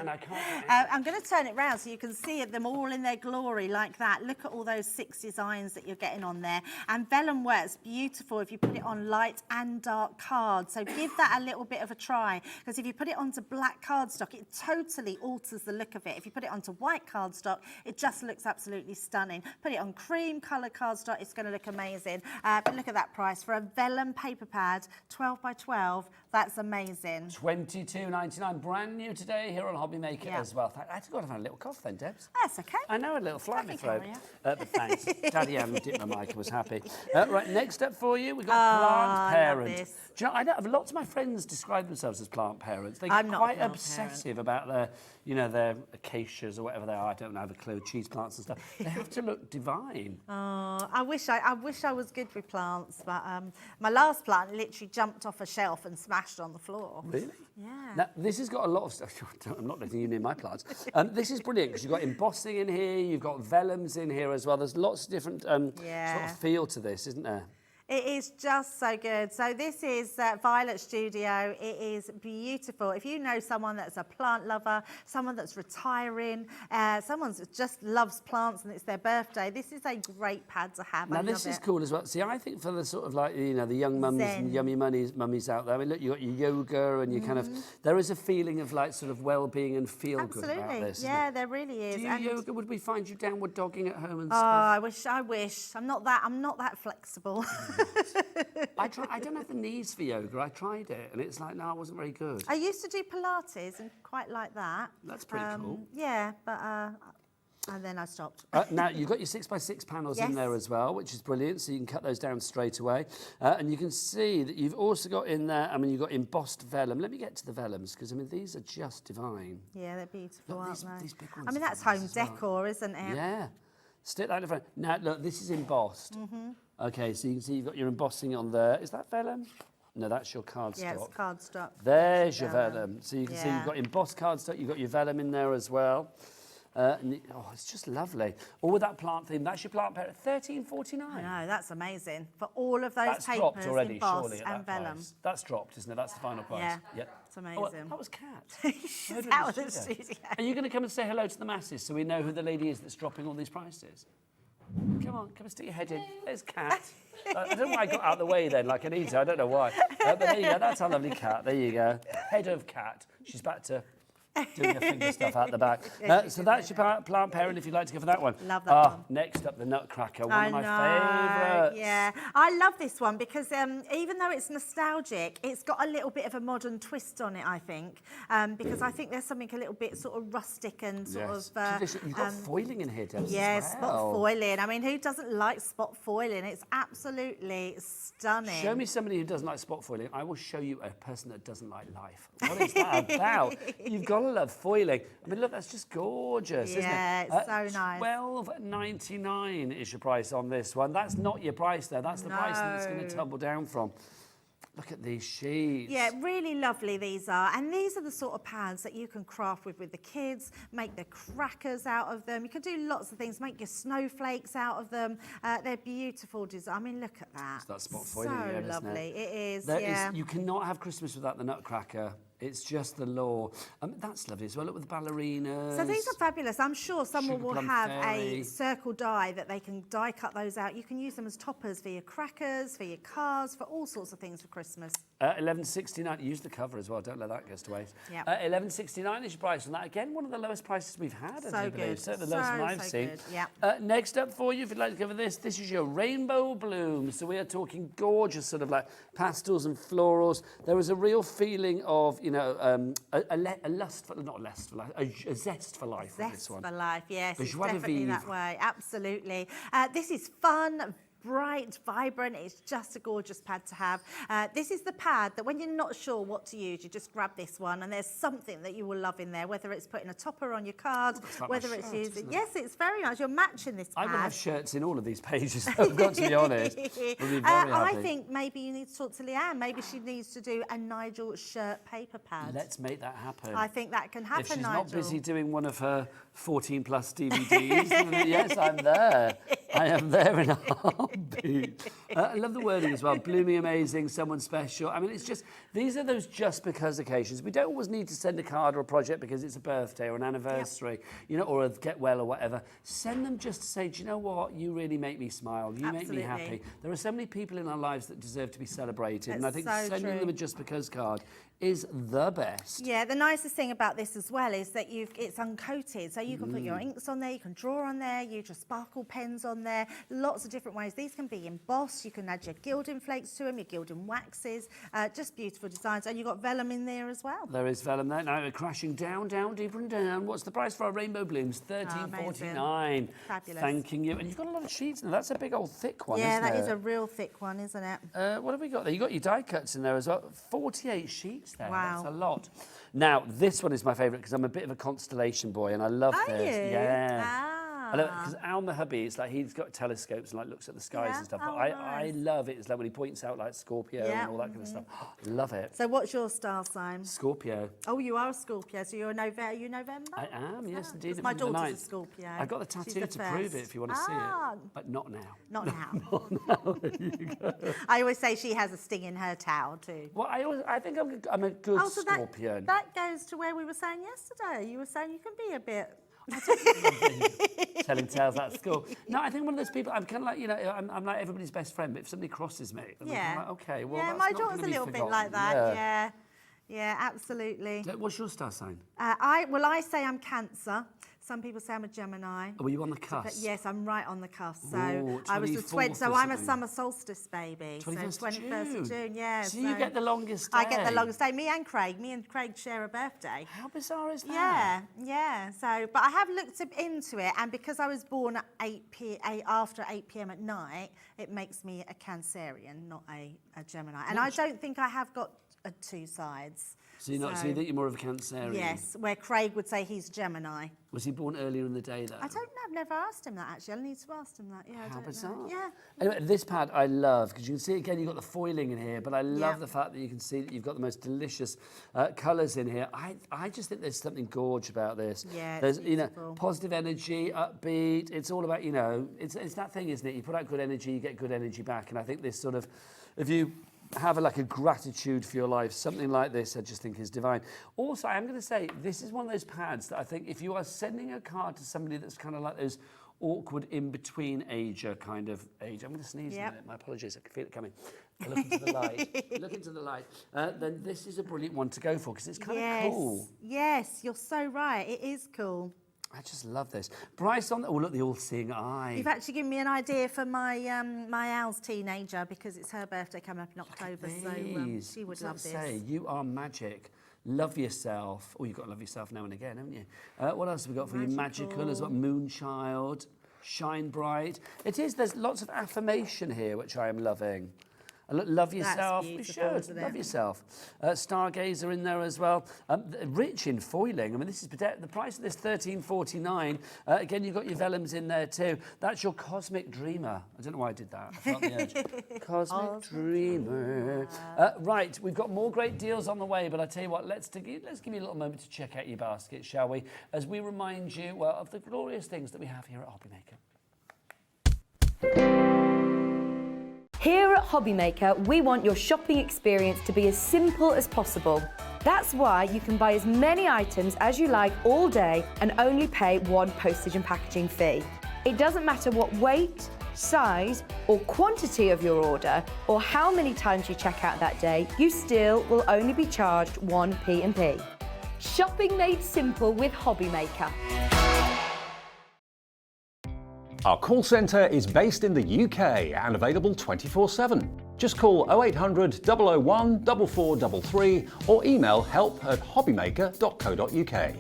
I can't. I'm going to turn it round so you can see them all in their glory like that. Look at all those 6 designs that you're getting on there. And vellum works beautiful if you put it on light and dark cards. So give that a little bit of a try, because if you put it onto black cardstock, it totally alters the look of it. If you put it onto white cardstock, it just looks absolutely stunning. Put it on cream colour cardstock, it's going to look amazing. But look at that price for a vellum paper pad, 12 by 12. That's amazing. $22.99, brand new today here on Hobby Maker as well. I had to go and have a little cough then, Debs. That's okay. I know, a little fly in my throat. Carry on. But thanks. Daddy Anne looked at my mic and was happy. Right, next up for you, we've got plant parent. Love this. Do you know, I know lots of my friends describe themselves as plant parents. They're I'm not a quite plant obsessive about their, you know, their acacias or whatever they are. I don't have a clue. Cheese plants and stuff. They have to look divine. I wish I was good with plants, but my last plant literally jumped off a shelf and smashed on the floor. Really? Yeah. Now, this has got a lot of stuff. I'm not letting you near my plants. This is brilliant because you've got embossing in here, you've got vellums in here as well. There's lots of different sort of feel to this, isn't there? It is just so good. So this is Violet Studio. It is beautiful. If you know someone that's a plant lover, someone that's retiring, someone that just loves plants and it's their birthday, this is a great pad to have. Now this is cool as well. See, I think for the sort of like, you know, the young mums and yummy mummies out there, I mean, look, you've got your yoga and you kind of, there is a feeling of like sort of well-being and feel good about this. Yeah, there really is. Do you yoga? Would we find you downward dogging at home and Oh, stuff? I wish. I'm not that flexible. I don't have the knees for yoga. I tried it and it's like, no, I wasn't very good. I used to do Pilates and quite like that. That's pretty cool. Yeah, but and then I stopped. Now, you've got your 6x6 panels in there as well, which is brilliant, so you can cut those down straight away. And you can see that you've also got in there, I mean, you've got embossed vellum. Let me get to the vellums, because, I mean, these are just divine. Yeah, they're beautiful, Look, aren't they? these big ones I mean, are that's home fabulous as well. decor, isn't it? Yeah. Stick that in front. Now, look, this is embossed. Okay, so you can see you've got your embossing on there. Is that vellum? No, that's your cardstock. Yeah, it's cardstock. There's your vellum. So you can see you've got embossed cardstock, you've got your vellum in there as well. It's just lovely. All with that plant theme. That's your plant parent. $13.49. I know, that's amazing. For all of those That's papers, dropped already, embossed surely, at and that vellum. price. That's dropped, isn't it? That's the final price. Yeah, Yep. it's amazing. Oh, that was Kat. She's out of the studio. Are you going to come and say hello to the masses so we know who the lady is that's dropping all these prices? Come on, come and stick your head in. There's Kat. I don't know why I got out of the way then, like I need to. I don't know why. But there you go. That's our lovely Kat. There you go. Head of Kat. She's back to doing her finger stuff out the back. So that's your plant parent if you'd like to go for that one. Love that one. Next up, the Nutcracker, one of my favourites. Yeah, I love this one because even though it's nostalgic, it's got a little bit of a modern twist on it, I think. Because I think there's something a little bit sort of rustic and sort of... You've got foiling in here, Debs, yeah, as well. spot foiling. I mean, who doesn't like spot foiling? It's absolutely stunning. Show me somebody who doesn't like spot foiling. I will show you a person that doesn't like life. What is that about? You've got to love foiling. I mean, look, that's just gorgeous, isn't it? Yeah, it's so nice. $12.99 is your price on this one. That's not your price, though. That's the price that it's going to tumble down from. Look at these sheets. Yeah, really lovely these are. And these are the sort of pads that you can craft with the kids, make the crackers out of them. You can do lots of things, make your snowflakes out of them. They're beautiful design. I mean, look at that. It's that spot foiling again, so lovely. Isn't it? It is, You cannot have Christmas without the Nutcracker It's just the law. That's lovely as well. Look with the ballerinas. So these are fabulous. I'm sure someone Sugar will plum have fairy. a circle die that they can die cut those out. You can use them as toppers for your crackers, for your cars, for all sorts of things for Christmas. $11.69. Use the cover as well. Don't let that go to waste. Yep. $11.69 is your price on that. Again, one of the lowest prices we've had. So I do believe. good. Certainly the lowest one I've seen. Good. Yep. Next up for you, if you'd like to cover this, this is your rainbow bloom. So we are talking gorgeous sort of like pastels and florals. There is a real feeling of, you know, a lust for, not lust for life, a zest for life with this one. Zest for life, yes. The It's joie de definitely vivre. that way. Absolutely. This is fun, bright, vibrant. It's just a gorgeous pad to have. This is the pad that when you're not sure what to use, you just grab this one and there's something that you will love in there, whether it's putting a topper on your card, like whether my it's shirt, using... isn't it? Yes, it's very nice. You're matching this I'm pad. going to have shirts in all of these pages, I've got to be honest. We'll be very I happy. think maybe you need to talk to Leanne. Maybe she needs to do a Nigel shirt paper pad. Let's make that happen. I think that can happen, If she's Nigel. not busy doing one of her 14 plus DVDs, then yes, I'm there. I am there in a heartbeat. I love the wording as well. Blooming, amazing, someone special. I mean, it's just, these are those just because occasions. We don't always need to send a card or a project because it's a birthday or an anniversary, you know, or a get well or whatever. Send them just to say, do you know what? You really make me smile. You make me happy. There are so many people in our lives that deserve to be celebrated. And I think so sending true. them a just because card is the best. Yeah, the nicest thing about this as well is that it's uncoated, so you can put your inks on there, you can draw on there, use your sparkle pens on there, lots of different ways. These can be embossed, you can add your gilding flakes to them, your gilding waxes, just beautiful designs, and you've got vellum in there as well. There is vellum there. Now we're crashing down, deeper and down. What's the price for our rainbow blooms? $13.49. Fabulous. Thanking you. And you've got a lot of sheets in there. That's a big old thick one, Yeah, isn't that it? is a real thick one, isn't it? What have we got there? You've got your die cuts in there as well. 48 sheets there. Wow. That's a lot. Now, this one is my favourite because I'm a bit of a constellation boy and I love Are this. you? Yeah. Because Al, my hubby, it's like he's got telescopes and like looks at the skies Yeah? and stuff. Oh, But I nice. love it. It's like when he points out like Scorpio Yeah, and all that kind of stuff. Love it. So what's your star sign? Scorpio. Oh, you are a Scorpio, so you're are you November? I am, yes, indeed. 'Cause my November daughter's a 9th. Scorpio. I've got the She's tattoo the to prove it first. if you want to see it. But not now. Not now. I always say she has a sting in her towel too. Well, I think I'm a good Oh, so Scorpion. that goes to where we were saying yesterday. You were saying you can be a bit... Telling tales at school. No, I think one of those people, I'm kind of like, you know, I'm like everybody's best friend, but if somebody crosses me, then I'm kind of like, okay, well, yeah, that's my not daughter's gonna a be little bit forgotten. like that. Yeah, yeah, absolutely. What's your star sign? I say I'm Cancer. Some people say I'm a Gemini. Were you on the But cusp? yes, I'm right on the cusp. So Ooh, I was the 24th so or I'm a something. summer solstice baby. 21st so 21st of June, yeah. So you get the longest day. I get the longest day. Me and Craig share a birthday. How bizarre is that? Yeah. So, but I have looked into it, and because I was born at after 8 p.m. at night, it makes me a Cancerian, not a Gemini. And I don't think I have got two sides. So you think you're more of a Cancerian? Yes, where Craig would say he's Gemini. Was he born earlier in the day, though? I don't know. I've never asked him that, actually. I need to ask him that. Yeah, I How don't bizarre. know. Yeah. Anyway, this pad I love because you can see again you've got the foiling in here, but I love the fact that you can see that you've got the most delicious colours in here. I just think there's something gorgeous about this. Yeah, there's it's you know beautiful. positive energy, upbeat. It's all about it's that thing, isn't it? You put out good energy, you get good energy back, and I think this sort of if you have a gratitude for your life, something like this I just think is divine. Also, I am going to say this is one of those pads that I think if you are sending a card to somebody that's kind of like those awkward in-between ager kind of age. I'm going to sneeze in a minute. My apologies. I can feel it coming. Look into the light. Look into the light. Then this is a brilliant one to go for because it's kind of cool. Yes, you're so right. It is cool. I just love this. Bryce on... Oh, look, the all-seeing eye. You've actually given me an idea for my my Al's teenager because it's her birthday coming up in October, so she would love this. Say, you are magic. Love yourself. Oh, you've got to love yourself now and again, haven't you? What else have we got for you? Magical as well. Moonchild. Shine bright. There's lots of affirmation here, which I am loving. Love yourself. You should. Love yourself. Stargazer in there as well. Rich in foiling. I mean, this is the price of this $13.49. Again, you've got your vellums in there too. That's your Cosmic Dreamer. I don't know why I did that. I felt the urge. Cosmic Dreamer. Right, we've got more great deals on the way, but I tell you what, let's give you a little moment to check out your basket, shall we? As we remind you, well, of the glorious things that we have here at Hobbymaker. Here at Hobbymaker, we want your shopping experience to be as simple as possible. That's why you can buy as many items as you like all day and only pay one postage and packaging fee. It doesn't matter what weight, size or quantity of your order or how many times you check out that day, you still will only be charged one P&P. Shopping made simple with Hobbymaker. Our call centre is based in the UK and available 24/7. Just call 0800 001 4433 or email help@hobbymaker.co.uk.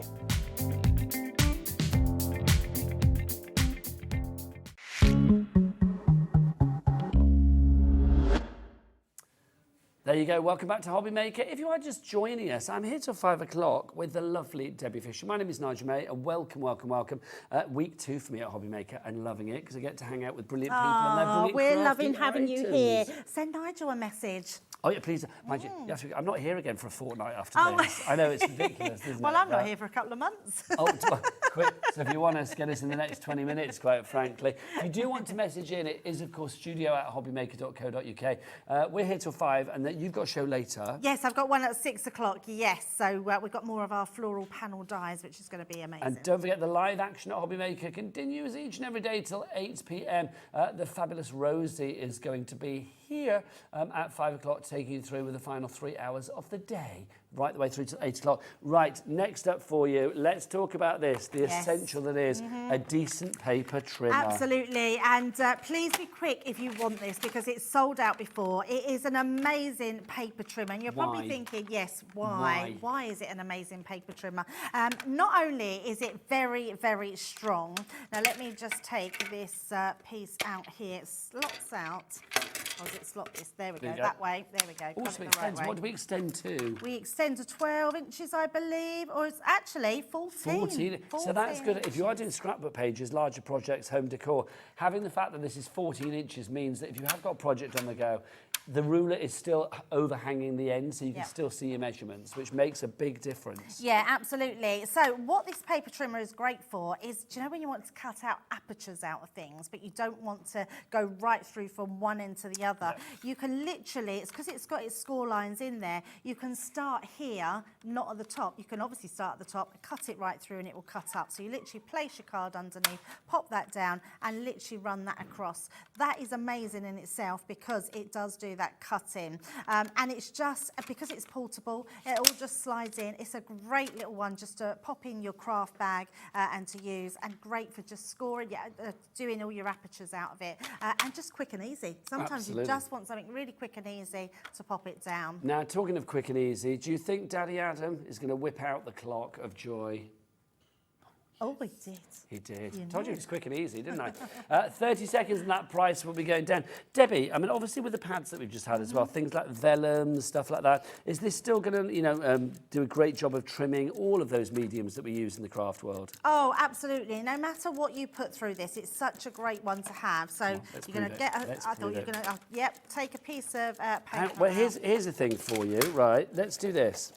There you go. Welcome back to Hobbymaker. If you are just joining us, I'm here till 5 o'clock with the lovely Debbie Fisher. My name is Nigel May, and welcome. Week 2 for me at Hobbymaker, and loving it because I get to hang out with brilliant people and their brilliant We're crafty loving having you here. items. Send Nigel a message. Oh yeah, please. Mind you, I'm not here again for a fortnight after this. I know it's ridiculous, isn't it? Well, I'm not here for a couple of months. Quick. So if you want us, get us in the next 20 minutes, quite frankly. If you do want to message in, it is, of course, studio@hobbymaker.co.uk. We're here till 5, and then you've got a show later. Yes, I've got one at 6 o'clock, yes. So we've got more of our floral panel dies, which is going to be amazing. And don't forget, the live action at Hobbymaker continues each and every day till 8 p.m. The fabulous Rosie is going to be here at 5 o'clock, taking you through with the final 3 hours of the day, right the way through to 8 o'clock. Right, next up for you, let's talk about this, the essential that is a decent paper trimmer. Absolutely, and please be quick if you want this because it's sold out before. It is an amazing paper trimmer, and you're probably thinking, yes, why? Why is it an amazing paper trimmer? Not only is it very, very strong. Now let me just take this piece out here. It slots out. Or does it slot this? There we go. That way. There we go. Also extends. What do we extend to? We extend to 12 inches, I believe, or it's actually 14. So that's good. If you are doing scrapbook pages, larger projects, home decor, having the fact that this is 14 inches means that if you have got a project on the go, the ruler is still overhanging the end, so you can still see your measurements, which makes a big difference. Yeah, absolutely. So what this paper trimmer is great for is, do you know when you want to cut out apertures out of things, but you don't want to go right through from one end to the other? You can literally, it's because it's got its score lines in there, you can start here, not at the top. You can obviously start at the top, cut it right through and it will cut up. So you literally place your card underneath, pop that down and literally run that across. That is amazing in itself because it does do that cutting, and it's just because it's portable, it all just slides in. It's a great little one just to pop in your craft bag and to use, and great for just scoring, doing all your apertures out of it, and just quick and easy. Sometimes you just want something really quick and easy to pop it down. Now, talking of quick and easy, do you think Daddy Adam is going to whip out the clock of joy? Oh, he did. He did. Told you it's quick and easy, didn't I? 30 seconds and that price will be going down. Debbie, I mean, obviously with the pads that we've just had as well, things like vellum, stuff like that, is this still going to, do a great job of trimming all of those mediums that we use in the craft world? Oh, absolutely. No matter what you put through this, it's such a great one to have. So you're going to get, I thought you were going to, take a piece of paper. Well, here's the thing for you, right? Let's do this.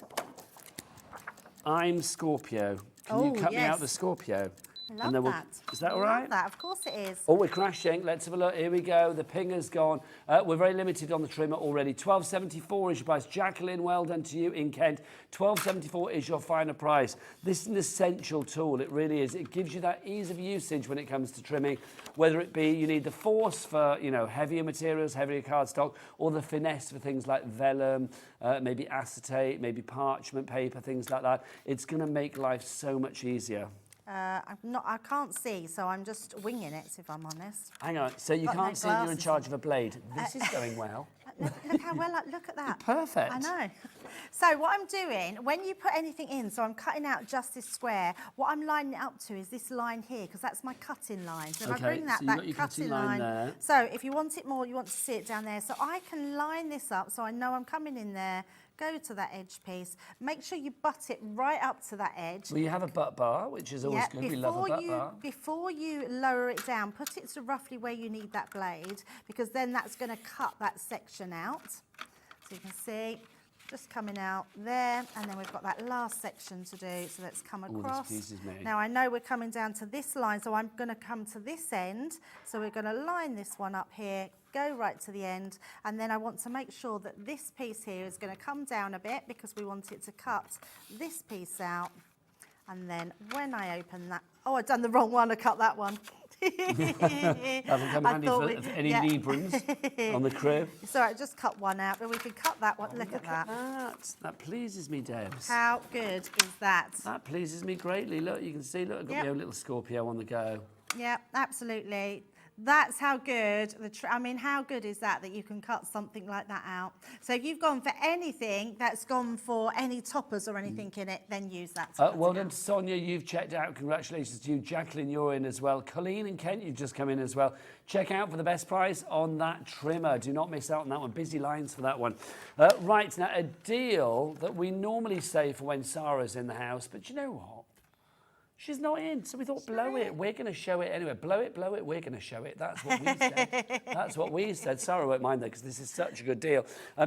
I'm Scorpio. Can you cut me out the Scorpio? Love that. Is that all right? Love that, of course it is. Oh, we're crashing. Let's have a look. Here we go. The pinger's gone. We're very limited on the trimmer already. $12.74 is your price. Jacqueline, well done to you in Kent. $12.74 is your final price. This is an essential tool. It really is. It gives you that ease of usage when it comes to trimming, whether it be you need the force for, heavier materials, heavier cardstock, or the finesse for things like vellum, maybe acetate, maybe parchment paper, things like that. It's going to make life so much easier. I can't see, so I'm just winging it, if I'm honest. Hang on, so you can't see you're in charge of a blade. This is going well. Look how well, look at that. Perfect. I know. So what I'm doing, when you put anything in, so I'm cutting out just this square, what I'm lining it up to is this line here, because that's my cutting line. So if I bring that cutting line there. So if you want it more, you want to see it down there. So I can line this up so I know I'm coming in there. Go to that edge piece. Make sure you butt it right up to that edge. Well, you have a butt bar, which is always good. We love a butt bar. Before you lower it down, put it to roughly where you need that blade, because then that's going to cut that section out. So you can see, just coming out there, and then we've got that last section to do. So let's come across. This piece is made. Now I know we're coming down to this line, so I'm going to come to this end. So we're going to line this one up here, go right to the end, and then I want to make sure that this piece here is going to come down a bit because we want it to cut this piece out. And then when I open that, oh, I've done the wrong one, I cut that one. That'll come handy for any Librans on the crib. It's all right, just cut one out, but we can cut that one. Look at that. That pleases me, Debs. How good is that? That pleases me greatly. Look, you can see, look, I've got my own little Scorpio on the go. Yeah, absolutely. That's how good, I mean, how good is that you can cut something like that out? So if you've gone for anything that's gone for any toppers or anything in it, then use that. Well done, Sonia, you've checked out. Congratulations to you. Jacqueline, you're in as well. Colleen and Kent, you've just come in as well. Check out for the best price on that trimmer. Do not miss out on that one. Busy lines for that one. Right, now a deal that we normally say for when Sarah's in the house, but you know what? She's not in, so we thought, blow it. We're going to show it anyway. Blow it, we're going to show it. That's what we said. That's what we said. Sarah won't mind that because this is such a good deal.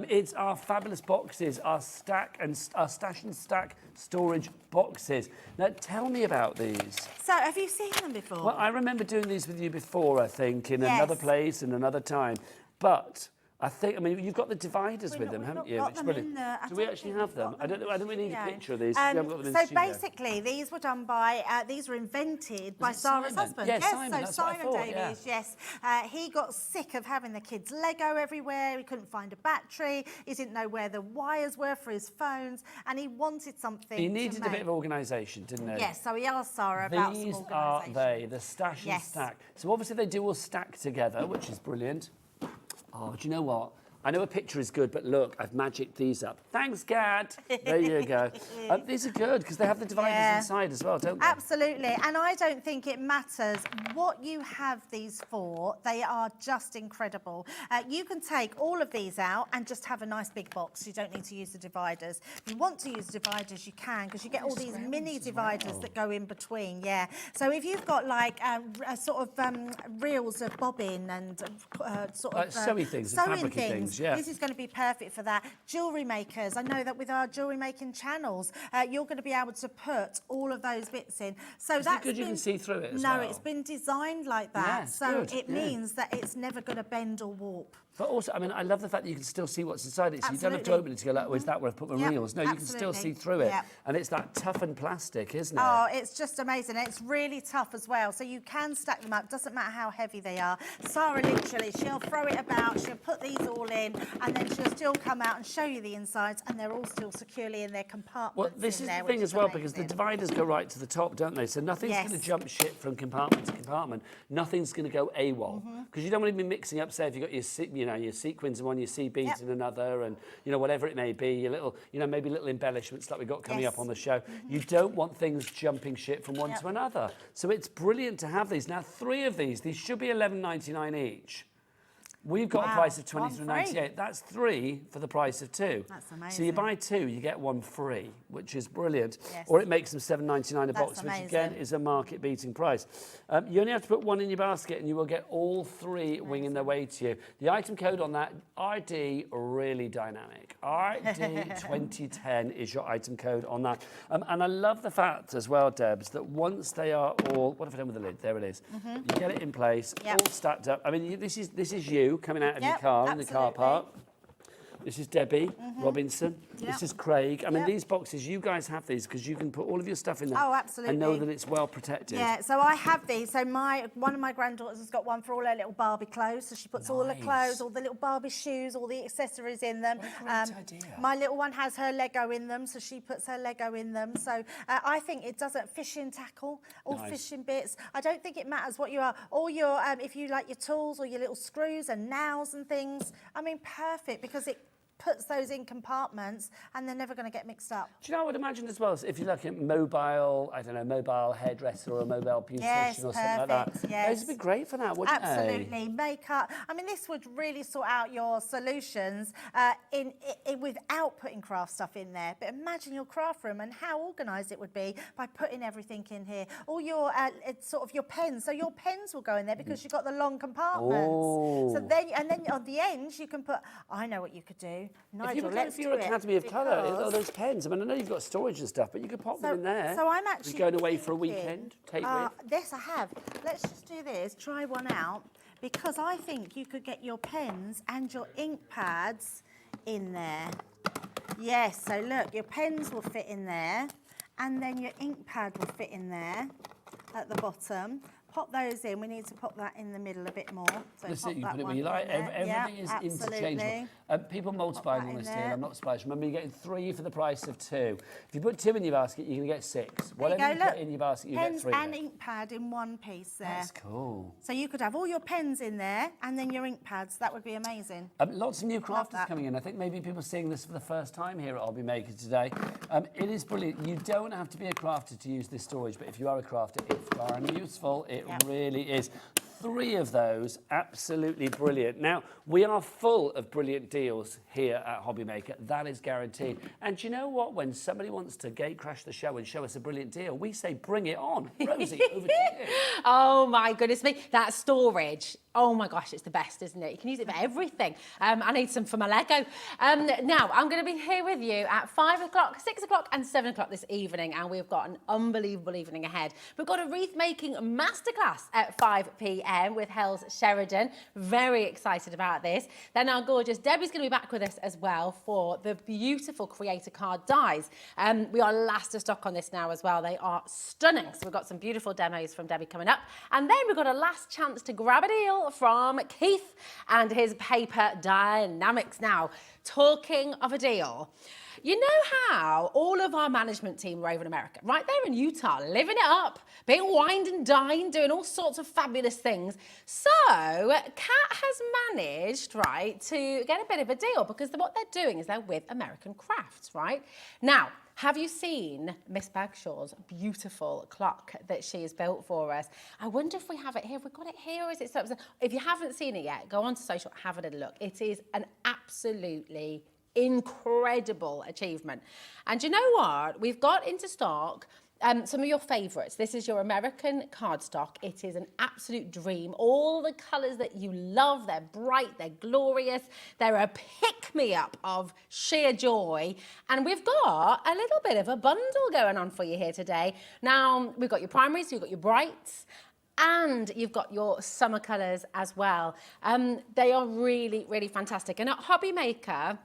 It's our fabulous boxes, our stash and stack storage boxes. Now, tell me about these. So, have you seen them before? Well, I remember doing these with you before, I think, in another place and another time. But I mean, you've got the dividers with them, haven't you? Do we actually have them? I don't really need a picture of these. We haven't got them in the studio. Basically, these were done by, these were invented by Sarah's husband. Yes, Simon. So Simon Davies, yes. He got sick of having the kids' Lego everywhere. He couldn't find a battery. He didn't know where the wires were for his phones, and he wanted something. He needed a bit of organisation, didn't he? Yes, so he asked Sarah about some organisation. These are they, the stash and stack. So obviously they do all stack together, which is brilliant. Oh, do you know what? I know a picture is good, but look, I've magicked these up. Thanks, Gad. There you go. These are good because they have the dividers inside as well, don't they? Absolutely. And I don't think it matters what you have these for. They are just incredible. You can take all of these out and just have a nice big box. You don't need to use the dividers. If you want to use dividers, you can, because you get all these mini dividers that go in between. Yeah. So if you've got like a sort of reels of bobbin and sort of sewing things, fabric things. Yeah. This is going to be perfect for that. Jewellery makers, I know that with our jewellery making channels, you're going to be able to put all of those bits in. So that's good. You can see through it as well. No, it's been designed like that, so it means that it's never going to bend or warp. But also, I mean, I love the fact that you can still see what's inside it. So you don't have to open it to go, like, is that where I've put my reels? No, you can still see through it. And it's that toughened plastic, isn't it? Oh, it's just amazing. It's really tough as well. So you can stack them up. Doesn't matter how heavy they are. Sarah, literally, she'll throw it about. She'll put these all in, and then she'll still come out and show you the insides, and they're all still securely in their compartments. Well, this is the thing as well, because the dividers go right to the top, don't they? So nothing's going to jump ship from compartment to compartment. Nothing's going to go AWOL. Because you don't want to be mixing up, say, if you've got your sequins in one, your sea beads in another, and whatever it may be, your little, maybe little embellishments like we've got coming up on the show. You don't want things jumping ship from one to another. So it's brilliant to have these. Now, 3 of these should be $11.99 each. We've got a price of $23.98. That's 3 for the price of 2. That's amazing. So you buy 2, you get 1 free, which is brilliant. Or it makes them $7.99 a box, which again is a market-beating price. You only have to put 1 in your basket, and you will get all 3 winging their way to you. The item code on that, RD really dynamic. RD 2010 is your item code on that. And I love the fact as well, Debs, that once they are all, what have I done with the lid? There it is. You get it in place, all stacked up. I mean, this is you coming out of your car in the car park. This is Debbie Robinson. This is Craig. I mean, these boxes, you guys have these because you can put all of your stuff in them. Oh, absolutely. And know that it's well protected. Yeah, so I have these. So one of my granddaughters has got one for all her little Barbie clothes. So she puts all the clothes, all the little Barbie shoes, all the accessories in them. What a great idea. My little one has her Lego in them, so she puts her Lego in them. So I think it doesn't fishing tackle, all fishing bits. I don't think it matters what you are. All your, if you like your tools or your little screws and nails and things, I mean, perfect, because it puts those in compartments and they're never going to get mixed up. Do you know, I would imagine as well, if you're looking at mobile hairdresser or a mobile beautician or something like that. Those would be great for that, wouldn't they? Absolutely. Makeup. I mean, this would really sort out your solutions without putting craft stuff in there. But imagine your craft room and how organised it would be by putting everything in here. All your, sort of your pens. So your pens will go in there because you've got the long compartments. Oh. So then on the end, you can put, I know what you could do. Nigel, if you're Academy of Colour, those pens, I mean, I know you've got storage and stuff, but you could pop them in there. So I'm actually going away for a weekend, take with. Yes, I have. Let's just do this, try one out. because I think you could get your pens and your ink pads in there. Yes, so look, your pens will fit in there, and then your ink pad will fit in there at the bottom. Pop those in. We need to pop that in the middle a bit more. So That's pop it, you that put it where one you like. in there. Everything Yeah, is absolutely. interchangeable. People multiplying on in this deal, there. I'm not surprised. Remember, you're getting 3 for the price of 2. If you put 2 in your basket, you're going to get 6. Whatever you put in your basket, you get 3. Pens and ink pad in one piece there. That's cool. So you could have all your pens in there and then your ink pads. That would be amazing. Lots of new crafters that. coming in. I think maybe people seeing this for the first time here at Hobby Maker today. It is brilliant. You don't have to be a crafter to use this storage, but if you are a crafter, it's darn useful. It really is. 3 of those, absolutely brilliant. Now, we are full of brilliant deals here at Hobby Maker. That is guaranteed. And you know what? When somebody wants to gate crash the show and show us a brilliant deal, we say, bring it on. Rosie, over to you. Oh, my goodness me. That storage. Oh, my gosh, it's the best, isn't it? You can use it for everything. I need some for my Lego. Now, I'm going to be here with you at 5 o'clock, 6 o'clock and 7 o'clock this evening, and we've got an unbelievable evening ahead. We've got a wreath making masterclass at 5 p.m. with Hels Sheridan. Very excited about this. Then our gorgeous Debbie's going to be back with us as well for the beautiful creator card dies. We are last of stock on this now as well. They are stunning. So we've got some beautiful demos from Debbie coming up. And then we've got a last chance to grab a deal from Keith and his paper Dienamics. Now, talking of a deal, you know how all of our management team were over in America, right there in Utah, living it up, being wined and dined, doing all sorts of fabulous things. So Kat has managed, right, to get a bit of a deal because what they're doing is they're with American Crafts, right? Now, have you seen Miss Bagshaw's beautiful clock that she has built for us? I wonder if we have it here. Have we got it here or is it something? If you haven't seen it yet, go onto social, have a little look. It is an absolutely incredible achievement. And you know what? We've got into stock some of your favourites. This is your American cardstock. It is an absolute dream. All the colours that you love, they're bright, they're glorious, they're a pick-me-up of sheer joy. And we've got a little bit of a bundle going on for you here today. Now, we've got your primaries, you've got your brights, and you've got your summer colours as well. They are really, really fantastic. And at Hobby Maker,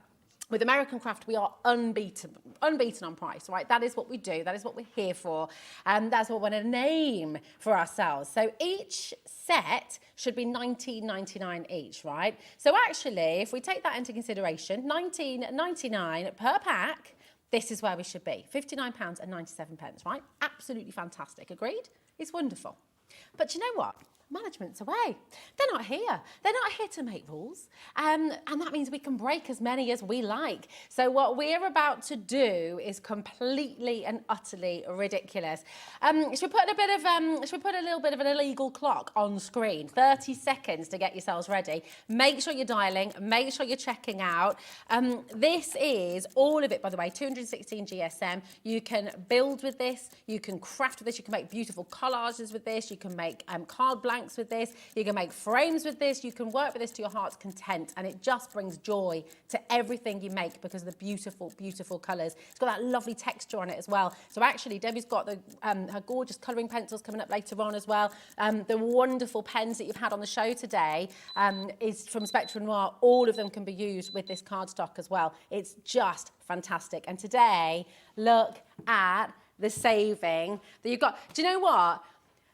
with American Craft, we are unbeaten on price, right? That is what we do. That is what we're here for. That's what we want to name for ourselves. So each set should be $19.99 each, right? So actually, if we take that into consideration, $19.99 per pack, this is where we should be. £59.97, right? Absolutely fantastic. Agreed? It's wonderful. But you know what? Management's away. They're not here. They're not here to make rules. And that means we can break as many as we like. So what we're about to do is completely and utterly ridiculous. Should we put a little bit of an illegal clock on screen? 30 seconds to get yourselves ready. Make sure you're dialing. Make sure you're checking out. This is all of it, by the way, 216 GSM. You can build with this. You can craft with this. You can make beautiful collages with this. You can make card blanks with this, you can make frames with this, you can work with this to your heart's content, and it just brings joy to everything you make because of the beautiful, beautiful colours. It's got that lovely texture on it as well. So actually, Debbie's got the her gorgeous colouring pencils coming up later on as well. The wonderful pens that you've had on the show today is from Spectrum Noir. All of them can be used with this cardstock as well. It's just fantastic. And today, look at the saving that you've got. Do you know what?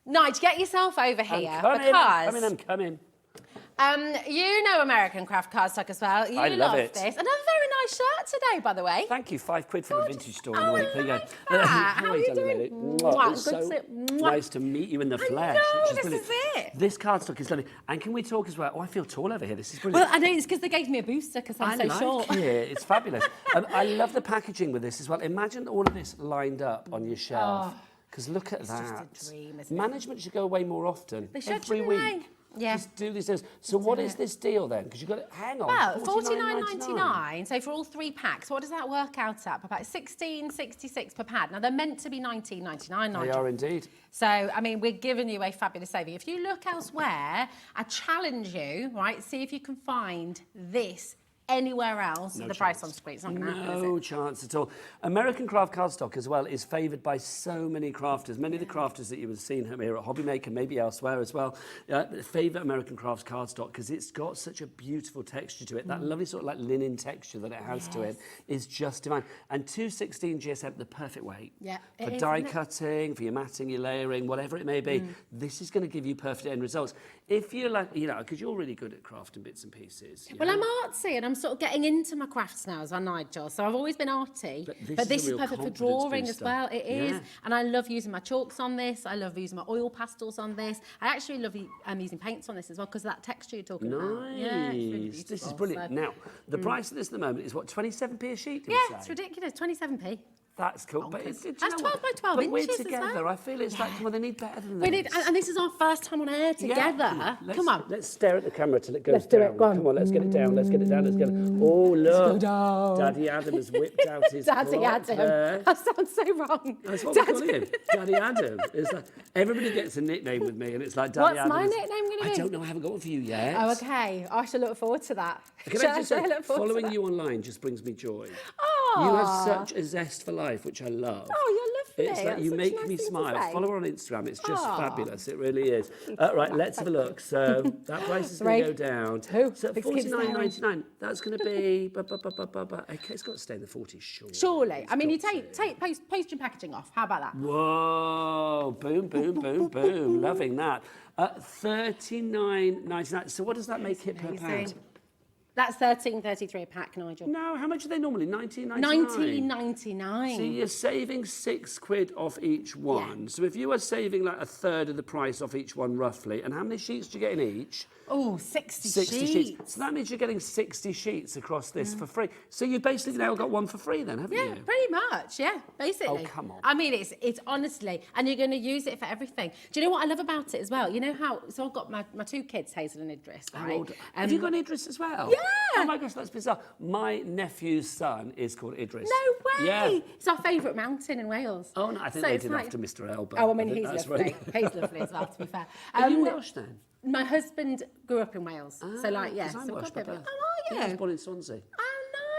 Nigel, get yourself over here I'm coming. You know American Craft cardstock as well. You I love it. This. Another very nice shirt today, by the way. Thank you. £5 from a vintage store in the week. There you go. How are you doing? It's so nice to meet you in the flesh. This is it. This cardstock is lovely. And can we talk as well? Oh, I feel tall over here. This is brilliant. Well, I know it's because they gave me a booster because I'm so short. I like it. It's fabulous. I love the packaging with this as well. Imagine all of this lined up on your shelf. Because look at that. Just a dream, isn't it? Management should go away more often. They should, every week. Yeah. Just do these deals. So what is this deal then? Because you've got to hang on. Well, $49.99. So for all 3 packs, what does that work out at? About $16.66 per pad. Now they're meant to be $19.99. They are indeed. So I mean, we're giving you a fabulous saving. If you look elsewhere, I challenge you, right? See if you can find this anywhere else for the price on screen. It's not going to happen, is it? No chance at all. American craft cardstock as well is favoured by so many crafters. Many of the crafters that you have seen here at Hobby Maker, maybe elsewhere as well, favour American crafts cardstock because it's got such a beautiful texture to it. That lovely sort of like linen texture that it has to it is just divine. And 216 GSM, the perfect weight. Yeah, for it is, die isn't it? cutting, for your matting, your layering, whatever it may be. This is going to give you perfect end results. If you're like, you know, because you're really good at crafting bits and pieces. Well, I'm artsy and I'm sort of getting into my crafts now as well, Nigel. So I've always been arty, but this is perfect for drawing as well. It is. And I love using my chalks on this. I love using my oil pastels on this. I actually love using paints on this as well because of that texture you're talking about. Yeah, it's really This is beautiful, brilliant. so- Now, the price of this at the moment is what, 27p a sheet? did Yeah, we it's say? ridiculous. 27p. That's cool. But it's, do you That's know what? 12 by 12 but inches we're as together. well. I feel it's like, come on, they need better than We this. need, and this is our first time on air together. Come on. Let's stare at the camera till it goes Let's do down. it, go on. Come on, let's get it down. Let's get it down. Let's get it. Oh, look. down. Daddy Adam has whipped out his Daddy clock Adam. there. That sounds so wrong. That's what we're calling him. Daddy Adam. It's like, everybody gets a nickname with me, and it's like Daddy What's Adam. my is- nickname going to be? I don't know. I haven't got one for you yet. Oh, okay. I shall look forward to that. Can Shall I just say, look forward to following that? you online just brings me joy. Oh, You have such a zest for life, which I love. Oh, you're lovely. It's like That's you such a make nice me thing to smile. say. Follow her on Instagram. It's just Aw. fabulous. It really is. Right, let's have a look. So that price is going to go down. So at $49.99, that's going to be. Okay, it's got to stay in the 40s, surely. Surely. I mean, you It's got take post and packaging off. How about that? Whoa! Boom! Boom! Boom! Boom! Loving that. $39.99. So what does that make it per pound? That's $13.33 a pack, Nigel. No, how much are they normally? $19.99. $19.99. So you're saving £6 off each one. So if you are saving like a third of the price off each one roughly, and how many sheets do you get in each? Oh, 60 60 sheets. So that means you're getting 60 sheets across this for free. So you've basically now got one for free then, haven't Yeah, you? pretty much. Yeah, basically. Oh, come on. I mean, it's honestly, and you're going to use it for everything. Do you know what I love about it as well? You know how? So I've got my two kids, Hazel and Idris. How Right? old- have you got an Idris as well? Yeah. Oh my gosh, that's bizarre. My nephew's son is called Idris. No way! Yeah. It's our favourite mountain in Wales. Oh no, I think So they it's did like- after Mr. Elba. Oh, I mean, think he's that's lovely. right. He's lovely as well, to be fair. Are you Welsh then? My husband grew up in Wales, so like, yeah. 'Cause I'm so Welsh I've got a bit by of- birth. Oh, Yeah, are I you? was born in Swansea. Oh,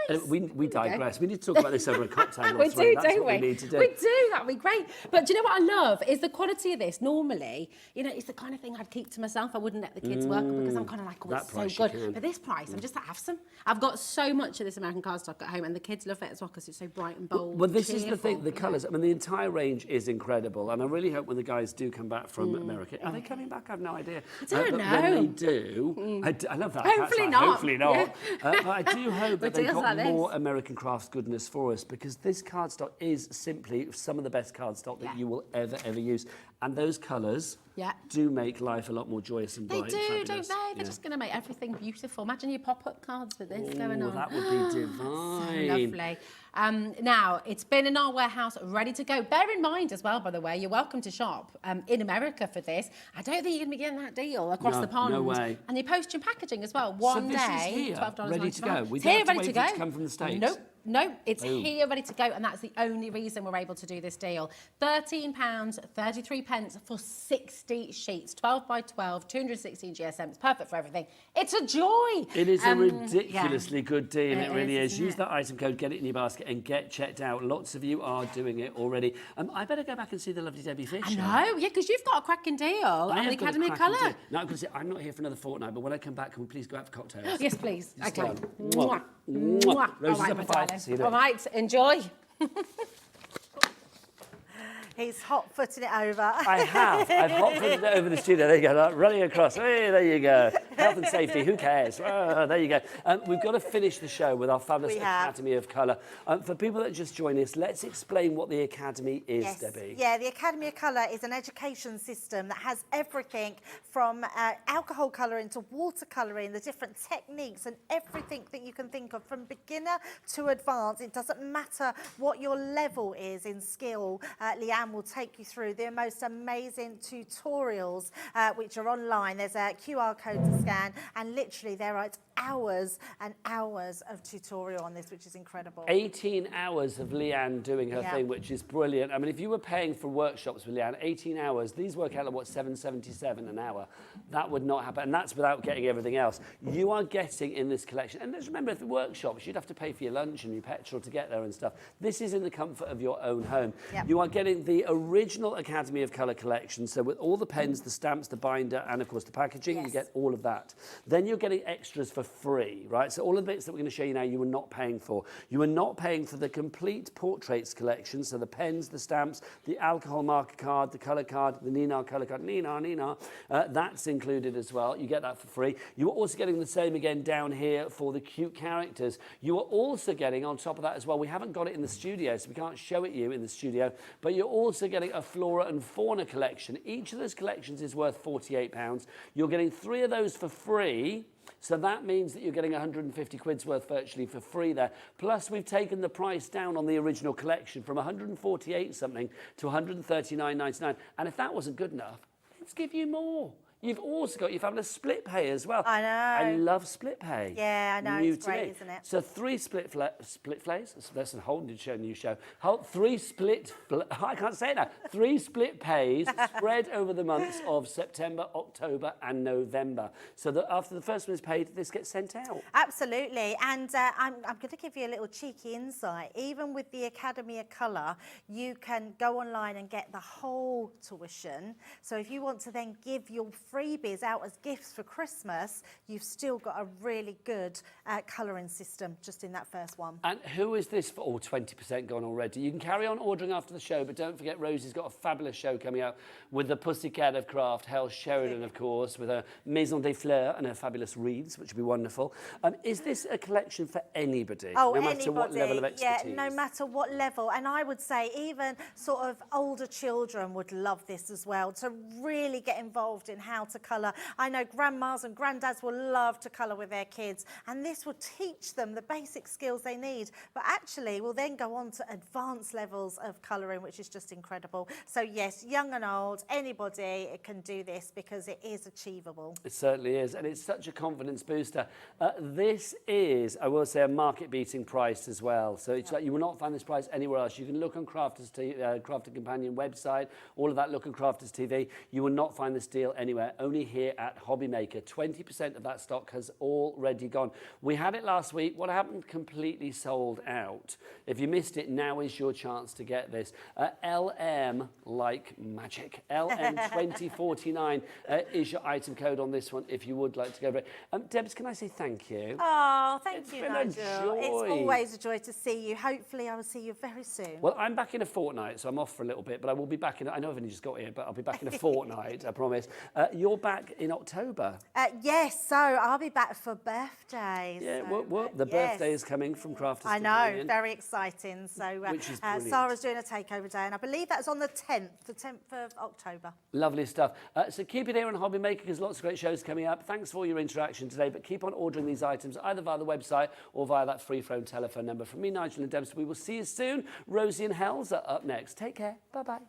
nice. We digress. We need to talk about this over a cocktail. We or three. do, That's don't what we? we need to do. We do, that'd be great. But do you know what I love is the quality of this. Normally, you know, it's the kind of thing I'd keep to myself. I wouldn't let the kids work on because I'm kind of like, oh, That it's so price you good. can. But this price, I'm just like, have some. I've got so much of this American cardstock at home and the kids love it as well because it's so bright and bold. Well, this and is the thing, the cheerful. colours. I mean, the entire range is incredible, and I really hope when the guys do come back from America, are they coming back? I have no idea. I don't but know. when they do, I love that. Hopefully That's not. Hopefully not. Yeah. But I do hope that With they've deals got like more this. American crafts goodness for us, because this cardstock is simply some of the best cardstock that you will ever use. And those colours do make life a lot more joyous and They bright. do, and don't fabulous. they? They're just going to make everything beautiful. Imagine your pop-up cards with this going Oh, on. that would be divine. So lovely. Now, it's been in our warehouse, ready to go. Bear in mind as well, by the way, you're welcome to shop in America for this. I don't think you're going to be getting that deal across No, the pond. no way. And your postage and packaging as well. One this is day, here, $12.95. ready to go. We It's don't here, have to ready wait to for it go. to come from the States. Nope. No, it's Boom. here ready to go, and that's the only reason we're able to do this deal. £13.33 for 60 sheets, 12 by 12, 216 GSM. It's perfect for everything. It's a joy. It is a ridiculously good deal. It It really is, is. isn't Use it? that item code, get it in your basket, and get checked out. Lots of you are doing it already. I better go back and see the lovely Debbie Fisher. I know, yeah, because you've got a cracking deal I on the have got a Academy of cracking Colour. deal. No, I'm going to say I'm not here for another fortnight, but when I come back, can we please go out for cocktails? Yes, please. Just Okay. done. Mwah. Mwah. Roses All right, up my at 5. darling. See you All later. right, enjoy. He's hot-footing it over. I have. I've hot-footed it over the studio. There you go. Running across. Hey, there you go. Health and safety. Who cares? There you go. We've got to finish the show with our fabulous We have. Academy of Colour. For people that just join us, let's explain what the Academy is, Yes. Debbie. Yeah, the Academy of Colour is an education system that has everything from alcohol colouring to watercolouring, the different techniques and everything that you can think of from beginner to advanced. It doesn't matter what your level is in skill. Leanne Leanne will take you through the most amazing tutorials which are online. There's a QR code to scan, and literally there are hours and hours of tutorial on this, which is incredible. 18 hours of Leanne doing her thing, which is brilliant. I mean, if you were paying for workshops with Leanne, 18 hours, these work out at what, $7.77 an hour? That would not happen, and that's without getting everything else. You are getting in this collection, and just remember, if the workshops, you'd have to pay for your lunch and your petrol to get there and stuff. This is in the comfort of your own home. You are getting the original Academy of Colour collection, so with all the pens, the stamps, the binder, and of course the packaging, you get all of that. Then you're getting extras for free, right? So all of the bits that we're going to show you now, you are not paying for. You are not paying for the complete portraits collection, so the pens, the stamps, the alcohol marker card, the colour card, the Nina colour card, Nina, that's included as well. You get that for free. You are also getting the same again down here for the cute characters. You are also getting, on top of that as well, we haven't got it in the studio, so we can't show it you in the studio, but you're also getting a flora and fauna collection. Each of those collections is worth £48. You're getting 3 of those for free. So that means that you're getting 150 quid's worth virtually for free there. Plus, we've taken the price down on the original collection from 148 something to 139.99. And if that wasn't good enough, let's give you more. You've also got your fabulous split pay as well. I know. I love split pay. Yeah, I know. New It's to great, me. isn't it? So 3 split plays. That's a whole new show. 3 split. I can't say it now. 3 split pays spread over the months of September, October, and November. So that after the first one is paid, this gets sent out. Absolutely, and I'm going to give you a little cheeky insight. Even with the Academy of Colour, you can go online and get the whole tuition. So if you want to then give your freebies out as gifts for Christmas, you've still got a really good colouring system just in that first one. And who is this for? Oh, 20% gone already. You can carry on ordering after the show, but don't forget Rosie's got a fabulous show coming out with the Pussycat of Craft, Hels Sheridan, of course, with her Maison Des Fleurs and her fabulous wreaths, which will be wonderful. Is this a collection for anybody? Oh, no matter anybody. what level of expertise? Yeah, no matter what level. And I would say even sort of older children would love this as well, to really get involved in how to colour. I know grandmas and granddads will love to colour with their kids, and this will teach them the basic skills they need, but actually will then go on to advanced levels of colouring, which is just incredible. So yes, young and old, anybody can do this because it is achievable. It certainly is, and it's such a confidence booster. This is, I will say, a market-beating price as well. So it's like you will not find this price anywhere else. You can look on Crafters Crafter Companion website, all of that, look on Crafters TV. You will not find this deal anywhere, only here at Hobbymaker. 20% of that stock has already gone. We had it last week. What happened? Completely sold out. If you missed it, now is your chance to get this. LM like magic. LM2049 is your item code on this one if you would like to go for it. Debs, can I say thank you? Oh, thank you, been Nigel. a joy. It's always a joy to see you. Hopefully I will see you very soon. Well, I'm back in a fortnight, so I'm off for a little bit, but I will be back in, I know I've only just got here, but I'll be back in a fortnight, I promise. You're back in October. Yes, so I'll be back for birthdays. Yeah, so, the birthday is coming from Crafters I know, Companion. very exciting. So Which is brilliant. Sarah's doing a takeover day, and I believe that's on the 10th of October. Lovely stuff. So keep it here on Hobbymaker because lots of great shows coming up. Thanks for all your interaction today, but keep on ordering these items either via the website or via that free phone telephone number. From me, Nigel and Debs, we will see you soon. Rosie and Hels are up next. Take care. Bye-bye.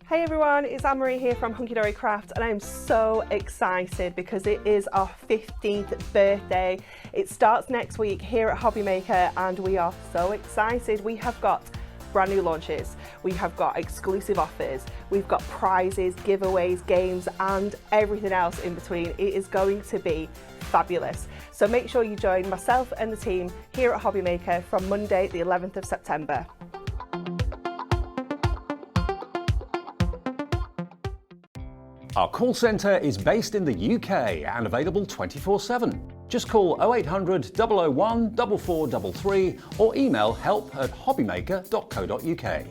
Hey everyone, it's Anne-Marie here from Hunky Dory Craft, and I'm so excited because it is our 15th birthday. It starts next week here at Hobbymaker, and we are so excited. We have got brand new launches, we have got exclusive offers, we've got prizes, giveaways, games, and everything else in between. It is going to be fabulous. So make sure you join myself and the team here at Hobbymaker from Monday, the 11th of September. Our call centre is based in the UK and available 24/7. Just call 0800 001 4433 or email help@hobbymaker.co.uk.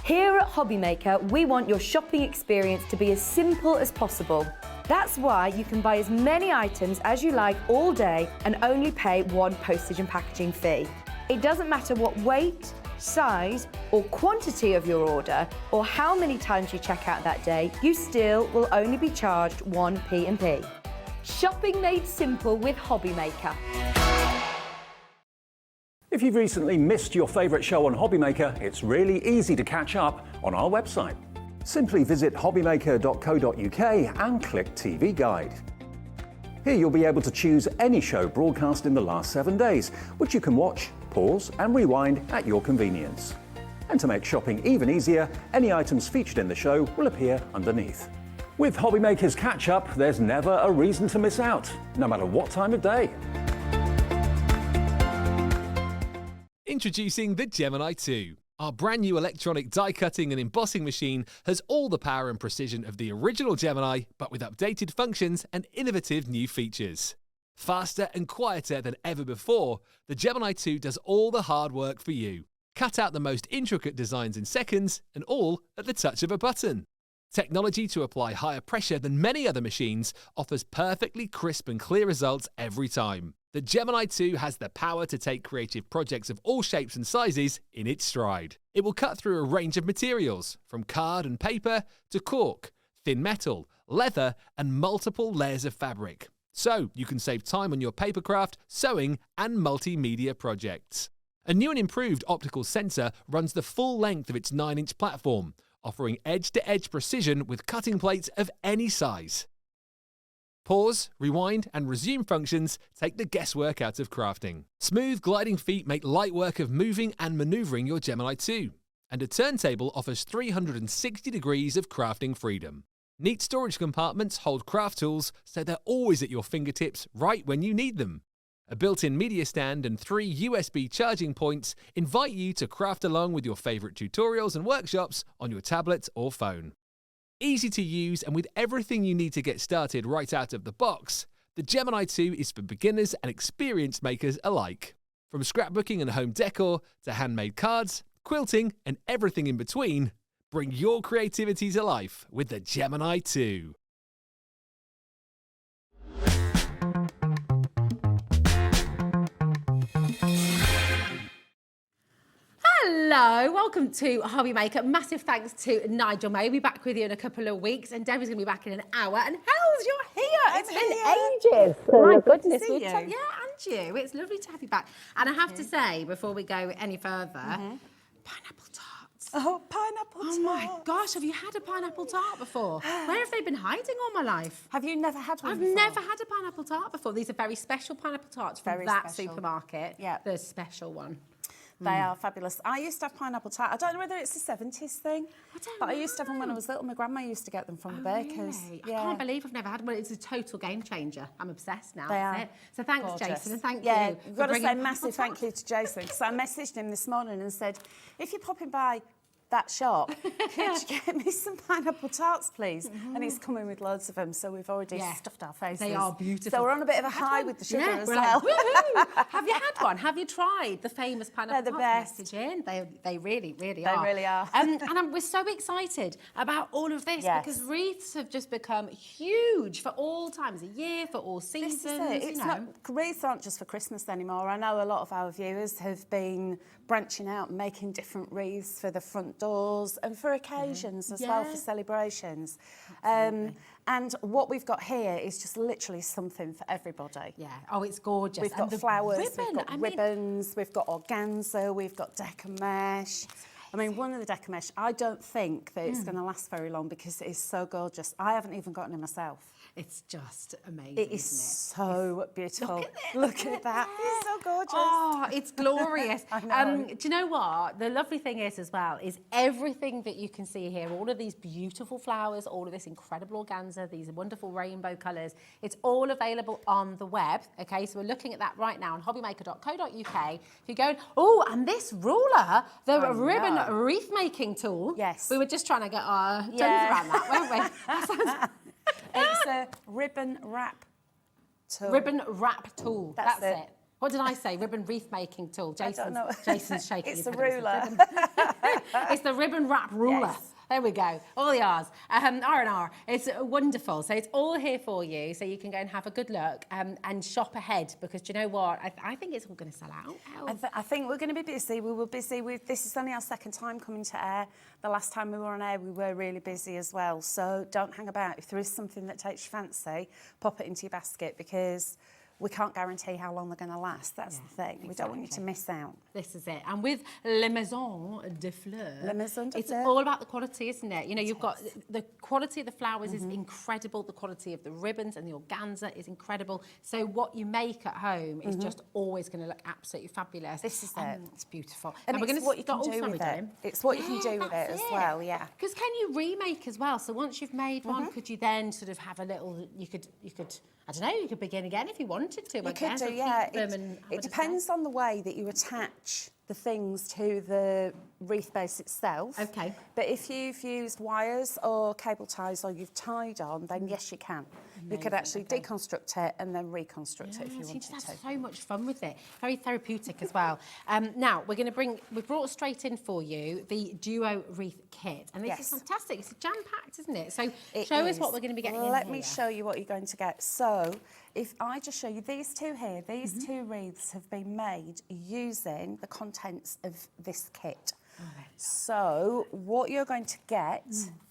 Here at Hobbymaker, we want your shopping experience to be as simple as possible. That's why you can buy as many items as you like all day and only pay one postage and packaging fee. It doesn't matter what weight, size or quantity of your order or how many times you check out that day, you still will only be charged one P&P. Shopping made simple with Hobbymaker. If you've recently missed your favourite show on Hobbymaker, it's really easy to catch up on our website. Simply visit hobbymaker.co.uk and click TV Guide. Here you'll be able to choose any show broadcast in the last 7 days, which you can watch, pause and rewind at your convenience. And to make shopping even easier, any items featured in the show will appear underneath. With Hobbymaker's Catch-Up, there's never a reason to miss out, no matter what time of day. Introducing the Gemini 2. Our brand new electronic die cutting and embossing machine has all the power and precision of the original Gemini, but with updated functions and innovative new features. Faster and quieter than ever before, the Gemini 2 does all the hard work for you. Cut out the most intricate designs in seconds, and all at the touch of a button. Technology to apply higher pressure than many other machines offers perfectly crisp and clear results every time. The Gemini 2 has the power to take creative projects of all shapes and sizes in its stride. It will cut through a range of materials, from card and paper to cork, thin metal, leather, and multiple layers of fabric. So you can save time on your papercraft, sewing, and multimedia projects. A new and improved optical sensor runs the full length of its 9-inch platform, offering edge-to-edge precision with cutting plates of any size. Pause, rewind, and resume functions take the guesswork out of crafting. Smooth gliding feet make light work of moving and manoeuvring your Gemini 2. And a turntable offers 360 degrees of crafting freedom. Neat storage compartments hold craft tools so they're always at your fingertips right when you need them. A built-in media stand and 3 USB charging points invite you to craft along with your favourite tutorials and workshops on your tablet or phone. Easy to use and with everything you need to get started right out of the box, the Gemini 2 is for beginners and experienced makers alike. From scrapbooking and home decor to handmade cards, quilting and everything in between, bring your creativity to life with the Gemini 2. Hello, welcome to Hobby Maker. Massive thanks to Nigel May. We'll be back with you in a couple of weeks, and Debbie's going to be back in an hour. And Hels, you're here. It's been ages. My goodness. see you. Yeah, and you. It's lovely to have you back. And I have to say, before we go any further, pineapple tarts. Oh, pineapple tart. Oh my gosh, have you had a pineapple tart before? Where have they been hiding all my life? Have you never had one I've before? never had a pineapple tart before. These are very special pineapple tarts from Very that special. supermarket. Yeah. The special one. They are fabulous. I used to have pineapple tart. I don't know whether it's a 70s thing, but I used to have them when I was little. My grandma used to get them from the bakers. Really? Yeah. I can't believe I've never had one. It's a total game changer. I'm obsessed now. They That's are it. So thanks, gorgeous. Jason, and thank yeah, you. You've got to say massive thank you to Jason, because I messaged him this morning and said, if you're popping by that shop, could you get me some pineapple tarts, please? And he's coming with loads of them, so we've already stuffed our faces. They are beautiful. So we're on a bit of a high with the sugar as we're well. like, woohoo! Have you had one? Have you tried the famous pineapple They're the tarts best. message in? They really, really They are. really are. We're so excited about all of this because wreaths have just become huge for all times of year, for all seasons. This is it. It's not, wreaths aren't just for Christmas anymore. I know a lot of our viewers have been branching out and making different wreaths for the front doors and for occasions as well, for celebrations. And what we've got here is just literally something for everybody. Yeah. Oh, it's gorgeous. We've got flowers, we've got ribbons, we've got organza, we've got deca mesh. I mean, one of the deca mesh, I don't think that it's going to last very long because it is so gorgeous. I haven't even gotten it myself. It's just amazing. It is so beautiful. Look at that. It's so gorgeous. Oh, it's glorious. I know. Do you know what? The lovely thing is as well, is everything that you can see here, all of these beautiful flowers, all of this incredible organza, these wonderful rainbow colours, it's all available on the web. Okay, so we're looking at that right now on hobbymaker.co.uk. If you go, oh, and this ruler, the ribbon wreath making tool. Yes. We were just trying to get our tongues around that, weren't we? That sounds... It's a ribbon wrap tool. Ribbon wrap tool. That's it. it. What did I say? Ribbon wreath making tool. know. Jason's shaking It's his a head. ruler. It's the ribbon wrap ruler. Yes. There we go. All the R's. R&R. It's wonderful. So it's all here for you. So you can go and have a good look and shop ahead because do you know what? I think it's all going to sell out. I think we're going to be busy. We were busy with, this is only our second time coming to air. The last time we were on air, we were really busy as well. So don't hang about. If there is something that takes your fancy, pop it into your basket because we can't guarantee how long they're going to last. That's the thing. We don't want you to miss out. This is it. And with Les Maison Des Fleurs, it's Fleurs. all about the quality, isn't it? You know, you've got the quality of the flowers is incredible. The quality of the ribbons and the organza is incredible. So what you make at home is just always going to look absolutely fabulous. This is it. It's beautiful. And we're it's going what you can do with it. It's what you can do with it as well, yeah. Because can you remake as well? So once you've made one, could you then sort of have a little, you could, I don't know, you could begin again if you wanted to. You could do, yeah. It depends on the way that you attach the things to the wreath base itself. Okay. But if you've used wires or cable ties or you've tied on, then yes, you can. You could actually deconstruct it and then reconstruct it if you wanted to. You just have so much fun with it. Very therapeutic as well. Now, we've brought straight in for you the Duo Wreath Kit. And this is fantastic. It's jam-packed, isn't it? So show us what we're going to be getting in Let here. me show you what you're going to get. So if I just show you these two here, these two wreaths have been made using the contents of this kit. So what you're going to get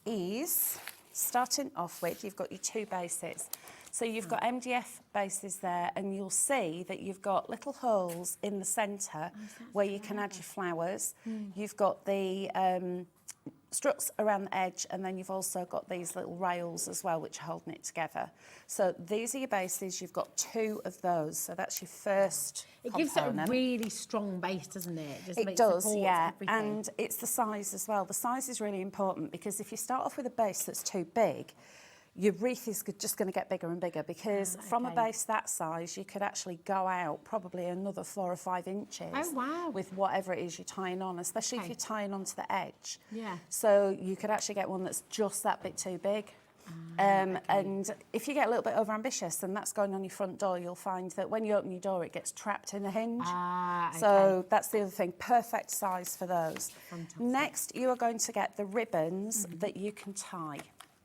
is, starting off with, you've got your two bases. So you've got MDF bases there, and you'll see that you've got little holes in the centre where you can add your flowers. You've got the struts around the edge, and then you've also got these little rails as well, which are holding it together. So these are your bases. You've got two of those. So that's your first component. Gives it a really strong base, doesn't it? It does, yeah. And it's the size as well. The size is really important because if you start off with a base that's too big, your wreath is just going to get bigger and bigger because from a base that size, you could actually go out probably another 4 or 5 inches with whatever it is you're tying on, especially if you're tying onto the edge. Yeah. So you could actually get one that's just that bit too big. And if you get a little bit overambitious and that's going on your front door, you'll find that when you open your door, it gets trapped in the hinge. So that's the other thing, perfect size for those. Fantastic. Next, you are going to get the ribbons that you can tie.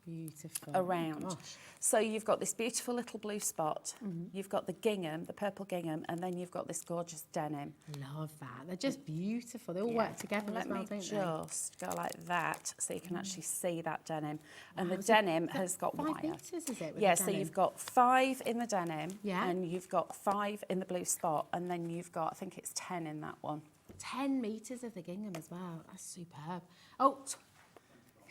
Beautiful. Around. So you've got this beautiful little blue spot, you've got the gingham, the purple gingham, and then you've got this gorgeous denim. Love that. They're just beautiful. They all work together as well, don't they? Let me just go like that so you can actually see that denim. And the denim has got 5 wire. meters, is it? Yeah, so you've got 5 in the denim, and you've got 5 in the blue spot, and then you've got, I think it's 10 in that one. 10 metres of the gingham as well. That's superb. Oh,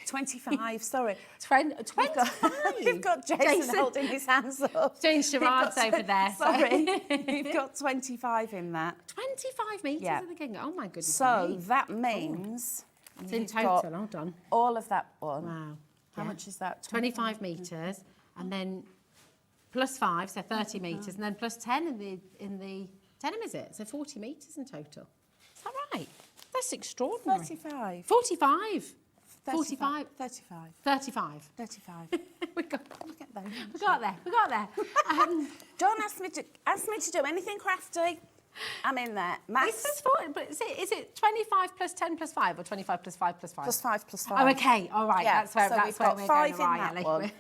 25, sorry. 25? You've got Jason holding his hands up. Doing charades over there. Sorry. You've got 25 in that. 25 metres of the gingham. Oh, my goodness. So that means... It's in total, hold on. All of that one. Wow. How much is that? 25 metres, and then plus 5, so 30 metres, and then plus 10 in the denim, is it? So 40 metres in total. Is that right? That's extraordinary. 35. 45. 45. 35. 35. 35. we got there. We got there. Don't ask me to do anything crafty. I'm in there. Maths. It says 40, but is it 25 plus 10 plus 5 or 25 plus 5 plus 5? Plus 5 plus 5. Oh, okay. All right. Yeah. That's where, so that's we've where got we're 5 going in that one.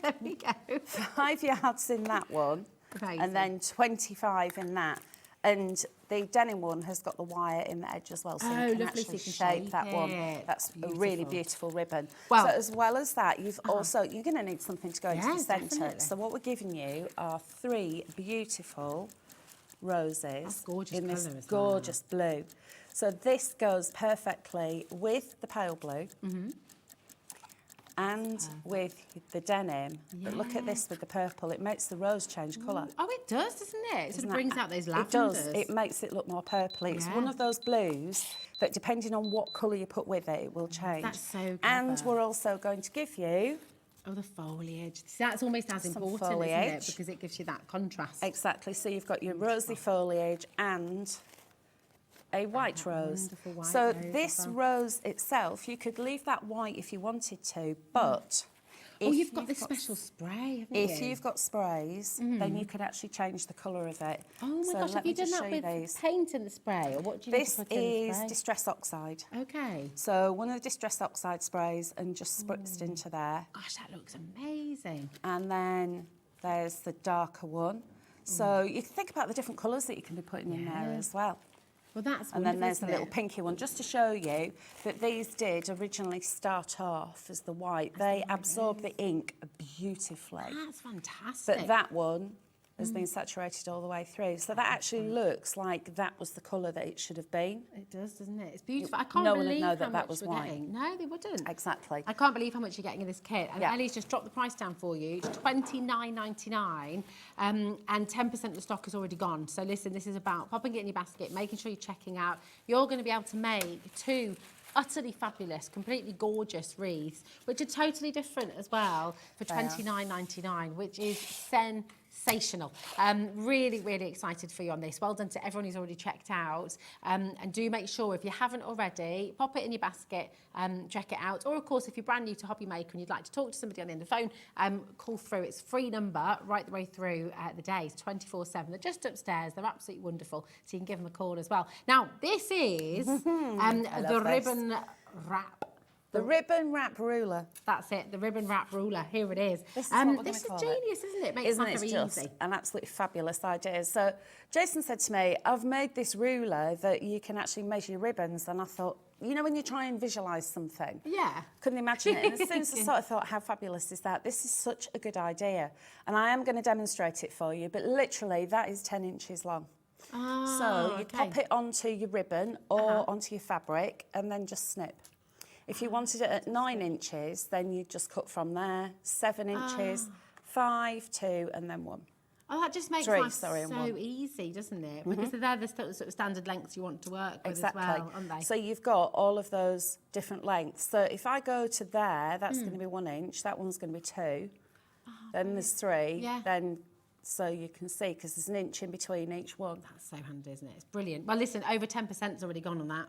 There we go. 5 yards in that one. Amazing. And then 25 in that. And the denim one has got the wire in the edge as well, so you can actually shape that one. That's a really beautiful ribbon. Well, so as well as that, you've also, you're going to need something to go into the centre. Definitely. So what we're giving you are 3 beautiful roses in this gorgeous blue. So this goes perfectly with the pale blue. And with the denim, but look at this with the purple, it makes the rose change colour. Oh, it does, doesn't it? It sort of brings out those lavenders. It does, it makes it look more purpley. It's one of those blues that depending on what colour you put with it, it will change. That's so clever. And we're also going to give you... Oh, the foliage. That's almost as important, isn't it? Because it gives you that contrast. Exactly, so you've got your rosy foliage and a white rose. White so this rose itself, you could leave that white if you wanted to, but... you've got this special spray, haven't you? If you've got sprays, then you could actually change the colour of it. Oh my gosh, have you done that with paint in the spray? Or what do you This need to put in the is spray? Distress Oxide. Okay. So one of the Distress Oxide sprays and just spritzed into there. Gosh, that looks amazing. And then there's the darker one. So you can think about the different colours that you can be putting in there as well. Well, that's and then there's the little pinky one, just to show you that these did originally start off as the white. They absorb the ink beautifully. That's fantastic. But that one has been saturated all the way through. So that actually looks like that was the colour that it should have been. It does, doesn't it? It's beautiful. I can't No one would believe know how that much was we're white. getting. No, they wouldn't. Exactly. I can't believe how much you're getting in this kit. And Yeah. Ellie's just dropped the price down for you. It's $29.99, and 10% of the stock is already gone. So listen, this is about popping it in your basket, making sure you're checking out. You're going to be able to make 2 utterly fabulous, completely gorgeous wreaths, which are totally different as well, for $29.99, which is sensational. Really, really excited for you on this. Well done to everyone who's already checked out. And do make sure, if you haven't already, pop it in your basket, check it out. Or, of course, if you're brand new to Hobby Maker and you'd like to talk to somebody on the end of the phone, call through. It's a free number right the way through the day. It's 24/7. They're just upstairs. They're absolutely wonderful. So you can give them a call as well. Now, this is the ribbon wrap. The ribbon wrap ruler. That's it, the ribbon wrap ruler. Here it is. This is what we're this is gonna call genius, isn't it? It makes Isn't life it very just easy. an absolutely fabulous idea? So Jason said to me, I've made this ruler that you can actually measure your ribbons. And I thought, you know, when you try and visualise something. Yeah. Couldn't imagine it. And as soon as I sort of thought, how fabulous is that? This is such a good idea. And I am going to demonstrate it for you. But literally, that is 10 inches long. Oh, So you pop it onto your ribbon or onto your fabric and then just snip. If you wanted it at 9 inches, then you just cut from there, 7 inches, 5, 2, and then 1. Oh, that just makes 3, life sorry, and so 1. easy, doesn't it? Because they're the sort of standard lengths you want to work with Exactly. as well, aren't they? So you've got all of those different lengths. So if I go to there, that's going to be 1 inch. That one's going to be 2. Then there's 3. Yeah. Then so you can see, because there's an inch in between each one. That's so handy, isn't it? It's brilliant. Well, listen, over 10%'s already gone on that.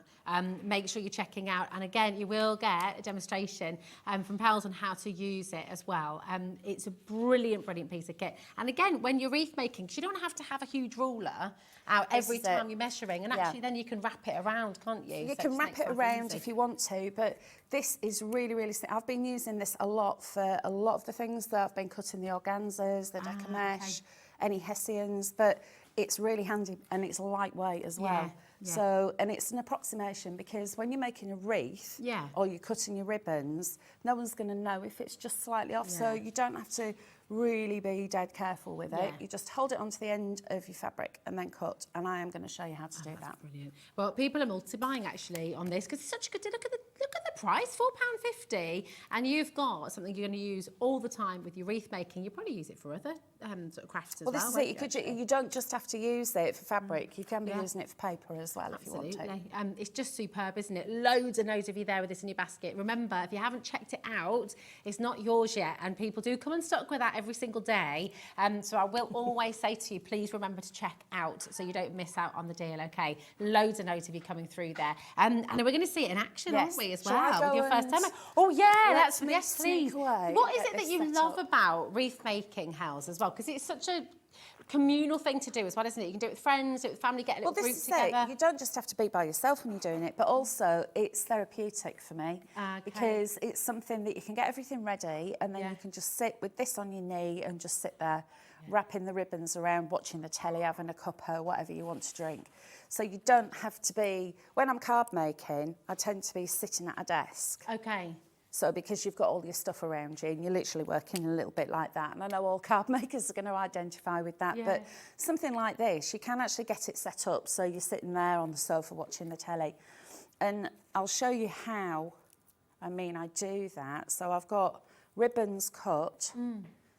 Make sure you're checking out. And again, you will get a demonstration from Pearls on how to use it as well. It's a brilliant, brilliant piece of kit. And again, when you're wreath making, 'cause you don't have to have a huge ruler out every time you're measuring. And actually then you can wrap it around, can't you? You So can just wrap makes it life around easy. if you want to, but this is really, really simple. I've been using this a lot for a lot of the things that I've been cutting, the organzas, the deca mesh, any hessians, but it's really handy and it's lightweight as well. So, and it's an approximation, because when you're making a wreath or you're cutting your ribbons, no one's going to know if it's just slightly off. So you don't have to really be dead careful with it. You just hold it onto the end of your fabric and then cut. And I am going to show you how to do that. Brilliant. Well, people are multi-buying actually on this because it's such a good deal. Look at the price, £4.50, and you've got something you're going to use all the time with your wreath making. You probably use it for other sort of crafts as well. Well, this is it. You don't just have to use it for fabric. You can be using it for paper as well if you want to. It's just superb, isn't it? Loads and loads of you there with this in your basket. Remember, if you haven't checked it out, it's not yours yet, and people do come unstuck with that every single day. So I will always say to you, please remember to check out so you don't miss out on the deal, okay? Loads and loads of you coming through there. And we're going to see it in action, aren't we, as well, with your first time? Oh, yeah, that's yes, please. What is it that you love about wreath making, Hels, as well? Because it's such a communal thing to do as well, isn't it? You can do it with friends, do it with family, get a little group together. You don't just have to be by yourself when you're doing it, but also it's therapeutic for me because it's something that you can get everything ready and then you can just sit with this on your knee and just sit there wrapping the ribbons around, watching the telly, having a cuppa, whatever you want to drink. So you don't have to be, when I'm card making, I tend to be sitting at a desk. Okay. So because you've got all your stuff around you and you're literally working a little bit like that. And I know all card makers are going to identify with that. But something like this, you can actually get it set up so you're sitting there on the sofa watching the telly. And I'll show you how, I do that. So I've got ribbons cut.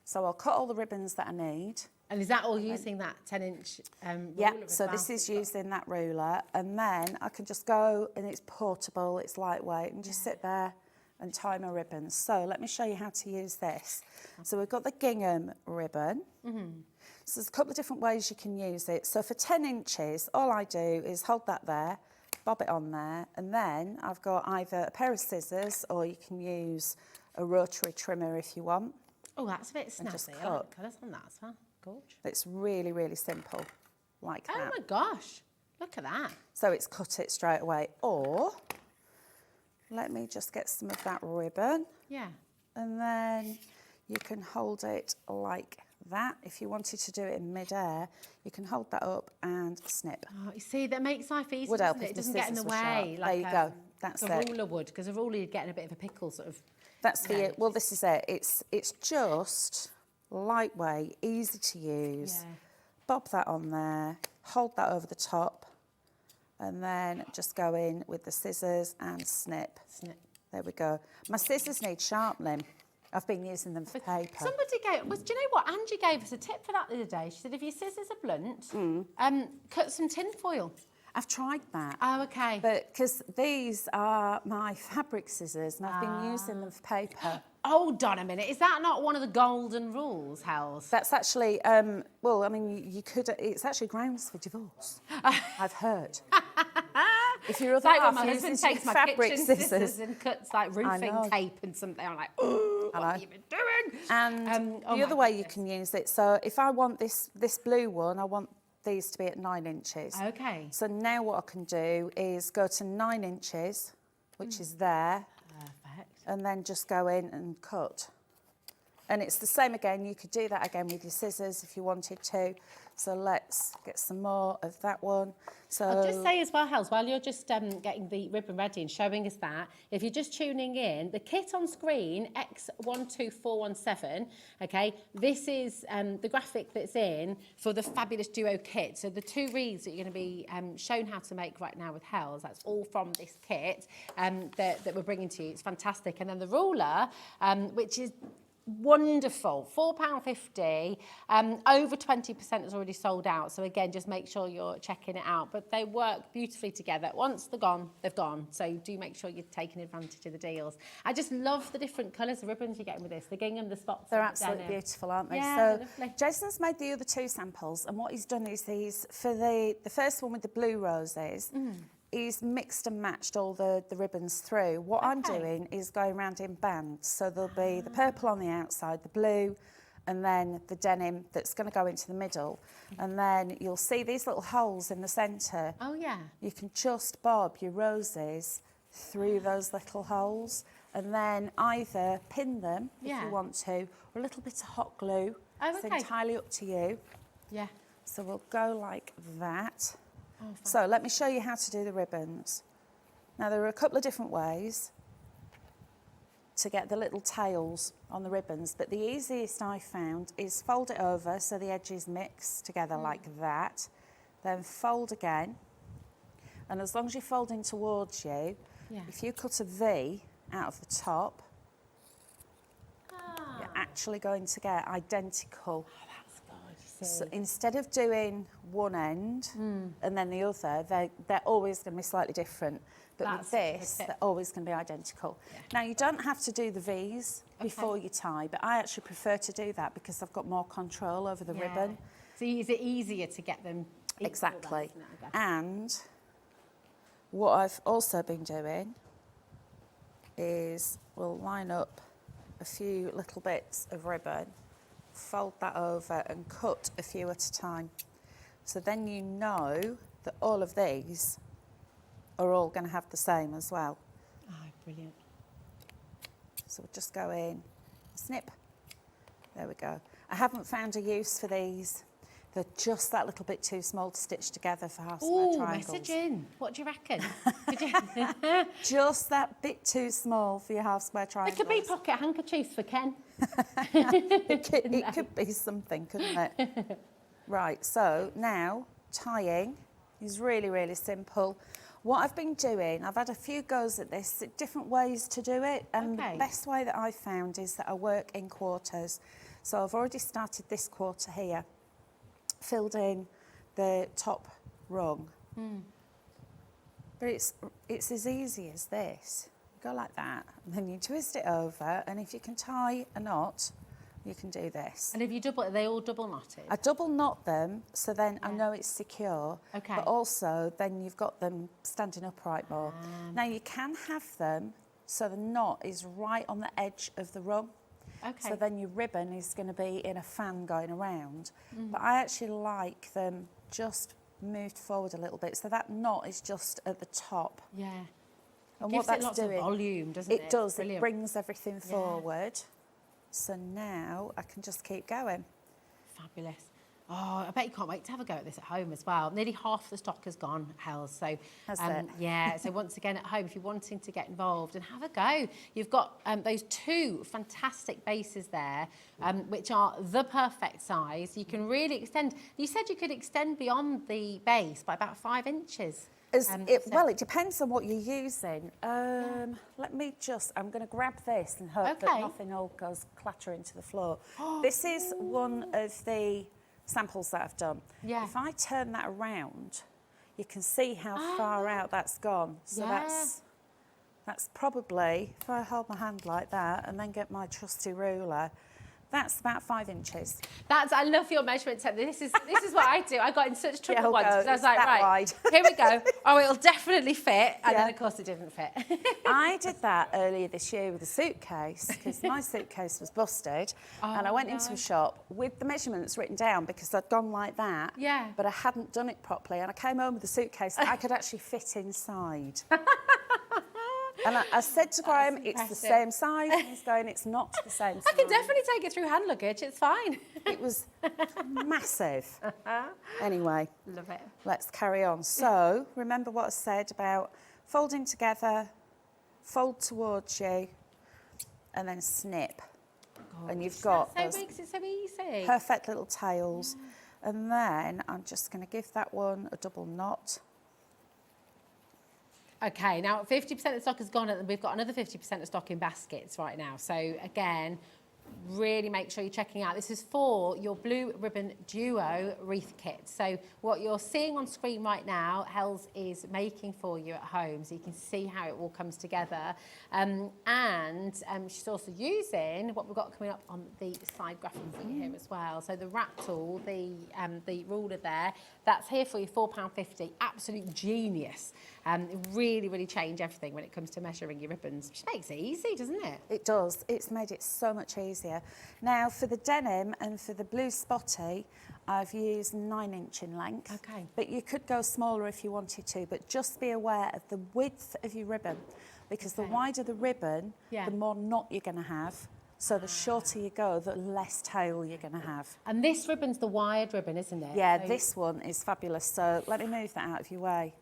So I'll cut all the ribbons that I need. And is that all using that 10-inch ruler? Yeah, so this is using that ruler. And then I can just go, and it's portable, it's lightweight, and just sit there and tie my ribbons. So let me show you how to use this. So we've got the gingham ribbon. So there's a couple of different ways you can use it. So for 10 inches, all I do is hold that there, bob it on there, and then I've got either a pair of scissors or you can use a rotary trimmer if you want. Oh, that's a bit snazzy. Just I cut. like colours on that as well. Gorgeous. It's really, really simple, like that. Oh my gosh, look at that. So it's cut it straight away. Or, let me just get some of that ribbon. Yeah. And then you can hold it like that. If you wanted to do it in mid-air, you can hold that up and snip. Oh, you see, that makes life easy, Would help doesn't it? if It the doesn't get in the scissors were sharp. way. There you go. That's a it. ruler would, because a ruler you'd get in a bit of a pickle, sort of. That's the, well, this is it. It's just lightweight, easy to use. Bob that on there, hold that over the top, and then just go in with the scissors and snip. Snip. There we go. My scissors need sharpening. I've been using them for paper. Somebody do you know what? Angie gave us a tip for that the other day. She said if your scissors are blunt, cut some tin foil. I've tried that. Oh, okay. But because these are my fabric scissors and I've been using them for paper. Hold on a minute. Is that not one of the golden rules, Hels? That's actually, well, I mean, you could, it's actually grounds for divorce, I've heard. If your other Like when half my uses husband takes my fabric kitchen scissors and cuts like roofing tape and something, I'm like, oh, what have you been doing? And the other way you can use it, so if I want this blue one, I want these to be at 9 inches. Okay. So now what I can do is go to 9 inches, which is there. Perfect. And then just go in and cut. And it's the same again, you could do that again with your scissors if you wanted to. So let's get some more of that one. So I'll just say as well, Hels, while you're just getting the ribbon ready and showing us that, if you're just tuning in, the kit on screen, X12417, okay, this is the graphic that's in for the fabulous duo kit. So the 2 wreaths that you're going to be shown how to make right now with Hels, that's all from this kit that we're bringing to you. It's fantastic. And then the ruler, which is wonderful, £4.50, over 20% has already sold out, so again just make sure you're checking it out, but they work beautifully together. Once they're gone, they've gone, so do make sure you're taking advantage of the deals. I just love the different colours of ribbons you're getting with this, the gingham, the spots. They're absolutely beautiful, aren't they? Yeah, so lovely. Jason's made the other 2 samples, and what he's done is for the first one with the blue roses, he's mixed and matched all the ribbons through. What I'm doing is going around in bands. So there'll be the purple on the outside, the blue, and then the denim that's going to go into the middle. And then you'll see these little holes in the centre. Oh, yeah. You can just bob your roses through those little holes and then either pin them if you want to, or a little bit of hot glue. Oh, It's okay. entirely up to you. Yeah. So we'll go like that. Oh, So let me show you how to do the ribbons. Now there are a couple of different ways to get the little tails on the ribbons, but the easiest I found is fold it over so the edges mix together like that, then fold again, and as long as you're folding towards you, if you cut a V out of the top, you're actually going to get identical. So instead of doing one end and then the other, they're always going to be slightly different. But with this, they're always going to be identical. Now, you don't have to do the V's before you tie, but I actually prefer to do that because I've got more control over the ribbon. So is it easier to get them equal Exactly. then, isn't it? And what I've also been doing is we'll line up a few little bits of ribbon, fold that over and cut a few at a time. So then you know that all of these are all going to have the same as well. Oh, brilliant. So we'll just go in, snip. There we go. I haven't found a use for these. They're just that little bit too small to stitch together for half square triangles. Message in. What do you reckon? Just that bit too small for your half square triangles. It could be pocket handkerchiefs for Ken. It could be something, couldn't it? Right, so now tying is really, really simple. What I've been doing, I've had a few goes at this, different ways to do it, and the best way that I've found is that I work in quarters. So I've already started this quarter here, filled in the top rung. But it's as easy as this. You go like that, and then you twist it over, and if you can tie a knot, you can do this. And if you double, are they all double knotted? I double knot them, so then I know it's secure. Okay. But also, then you've got them standing upright more. Now, you can have them so the knot is right on the edge of the rung. Okay. So then your ribbon is going to be in a fan going around. But I actually like them just moved forward a little bit, so that knot is just at the top. Yeah. And Gives what that's it lots doing, of volume, doesn't it? It does. Brilliant. It brings everything forward. So now I can just keep going. Fabulous. Oh, I bet you can't wait to have a go at this at home as well. Nearly half the stock has gone, Hels. So, Has it? yeah. So once again at home, if you're wanting to get involved and have a go, you've got those 2 fantastic bases there, which are the perfect size. You can really extend. You said you could extend beyond the base by about 5 inches. Well, it depends on what you're using. Let me just, I'm going to grab this and hope that nothing all goes clattering to the floor. This is one of the samples that I've done. Yeah. If I turn that around, you can see how far out that's gone. So that's probably, if I hold my hand like that and then get my trusty ruler, that's about 5 inches. I love your measurement technique. This is what I do. I got in such trouble once because I was like, that right, wide. here we go. Oh, it'll definitely fit. And then, of course, it didn't fit. I did that earlier this year with a suitcase because my suitcase was busted and I went into a shop with the measurements written down because I'd gone like that, but I hadn't done it properly, and I came home with a suitcase that I could actually fit inside. And I said to Graham, it's the same size. And he's going, it's not the same size. I can definitely take it through hand luggage. It's fine. It was massive. Anyway, love it. Let's carry on. So remember what I said about folding together, fold towards you, and then snip. And you've got That makes it so easy. Perfect little tails. And then I'm just going to give that one a double knot. Okay, now 50% of the stock has gone, and we've got another 50% of stock in baskets right now. So again, really make sure you're checking out. This is for your blue ribbon duo wreath kit. So what you're seeing on screen right now, Hels is making for you at home, so you can see how it all comes together. And she's also using what we've got coming up on the side graphing for you here as well. So the wrap tool, the ruler there, that's here for you, £4.50. Absolute genius. Really, really change everything when it comes to measuring your ribbons, which makes it easy, doesn't it? It does. It's made it so much easier. Now, for the denim and for the blue spotty, I've used 9" in length. Okay. But you could go smaller if you wanted to, but just be aware of the width of your ribbon, because the wider the ribbon, the more knot you're going to have. So the shorter you go, the less tail you're going to have. And this ribbon's the wired ribbon, isn't it? Yeah, So this one is fabulous. So let me move that out of your way.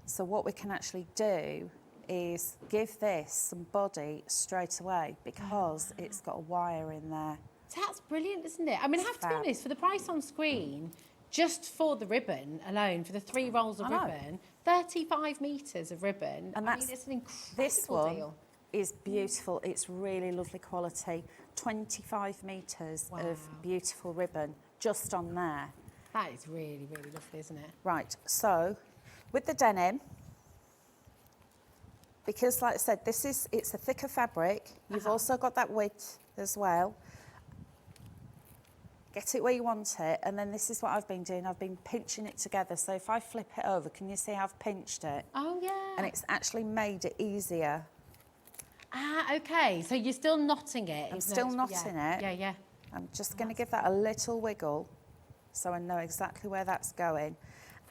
So what we can actually do is give this some body straight away because it's got a wire in there. That's brilliant, isn't it? I mean, I have to be honest, for the price on screen, just for the ribbon alone, for the 3 rolls of ribbon, 35 metres of ribbon. And I mean, it's an incredible this one deal. is beautiful. It's really lovely quality. 25 metres of beautiful ribbon just on there. That is really, really lovely, isn't it? Right, so with the denim, because like I said, it's a thicker fabric, you've also got that width as well. Get it where you want it, and then this is what I've been doing. I've been pinching it together. So if I flip it over, can you see how I've pinched it? Oh, yeah. And it's actually made it easier. Ah, okay. So you're still knotting it. I'm still knotting it. Yeah, yeah. I'm just going to give that a little wiggle so I know exactly where that's going.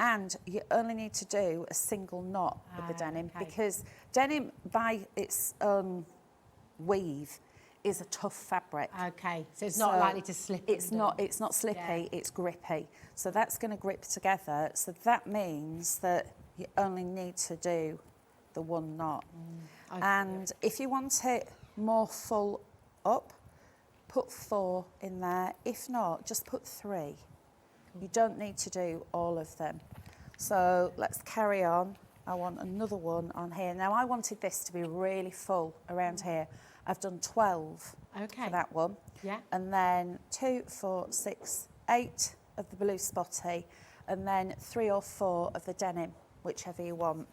And you only need to do a single knot with the denim because denim by its own weave is a tough fabric. Okay, so it's not likely to slip. It's not slippy, it's grippy. So that's going to grip together. So that means that you only need to do the 1 knot. And if you want it more full up, put 4 in there. If not, just put 3. You don't need to do all of them. So let's carry on. I want another one on here. Now I wanted this to be really full around here. I've done 12 for that one. Yeah. And then 2, 4, 6, 8 of the blue spotty, and then 3 or 4 of the denim, whichever you want.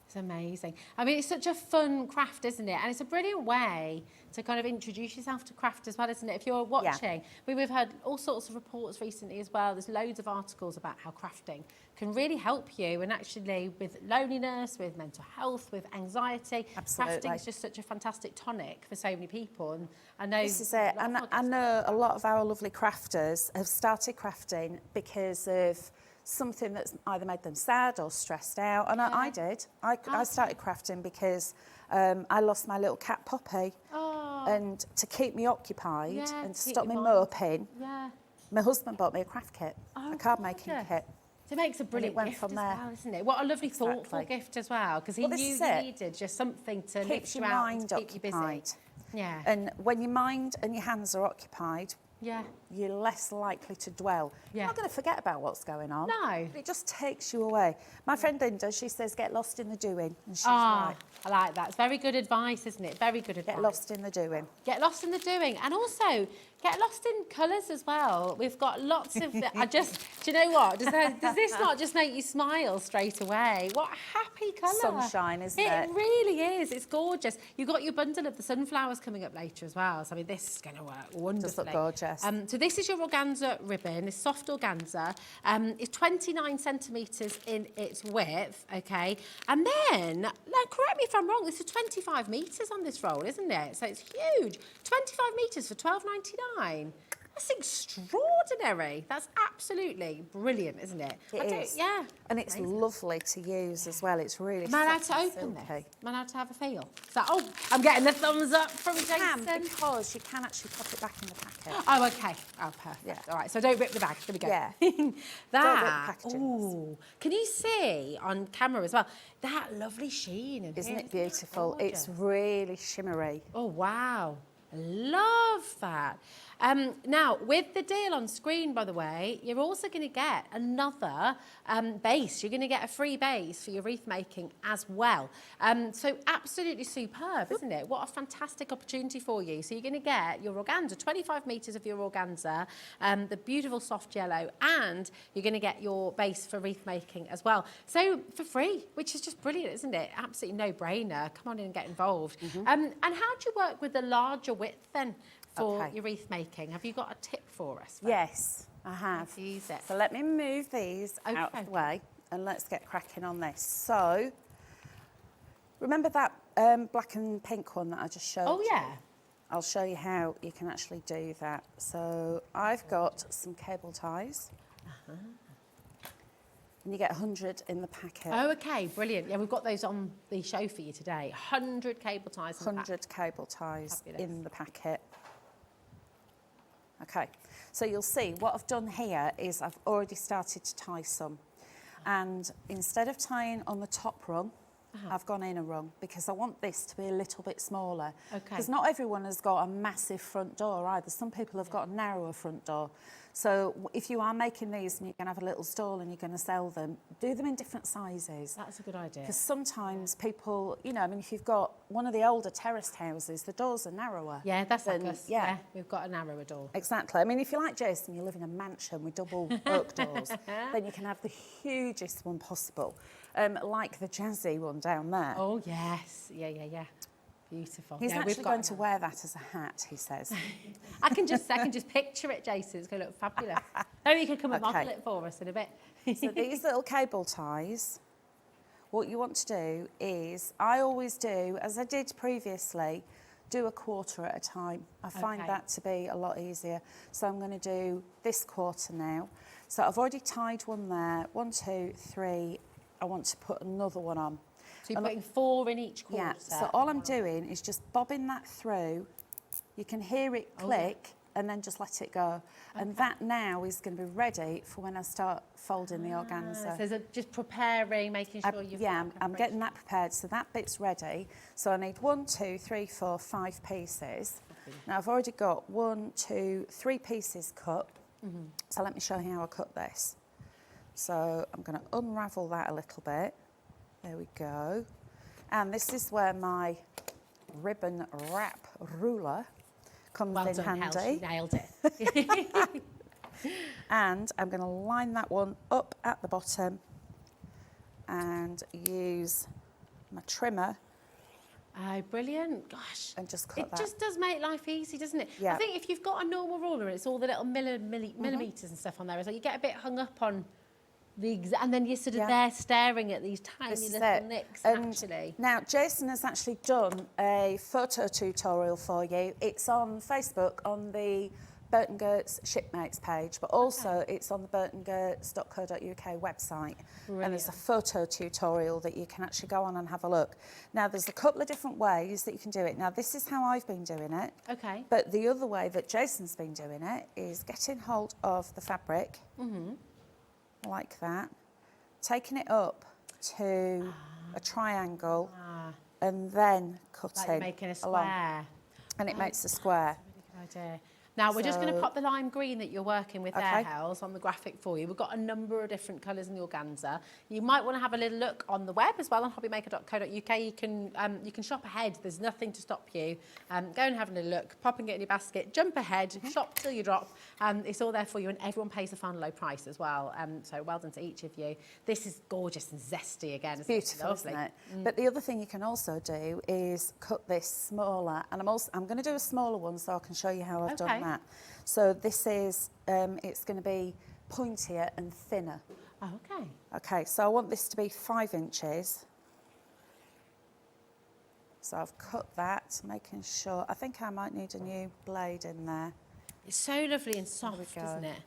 It's amazing. I mean, it's such a fun craft, isn't it? And it's a brilliant way to kind of introduce yourself to craft as well, isn't it? If you're watching, we've heard all sorts of reports recently as well. There's loads of articles about how crafting can really help you, and actually with loneliness, with mental health, with anxiety. Absolutely. Crafting is just such a fantastic tonic for so many people. And I know this is it. And I know a lot of our lovely crafters have started crafting because of something that's either made them sad or stressed out. And I did. I started crafting because I lost my little cat Poppy. And to keep me occupied and to stop me moping, My husband bought me a craft kit, a card making gorgeous. kit. So it makes a brilliant went gift from as there. well, isn't it? What a lovely, thoughtful Exactly. gift as well, because he Well, this knew is you it. needed just something to Keeps lift you your out and mind to keep you busy. occupied. Yeah. And when your mind and your hands are occupied, Yeah. you're less likely to dwell. Yeah. You're not going to forget about what's going on. No. But it just takes you away. My friend Linda, she says, get lost in the doing. And she's Ah, right. I like that. It's very good advice, isn't it? Very good advice. Get lost in the doing. Get lost in the doing, and also get lost in colours as well. We've got lots of. Do you know what? Does this not just make you smile straight away? What a happy colour! Sunshine, isn't it? It really is. It's gorgeous. You've got your bundle of the sunflowers coming up later as well. So I mean, this is going to work wonderfully. Just look gorgeous. So this is your organza ribbon. This soft organza. It's 29 centimetres in its width. Okay, and then now correct me if I'm wrong. This is 25 metres on this roll, isn't it? So it's huge. 25 metres for £12.99. That's extraordinary. That's absolutely brilliant, isn't it? It is. Yeah. And it's lovely to use as well. It's really Am I allowed to soft and open silky. this? Am I allowed to have a feel? So, oh, I'm getting the thumbs up from Jason. Because you can actually pop it back in the packet. Oh, okay. Oh, perfect. Yeah. All right, so don't rip the bag. There we go. Yeah. That. Don't rip the packagings. Ooh. Can you see on camera as well? That lovely sheen. In Isn't here. it beautiful? Gorgeous. It's really shimmery. Oh, wow. Love that. Now, with the deal on screen, by the way, you're also going to get another base. You're going to get a free base for your wreath making as well. So absolutely superb, isn't it? What a fantastic opportunity for you. So you're going to get your organza, 25 metres of your organza, the beautiful soft yellow, and you're going to get your base for wreath making as well. So for free, which is just brilliant, isn't it? Absolutely no-brainer. Come on in and get involved. And how do you work with the larger width then? For your wreath making, have you got a tip for us? Yes, I have. Use it. So let me move these out of the way and let's get cracking on this. So, remember that black and pink one that I just showed you? Yeah. I'll show you how you can actually do that. So, I've got some cable ties. And you get 100 in the packet. Oh, okay, brilliant. Yeah, we've got those on the show for you today. 100 cable ties. 100 cable ties in the packet. Okay, so you'll see what I've done here is I've already started to tie some. And instead of tying on the top rung, I've gone in a rung because I want this to be a little bit smaller. Okay. Because not everyone has got a massive front door either. Some people have got a narrower front door. So if you are making these and you're going to have a little stall and you're going to sell them, do them in different sizes. That's a good idea. Because sometimes people, you know, I mean, if you've got one of the older terraced houses, the doors are narrower. Yeah, that's like than- us. yeah. We've got a narrower door. Exactly. I mean, if you're like Jason, you live in a mansion with double oak doors, then you can have the hugest one possible, like the jazzy one down there. Oh, yes. Yeah. Beautiful. He's yeah, actually going to wear that as a hat, he says. I can just picture it, Jason. It's going to look fabulous. Maybe you can come and model Okay. it for us in a bit. So these little cable ties, what you want to do is, I always do, as I did previously, do a quarter at a time. I find that to be a lot easier. So I'm going to do this quarter now. So I've already tied one there, 1, 2, 3. I want to put another one on. So you're putting 4 in each quarter? Yeah, so all I'm doing is just bobbing that through. You can hear it click and then just let it go. And that now is going to be ready for when I start folding the organza. So just preparing, making sure you've I'm getting that prepared. So that bit's ready. So I need 1, 2, 3, 4, 5 pieces. Now I've already got 1, 2, 3 pieces cut. So let me show you how I cut this. So I'm going to unravel that a little bit. There we go. And this is where my ribbon wrap ruler comes in handy. Hels, you nailed it. And I'm going to line that one up at the bottom and use my trimmer. Oh, brilliant. Gosh. And just cut that. It just does make life easy, doesn't it? Yeah. I think if you've got a normal ruler and it's all the little millimetres and stuff on there, it's like you get a bit hung up on and then you're sort of there staring at these tiny little nicks, actually. Now, Jason has actually done a photo tutorial for you. It's on Facebook on the Burton Gert's shipmates page, but also it's on the burtongerts.co.uk website. Brilliant. And there's a photo tutorial that you can actually go on and have a look. Now, there's a couple of different ways that you can do it. Now, this is how I've been doing it. Okay. But the other way that Jason's been doing it is getting hold of the fabric, like that, taking it up to a triangle, and then cutting Like making a square. along. And it makes a square. Good idea. Now, we're just going to So- pop the lime green that you're working with there, Okay. Hels, on the graphic for you. We've got a number of different colours in the organza. You might want to have a little look on the web as well, on hobbymaker.co.uk. You can shop ahead. There's nothing to stop you. Go and have a little look, popping it in your basket, jump ahead, shop till you drop. It's all there for you, and everyone pays the final low price as well. So well done to each of you. This is gorgeous and zesty again. Beautiful, Lovely. isn't it? But the other thing you can also do is cut this smaller, and I'm going to do a smaller one so I can show you how I've done that. So this is, it's going to be pointier and thinner. Oh, okay. Okay, so I want this to be 5 inches. So I've cut that, making sure, I think I might need a new blade in there. It's so lovely and soft, go. isn't it?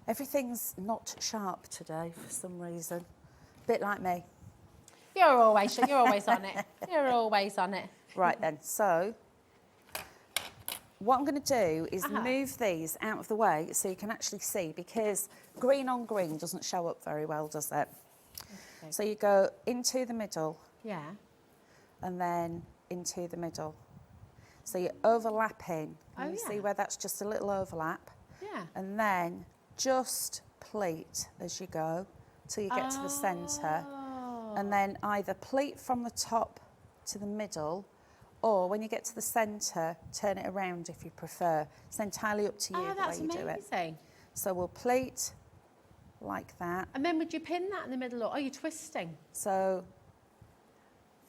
Everything's not sharp today for some reason. Bit like me. You're always on it. You're always on it. Right then, so what I'm going to do is move these out of the way so you can actually see, because green on green doesn't show up very well, does it? Okay. So you go into the middle Yeah. and then into the middle. So you're overlapping. Can you see where that's just a little overlap? Yeah. And then just pleat as you go till you get to the centre. And then either pleat from the top to the middle, or when you get to the centre, turn it around if you prefer. It's entirely up to you the way you do it. Amazing. So we'll pleat like that. And then would you pin that in the middle, or are you twisting? So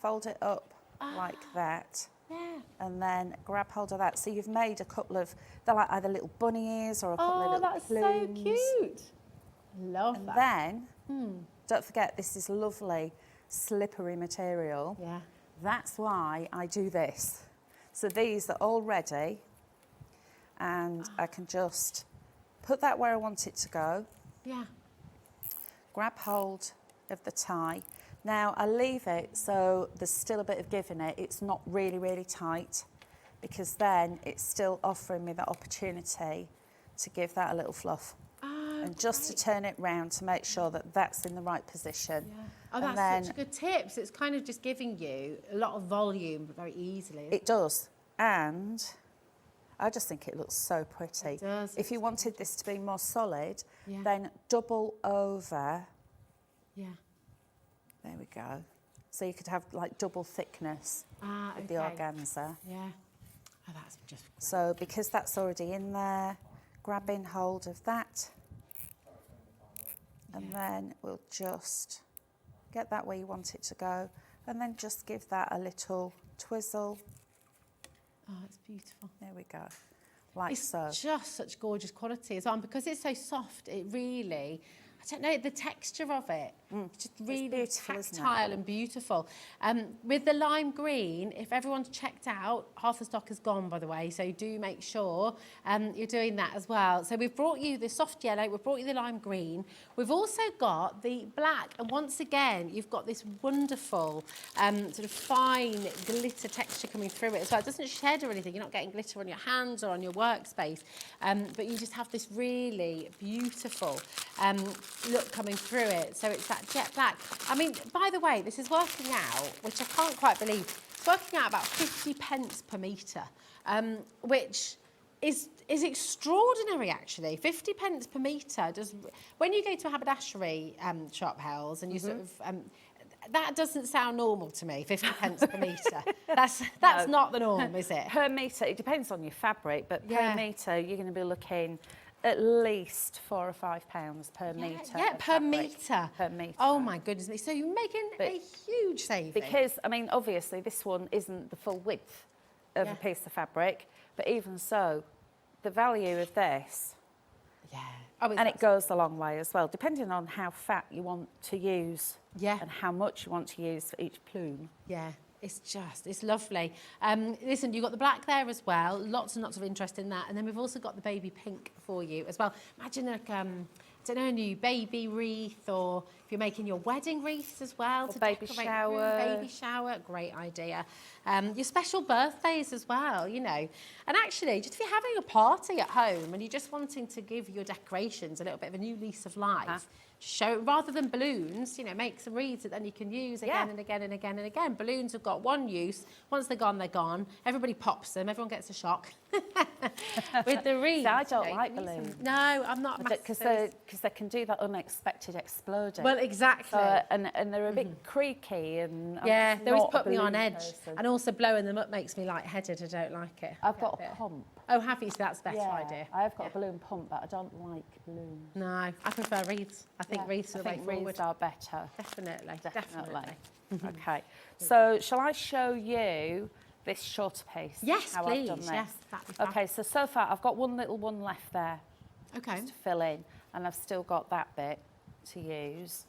fold it up like that. Yeah. And then grab hold of that. So you've made a couple of, they're like either little bunny ears or a couple of little that's plumes. so cute. Love And that. then, don't forget, this is lovely slippery material. Yeah. That's why I do this. So these are all ready, and I can just put that where I want it to go, Yeah. grab hold of the tie. Now I leave it so there's still a bit of give in it. It's not really, really tight, because then it's still offering me that opportunity to give that a little fluff. And just to turn it round to make sure that that's in the right position. Yeah. Oh, And that's then such a good tip. So it's kind of just giving you a lot of volume very easily. it does. And I just think it looks so pretty. It does. If you wanted this to be more solid, Yeah. then double over. Yeah. There we go. So you could have like double thickness with the organza. Yeah. Oh, that's just great. So because that's already in there, grabbing hold of that. And then we'll just get that where you want it to go, and then just give that a little twizzle. Oh, it's beautiful. There we go, like It's so. just such gorgeous quality as well. And because it's so soft, it really, I don't know, the texture of it, it's just really beautiful, isn't it? tactile and beautiful. With the lime green, if everyone's checked out, half the stock is gone, by the way, so do make sure you're doing that as well. So we've brought you the soft yellow, we've brought you the lime green, we've also got the black, and once again, you've got this wonderful sort of fine glitter texture coming through it as well. It doesn't shed or anything, you're not getting glitter on your hands or on your workspace, but you just have this really beautiful look coming through it. So it's that jet black. I mean, by the way, this is working out, which I can't quite believe, it's working out about 50 pence per metre, which is extraordinary, actually. 50 pence per metre. When you go to a haberdashery shop, Hels, and you sort of... that doesn't sound normal to me, 50 pence per metre. That's not the norm, is it? Per metre, it depends on your fabric, but Yeah. per metre, you're going to be looking at least £4 or £5 per metre. Yeah, of per fabric. metre. Per metre. Oh, my goodness me. So you're making a huge saving. Because, I mean, obviously this one isn't the full width of a piece of fabric, but even so, the value of this, and it goes a long way as well, depending on how fat you want to use and how much you want to use for each plume. Yeah. It's lovely. Listen, you've got the black there as well. Lots and lots of interest in that. And then we've also got the baby pink for you as well. Imagine like, I don't know, a new baby wreath, or if you're making your wedding wreaths as well. Or to baby decorate shower. Baby shower, great idea. Your special birthdays as well, you know. And actually, just if you're having a party at home and you're just wanting to give your decorations a little bit of a new lease of life, show rather than balloons, you know, make some wreaths that then you can use again and again and again and again. Balloons have got one use. Once they're gone, they're gone. Everybody pops them. Everyone gets a shock. With the wreaths. See, I don't like balloons. No, I'm not. Because they can do that unexpected exploding. Well, exactly. So, and they're a bit creaky and yeah, I'm they always not a put me on balloon edge. person. And also blowing them up makes me lightheaded. I don't like it. I've got a pump. Oh, have you? So that's a better idea. I have got a balloon pump, but I don't like balloons. No, I prefer wreaths. I think wreaths are the way forward. Wreaths are better. Definitely. Okay. So shall I show you this shorter piece? Yes, how please. I've done this? Yes, that'd be fab. Okay, so far I've got one little one left there. Okay. Just to fill in, and I've still got that bit to use.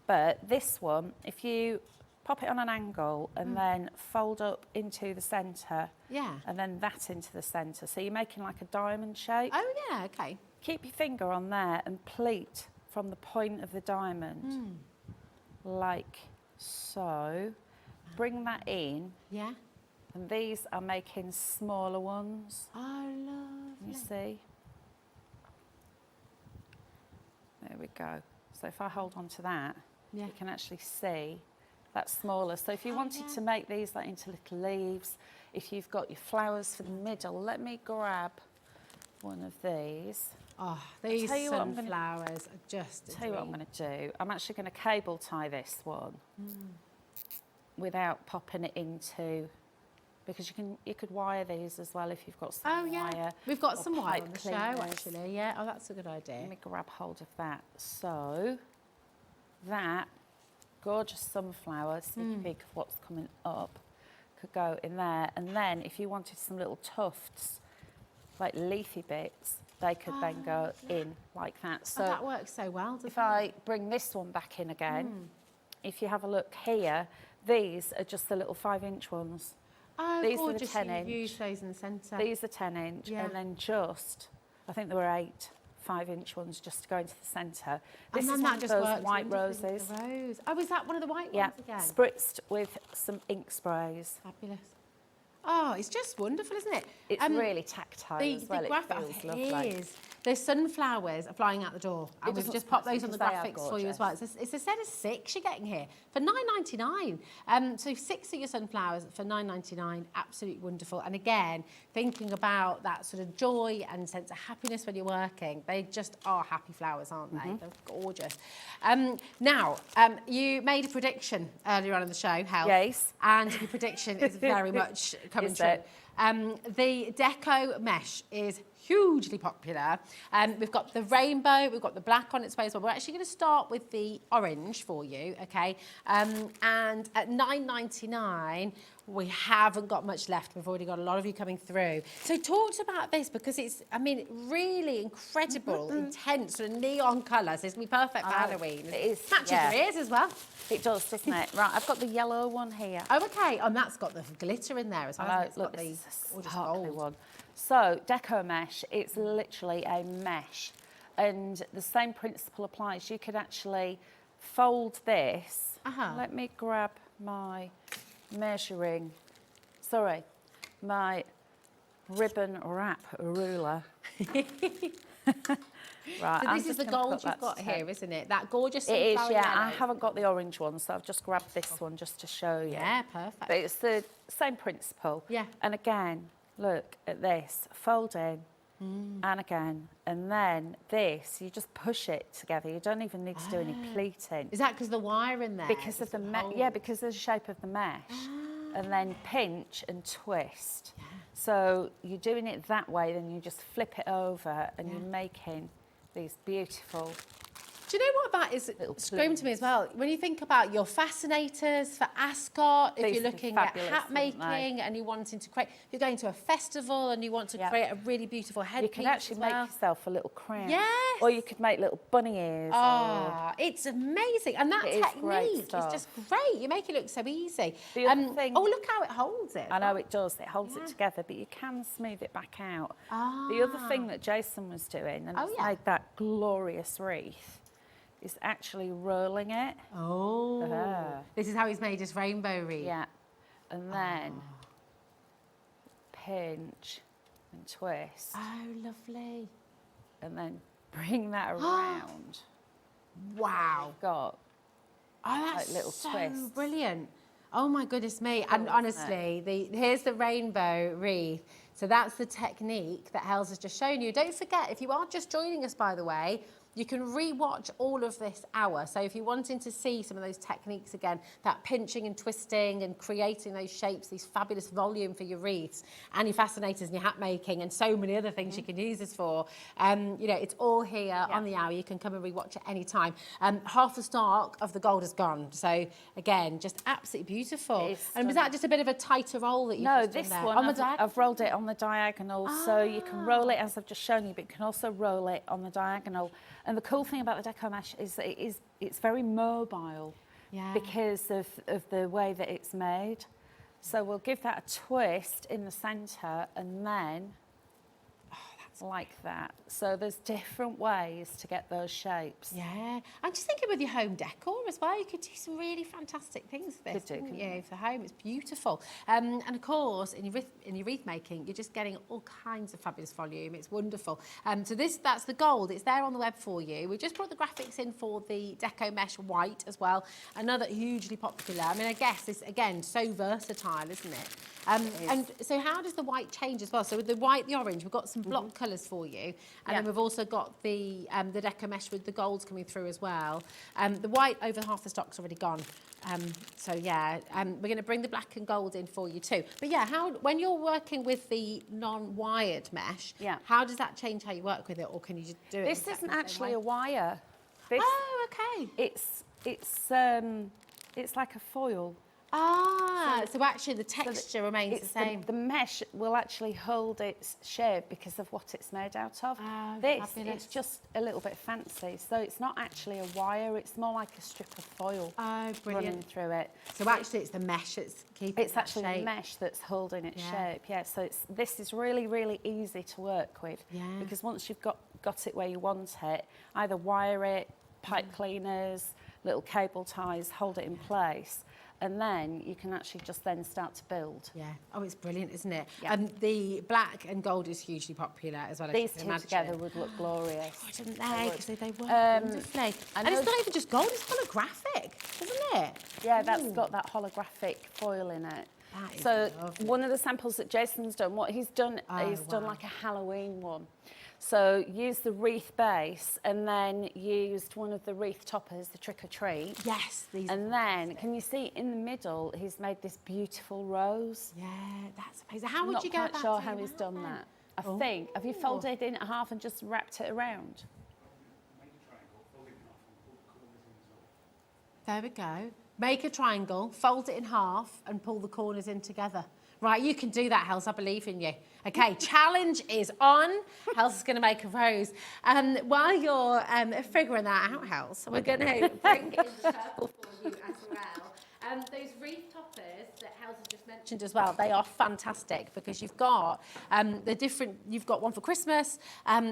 But this one, if you pop it on an angle and then fold up into the centre. Yeah. And then that into the centre. So you're making like a diamond shape. Oh, yeah, okay. Keep your finger on there and pleat from the point of the diamond. Like so. Bring that in. Yeah. And these are making smaller ones. Oh, lovely. You see? There we go. So if I hold on to that, you can actually see that's smaller. So if you wanted to make these like into little leaves, if you've got your flowers for the middle, let me grab one of these. Oh, these sunflowers are just Tell you what I'm going to do. I'm actually going to cable tie this one without popping it into, because you could wire these as well if you've got some wire. We've got some wire on the show cleaners. actually. Yeah. Oh, that's a good idea. Let me grab hold of that. So that gorgeous sunflower, sneak peek of what's coming up, could go in there. And then if you wanted some little tufts, like leafy bits, they could then go in like that. So that works so well, doesn't if I bring this one back in again, if you have a look here, these are just the little 5-inch ones. Oh, these gorgeous. are the 10-inch. You use those in the centre. These are 10-inch, and then just, I think there were 8 5-inch ones just to go into the centre. This is one of those white roses. Oh, is that one of the white ones again? Spritzed with some ink sprays. Fabulous. Oh, it's just wonderful, isn't it? It's really tactile as well. The graphic it feels lovely. The sunflowers are flying out the door, and we've just popped those on the graphics for you as well. It's a set of 6 you're getting here for $9.99. So 6 of your sunflowers for $9.99, absolutely wonderful. And again, thinking about that sort of joy and sense of happiness when you're working, they just are happy flowers, aren't they? They're gorgeous. Now, you made a prediction earlier on in the show, Hel. Yes. And your prediction is very much coming true. The deco mesh is hugely popular. We've got the rainbow, we've got the black on its way as well. We're actually going to start with the orange for you, okay? And at $9.99, we haven't got much left. We've already got a lot of you coming through. So talk about this, because it's, I mean, really incredible, intense, sort of neon colours. It's going to be perfect for Halloween. It is. Matches your ears as well. It does, doesn't it? Right, I've got the yellow one here. Oh, okay. And that's got the glitter in there as well. It's Look, got the this is a gorgeous sparkly gold one. So, deco mesh, it's literally a mesh. And the same principle applies. You could actually fold this. Let me grab my my ribbon wrap ruler. Right, so this is the gold you've got here, isn't it? That gorgeous It is, sunflower yeah. yellow. I haven't got the orange one, so I've just grabbed this one just to show you. Yeah, perfect. But it's the same principle. Yeah. And again, look at this. Fold in, and again. And then this, you just push it together. You don't even need to do any pleating. Is that because the wire in there? Because of the yeah, because of the shape of the mesh. And then pinch and twist. Yeah. So you're doing it that way, then you just flip it over and you're making these beautiful Do you know what that is screaming to me as well? When you think about your fascinators for Ascot, if you're looking at hat making and you're wanting to create, if you're going to a festival and you want to create a really beautiful headpiece. You can actually make yourself a little crown. Yes. Or you could make little bunny ears. Ah, it's amazing. And that technique is just great. You make it look so easy. The other thing, oh, look how it holds it. I know it does. It holds it together, but you can smooth it back out. The other thing that Jason was doing, and it's made that glorious wreath, is actually rolling it. Oh. This is how he's made his rainbow wreath. Yeah. And then pinch and twist. Oh, lovely. And then bring that around. Wow. You've got that's like little so twists. brilliant. Oh my goodness me. And honestly, here's the rainbow wreath. So that's the technique that Hels has just shown you. Don't forget, if you are just joining us, by the way, you can re-watch all of this hour. So if you're wanting to see some of those techniques again, that pinching and twisting and creating those shapes, these fabulous volume for your wreaths and your fascinators and your hat making and so many other things you can use this for, you know, it's all here on the hour. You can come and re-watch it any time. Half the stock of the gold is gone. So again, just absolutely beautiful. And was that just a bit of a tighter roll that you've No, just this done there? one, I've rolled it on the diagonal. So you can roll it as I've just shown you, but you can also roll it on the diagonal. And the cool thing about the deco mesh is that it's very mobile because of the way that it's made. So we'll give that a twist in the centre and then like that. So there's different ways to get those shapes. Yeah, I'm just thinking with your home decor as well, you could do some really fantastic things with this, couldn't you? For home, it's beautiful. And of course, in your wreath making, you're just getting all kinds of fabulous volume. It's wonderful. So that's the gold. It's there on the web for you. We just brought the graphics in for the deco mesh white as well. Another hugely popular. I mean, I guess it's again so versatile, isn't it? And so how does the white change as well? So with the white, the orange, we've got some block colours for you. And then we've also got the deco mesh with the golds coming through as well. The white, over half the stock's already gone. So yeah, we're going to bring the black and gold in for you too. But yeah, when you're working with the non-wired mesh, how does that change how you work with it, or can you just do it? This isn't actually a wire. This, okay. It's like a foil. So actually the texture remains the same. The mesh will actually hold its shape because of what it's made out of. It's just a little bit fancy. So it's not actually a wire, it's more like a strip of foil running through it. So actually it's the mesh that's keeping It's actually the mesh that's holding its shape, So this is really, really easy to work with because once you've got it where you want it, either wire it, pipe cleaners, little cable ties, hold it in place. And then you can actually just then start to build. Yeah. Oh, it's brilliant, isn't it? And the black and gold is hugely popular as well. These two together would look glorious. Oh, didn't they? Because they work wonderfully. And it's not even just gold, it's holographic, isn't it? Yeah, that's got that holographic foil in it. So one of the samples that Jason's done, what he's done is done like a Halloween one. So use the wreath base and then used one of the wreath toppers, the trick or treat. Yes. And then, can you see in the middle, he's made this beautiful rose? Yeah, that's amazing. How would you go about I'm not quite sure how he's done that. I think, have you folded in half and just wrapped it around? There we go. Make a triangle, fold it in half and pull the corners in together. Right, you can do that, Hels. I believe in you. Okay, challenge is on. Hels is going to make a rose. While you're figuring that out, Hels, we're going to bring in purple for you as well. Those wreath toppers that Hels has just mentioned as well, they are fantastic because you've got you've got one for Christmas,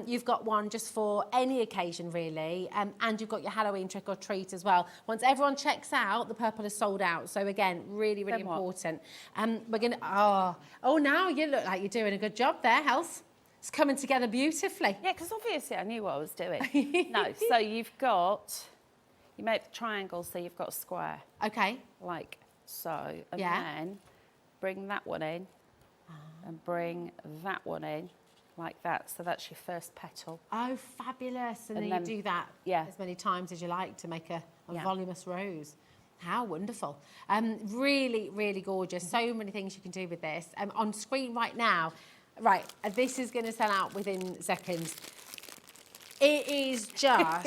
you've got one just for any occasion really, and you've got your Halloween trick or treat as well. Once everyone checks out, the purple is sold out. So again, really, really important. We're going to, now you look like you're doing a good job there, Hels. It's coming together beautifully. Yeah, because obviously I knew what I was doing. No, so you make the triangle, so you've got a square. Okay. Like so. And then bring that one in and bring that one in like that. So that's your first petal. Oh, fabulous. And then you do that as many times as you like to make a voluminous rose. How wonderful. Really, really gorgeous. So many things you can do with this. On screen right now, this is going to sell out within seconds. It is just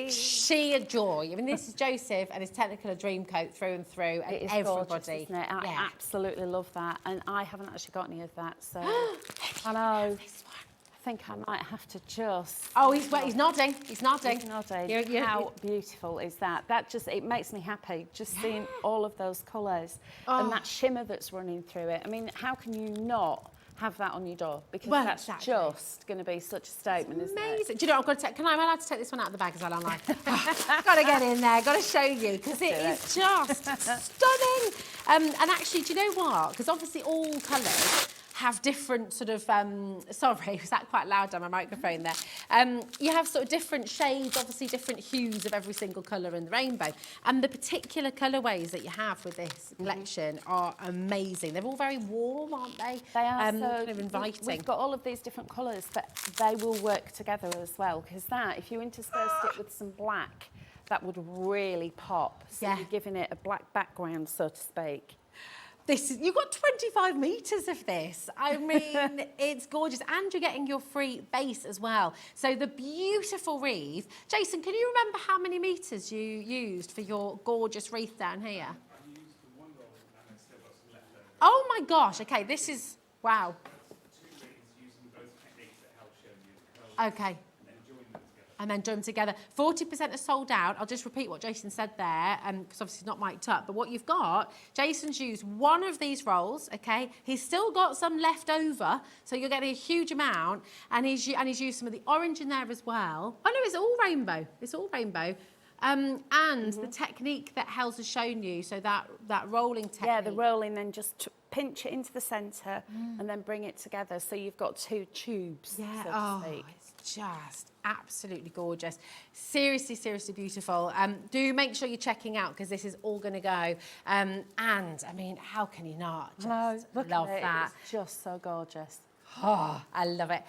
sheer joy. I mean, this is Joseph and his Technicolor Dreamcoat through and through, and It is everybody. gorgeous, isn't it? I Yeah. absolutely love that, and I haven't actually got any of that, so I know. I think I might have to just... Oh, he's nodding. He's nodding. He's nodding. You're- How beautiful is that? That just, it makes me happy, just seeing all of those colours and that shimmer that's running through it. I mean, how can you not have that on your door? Because Well, that's exactly. just going to be such a statement, isn't it? Amazing. Do you know what I've got to take? Am I allowed to take this one out of the bag as well, aren't I? Got to get in there. Got to show you because it is just stunning. And actually, do you know what? Because obviously all colours have different sort of, sorry, was that quite loud on my microphone there? You have sort of different shades, obviously different hues of every single colour in the rainbow. And the particular colourways that you have with this collection are amazing. They're all very warm, aren't they? They are, so kind of inviting. we've got all of these different colours, but they will work together as well, because that, if you interspersed it with some black, that would really pop. So Yeah. you're giving it a black background, so to speak. You've got 25 metres of this. I mean, it's gorgeous. And you're getting your free base as well. So the beautiful wreath. Jason, can you remember how many metres you used for your gorgeous wreath down here? I used the one roll and I still got some left over. Oh my gosh, okay, this is, wow. Two wreaths using both techniques that Hels showed you. Okay. And then join them together. And then join them together. 40% are sold out. I'll just repeat what Jason said there, because obviously it's not mic'd up. But what you've got, Jason's used one of these rolls, okay? He's still got some left over, so you're getting a huge amount. And he's used some of the orange in there as well. Oh no, it's all rainbow. It's all rainbow. And the technique that Hels has shown you, so that rolling technique. Yeah, the rolling, then just pinch it into the centre and then bring it together. So you've got two tubes, Yeah, so to speak. it's just absolutely gorgeous. Seriously, seriously beautiful. Do make sure you're checking out because this is all going to go. And I mean, how can you not? Just Look love at it. that. It's just so gorgeous. Oh, I love it.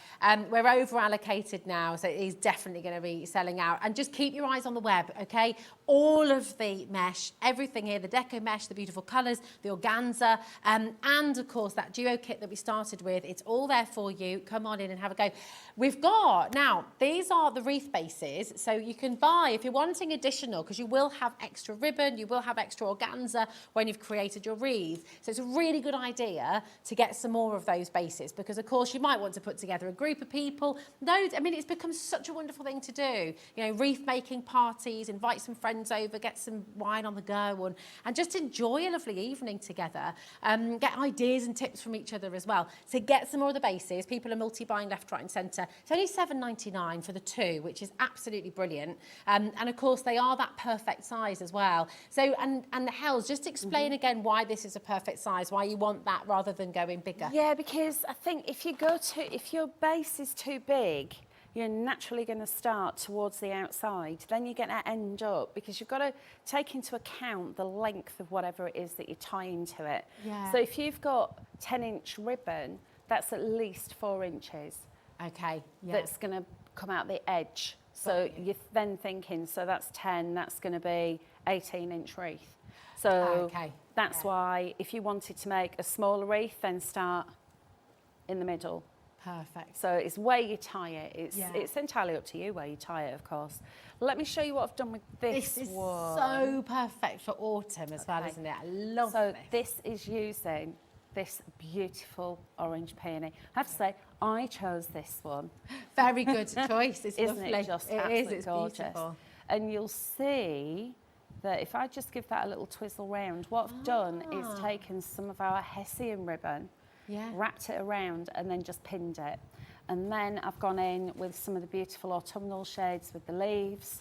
We're over allocated now, so it is definitely going to be selling out. And just keep your eyes on the web, okay? All of the mesh, everything here, the deco mesh, the beautiful colours, the organza, and of course that duo kit that we started with. It's all there for you. Come on in and have a go. We've got, now, these are the wreath bases, so you can buy, if you're wanting additional, because you will have extra ribbon, you will have extra organza when you've created your wreath. So it's a really good idea to get some more of those bases, because of course you might want to put together a group of people. I mean, it's become such a wonderful thing to do. You know, wreath making parties, invite some friends over, get some wine on the go, and just enjoy a lovely evening together. Get ideas and tips from each other as well. So get some more of the bases. People are multi-buying left, right and centre. It's only $7.99 for the two, which is absolutely brilliant. And of course, they are that perfect size as well. So, and Hels, just explain again why this is a perfect size, why you want that rather than going bigger. Yeah, because I think if your base is too big, you're naturally going to start towards the outside. Then you're going to end up, because you've got to take into account the length of whatever it is that you're tying to it. Yeah. So if you've got 10-inch ribbon, that's at least 4 inches. Okay. Yeah. That's going to come out the edge. So you're then thinking, so that's 10, that's going to be 18-inch wreath. So that's why if you wanted to make a smaller wreath, then start in the middle. Perfect. So it's where you tie it. It's entirely up to you where you tie it, of course. Let me show you what I've done with this is one. so perfect for autumn as well, isn't it? I love so this. this is using this beautiful orange peony. I have to say, I chose this one. Very good choice. It's Isn't lovely. it just It's gorgeous. beautiful. And you'll see that if I just give that a little twizzle round, what I've done is taken some of our Hessian ribbon, wrapped it around and then just pinned it. And then I've gone in with some of the beautiful autumnal shades with the leaves,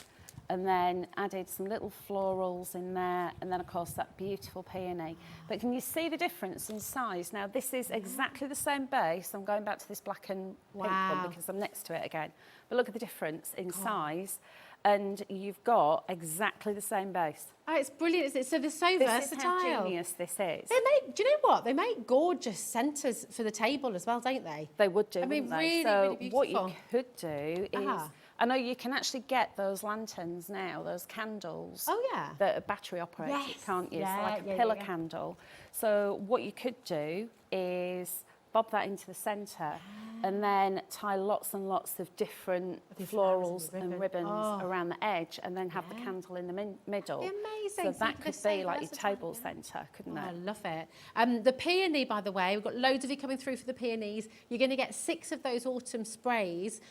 and then added some little florals in there, and then of course that beautiful peony. But can you see the difference in size? Now this is exactly the same base. I'm going back to this black and pink one because I'm next to it again. But look at the difference in size, and you've got exactly the same base. Oh, it's brilliant, isn't it? So they're so This versatile. is how genius this is. They make, do you know what? They make gorgeous centres for the table as well, don't they? They would do, I mean, wouldn't they? really, so really beautiful. what you could do is, I know you can actually get those lanterns now, those candles. Oh, yeah. That are battery operated, can't you? Yeah, so like a pillar candle. So what you could do is bob that into the centre and then tie lots and lots of different florals and ribbons around the edge, and then have the candle in the middle. Amazing. So that could be like your table centre, couldn't it? I love it. The peony, by the way, we've got loads of you coming through for the peonies. You're going to get 6 of those autumn sprays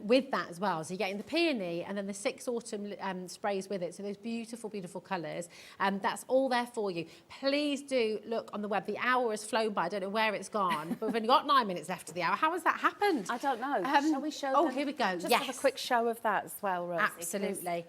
with that as well. So you're getting the peony and then the 6 autumn sprays with it. So those beautiful, beautiful colours. That's all there for you. Please do look on the web. The hour has flown by. I don't know where it's gone, but we've only got 9 minutes left of the hour. How has that happened? I don't know. Shall we show them? Here we go. Just yes. have a quick show of that as well, Rosie. Absolutely.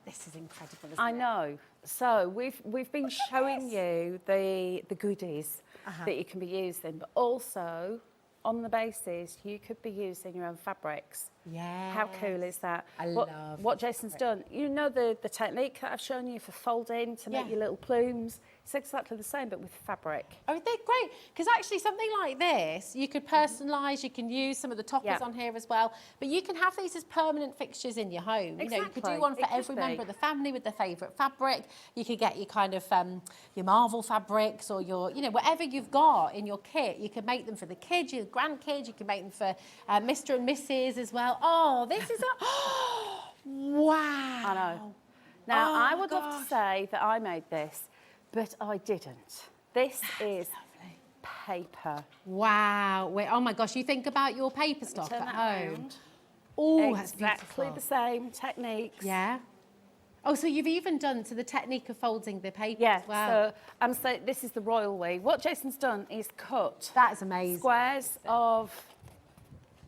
This is incredible, isn't I it? know. So we've been showing you the goodies that you can be using, but also on the basis you could be using your own fabrics. Yeah. How cool is that? love what Jason's done. You know the technique that I've shown you for folding to make your little plumes? It's exactly the same, but with fabric. Oh, they're great. Because actually something like this, you could personalise, you can use some of the toppers on here as well, but you can have these as permanent fixtures in your home. You know, you could do one for every member of the family with their favourite fabric. You could get your kind of, your Marvel fabrics or your, you know, whatever you've got in your kit, you can make them for the kids, your grandkids, you can make them for Mr. and Mrs. as well. Oh, this is a, wow. I know. Now, I would love to say that I made this, but I didn't. This is paper. Wow. Wait, oh my gosh, you think about your paper stock Turn at that home. round. Oh, that's Exactly beautiful. the same techniques. Yeah. Oh, so you've even done to the technique of folding the paper Yeah, as well. so this is the royal way. What Jason's done is cut That is amazing. squares of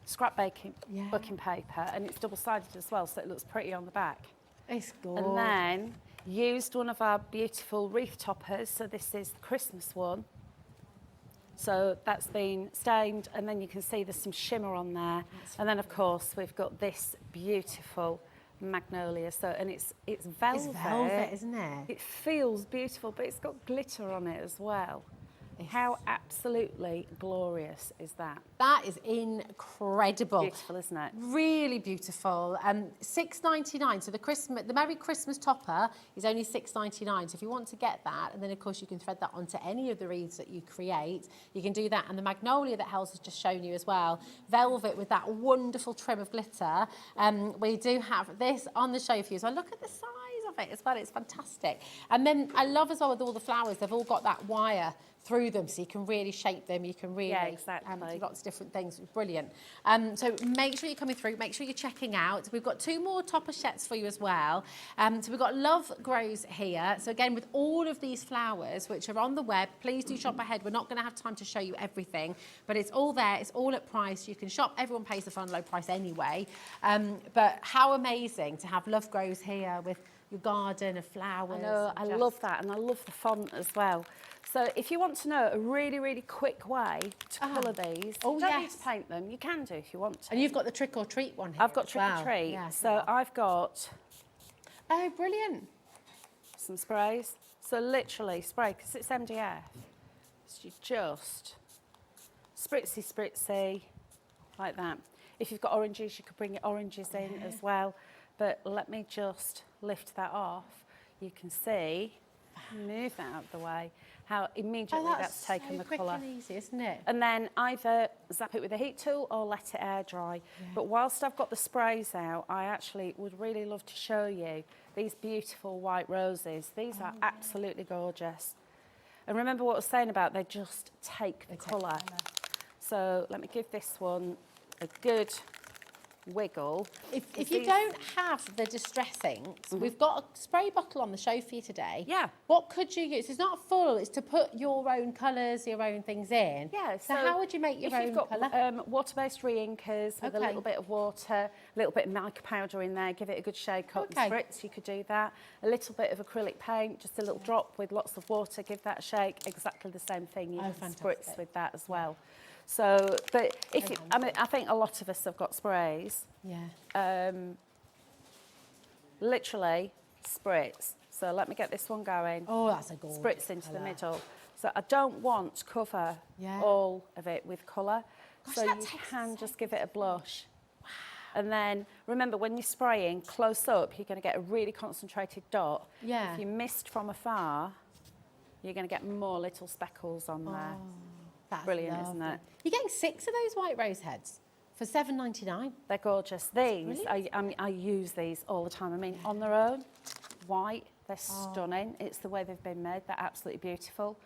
scrapbooking booking paper, and it's double-sided as well, so it looks pretty on the back. It's gorgeous. And then used one of our beautiful wreath toppers. So this is the Christmas one. So that's been stained, and then you can see there's some shimmer on there. And then, of course, we've got this beautiful magnolia. So, and it's velvet. It's velvet, isn't it? It feels beautiful, but it's got glitter on it as well. How absolutely glorious is that? That is incredible. Beautiful, isn't it? Really beautiful. $6.99. So the Merry Christmas topper is only $6.99. So if you want to get that, and then of course you can thread that onto any of the wreaths that you create, you can do that. And the magnolia that Hels has just shown you as well, velvet with that wonderful trim of glitter. We do have this on the show for you. So look at the size of it as well. It's fantastic. And then I love as well with all the flowers, they've all got that wire through them, so you can really shape them, you can really do lots of different things. Brilliant. So make sure you're coming through, make sure you're checking out. We've got 2 more topper sets for you as well. So we've got Love Grows here. So again, with all of these flowers, which are on the web, please do shop ahead. We're not going to have time to show you everything, but it's all there, it's all at price. You can shop, everyone pays the fun low price anyway. But how amazing to have Love Grows here with your garden of flowers. I know, I love that, and I love the font as well. So if you want to know a really, really quick way to colour these, you don't need to paint them. You can do if you want to. And you've got the trick or treat one here. I've got trick or treat. Yeah, so I've got... Oh, brilliant. Some sprays. So literally spray, because it's MDF. So you just spritzy, like that. If you've got oranges, you could bring your oranges in as well. But let me just lift that off. You can see, move that out of the way, how immediately that's taken the colour. Quick and easy, isn't it? And then either zap it with a heat tool or let it air dry. Yeah. But whilst I've got the sprays out, I actually would really love to show you these beautiful white roses. These are absolutely gorgeous. And remember what I was saying about they just take the colour. So let me give this one a good wiggle. If you don't have the distress inks, we've got a spray bottle on the show for you today. Yeah. What could you use? It's not full, it's to put your own colours, your own things in. Yeah. So how would you make your own colour? If you've got water-based re-inkers with a little bit of water, a little bit of mica powder in there, give it a good shake up and spritz, you could do that. A little bit of acrylic paint, just a little drop with lots of water, give that a shake. Exactly the same thing. You can spritz with that as well. So, but if you, I mean, I think a lot of us have got sprays. Yeah. Literally spritz. So let me get this one going. Oh, that's a gorgeous spritz into colour. the middle. So I don't want to cover all of it with colour. So you can just give it a blush. Wow. And then remember, when you're spraying close up, you're going to get a really concentrated dot. Yeah. If you mist from afar, you're going to get more little speckles on there. That's Brilliant, lovely. isn't it? You're getting 6 of those white rose heads for $7.99. They're gorgeous. These, I use these all the time. I mean, on their own, white, they're stunning. It's the way they've been made. They're absolutely beautiful.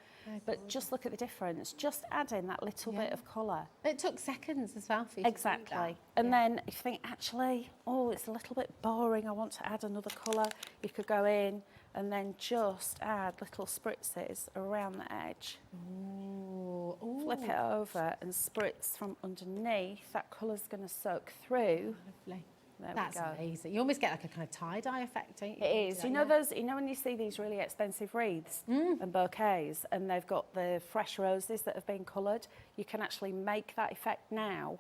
But just look at the difference. Just adding that little bit of colour. It took seconds as well for you to do that. Exactly. And then if you think, actually, oh, it's a little bit boring, I want to add another colour, you could go in and then just add little spritzes around the edge. Ooh. Ooh. Flip it over and spritz from underneath. That colour's going to soak through. Lovely. There That's we go. amazing. You almost get like a kind of tie-dye effect, don't you? It is. You know those. You know when you see these really expensive wreaths and bouquets, and they've got the fresh roses that have been coloured. You can actually make that effect now,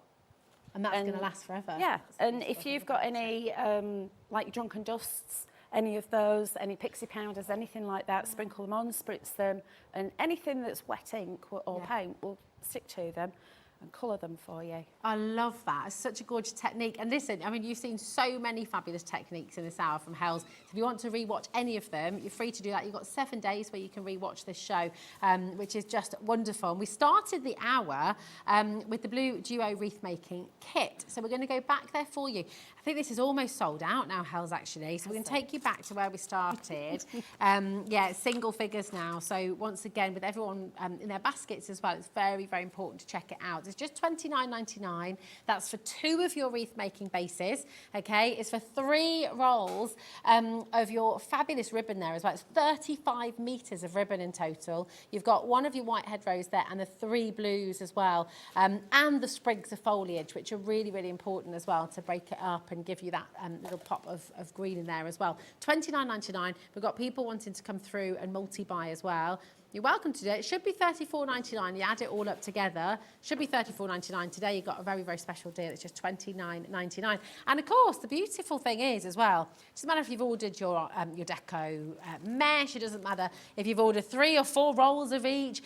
and that's going to last forever. Yeah. And if you've got any like drunken dusts, any of those, any pixie powders, anything like that, sprinkle them on, spritz them, and anything that's wet ink or paint will stick to them and colour them for you. I love that. It's such a gorgeous technique. And listen, I mean, you've seen so many fabulous techniques in this hour from Hels. If you want to rewatch any of them, you're free to do that. You've got 7 days where you can rewatch this show, which is just wonderful. And we started the hour with the Blue Duo wreath making kit. So we're going to go back there for you. I think this is almost sold out now, Hels, actually. So we're going to take you back to where we started. Yeah, it's single figures now. So once again, with everyone in their baskets as well, it's very, very important to check it out. It's just $29.99. That's for 2 of your wreath making bases, okay? It's for 3 rolls of your fabulous ribbon there as well. It's 35 metres of ribbon in total. You've got 1 of your white head rose there and the 3 blues as well, and the sprigs of foliage, which are really, really important as well to break it up and give you that little pop of green in there as well. $29.99. We've got people wanting to come through and multi-buy as well. You're welcome to do it. It should be $34.99. You add it all up together. Should be $34.99. Today you've got a very, very special deal. It's just $29.99. And of course, the beautiful thing is as well, it doesn't matter if you've ordered your deco mesh. It doesn't matter if you've ordered 3 or 4 rolls of each.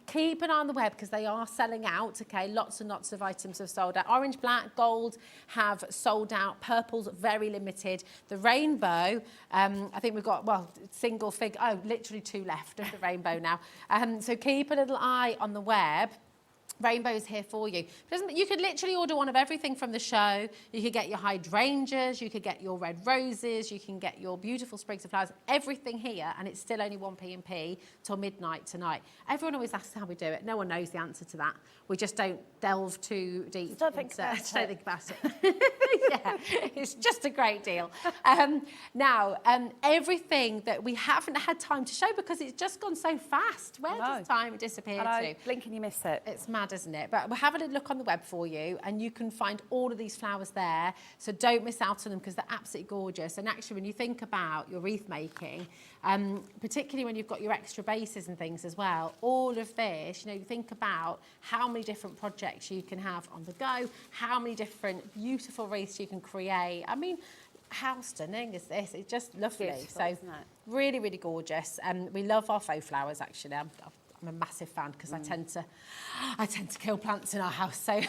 Keep an eye on the web because they are selling out. Okay, lots and lots of items have sold out. Orange, black, gold have sold out. Purple's very limited. The rainbow, I think we've got, well, single figure. Oh, literally 2 left of the rainbow now. So keep a little eye on the web. Rainbow's here for you. You could literally order one of everything from the show. You could get your hydrangeas, you could get your red roses, you can get your beautiful sprigs of flowers, everything here, and it's still only 1p&p till midnight tonight. Everyone always asks how we do it. No one knows the answer to that. We just don't delve too deep. Just don't think about it. Don't think about it. Yeah, it's just a great deal. Now, everything that we haven't had time to show because it's just gone so fast. Where does time disappear to? Blink and you miss it. It's mad, isn't it? But we're having a look on the web for you and you can find all of these flowers there. So don't miss out on them because they're absolutely gorgeous. And actually, when you think about your wreath making, particularly when you've got your extra bases and things as well, all of this, you know, you think about how many different projects you can have on the go, how many different beautiful wreaths you can create. I mean, how stunning is this? It's just lovely. Beautiful, so isn't it? really, really gorgeous. We love our faux flowers, actually. I'm a massive fan because I tend to kill plants in our house. So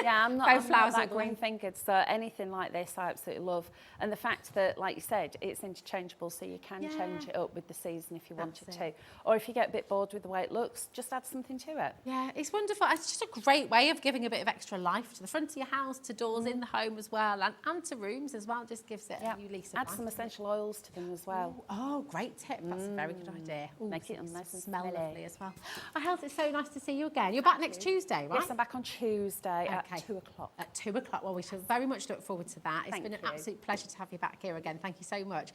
yeah, I'm not flowers that green-fingered. So anything like this, I absolutely love. And the fact that, like you said, it's interchangeable, so you can change it up with the season if you wanted to. Or if you get a bit bored with the way it looks, just add something to it. Yeah, it's wonderful. It's just a great way of giving a bit of extra life to the front of your house, to doors in the home as well, and to rooms as well. Just gives it a new lease of life. Add some essential oils to them as well. Ooh, oh, great tip. That's a very good idea. Ooh, make it nice and smell smelly. lovely as well. Oh, Hels, it's so nice to see you again. You're back next Tuesday, right? Yes, I'm back on Tuesday at 2 o'clock. At 2 o'clock. Well, we should very much look forward to that. It's been an absolute pleasure to have you back here again. Thank you so much.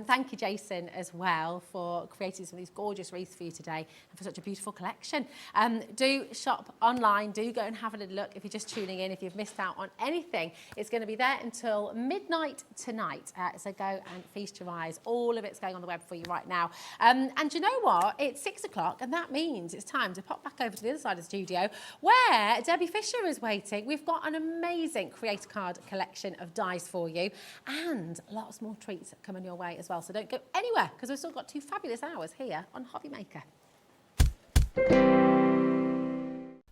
Thank you, Jason, as well, for creating some of these gorgeous wreaths for you today and for such a beautiful collection. Do shop online. Do go and have a little look if you're just tuning in. If you've missed out on anything, it's going to be there until midnight tonight. So go and feast your eyes. All of it's going on the web for you right now. And you know what? It's 6 o'clock, and that means it's time to pop back over to the other side of the studio where Debbie Fisher is waiting. We've got an amazing creator card collection of dies for you and lots more treats coming your way as well. So don't go anywhere because we've still got 2 fabulous hours here on Hobby Maker.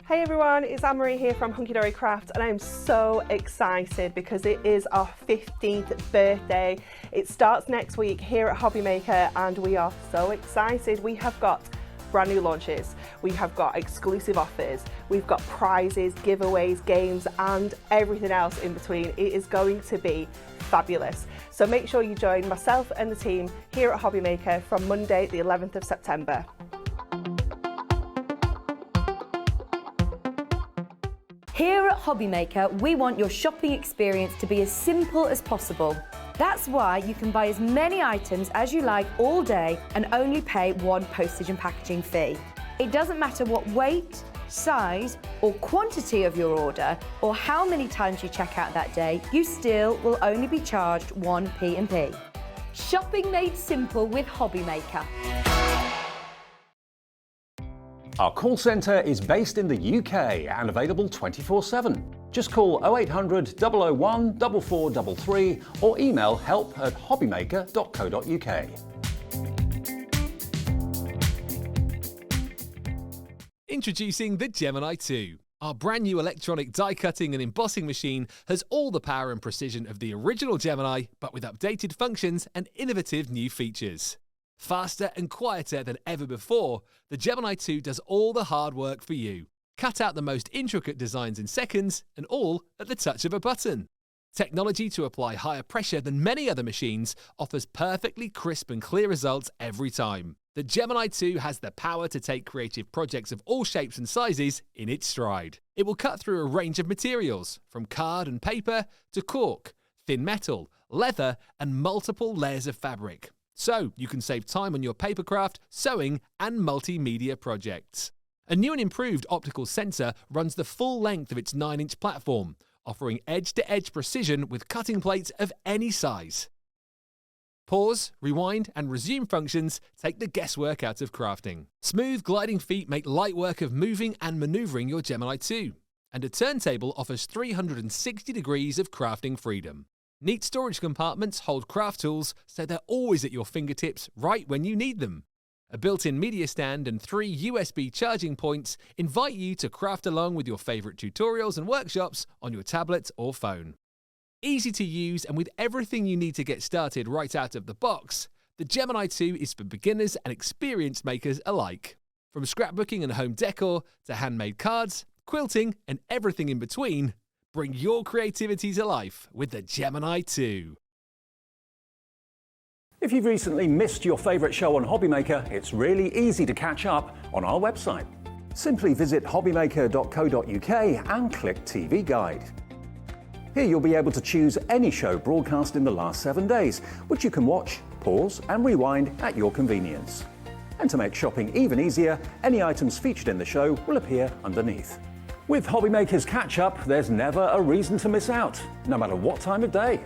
Hey everyone, it's Anne-Marie here from Hunky Dory Craft and I'm so excited because it is our 15th birthday. It starts next week here at Hobby Maker and we are so excited. We have got brand new launches. We have got exclusive offers. We've got prizes, giveaways, games, and everything else in between. It is going to be fabulous. So make sure you join myself and the team here at Hobby Maker from Monday, the 11th of September. Here at Hobby Maker, we want your shopping experience to be as simple as possible. That's why you can buy as many items as you like all day and only pay one postage and packaging fee. It doesn't matter what weight, size or quantity of your order or how many times you check out that day, you still will only be charged one P&P. Shopping made simple with Hobby Maker. Our call centre is based in the UK and available 24/7. Just call 0800 001 4433 or email help@hobbymaker.co.uk. Introducing the Gemini 2. Our brand new electronic die cutting and embossing machine has all the power and precision of the original Gemini, but with updated functions and innovative new features. Faster and quieter than ever before, the Gemini 2 does all the hard work for you. Cut out the most intricate designs in seconds, and all at the touch of a button. Technology to apply higher pressure than many other machines offers perfectly crisp and clear results every time. The Gemini 2 has the power to take creative projects of all shapes and sizes in its stride. It will cut through a range of materials, from card and paper to cork, thin metal, leather, and multiple layers of fabric. So you can save time on your papercraft, sewing, and multimedia projects. A new and improved optical sensor runs the full length of its 9-inch platform, offering edge-to-edge precision with cutting plates of any size. Pause, rewind, and resume functions take the guesswork out of crafting. Smooth gliding feet make light work of moving and maneuvering your Gemini 2. And a turntable offers 360 degrees of crafting freedom. Neat storage compartments hold craft tools so they're always at your fingertips right when you need them. A built-in media stand and 3 USB charging points invite you to craft along with your favourite tutorials and workshops on your tablet or phone. Easy to use and with everything you need to get started right out of the box, the Gemini 2 is for beginners and experienced makers alike. From scrapbooking and home decor to handmade cards, quilting and everything in between, bring your creativity to life with the Gemini 2. If you've recently missed your favourite show on Hobby Maker, it's really easy to catch up on our website. Simply visit hobbymaker.co.uk and click TV Guide. Here you'll be able to choose any show broadcast in the last 7 days, which you can watch, pause and rewind at your convenience. And to make shopping even easier, any items featured in the show will appear underneath. With Hobby Maker's catch-up, there's never a reason to miss out, no matter what time of day.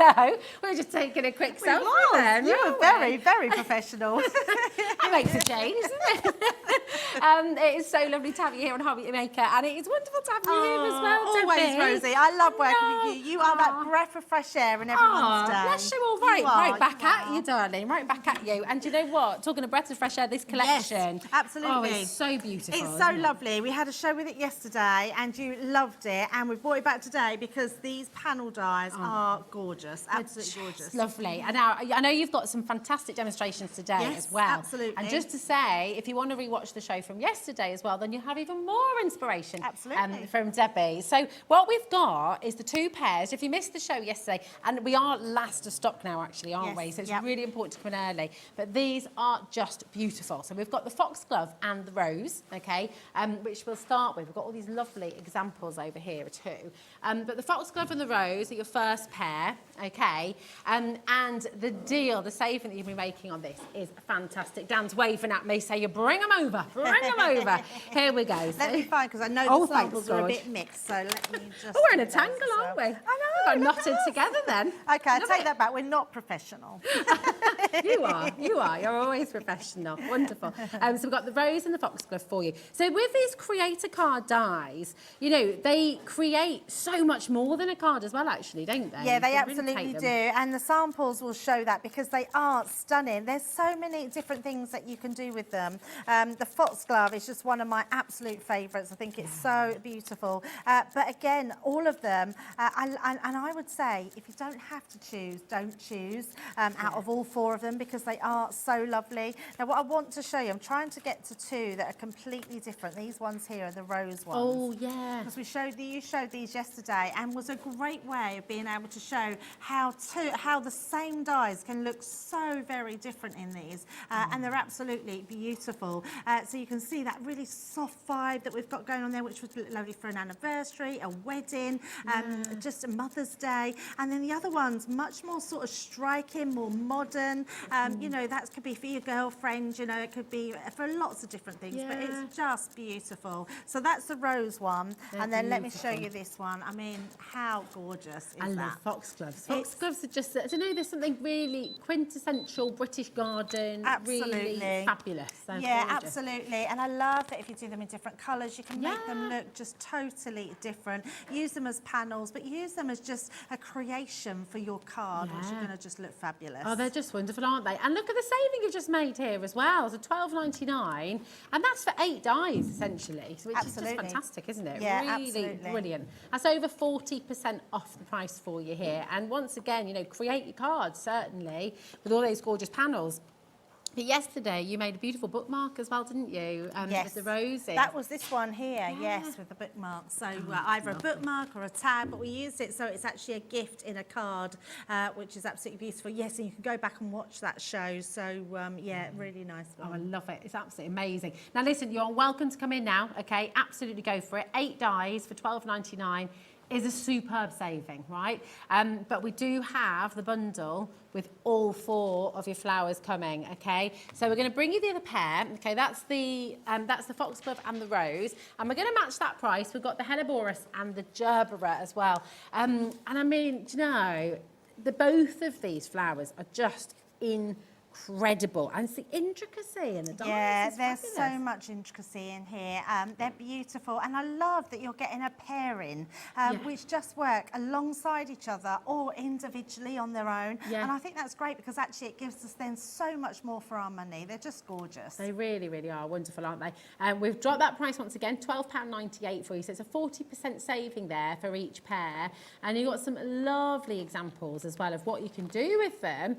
Hello, we're just taking a quick selfie then. You were very, very professional. It makes a change, doesn't it? It is so lovely to have you here on Hobby Maker, and it is wonderful to have you here as well, Always, Debbie. Rosie. I love working with you. You are that breath of fresh air in everyone's day. Bless you all. Right back at you, darling. Right back at you. And do you know what? Talking of breath of fresh air, this collection. Yes, absolutely. Oh, it's so beautiful. It's so lovely. We had a show with it yesterday, and you loved it, and we've brought it back today because these panel dies are gorgeous. Absolutely gorgeous. Lovely. And now I know you've got some fantastic demonstrations today as well. Absolutely. And just to say, if you want to rewatch the show from yesterday as well, then you'll have even more inspiration from Debbie. So what we've got is the 2 pairs. If you missed the show yesterday, and we are last of stock now actually, aren't we? So it's really important to come in early. But these are just beautiful. So we've got the foxglove and the rose, okay, which we'll start with. We've got all these lovely examples over here too. But the foxglove and the rose are your first pair, okay? And the deal, the saving that you'll be making on this is fantastic. Dan's waving at me, saying, bring them over, bring them over. Here we go. Let me find, because I know the samples are a bit mixed, so let me just... Oh, we're in a tangle, aren't we? I know. We've got knotted together then. Okay, I'll take that back. We're not professional. You are. You're always professional. Wonderful. So we've got the rose and the foxglove for you. So with these creator card dies, you know, they create so much more than a card as well, actually, don't they? Yeah, they absolutely absolutely them. do, and the samples will show that because they are stunning. There's so many different things that you can do with them. The foxglove is just one of my absolute favourites. I think it's so beautiful. But again, all of them, and I would say if you don't have to choose, don't choose out of all 4 of them because they are so lovely. Now, what I want to show you, I'm trying to get to 2 that are completely different. These ones here are the rose ones. Oh, yeah. Because you showed these yesterday, and was a great way of being able to show how the same dyes can look so very different in these, and they're absolutely beautiful. So you can see that really soft vibe that we've got going on there, which was lovely for an anniversary, a wedding, just a Mother's Day. And then the other ones, much more sort of striking, more modern. You know, that could be for your girlfriend, you know, it could be for lots of different things, but it's just beautiful. So that's the rose one. And then let me show you this one. I mean, how gorgeous is that? I love foxgloves. Foxgloves are just, I don't know, there's something really quintessential British garden, really fabulous. They're gorgeous. Absolutely. And I love that if you do them in different colours, you can make them look just totally different. Use them as panels, but use them as just a creation for your card, which are going to just look fabulous. Oh, they're just wonderful, aren't they? And look at the saving you've just made here as well. So £12.99, and that's for 8 dyes, essentially. So which is just fantastic, isn't it? Yeah, really brilliant. That's over 40% off the price for you here. And once again, you know, create your cards, certainly, with all those gorgeous panels. But yesterday you made a beautiful bookmark as well, didn't you? Yes. With the roses. That was this one here, yes, with the bookmark. So either a bookmark or a tag, but we used it so it's actually a gift in a card, which is absolutely beautiful. Yes, and you can go back and watch that show. So, yeah, really nice one. Oh, I love it. It's absolutely amazing. Now, listen, you're welcome to come in now, okay? Absolutely go for it. 8 dyes for £12.99 is a superb saving, right? But we do have the bundle with all 4 of your flowers coming, okay? So we're going to bring you the other pair, okay? That's the foxglove and the rose, and we're going to match that price. We've got the Helleborus and the Gerbera as well. And I mean, do you know, both of these flowers are just incredible, and it's the intricacy in the dyes. Yeah, there's so much intricacy in here. They're beautiful, and I love that you're getting a pairing, which just work alongside each other or individually on their own. And I think that's great because actually it gives us then so much more for our money. They're just gorgeous. They really, really are wonderful, aren't they? We've dropped that price once again, £12.98 for you. So it's a 40% saving there for each pair, and you've got some lovely examples as well of what you can do with them.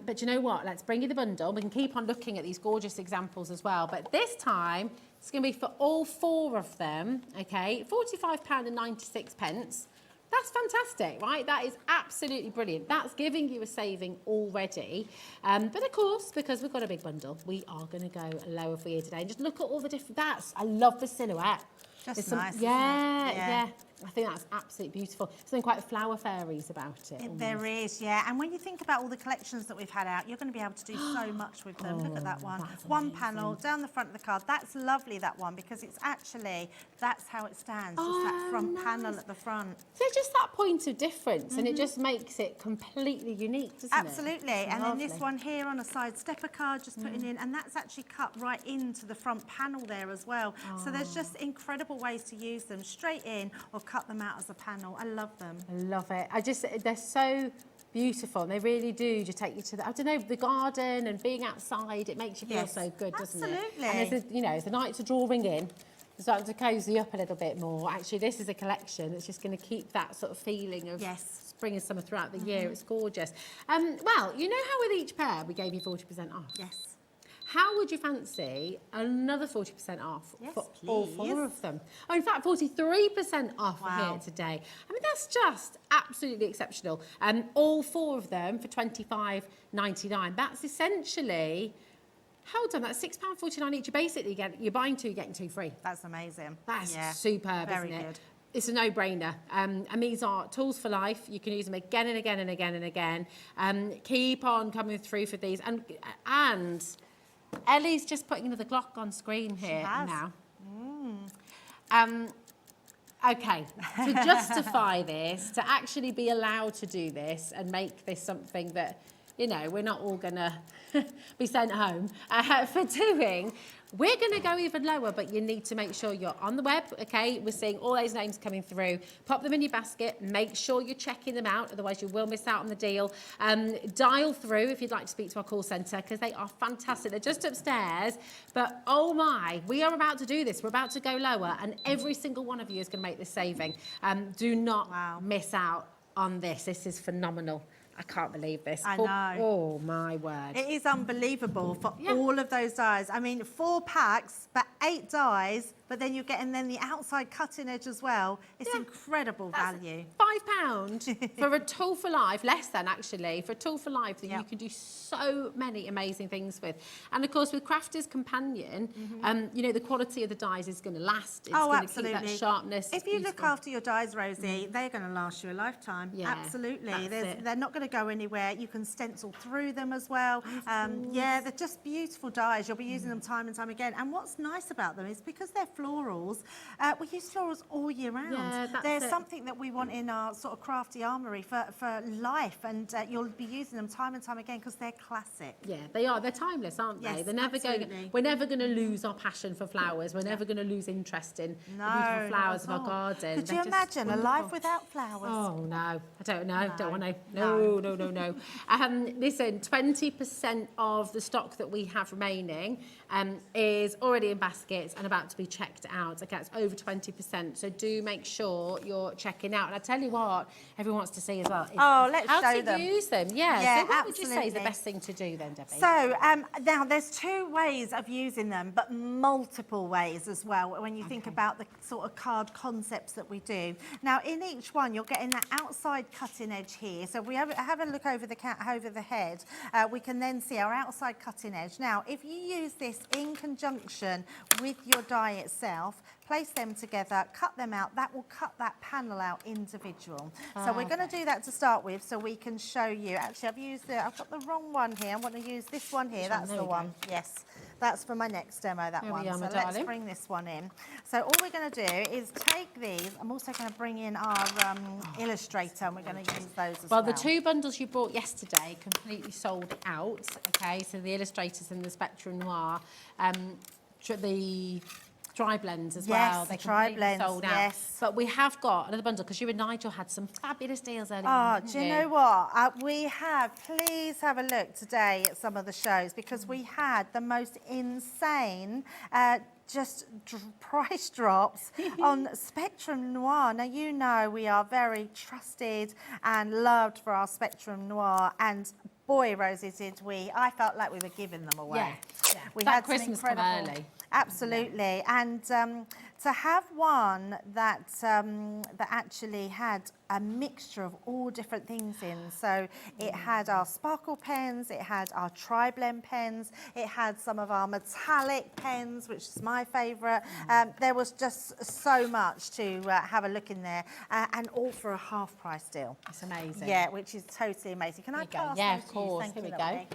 But you know what? Let's bring you the bundle. We can keep on looking at these gorgeous examples as well. But this time, it's going to be for all 4 of them, okay? £45.96. That's fantastic, right? That is absolutely brilliant. That's giving you a saving already. But of course, because we've got a big bundle, we are going to go lower for you today. And just look at all the different... I love the silhouette. Just nice, isn't it? Yeah. I think that's absolutely beautiful. Something quite flower fairies about it. There is, yeah. And when you think about all the collections that we've had out, you're going to be able to do so much with them. Look at that one. One panel down the front of the card. That's lovely, that one, because it's actually, that's how it stands. Just that front panel at the front. So it's just that point of difference, and it just makes it completely unique, doesn't it? Absolutely. And then this one here on a side stepper card, just putting in, and that's actually cut right into the front panel there as well. So there's just incredible ways to use them, straight in or cut them out as a panel. I love them. I love it. They're so beautiful. They really do just take you to the, I don't know, the garden and being outside. It makes you feel so good, doesn't it? Absolutely. And as the nights are drawing in, it's starting to cosy up a little bit more. Actually, this is a collection that's just going to keep that sort of feeling of spring and summer throughout the year. It's gorgeous. Well, you know how with each pair we gave you 40% off? Yes. How would you fancy another 40% off for all 4 of them? Oh, in fact, 43% off here today. I mean, that's just absolutely exceptional. All 4 of them for £25.99. That's essentially, hold on, that's £6.49 each. You're buying 2, getting 2 free. That's amazing. That's superb, Very isn't it? good. It's a no-brainer. And these are tools for life. You can use them again and again and again and again. Keep on coming through for these. And Ellie's just putting another Glock on screen here now. Okay, to justify this, to actually be allowed to do this and make this something that, you know, we're not all going to be sent home for doing. We're going to go even lower, but you need to make sure you're on the web, okay? We're seeing all those names coming through. Pop them in your basket. Make sure you're checking them out, otherwise you will miss out on the deal. Dial through if you'd like to speak to our call centre, because they are fantastic. They're just upstairs, but oh my, we are about to do this. We're about to go lower, and every single one of you is going to make this saving. Do not miss out on this. This is phenomenal. I can't believe this. I know. Oh, my word. It is unbelievable for all of those dies. I mean, 4 packs, but 8 dies, but then you're getting the outside cutting edge as well. It's incredible value. £5 for a tool for life, less than actually, for a tool for life that you can do so many amazing things with. And of course, with Crafter's Companion, you know, the quality of the dies is going to last. It's going to keep that sharpness. If you look after your dies, Rosie, they're going to last you a lifetime. Yeah, absolutely. They're not going to go anywhere. You can stencil through them as well. Yeah, they're just beautiful dies. You'll be using them time and time again. And what's nice about them is because they're florals, we use florals all year round. Yeah, There's something that we want in our sort of crafty armoury for life, and you'll be using them time and time again because they're classic. Yeah, they are. They're timeless, aren't they? Yes, They're never we're never going to lose our passion for flowers. We're never going to lose interest in the beautiful flowers of our garden. Could you imagine a life without flowers? Oh, no. I don't know. Don't want to. No. Listen, 20% of the stock that we have remaining is already in baskets and about to be checked out. Okay, it's over 20%. So do make sure you're checking out. And I tell you what, everyone wants to see as well. Let's how show to them. Use them. Yeah. So what would you say is the absolutely. best thing to do then, Debbie? So now there's 2 ways of using them, but multiple ways as well when you think about the sort of card concepts that we do. Now in each one you're getting that outside cutting edge here. So if we have a look over the head, we can then see our outside cutting edge. Now if you use this in conjunction with your die itself, place them together, cut them out, that will cut that panel out individual. So we're going to do that to start with so we can show you. Actually, I've got the wrong one here. I'm going to use this one here. That's the one. Yes, that's for my next demo, that one. So let's bring this one in. So all we're going to do is take these. I'm also going to bring in our illustrator, and we're going to use those as well. Well, the 2 bundles you brought yesterday completely sold out. Okay, so the illustrators and the Spectrum Noir, the dry blends as well. They completely sold out. Yes. But we have got another bundle because you and Nigel had some fabulous deals earlier on. Do you know what? We have, please have a look today at some of the shows because we had the most insane price drops on Spectrum Noir. Now, you know we are very trusted and loved for our Spectrum Noir, and boy, Rosie, did we. I felt like we were giving them away. Yeah. We That had Christmas some incredible... come early. Absolutely. And to have one that actually had a mixture of all different things in. So it had our sparkle pens, it had our tri-blend pens, it had some of our metallic pens, which is my favourite. There was just so much to have a look in there, and all for a half price deal. It's amazing. Yeah, which is totally amazing. Can I pass Yeah, those of to you? course. Thank Here you, we go. lovely.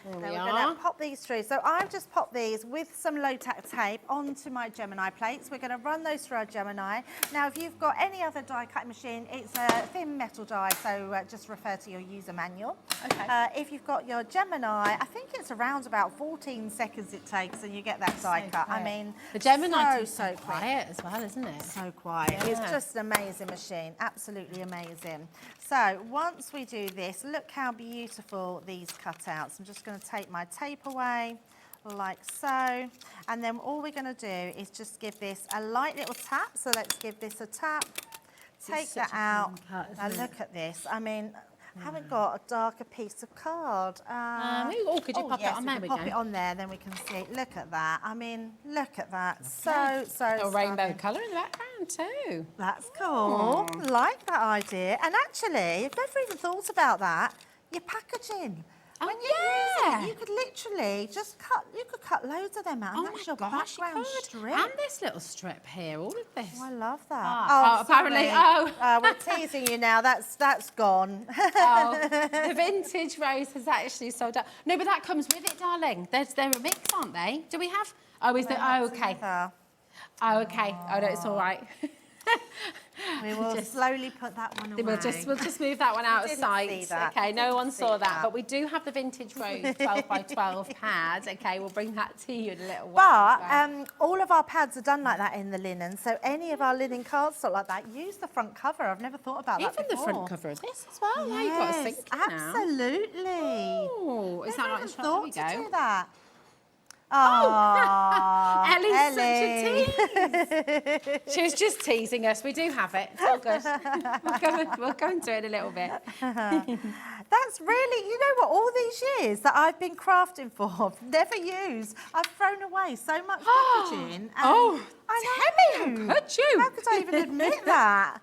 There Now we we're are. going to pop these through. So I've just popped these with some low-tack tape onto my Gemini plates. We're going to run those through our Gemini. Now, if you've got any other die cutting machine, it's a thin metal die, so just refer to your user manual. Okay. If you've got your Gemini, I think it's around about 14 seconds it takes and you get that die cut. quick. I mean, The Gemini is so quick. quiet as well, isn't it? So quiet. Yeah. It's just an amazing machine. Absolutely amazing. So once we do this, look how beautiful these cutouts. I'm just going to take my tape away like so. And then all we're going to do is just give this a light little tap. So let's give this a tap. Take that out. Now look at this. I mean, I haven't got a darker piece of card. Could you pop it on there? We can pop it on there, then we can see. Look at that. I mean, look at that. So A rainbow stunning. colour in the background too. That's cool. Like that idea. And actually, I've never even thought about that. Your packaging. When you use it, you could literally just cut loads of them out. And that's your background strip. And this little strip here, all of this. Oh, I love that. Apparently. Sorry. We're teasing you now. That's gone. The vintage Rose has actually sold out. No, but that comes with it, darling. They're a mix, aren't they? Do we have? Oh, is there? Oh, okay. Oh, okay. Oh, no, it's all right. We will slowly put that one away. We'll just move that one out of sight. Okay, no one saw that. But we do have the vintage rose 12 by 12 pad. Okay, we'll bring that to you in a little while. But all of our pads are done like that in the linen. So any of our linen cardstock like that, use the front cover. I've never thought about that before. Even the front cover of this as well. Now you've got to think now. Absolutely. Oh, is that not a thought shot? There we to go. do that. Oh, Ellie's such a tease. She was just teasing us. We do have it. It's all good. We'll go into it in a little bit. That's really, you know what, all these years that I've been crafting for, never used. I've thrown away so much packaging. Oh, I Tammy, know. how could you? How could I even admit that?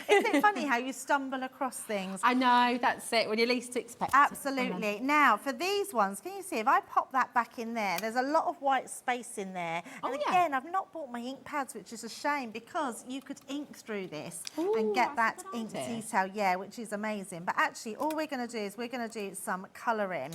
Isn't it funny how you stumble across things? I know, that's it, when you least expect it. Absolutely. Now, for these ones, can you see, if I pop that back in there's a lot of white space in there. And again, I've not bought my ink pads, which is a shame, because you could ink through this and get that ink detail, which is amazing. But actually, all we're going to do is we're going to do some colouring.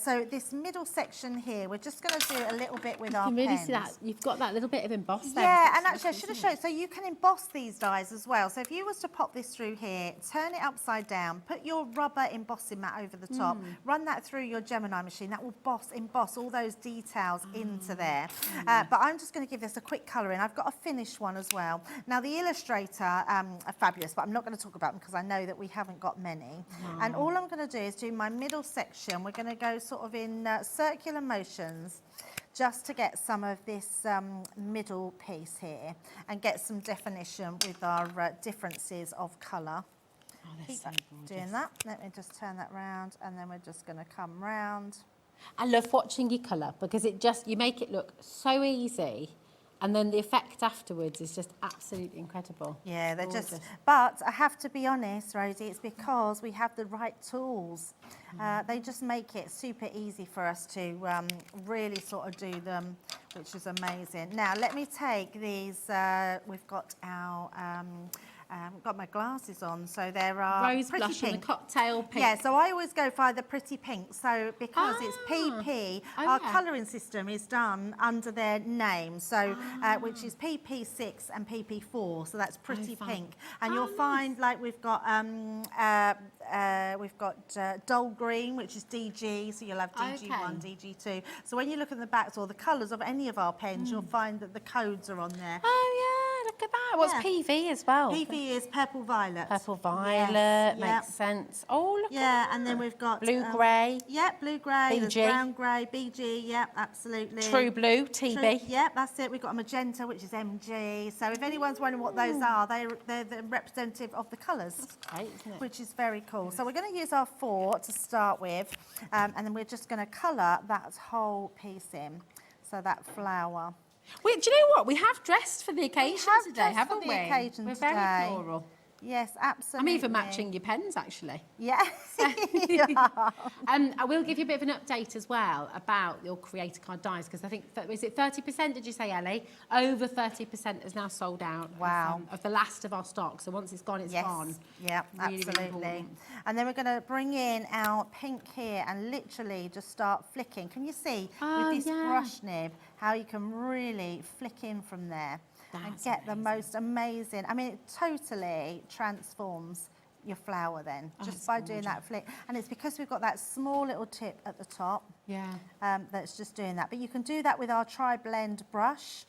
So this middle section here, we're just going to do a little bit with our pens. You can really see that. You've got that little bit of emboss there. Yeah, and actually, I should have shown. So you can emboss these dies as well. So if you was to pop this through here, turn it upside down, put your rubber embossing mat over the top, run that through your Gemini machine, that will emboss all those details into there. But I'm just going to give this a quick colouring. I've got a finished one as well. Now the Illustrator are fabulous, but I'm not going to talk about them because I know that we haven't got many. And all I'm going to do is do my middle section. We're going to go sort of in circular motions, just to get some of this middle piece here and get some definition with our differences of colour. Oh, they're so gorgeous. Doing that. Let me just turn that round, and then we're just going to come round. I love watching you colour because you make it look so easy, and then the effect afterwards is just absolutely incredible. Yeah, they're gorgeous. just. But I have to be honest, Rosie, it's because we have the right tools. They just make it super easy for us to really sort of do them, which is amazing. Now, let me take these. We've got our. Got my glasses on, so there are rose pretty blush pink. and the cocktail pink. Yeah, so I always go for the pretty pink. So because it's PP, our colouring system is done under their name, so which is PP6 and PP4. So that's pretty pink, and you'll find like we've got dull green, which is DG. So you'll have DG1, DG2. So when you look at the backs or the colours of any of our pens, you'll find that the codes are on there. Oh yeah, look at that. What's PV as well? PV is purple violet. Purple violet, makes sense. Oh, look at and then we've got blue grey. Blue grey, BG. brown grey, BG, absolutely. True blue, TB. That's it. We've got a magenta, which is MG. So if anyone's wondering what those are, they're the representative of the colours. That's great, isn't it? Which is very cool. So we're going to use our 4 to start with, and then we're just going to colour that whole piece in. So that flower. Wait, do you know what? We have dressed for the occasion today, haven't we? We're very floral. Yes, absolutely. I'm even matching your pens, actually. Yeah. I will give you a bit of an update as well about your creator card dies, because I think, is it 30%, did you say, Ellie? Over 30% is now sold out. Wow. Of the last of our stock. So once it's gone, it's gone. Yeah, Really, really absolutely. important. And then we're going to bring in our pink here and literally just start flicking. Can you see with this brush nib how you can really flick in from there? And get the most amazing, I mean, it totally transforms your flower then, just by doing that flick. And it's because we've got that small little tip at the top that's just doing that. But you can do that with our tri-blend brush,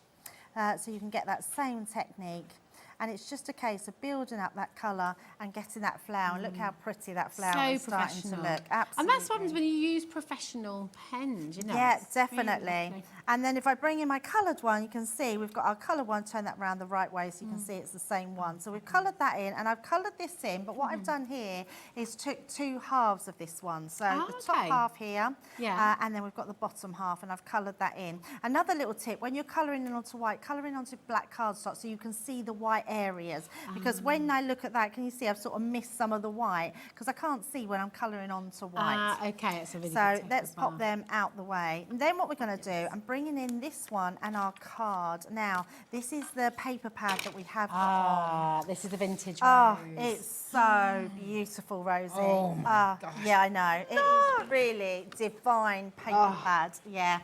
so you can get that same technique. And it's just a case of building up that colour and getting that flower. And look how pretty that flower is starting to look. Absolutely. And that's what happens when you use professional pens, you know. Yeah, it's definitely. really And then if I bring in my coloured one, you can see we've got our coloured one, turn that around the right way so you can see it's the same one. So we've coloured that in, and I've coloured this in, but what I've done here is took 2 halves of this one. So the top half here, and then we've got the bottom half, and I've coloured that in. Another little tip, when you're colouring in onto white, colour in onto black cardstock so you can see the white areas. Because when I look at that, can you see I've sort of missed some of the white? Because I can't see when I'm colouring onto white. Okay, it's a really So good tip let's as well. pop them out the way. And then what we're going to do, I'm bringing in this one and our card. Now, this is the paper pad that we have got on. This is the vintage Oh, rose. it's so beautiful, Rosie. Oh my gosh. Yeah, I know. It is really divine paper pad. Yeah.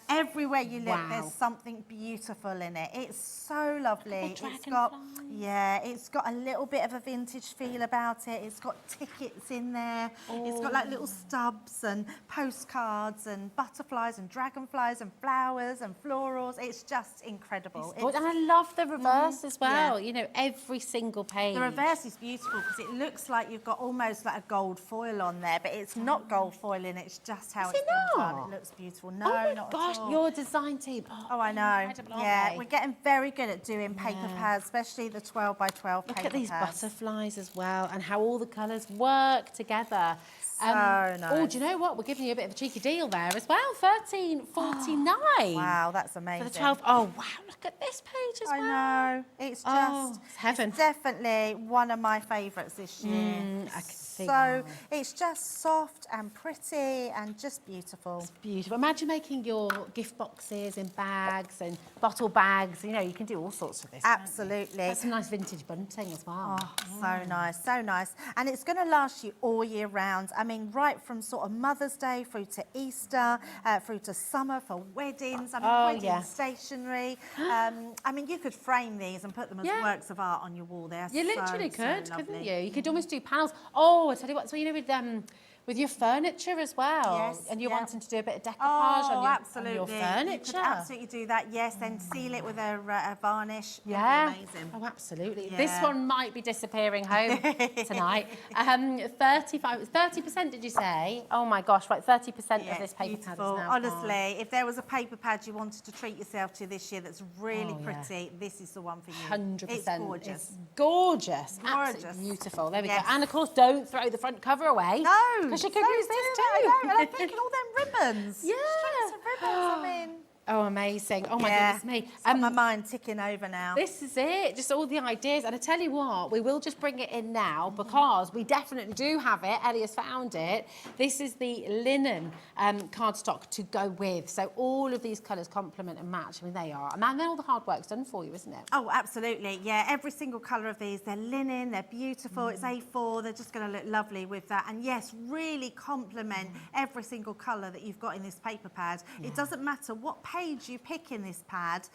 Everywhere you look, Wow. there's something beautiful in it. It's so lovely. Dragonflies. It's got a little bit of a vintage feel about it. It's got tickets in there. It's got like little stubs and postcards and butterflies and dragonflies and flowers and florals. It's just incredible. And I love the reverse as well. Yeah. You know, every single page. The reverse is beautiful because it looks like you've got almost like a gold foil on there, but it's not gold foil in it. It's just how it's been done. It looks beautiful. No, not Gosh, at all. your design team. Oh, I know. Incredible, aren't Yeah, they? we're getting very good at doing paper pads, especially the 12 by 12 paper Look at these pads. butterflies as well and how all the colours work together. So nice. Oh, do you know what? We're giving you a bit of a cheeky deal there as well. $13.49. Wow, that's amazing. For the 12. Oh, wow. Look at this page as well. I know. It's just it's heaven. It's definitely one of my favourites this year. I can see So that. it's just soft and pretty and just beautiful. Beautiful. Imagine making your gift boxes in bags and bottle bags. You know, you can do all sorts of this. Absolutely. That's some nice vintage bunting as well. Oh, so nice, so nice. And it's going to last you all year round. I mean, right from sort of Mother's Day through to Easter, through to summer for weddings. I mean, wedding stationery. I mean, you could frame these and put them as works of art on your wall there. You literally so could, lovely. couldn't you? You could almost do panels. Oh, I tell you what, so you know with your furniture as well. Yes, and you're wanting to do a bit of decoupage Oh, on your absolutely. furniture. You could absolutely do that, yes, then seal it with a varnish. Yeah. It'd be amazing. Oh, absolutely. Yeah. This one might be disappearing home tonight. 30%, did you say? Oh my gosh, right, 30% of this paper pad is now Honestly, gone. if there was a paper pad you wanted to treat yourself to this year that's really pretty, this is the one for you. 100%. It's gorgeous. It's gorgeous. Gorgeous. Absolutely beautiful. There we Yes. go. And of course, don't throw the front cover away. No. Because you could use this too. I know, and I'm thinking all them ribbons. Yeah. Strips of ribbons, I mean. Oh, amazing. Oh, my goodness me. It's got my mind ticking over now. This is it, just all the ideas. And I tell you what, we will just bring it in now because we definitely do have it. Ellie has found it. This is the linen cardstock to go with. So all of these colours complement and match. I mean, they are. And then all the hard work's done for you, isn't it? Oh, absolutely. Yeah, every single colour of these, they're linen, they're beautiful. It's A4, they're just going to look lovely with that. And yes, really complement every single colour that you've got in this paper pad. It doesn't matter what page you pick in this pad,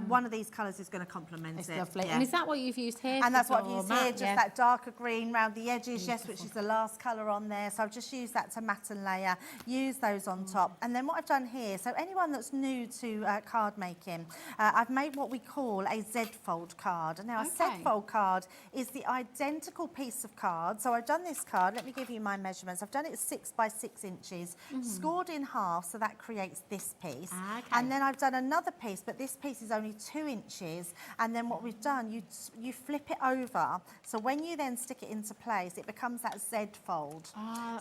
one of these colours is going to complement it. It's lovely. Yeah. And is that what you've used here? And that's what I've for used matte? here, just Yeah. that darker green round the edges, yes, which is the last colour on there. So I've just used that to matte and layer, use those on top. And then what I've done here, so anyone that's new to card making, I've made what we call a Z-fold card. Now, a Z-fold card is the identical piece of card. So I've done this card, let me give you my measurements. I've done it 6 by 6 inches, scored in half, so that creates this piece. And then I've done another piece, but this piece is only 2 inches. And then what we've done, you flip it over. So when you then stick it into place, it becomes that Z fold.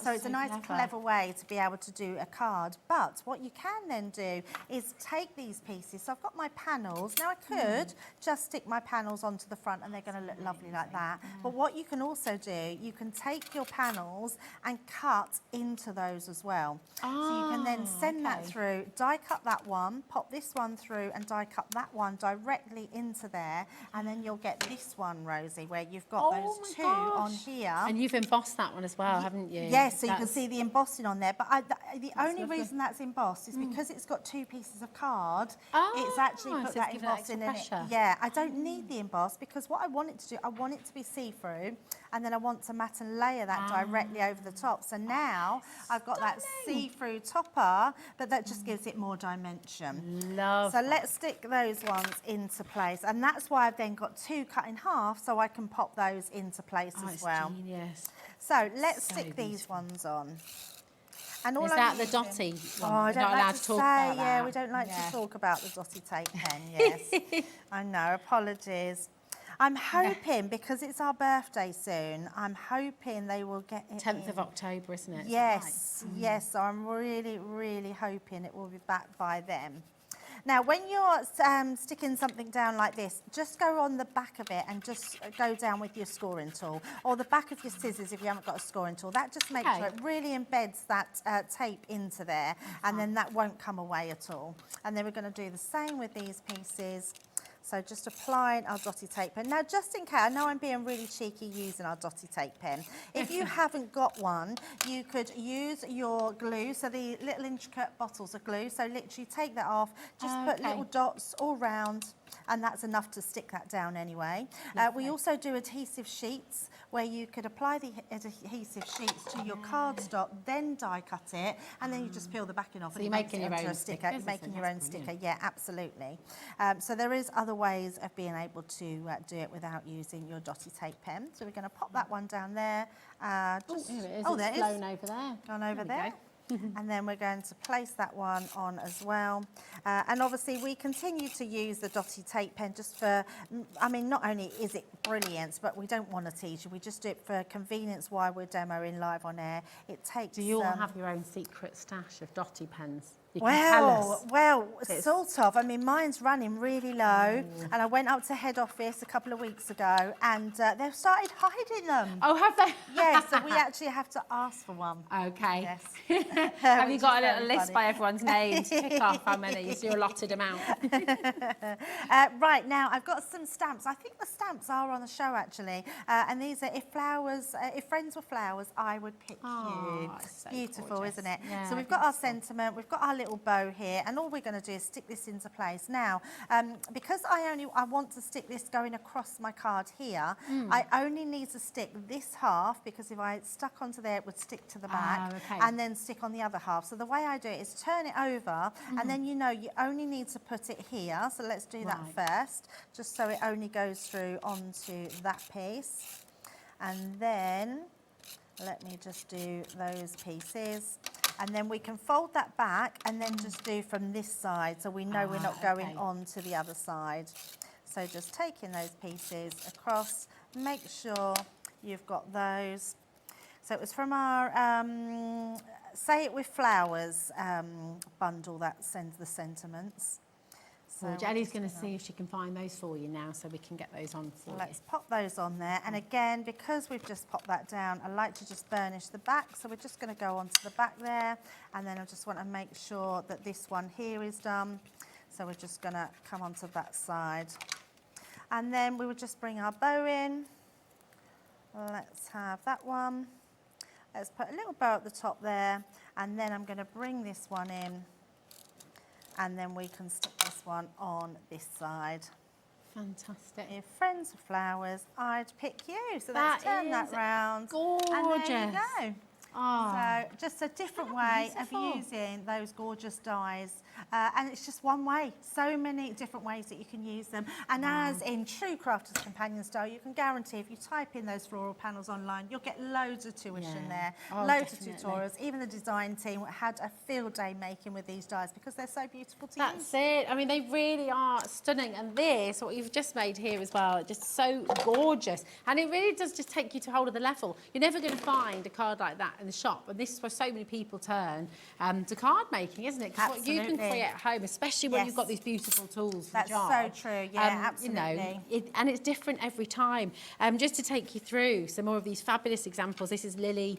So it's a nice, clever way to be able to do a card. But what you can then do is take these pieces. So I've got my panels. Now I could just stick my panels onto the front and they're going to look lovely like that. But what you can also do, you can take your panels and cut into those as well. So you can then send that through, die cut that one, pop this one through and die cut that one directly into there, and then you'll get this one, Rosie, where you've got those two on here. And you've embossed that one as well, haven't you? Yes, so you can see the embossing on there. But the only reason that's embossed is because it's got 2 pieces of card. It's actually so put it's that given it embossing in it. extra pressure. Yeah, I don't need the emboss because what I want it to do, I want it to be see-through, and then I want to matte and layer that directly over the top. So now I've got that see-through topper, but that just gives it more dimension. Love So let's stick those ones into place, and that's why I've then got 2 cut in half, so I can pop those into place as well. Genius. So let's stick these ones on. And all Is I'm that the using- dotty one? Oh, I You're don't not like allowed to to talk say. about Yeah, that. we don't like Yeah. to talk about the dotty tape pen. Yes, I know. Apologies. I'm hoping because it's our birthday soon. I'm hoping they will get it 10th in. of October, isn't it? Yes, yes. So I'm really, really hoping it will be back by then. Now, when you're sticking something down like this, just go on the back of it and just go down with your scoring tool, or the back of your scissors if you haven't got a scoring tool. That just makes sure it really embeds that tape into there, and then that won't come away at all. And then we're going to do the same with these pieces. So just applying our dotty tape pen. Now, just in case, I know I'm being really cheeky using our dotty tape pen. If you haven't got one, you could use your glue. So the little intricate bottles of glue. So literally take that off, just put little dots all round, and that's enough to stick that down anyway. We also do adhesive sheets where you could apply the adhesive sheets to your cardstock, then die cut it, and then you just peel the backing off. So and you're making your own sticker. You're making your own sticker, yeah, absolutely. So there is other ways of being able to do it without using your dotty tape pen. So we're going to pop that one down there. Here it is. There It's it is. flown over there. Gone over there. And then we're going to place that one on as well. And obviously we continue to use the dotty tape pen just for, I mean, not only is it brilliant, but we don't want to teach you. We just do it for convenience while we're demoing live on air. It takes... Do you all have your own secret stash of dotty pens? You can tell us. Well, sort of. I mean, mine's running really low, and I went up to head office a couple of weeks ago, and they've started hiding them. Oh, have they? Yes, so we actually have to ask for one. Okay. Yes. Have you got a little list by everyone's name to tick off how many? Is your allotted amount? Right, now I've got some stamps. I think the stamps are on the show, actually. And these are, if friends were flowers, I would pick you. So beautiful, gorgeous. isn't it? Yeah, so we've got our sentiment, we've got our little bow here, and all we're going to do is stick this into place. Now, because I want to stick this going across my card here, I only need to stick this half, because if I stuck onto there, it would stick to the back, and then stick on the other half. So the way I do it is turn it over, and then you only need to put it here. So let's do that first, just so it only goes through onto that piece. And then let me just do those pieces. And then we can fold that back and then just do from this side, so we know we're not going on to the other side. So just taking those pieces across, make sure you've got those. So it was from our Say It With Flowers bundle that sends the sentiments. So Jenny's going to see if she can find those for you now, so we can get those on for you. Let's pop those on there. And again, because we've just popped that down, I like to just burnish the back. So we're just going to go onto the back there. And then I just want to make sure that this one here is done. So we're just going to come onto that side. And then we would just bring our bow in. Let's have that one. Let's put a little bow at the top there. And then I'm going to bring this one in. And then we can stick this one on this side. Fantastic. If friends were flowers, I'd pick you. So let's turn that round. Gorgeous. And there you go. Oh. So just a different way of using those gorgeous dies. And it's just one way. So many different ways that you can use them. And as in true Crafters Companion style, you can guarantee if you type in those floral panels online, you'll get loads of tuition there, loads of tutorials. Even the design team had a field day making with these dies because they're so beautiful to use. That's it. I mean, they really are stunning. And this, what you've just made here as well, just so gorgeous. And it really does just take you to a whole other level. You're never going to find a card like that in the shop. And this is where so many people turn to card making, isn't it? Because what you can create at home, especially when you've got these beautiful tools. That's so true, yeah, absolutely. You know, and it's different every time. Just to take you through some more of these fabulous examples, this is Lily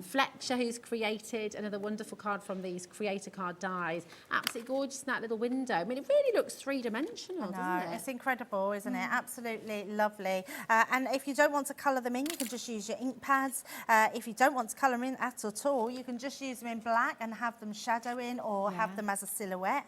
Fletcher, who's created another wonderful card from these creator card dies. Absolutely gorgeous in that little window. I mean, it really looks three-dimensional, doesn't it? It's incredible, isn't it? Absolutely lovely. And if you don't want to colour them in, you can just use your ink pads. If you don't want to colour them in at all, you can just use them in black and have them shadow in, or have them as a silhouette,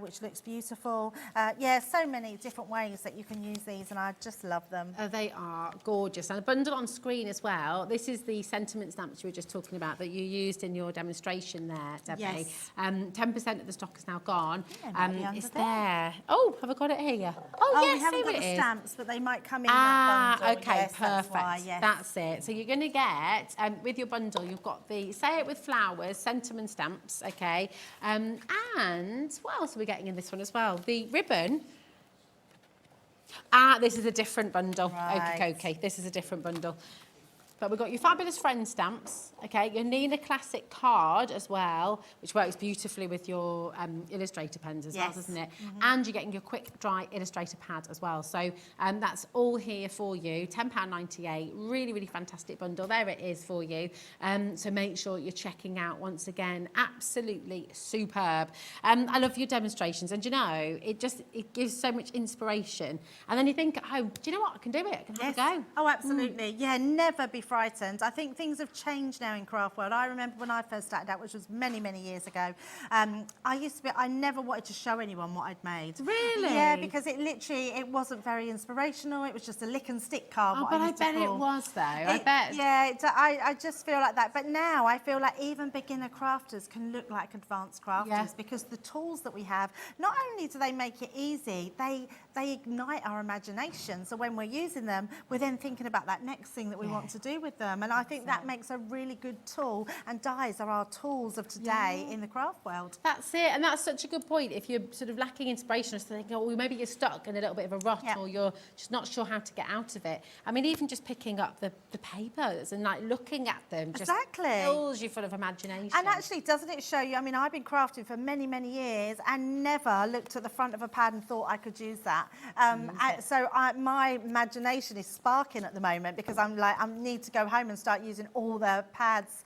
which looks beautiful. Yeah, so many different ways that you can use these, and I just love them. They are gorgeous. And a bundle on screen as well. This is the sentiment stamps you were just talking about that you used in your demonstration there, Debbie. Yes. 10% of the stock is now gone. It's there. there. Oh, have I got it here? Oh, yes, we haven't here got it the is. stamps, but they might come in that bundle. Okay, yes, perfect. That's why, it. So you're going to get, with your bundle, you've got the Say It With Flowers sentiment stamps, okay? And what else are we getting in this one as well? The ribbon. This is a different bundle. Right. Okay, this is a different bundle. but we've got your fabulous friend stamps, okay, your Nina Classic card as well, which works beautifully with your illustrator pens as well, doesn't it? And you're getting your quick dry illustrator pad as well. So that's all here for you, £10.98, really, really fantastic bundle. There it is for you. So make sure you're checking out once again, absolutely superb. I love your demonstrations, and you know, it gives so much inspiration. And then you think at home, do you know what, I can do it, I can have a go. Oh, absolutely. Yeah, never be frightened. I think things have changed now in craft world. I remember when I first started out, which was many, many years ago, I never wanted to show anyone what I'd made. Really? Yeah, because it wasn't very inspirational. It was just a lick and stick card. Oh, but I bet it was though. I bet. Yeah, I just feel like that. But now I feel like even beginner crafters can look like advanced crafters because the tools that we have, not only do they make it easy, they ignite our imagination. So when we're using them, we're then thinking about that next thing that we want to do with them. And I think that makes a really good tool. And dies are our tools of today in the craft world. That's it. And that's such a good point. If you're sort of lacking inspiration or thinking, oh, well, maybe you're stuck in a little bit of a rut or you're just not sure how to get out of it. I mean, even just picking up the papers and like looking at them just fills you full of imagination. And actually, doesn't it show you, I mean, I've been crafting for many, many years and never looked at the front of a pad and thought I could use that. So my imagination is sparking at the moment because I'm like, I need to go home and start using all the pads,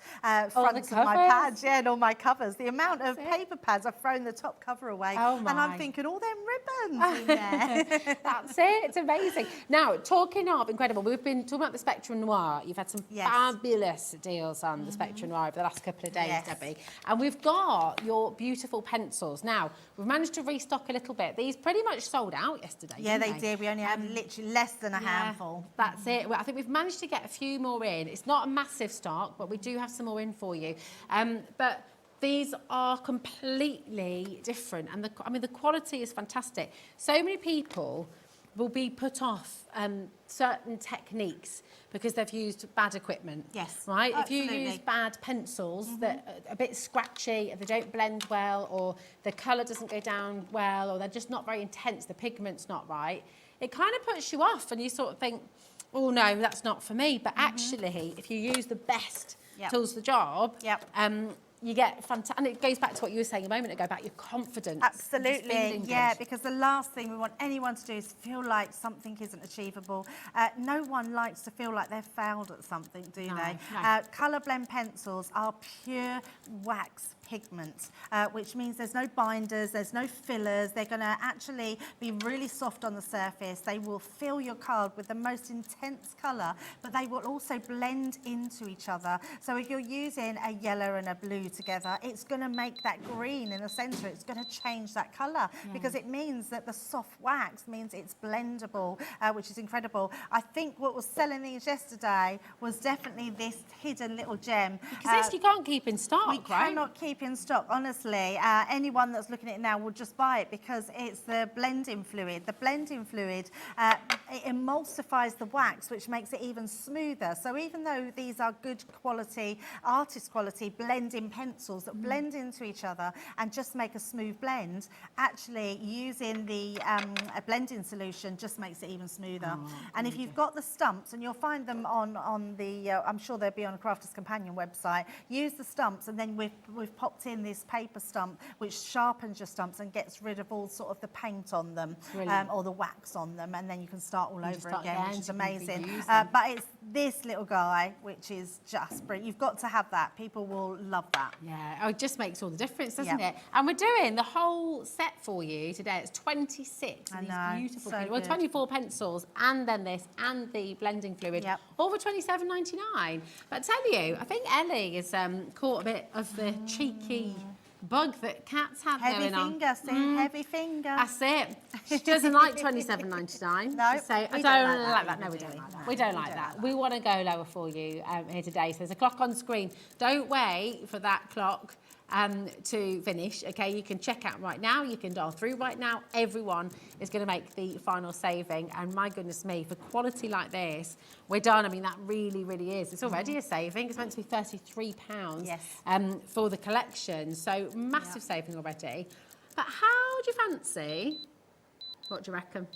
fronts of my pads, and all my covers. The amount of paper pads, I've thrown the top cover away. Oh my. And I'm thinking, all them ribbons in there. That's it. It's amazing. Now, talking of incredible, we've been talking about the Spectrum Noir. You've had some fabulous deals on the Spectrum Noir over the last couple of days, Debbie. And we've got your beautiful pencils. Now, we've managed to restock a little bit. These pretty much sold out yesterday. Yeah, they did. We only had literally less than a handful. That's it. Well, I think we've managed to get a few more in. It's not a massive stock, but we do have some more in for you. But these are completely different, and the quality is fantastic. So many people will be put off certain techniques because they've used bad equipment. Yes, right. absolutely. If you use bad pencils that are a bit scratchy, if they don't blend well, or the colour doesn't go down well, or they're just not very intense, the pigment's not right, it kind of puts you off, and you sort of think, oh no, that's not for me. But actually, if you use the best tools for the job, you get fantastic, and it goes back to what you were saying a moment ago about your confidence. Absolutely, yeah, because the last thing we want anyone to do is feel like something isn't achievable. No one likes to feel like they've failed at something, do they? No. Colour blend pencils are pure wax pigment, which means there's no binders, there's no fillers. They're going to actually be really soft on the surface. They will fill your card with the most intense colour, but they will also blend into each other. So if you're using a yellow and a blue together, it's going to make that green in the centre. It's going to change that colour because it means that the soft wax means it's blendable, which is incredible. I think what was selling these yesterday was definitely this hidden little gem. Because this you can't keep in stock, we cannot keep in stock, honestly. Anyone that's looking at it now will just buy it because it's the blending fluid. The blending fluid it emulsifies the wax, which makes it even smoother. So even though these are good quality, artist quality blending pencils that blend into each other and just make a smooth blend, actually using the blending solution just makes it even smoother. And if you've got the stumps, and you'll find them on the, I'm sure they'll be on a Crafter's Companion website, use the stumps, and then we've popped in this paper stump which sharpens your stumps and gets rid of all sort of the paint on them or the wax on them, and then you can start all over again, which is amazing. But it's this little guy which is just brilliant. You've got to have that. People will love that. Yeah, it just makes all the difference, doesn't it? And we're doing the whole set for you today. It's 26 of these beautiful, well, 24 pencils, and then this, and the blending fluid, all for £27.99. But I tell you, I think Ellie has caught a bit of the cheeky bug that Kat's had going on. Heavy finger. That's it. She doesn't like £27.99. No, I don't like that. No, we don't like that. We don't like that. We want to go lower for you here today. So there's a clock on screen. Don't wait for that clock to finish. Okay, you can check out right now, you can dial through right now. Everyone is going to make the final saving, and my goodness me, for quality like this, we're done. I mean, that really, really is. It's already a saving. It's meant to be £33 for the collection, so massive saving already. But how do you fancy? What do you reckon?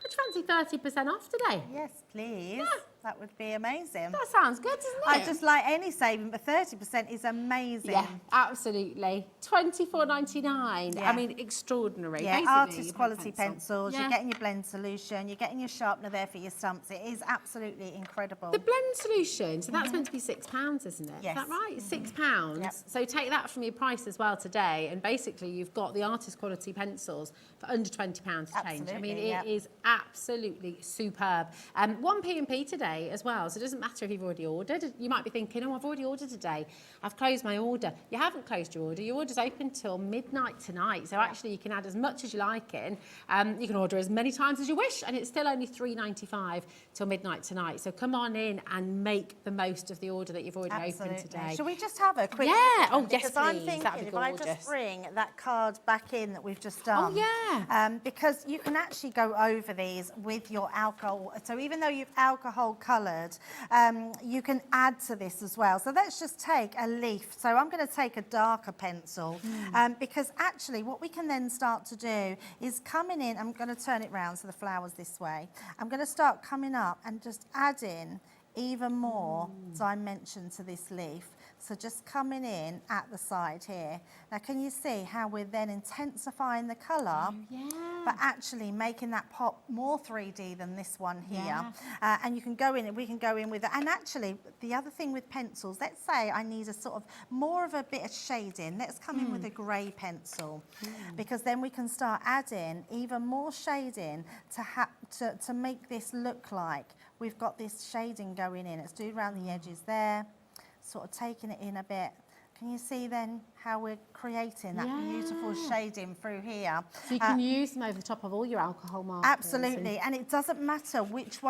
How do you fancy 30% off today? Yes, please. Yeah. That would be amazing. That sounds good, doesn't it? I just like any saving, but 30% is amazing. Yeah, absolutely. £24.99. Yeah. I mean, extraordinary. Yeah, Basically, artist you've got a quality pencil. pencils, Yeah. you're getting your blend solution, you're getting your sharpener there for your stumps. It is absolutely incredible. The blend solution, so that's meant to be £6, isn't it? Yes. Is that right? £6. Yep. So take that from your price as well today, and basically you've got the artist quality pencils for under £20 to change. I mean, Absolutely, it yep. is absolutely superb. 1p&P today as well, so it doesn't matter if you've already ordered. You might be thinking, oh, I've already ordered today. I've closed my order. You haven't closed your order. Your order's open till midnight tonight, so actually you can add as much as you like in. You can order as many times as you wish, and it's still only £3.95 till midnight tonight. So come on in and make the most of the order that you've already opened today. Shall we just have a quick Yeah. look at Oh, them? yes, Because I'm please. thinking That'd be if I gorgeous. just bring that card back in that we've just done. Oh, yeah. Because you can actually go over these with your alcohol. So even though you've alcohol coloured, you can add to this as well. So let's just take a leaf. So I'm going to take a darker pencil because actually what we can then start to do is coming in, I'm going to turn it round so the flower's this way. I'm going to start coming up and just adding even more dimension to this leaf. So just coming in at the side here. Now can you see how we're then intensifying the colour, but actually making that pop more 3D than this one here. And you can go in, we can go in with it. And actually the other thing with pencils, let's say I need a sort of more of a bit of shading. Let's come in with a grey pencil because then we can start adding even more shading to make this look like we've got this shading going in. Let's do around the edges there. Sort of taking it in a bit. Can you see then how we're creating that beautiful shading through here? So you can use them over the top of all your alcohol markers. Absolutely, and it doesn't matter which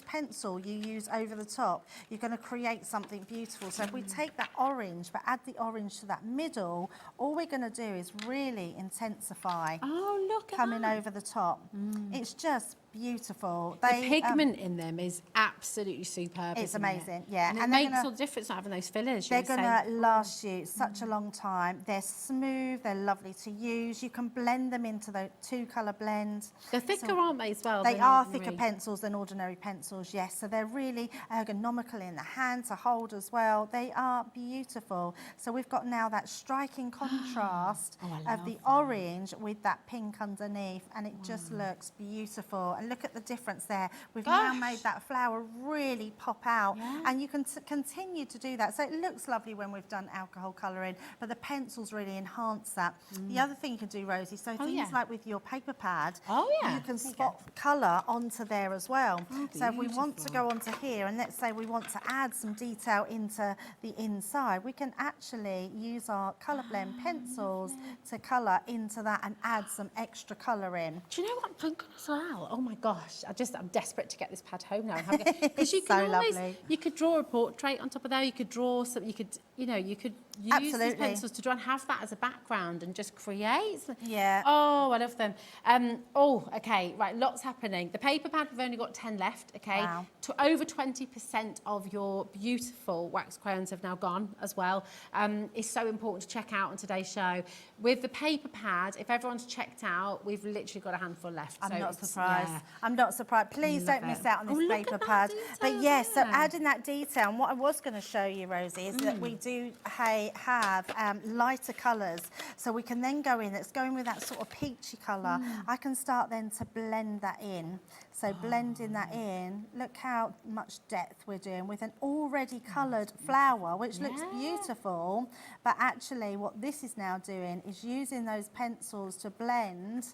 pencil you use over the top. You're going to create something beautiful. So if we take that orange, but add the orange to that middle, all we're going to do is really intensify. Oh, look at coming that. over the top. It's just beautiful. The pigment in them is absolutely superb. It's isn't amazing, it? yeah. And it And they're makes gonna- all the difference not having those fillers. They're going to last you such a long time. They're smooth, they're lovely to use. You can blend them into the 2-colour blend. They're thicker, aren't they, as well? They than are ordinary? thicker pencils than ordinary pencils, yes. So they're really ergonomical in the hand to hold as well. They are beautiful. So we've got now that striking contrast of the orange with that pink underneath, and it just looks beautiful. And look at the difference there. We've now made that flower really pop out, and you can continue to do that. So it looks lovely when we've done alcohol colouring, but the pencils really enhance that. The other thing you can do, Rosie, so things like with your paper pad, you can spot colour onto there as well. So if we want to go onto here, and let's say we want to add some detail into the inside, we can actually use our colour blend pencils to colour into that and add some extra colour in. Do you know what I'm thinking as well? Oh my gosh, I'm desperate to get this pad home now. Because you So can always, lovely. you could draw a portrait on top of there. You could draw some. You could use Absolutely. these pencils to draw and have that as a background and just create. Yeah. Oh, I love them. Okay, right. Lots happening. The paper pad, we've only got 10 left. Okay. Wow. Over 20% of your beautiful wax crayons have now gone as well. It's so important to check out on today's show. With the paper pad, if everyone's checked out, we've literally got a handful left. I'm so not it's- surprised. yeah. I'm not surprised. Please Love don't miss it. out on this look paper at that pad. But detail yes, so there. adding that detail, and what I was going to show you, Rosie, is that we do have lighter colours. So we can then go in, it's going with that sort of peachy colour. I can start then to blend that in. So blending that in, look how much depth we're doing with an already coloured flower, which looks beautiful. But actually what this is now doing is using those pencils to blend.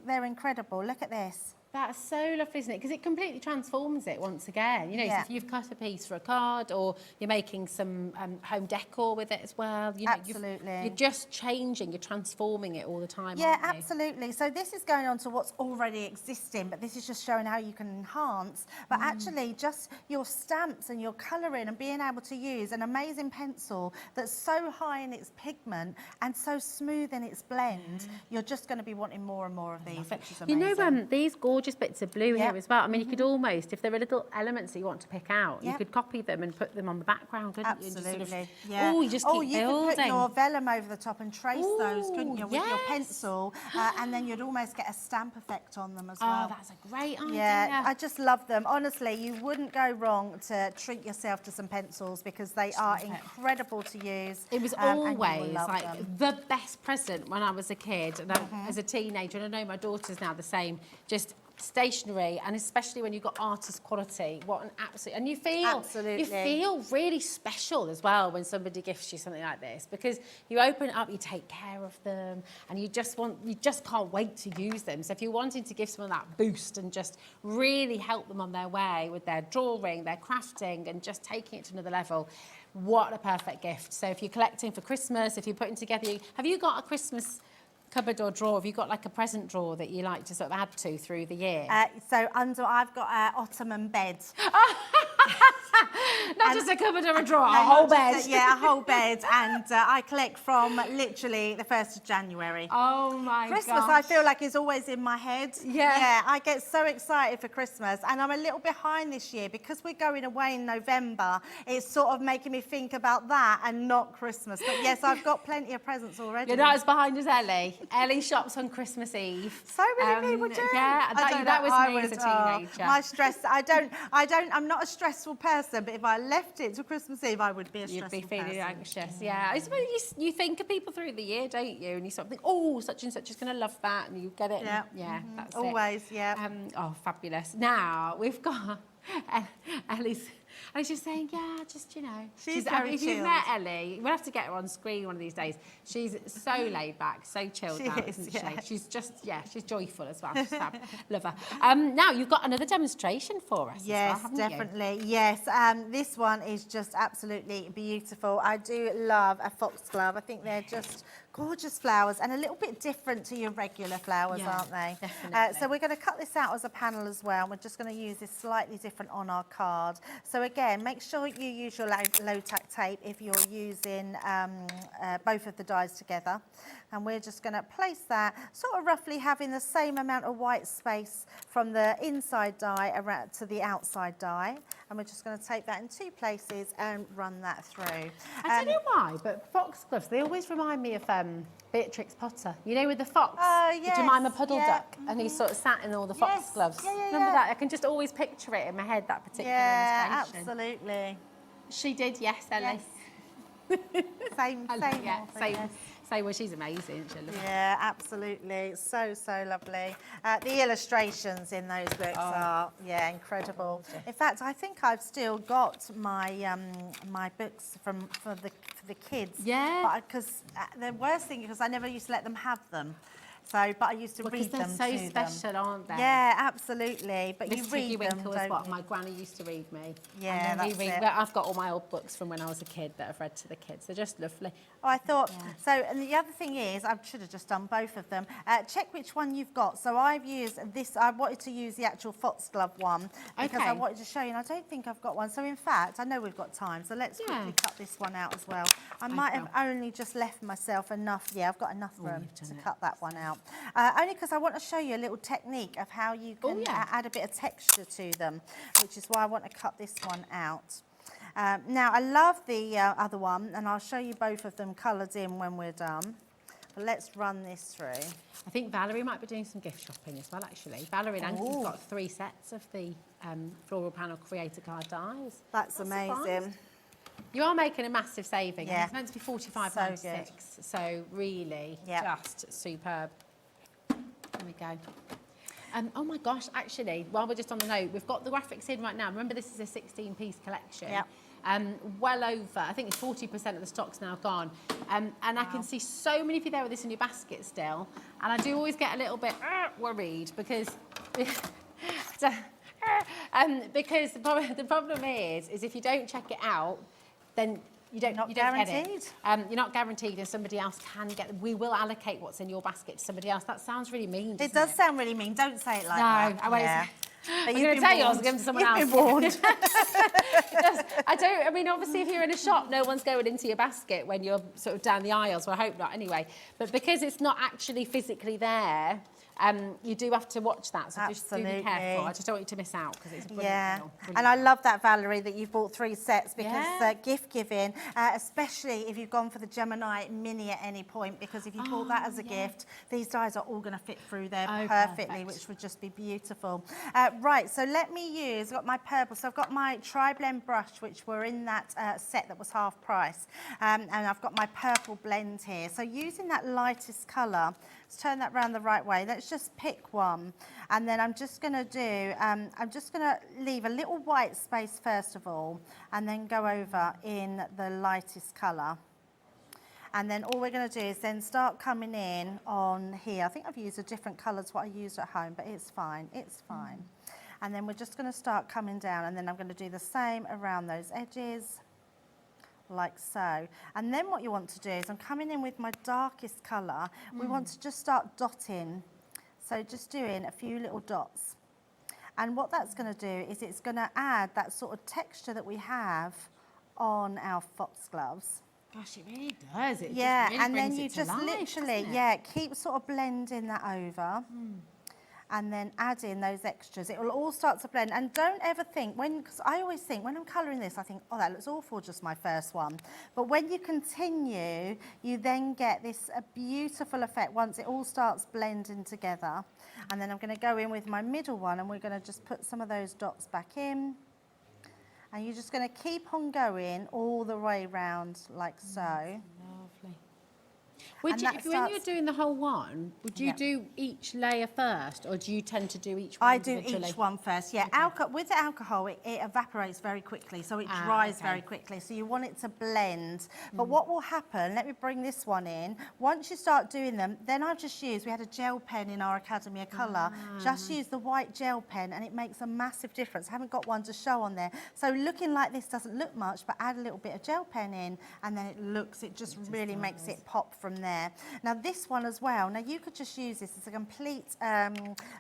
They're incredible. Look at this. That's so lovely, isn't it? Because it completely transforms it once again. You know, so if you've cut a piece for a card or you're making some home decor with it as well. You know, Absolutely. You're just changing, you're transforming it all the time, Yeah, aren't you? absolutely. So this is going on to what's already existing, but this is just showing how you can enhance. But actually, just your stamps and your colouring and being able to use an amazing pencil that's so high in its pigment and so smooth in its blend, you're just going to be wanting more and more of these, which is amazing. You know, these gorgeous gorgeous bits of blue here as well. I mean, you could almost, if there are little elements that you want to pick out, you Yep. could copy them and put them on the background, couldn't you? And just Absolutely. sort of, Yeah. Oh, you just keep you building. could put your vellum over the top and trace those, couldn't you, Ooh, with your yes. pencil, and then you'd almost get a stamp effect on them as Oh, well. that's a great idea. Yeah, I just love them. Honestly, you wouldn't go wrong to treat yourself to some pencils because they are incredible to use. It was and you will always love like them. the best present when I was a kid and as a teenager, and I know my daughter's now the same, just stationery, and especially when you've got artist quality, what an absolute, and you feel really special as well when somebody gifts you something like this, because you open it up, you take care of them, and you just can't wait to use them. So if you're wanting to give someone that boost and just really help them on their way with their drawing, their crafting, and just taking it to another level, what a perfect gift. So if you're collecting for Christmas, if you're putting together, have you got a Christmas cupboard or drawer? Have you got like a present drawer that you like to sort of add to through the year? So I've got an ottoman bed. Not just a cupboard or a drawer, No, a whole not bed. just a whole bed, and I collect from literally the 1st of January. Oh my Christmas, gosh. I feel like, is always in my head. Yeah. I get so excited for Christmas, and I'm a little behind this year because we're going away in November. It's sort of making me think about that and not Christmas. But yes, I've got plenty of presents already. You're not as behind as Ellie. Ellie shops on Christmas Eve. So many people do. Yeah, that was me as a teenager. My stress, I'm not a stressful person, but if I left it to Christmas Eve, I would be a stressful person. You'd be feeling anxious, yeah. I suppose you think of people through the year, don't you? And you sort of think, oh, such and such is going to love that, and you get it. Yeah, That's always, it. yeah. Oh, fabulous. Now, we've got Ellie's just saying, yeah, just, you know. She's very if you've chilled. met Ellie, we'll have to get her on screen one of these days. She's so laid back, so chilled She out, is, isn't yeah. she? She's just, she's joyful as well. She's fab. Love her. Now, you've got another demonstration for us Yes, as well, haven't you? definitely. Yes, this one is just absolutely beautiful. I do love a foxglove. I think they're just gorgeous flowers and a little bit different to your regular flowers, aren't they? Definitely. So we're going to cut this out as a panel as well. We're just going to use this slightly different on our card. So again, make sure you use your low-tack tape if you're using both of the dies together. And we're just going to place that sort of roughly having the same amount of white space from the inside die around to the outside die. And we're just going to take that in 2 places and run that through. I don't know why, but foxgloves, they always remind me of Beatrix Potter. You know, with the fox, the Jemima Puddle Duck, and he sort of sat in all the foxgloves. Remember that? I can just always picture it in my head, that particular illustration. Absolutely. She did, yes, Ellie. Same. Well, she's amazing, isn't she? Yeah, absolutely. So lovely. The illustrations in those books are, incredible. In fact, I think I've still got my my books for the kids. Yeah. Because the worst thing, because I never used to let them have them. So, but I used to read them because they're so special, aren't they? Yeah, absolutely. But Miss you read Piggy them, Winkle is don't what you? my granny used to read me. Yeah, and then that's it. I've got all my old books from when I was a kid that I've read to the kids. They're just lovely. Oh, I thought, so, and the other thing is, I should have just done both of them. Check which one you've got. So I've used this, I wanted to use the actual foxglove one because I wanted to show you, and I don't think I've got one. So in fact, I know we've got time, so let's quickly cut this one out as well. I might have only just left myself enough, I've got enough room to cut that one out. Only because I want to show you a little technique of how you can add a bit of texture to them, which is why I want to cut this one out. Now, I love the other one, and I'll show you both of them coloured in when we're done. But let's run this through. I think Valerie might be doing some gift shopping as well, actually. Valerie and Anthony's got 3 sets of the Floral Panel Creator Card dies. That's amazing. You are making a massive saving. Yeah. It's meant to be £45.96, so really just superb. There we go. Oh my gosh, actually, while we're just on the note, we've got the graphics in right now. Remember, this is a 16-piece collection. Yep. Well over, I think 40% of the stock's now gone. And I can see so many of you there with this in your basket still. And I do always get a little bit worried because... because the problem is if you don't check it out, then you don't get it. You're not guaranteed, and somebody else can get. We will allocate what's in your basket to somebody else. That sounds really mean. It does sound really mean. Don't say it like that. No, I won't. Yeah. I'm going to tell you, I was going to someone else. You've been warned. I mean, obviously, if you're in a shop, no one's going into your basket when you're sort of down the aisles. Well, I hope not, anyway. But because it's not actually physically there, you do have to watch that, so just do be Absolutely. careful. I just don't want you to miss out because it's a brilliant Yeah, deal. and I love that, Valerie, that you've bought 3 sets because Yeah. gift giving, especially if you've gone for the Gemini Mini at any point, because if you bought that as a gift, these dies are all going to fit through there perfectly, perfect. which would just be beautiful. Right, so let me use, I've got my purple, so I've got my tri-blend brush, which were in that set that was half price, and I've got my purple blend here. So using that lightest colour, let's turn that round the right way. Let's just pick one, and then I'm just going to do, I'm just going to leave a little white space first of all, and then go over in the lightest colour. And then all we're going to do is then start coming in on here. I think I've used a different colour to what I used at home, but it's fine, it's fine. And then we're just going to start coming down, and then I'm going to do the same around those edges, like so. And then what you want to do is I'm coming in with my darkest colour. We want to just start dotting. So just doing a few little dots. And what that's going to do is it's going to add that sort of texture that we have on our foxgloves. Gosh, it really does. It Yeah, just really and then brings you it to just life, literally, doesn't it? yeah, keep sort of blending that over. And then add in those extras. It will all start to blend. And don't ever think, because I always think, when I'm colouring this, I think, oh, that looks awful, just my first one. But when you continue, you then get this beautiful effect once it all starts blending together. And then I'm going to go in with my middle one, and we're going to just put some of those dots back in. And you're just going to keep on going all the way round like so. Lovely. Would And you, that if, when you're starts- doing the whole one, would you Yeah. do each layer first, or do you tend to do each one I do individually? each one first, yeah. With the alcohol, it evaporates very quickly, so it dries very quickly, so you want it to blend. But what will happen, let me bring this one in, once you start doing them, then I've just used, we had a gel pen in our Academy of Colour, just use the white gel pen and it makes a massive difference. I haven't got one to show on there. So looking like this doesn't look much, but add a little bit of gel pen in and then it just really makes it pop from there. Now this one as well, now you could just use this as a complete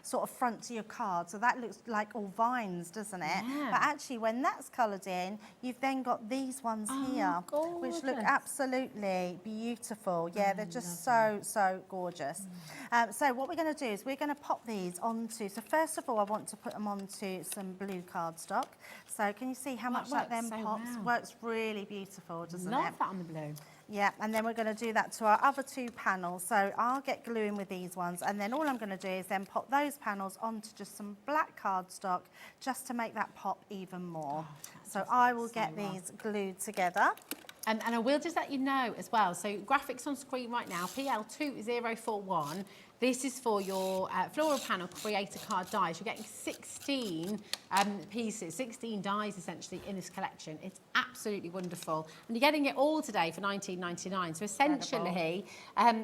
sort of front to your card, so that looks like all vines, doesn't it? Yeah. But actually when that's coloured in, you've then got these ones here, which look gorgeous. absolutely beautiful. Yeah, they're just so gorgeous. So what we're going to do is we're going to pop these onto, so first of all I want to put them onto some blue cardstock. So can you see how much that then works so pops? well. Works really beautiful, doesn't it? Love that on the blue. Yeah, and then we're going to do that to our other 2 panels. So I'll get gluing with these ones, and then all I'm going to do is then pop those panels onto just some black cardstock just to make that pop even more. So I will get these glued together. And I will just let you know as well, so graphics on screen right now, PL2041, this is for your floral panel creator card dies. You're getting 16 pieces, 16 dies essentially in this collection. It's absolutely wonderful. And you're getting it all today for $19.99. So essentially,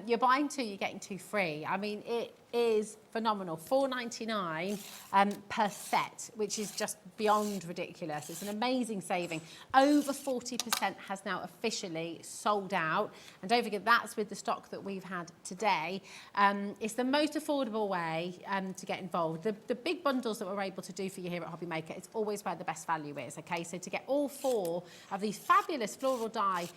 you're buying 2, you're getting 2 free. I mean, it is phenomenal. $4.99 per set, which is just beyond ridiculous. It's an amazing saving. Over 40% has now officially sold out. And don't forget, that's with the stock that we've had today. It's the most affordable way to get involved. The big bundles that we're able to do for you here at Hobbymaker, it's always where the best value is, okay? So to get all 4 of these fabulous floral die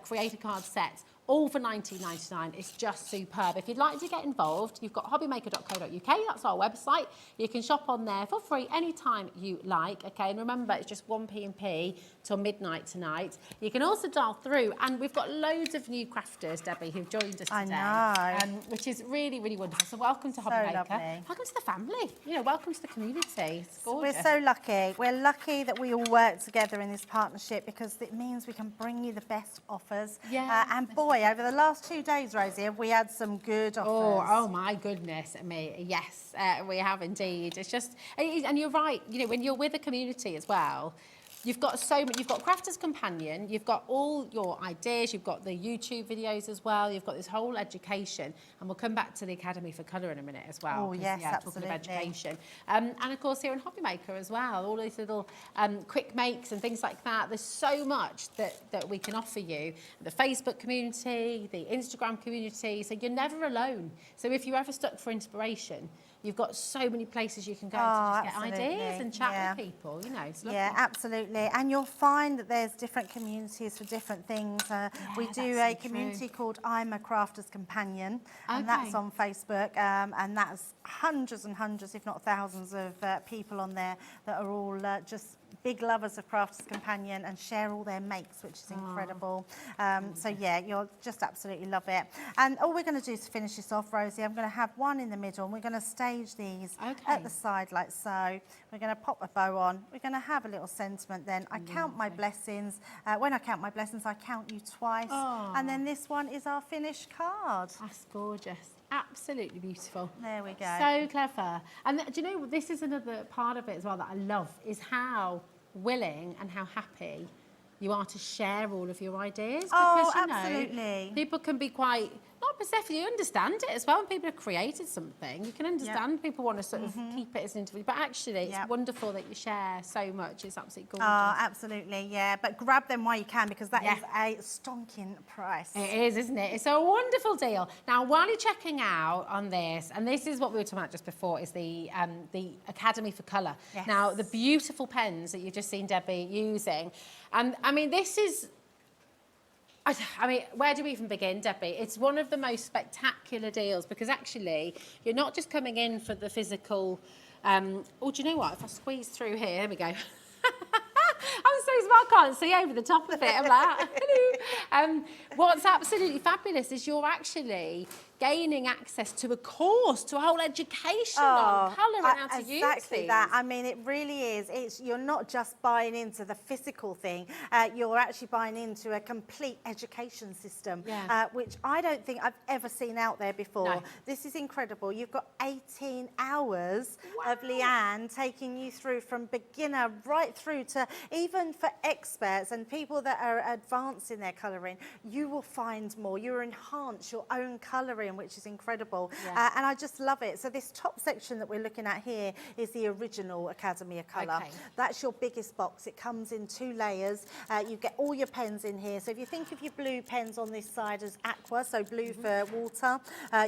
creator card sets, all for $19.99. It's just superb. If you'd like to get involved, you've got hobbymaker.co.uk. That's our website. You can shop on there for free anytime you like. Okay, and remember, it's just 1p&p till midnight tonight. You can also dial through, and we've got loads of new crafters, Debbie, who've joined us today. I know. Which is really, really wonderful. So welcome to Hobbymaker. lovely. Welcome to the family. You know, welcome to the community. It's gorgeous. We're so lucky. We're lucky that we all work together in this partnership because it means we can bring you the best offers. Yeah. And boy, over the last 2 days, Rosie, have we had some good offers. Oh my goodness me. Yes, we have indeed. It's just, and you're right, you know, when you're with a community as well, you've got so much, you've got Crafters Companion, you've got all your ideas, you've got the YouTube videos as well, you've got this whole education, and we'll come back to the Academy for Colour in a minute as well. Oh, 'cause, yes, talking of absolutely. education. And of course here in Hobbymaker as well, all these little quick makes and things like that. There's so much that we can offer you. The Facebook community, the Instagram community, so you're never alone. So if you're ever stuck for inspiration, You've got so many places you can go Oh, to just absolutely. get ideas and chat Yeah. with people. You know, it's lovely. Yeah, absolutely. And you'll find that there's different communities for different things. We do that's a so community called I'm a Crafter's Companion, and Okay. that's on Facebook, and that's hundreds and hundreds, if not thousands, of people on there that are all just big lovers of Crafter's Companion and share all their makes, which is incredible. So yeah, you'll just absolutely love it. And all we're going to do to finish this off, Rosie, I'm going to have one in the middle, and we're going to stage these at the side like so. We're going to pop a bow on. We're going to have a little sentiment then. I count my blessings. When I count my blessings, I count you twice. And then this one is our finished card. That's gorgeous. Absolutely beautiful. There we go. So clever. And do you know, this is another part of it as well that I love, is how willing and how happy you are to share all of your ideas. Oh, Because, you absolutely. know, people can be quite, not perceptive, you understand it as well. When people have created something, you can understand people want to sort of keep it as an individual. But actually, it's wonderful that you share so much. It's absolutely gorgeous. Oh, absolutely, yeah. But grab them while you can, because that is a stonking price. It is, isn't it? It's a wonderful deal. Now, while you're checking out on this, and this is what we were talking about just before, is the Academy for Colour. Yes. Now, the beautiful pens that you've just seen Debbie using. And I mean, this is... I mean, where do we even begin, Debbie? It's one of the most spectacular deals, because actually you're not just coming in for the physical... oh, do you know what? If I squeeze through here, there we go. I'm so smart, I can't see over the top of it. I'm like, hello. What's absolutely fabulous is you're actually gaining access to a course, to a whole education on colour and how to use these. Exactly that. I mean, it really is. You're not just buying into the physical thing. You're actually buying into a complete education system, which I don't think I've ever seen out there before. No. This is incredible. You've got 18 hours of Leanne taking you through from beginner right through to even for experts and people that are advanced in their colouring. You will find more. You will enhance your own colouring, which is incredible. And I just love it. So this top section that we're looking at here is the original Academy of Colour. Okay. That's your biggest box. It comes in 2 layers. You get all your pens in here. So if you think of your blue pens on this side as aqua, so blue for water,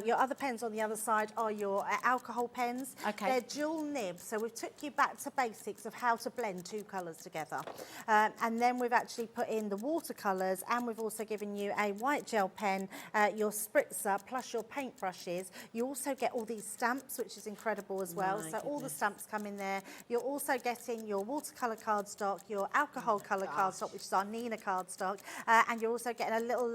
your other pens on the other side are your alcohol pens. Okay. They're dual nib, so we've took you back to basics of how to blend 2 colours together. And then we've actually put in the watercolours, and we've also given you a white gel pen, your spritzer, plus your paint brushes. You also get all these stamps, which is incredible as well. So all the stamps come in there. You're also getting your watercolour cardstock, your alcohol colour cardstock, which is our Nina cardstock, and you're also getting a little,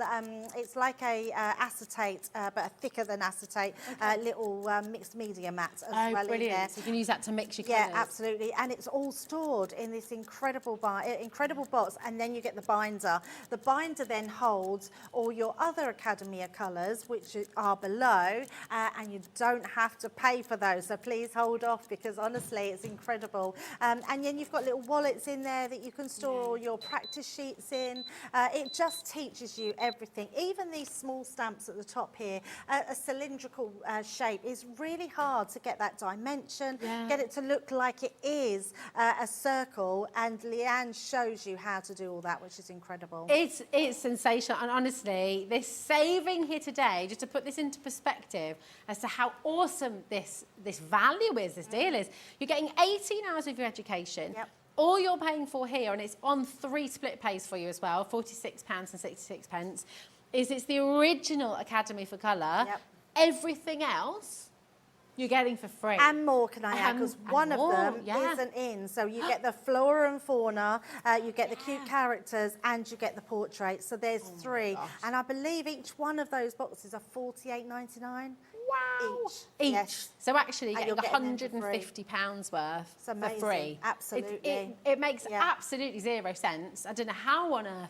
it's like a acetate, but thicker than acetate, little mixed media mat as well in there. So you can use that to mix your Yeah, colours. absolutely. And it's all stored in this incredible box, and then you get the binder. The binder then holds all your other Academy of Colours, which are below, and you don't have to pay for those. So please hold off, because honestly, it's incredible. And then you've got little wallets in there that you can store all your practice sheets in. It just teaches you everything. Even these small stamps at the top here, a cylindrical shape, is really hard to get that dimension, get it to look like it is a circle, and Leanne shows you how to do all that, which is incredible. It's sensational, and honestly, this saving here today, just to put this into perspective as to how awesome this value is, this deal is, you're getting 18 hours of your education. All you're paying for here, and it's on 3 split pays for you as well, £46 and 66 pence, is it's the original Academy for Colour. Everything else you're getting for free. And more, can I add, because one of them isn't in. So you get the flora and fauna, you get the cute characters, and you get the portraits. So there's 3. And I believe each one of those boxes are £48.99. Wow. Each. Yes. So actually And you're getting getting them for free. £150 worth It's for amazing. free. Absolutely. It makes absolutely 0 sense. I don't know how on earth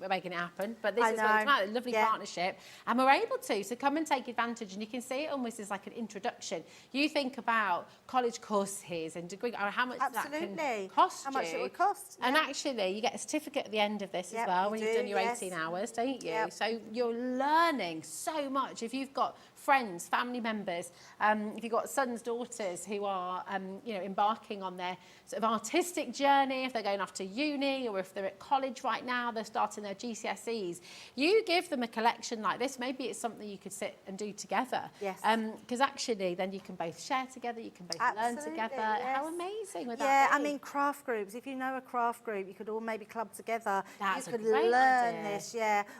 we're making it happen, but this is what it's about, a lovely partnership. And we're able to, so come and take advantage, and you can see it almost as like an introduction. You think about college courses and degree, or how much that can cost how much you. it would cost. And actually you get a certificate at the end of this as well, when you've done your 18 hours, don't you? So you're learning so much. If you've got friends, family members, if you've got sons, daughters who are, you know, embarking on their sort of artistic journey, if they're going off to uni or if they're at college right now, they're they're starting their GCSEs, you give them a collection like this, maybe it's something you could sit and do together. Yes. Because actually then you can both share together, you can both learn together. Yes. How amazing would that Yeah, be? I mean, craft groups, if you know a craft group, you could all maybe club together. That's you a could great learn idea. this,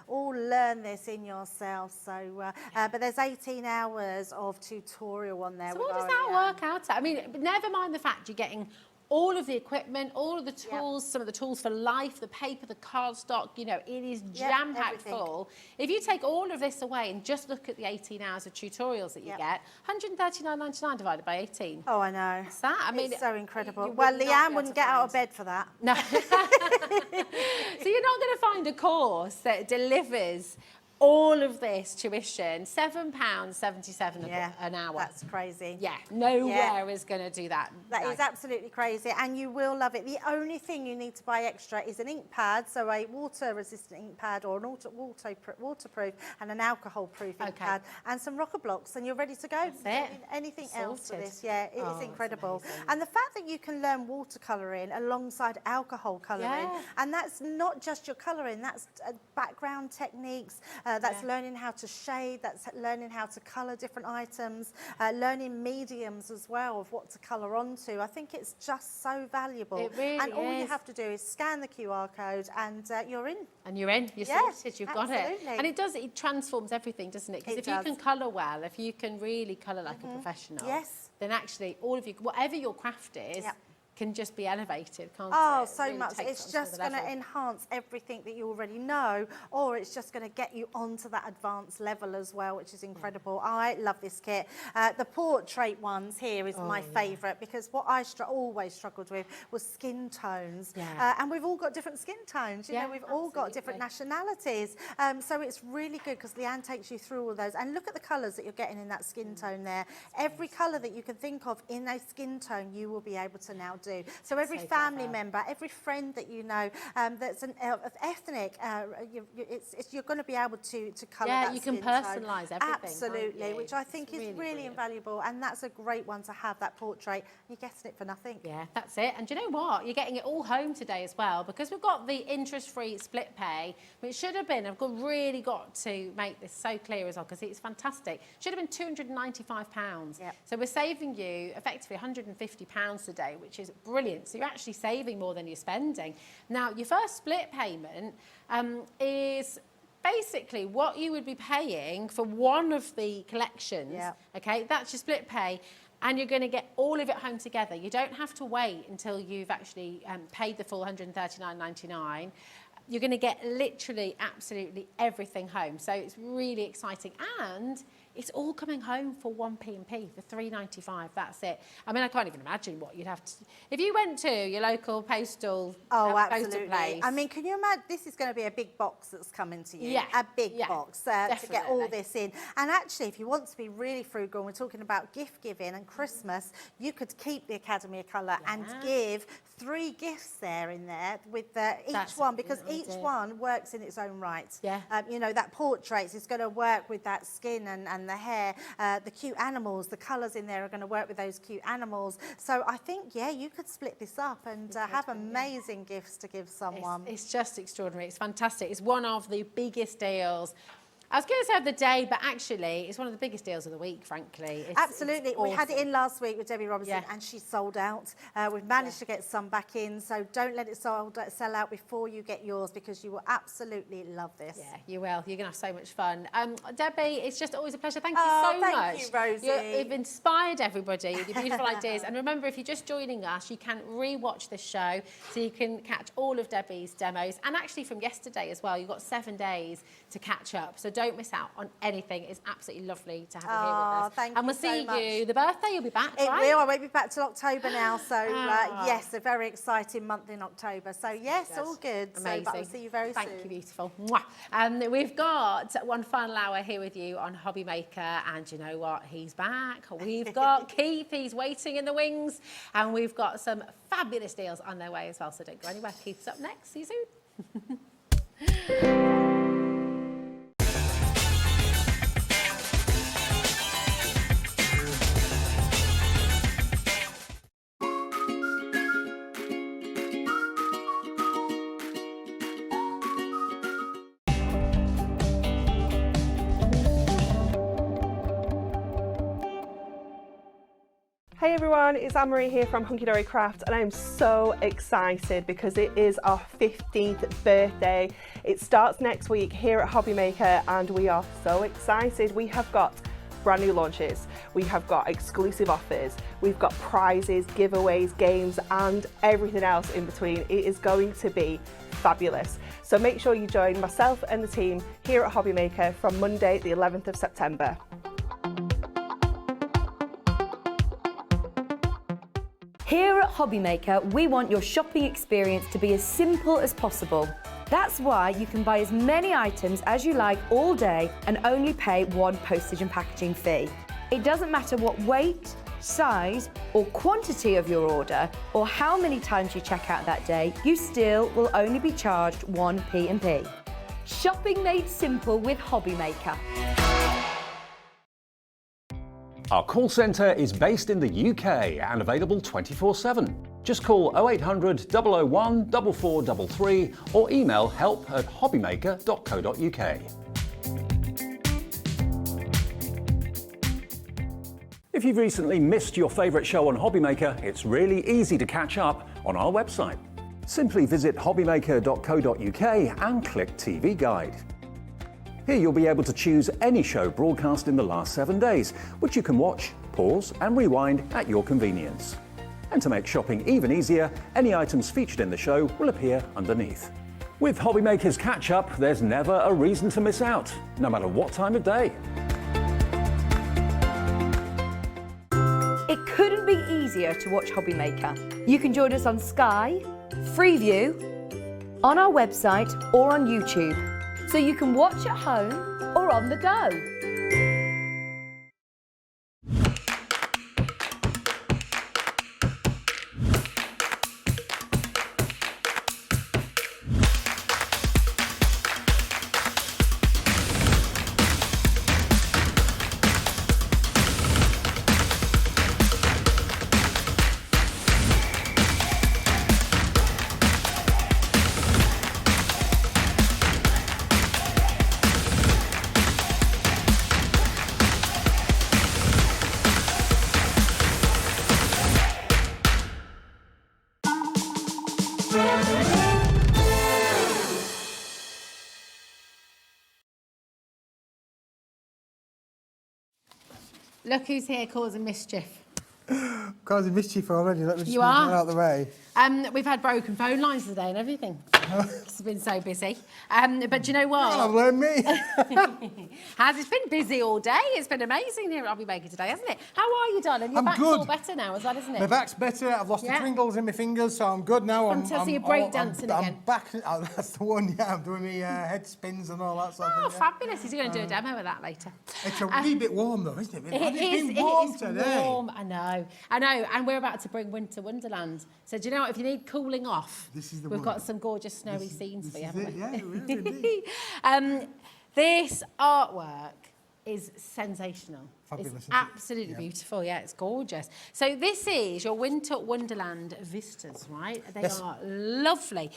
all learn this in yourself. So, but there's 18 hours of tutorial on there. So with what does our that Leanne. work out at? I mean, never mind the fact you're getting all of the equipment, all of the tools, some of the tools for life, the paper, the cardstock, you know, it is jam-packed everything. full. If you take all of this away and just look at the 18 hours of tutorials that you get, £139.99 divided by 18. Oh, I know. What's that? I mean, it's so incredible. you Well, would not be Leanne able wouldn't to get out find- of bed for that. No. So you're not going to find a course that delivers all of this tuition, £7.77 an hour. That's crazy. Yeah, nowhere is going to do that. That is absolutely crazy, and you will love it. The only thing you need to buy extra is an ink pad, so a water-resistant ink pad or an waterproof and an alcohol-proof ink pad, and some rocker blocks, and you're ready to go. That's it. Anything else for Sorted. this? Yeah, it is incredible. And the fact that you can learn watercolouring alongside alcohol colouring, and that's not just your colouring, that's background techniques, that's learning how to shade, that's learning how to colour different items, learning mediums as well of what to colour onto. I think it's just so valuable. It really and all you is. have to do is scan the QR code and you're in. And you're in, you're sorted, you've got it. absolutely. And it transforms everything, doesn't it? Because It if you does. can colour well, if you can really colour like a professional, then actually all of you, whatever your craft is, can just be elevated, can't it? Oh, It so really much. takes It's it just onto another going to level. enhance everything that you already know, or it's just going to get you onto that advanced level as well, which is incredible. I love this kit. The portrait ones here is my favourite, because what I always struggled with was skin tones. And we've all got different skin tones. You know, we've all got different nationalities. So it's really good because Leanne takes you through all those. And look at the colours that you're getting in that skin tone there. Every colour that you can think of in a skin tone, you will be able to now do. So every family member, every friend that you know that's an ethnic, you're going to be able to colour that you can skin tone. personalise everything, can't Absolutely, you? which I think is really invaluable, and that's a great one to have, that portrait. You're getting it for nothing. Yeah, that's it. And do you know what? You're getting it all home today as well, because we've got the interest-free split pay, which should have been, really got to make this so clear as well, because it's fantastic. Should have been £295. So we're saving you effectively £150 today, which is brilliant. So you're actually saving more than you're spending. Now, your first split payment is basically what you would be paying for one of the collections. Okay, that's your split pay. And you're going to get all of it home together. You don't have to wait until you've actually paid the full £139.99. You're going to get literally absolutely everything home. So it's really exciting. And it's all coming home for 1p&p, for $3.95. That's it. I mean, I can't even imagine what you'd have to... If you went to your local postal, absolutely. place... I mean, can you imagine? This is going to be a big box that's coming to you. Yeah. A big box to get all definitely. this in. And actually, if you want to be really frugal, and we're talking about gift giving and Christmas, you could keep the Academy of Colour and give 3 gifts there in there with each one, because each one works in its own right. You know, that portraits is going to work with that skin and the hair, the cute animals, the colours in there are going to work with those cute animals. So I think, you could split this up and have amazing gifts to give someone. It's just extraordinary. It's fantastic. It's one of the biggest deals. I was going to say of the day, but actually, it's one of the biggest deals of the week, frankly. Absolutely. It's we had it awesome. in last week with Debbie Robinson, and she sold out. We've managed to get some back in, so don't let it sell out before you get yours, because you will absolutely love this. Yeah, you will. You're going to have so much fun. Debbie, it's just always a pleasure. Thank you so much. Thank you, Rosie. You've inspired everybody with your beautiful ideas. And remember, if you're just joining us, you can re-watch this show, so you can catch all of Debbie's demos. And actually from yesterday as well, you've got 7 days to catch up. So don't miss out on anything. It's absolutely lovely to have you here with us. Thank and we'll you so see much. you. The birthday, you'll be back, It right? will. I won't be back till October now. So, yes, a very exciting month in October. So, yes, all good. Amazing. So, but we'll see you very soon. Thank you, beautiful. Mwah. We've got one final hour here with you on Hobby Maker, and you know what? He's back. We've got Keith. He's waiting in the wings, and we've got some fabulous deals on their way as well. So don't go anywhere. Keith's up next. See you soon. Hey everyone, it's Anne-Marie here from Hunky Dory Craft, and I'm so excited because it is our 15th birthday. It starts next week here at Hobbymaker, and we are so excited. We have got brand new launches, we have got exclusive offers, we've got prizes, giveaways, games, and everything else in between. It is going to be fabulous. So make sure you join myself and the team here at Hobbymaker from Monday the 11th of September. Here at Hobbymaker, we want your shopping experience to be as simple as possible. That's why you can buy as many items as you like all day and only pay one postage and packaging fee. It doesn't matter what weight, size or quantity of your order or how many times you check out that day, you still will only be charged one P&P. Shopping made simple with Hobbymaker. Our call centre is based in the UK and available 24/7. Just call 0800 001 4433 or email help@hobbymaker.co.uk. If you've recently missed your favourite show on Hobbymaker, it's really easy to catch up on our website. Simply visit hobbymaker.co.uk and click TV Guide. Here you'll be able to choose any show broadcast in the last 7 days, which you can watch, pause and rewind at your convenience. And to make shopping even easier, any items featured in the show will appear underneath. With Hobbymaker's Catch-Up, there's never a reason to miss out, no matter what time of day. It couldn't be easier to watch Hobbymaker. You can join us on Sky, Freeview, on our website or on YouTube, so you can watch at home or on the go. Look who's here causing mischief. Causing mischief already. Let me just You move are. that out of the way. We've had broken phone lines today and everything. It's been so busy. But do you know what? Well, blame me. It's been busy all day. It's been amazing here at Hobbymaker today, hasn't it? How are you, darling? Your I'm back's good. all better now as well, isn't it? My back's better. I've lost the twinkles in my fingers, so I'm good now. Fantastic. You're breakdancing I'm again. back. Oh, that's the one. Yeah, I'm doing my head spins and all that sort of Oh, thing. Yeah. fabulous. He's going to do a demo of that later. It's a wee bit warm though, isn't it? It It's been warm is today. warm. I know. And we're about to bring winter wonderland. So do you know what? If you need cooling off, This is the we've one. got some gorgeous snowy scenes for you, haven't we? Yeah, really. This artwork is sensational. Fabulous, It's isn't it? absolutely Yeah. beautiful. Yeah, it's gorgeous. So this is your winter wonderland vistas, right? They Yes. are lovely.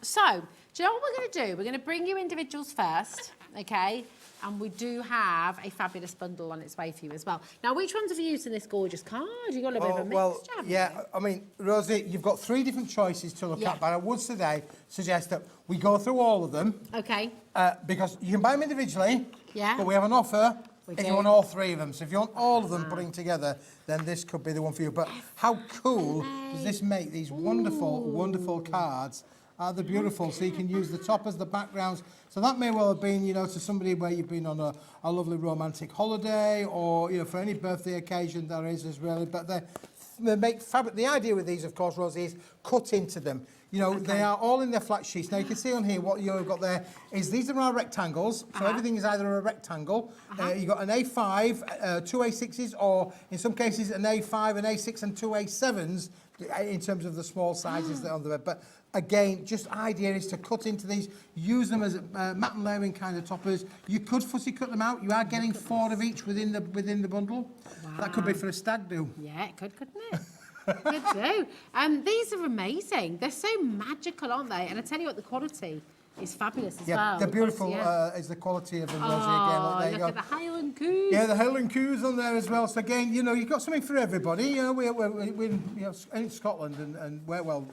So do you know what we're going to do? We're going to bring you individuals first, okay? And we do have a fabulous bundle on its way for you as well. Now, which ones have you used in this gorgeous card? You've got a little bit of a mixture, haven't yeah. you? I mean, Rosie, you've got 3 different choices to look Yeah. at, but I would today suggest that we go through all of them Okay. because you can buy them individually. Yeah. But we have an offer We if do. you want all 3 of them. So if you want all of them putting together, then this could be the one for you. But how cool does this make these wonderful, wonderful cards? They're beautiful, so you can use the top as the backgrounds. So that may well have been, you know, to somebody where you've been on a lovely romantic holiday, or, you know, for any birthday occasion there is really. But they make fabric. The idea with these, of course, Rosie, is cut into them. You know, they are all in their flat sheets. Now, you can see on here what you've got there is these are our rectangles. So everything is either a rectangle. You've got an A5, 2 A6s, or in some cases an A5, an A6 and 2 A7s in terms of the small sizes that are on the bed. But again, just idea is to cut into these, use them as mat and layering kind of toppers. You could fussy cut them out. You are getting 4 of each within the bundle. Wow. That could be for a stag do. Yeah, it could, couldn't it? Could do. These are amazing. They're so magical, aren't they? And I tell you what, the quality is fabulous as Yeah, well. they're The beautiful. quality, Is the quality of them, Oh, Rosie. Again, look, there you look go. at the Highland Coos. Yeah, the Highland Coos on there as well. So again, you know, you've got something for everybody. You know, we're in Scotland, and well,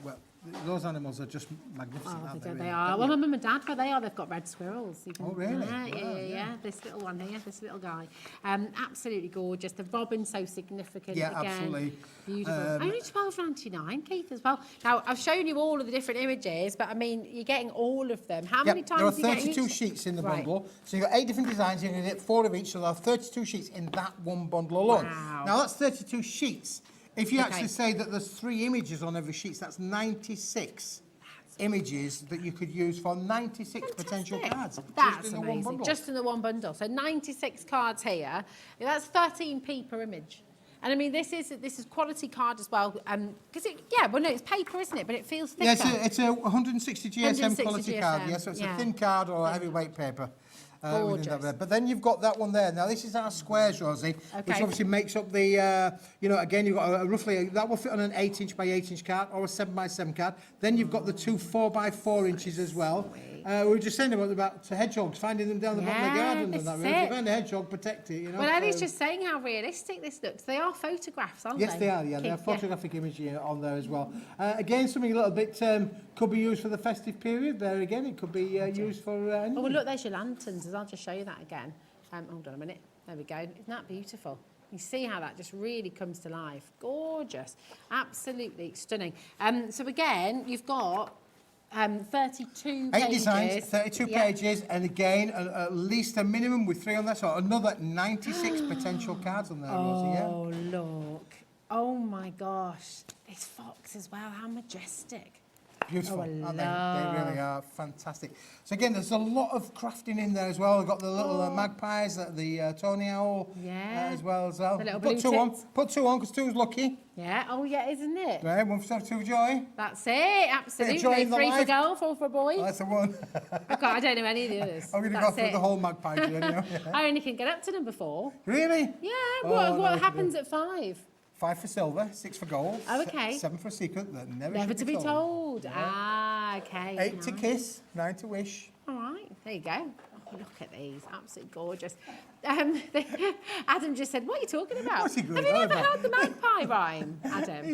those animals are just magnificent. Oh, aren't they really? are. Well, my mum and dad, where they are, they've got red squirrels. You can, Oh, really? Yeah. This little one here, this little guy. Absolutely gorgeous. The robin's so significant. Yeah, again. absolutely. Beautiful. Only £12.99, Keith, as well. Now, I've shown you all of the different images, but I mean, you're getting all of them. How many times there are do you get 32 each? sheets in the Right. bundle. So you've got 8 different designs. You're going to get 4 of each. So there are 32 sheets in that one bundle alone. Wow. Now, that's 32 sheets. If you Okay. actually say that there's 3 images on every sheet, that's 96 images that you could use for 96 potential cards. That's just in the one amazing. bundle. Just in the one bundle. So 96 cards here. That's 13p per image. And I mean, this is quality card as well. Because it's paper, isn't it? But it feels thicker. Yeah, it's a 160 GSM 160 quality card. Yeah, so it's a thin card or a heavyweight paper. Within that there. But then you've got that one there. Now this is our squares, Rosie, which obviously makes up the, again, you've got that will fit on an 8-inch by 8-inch card or a 7x7 card. Then you've got the 2 4x4 inches as well. We were just saying about hedgehogs, finding them down the bottom of the garden and that. Really. If you find a hedgehog, protect it, you know. Well, Ellie's just saying how realistic this looks. They are photographs, aren't yes, they? they are, yeah. They have photographic imaging on there as well. Again, something a little bit could be used for the festive period. There again, it could be used for anything. Oh, well, look, there's your lanterns. I'll just show you that again. Hold on a minute. There we go. Isn't that beautiful? You see how that just really comes to life. Gorgeous. Absolutely stunning. So again, you've got 32 pages. 8 designs, 32 pages, and again, at least a minimum with 3 on there, so another 96 potential cards on there, Rosie, yeah? Oh, look. Oh, my gosh. This fox as well. How majestic. Beautiful, Oh, aren't they? They really are fantastic. So again, there's a lot of crafting in there as well. We've got the little magpies, the Tony Owl as well. The little Put blue 2 on. tits. Put 2 on, because 2's lucky. Yeah, oh yeah, isn't it? Right, 1 for 2 joy. That's it, absolutely. Joy in the 3 for life. girl, 4 for a boy. That's the one. I don't know any of the others. I'm going to go through the whole magpie journey. Yeah. I only can get up to number 4. Really? Yeah, Oh, what no, happens at 5? 5 for silver, 6 for gold. Oh, okay. 7 for a secret that never Never should to be told. Ah, okay. 8 to kiss, 9 to wish. All right, there you go. Oh, look at these, absolutely gorgeous. Adam just said, what are you talking about? What's he Have going you on never about? heard the magpie rhyme, Adam?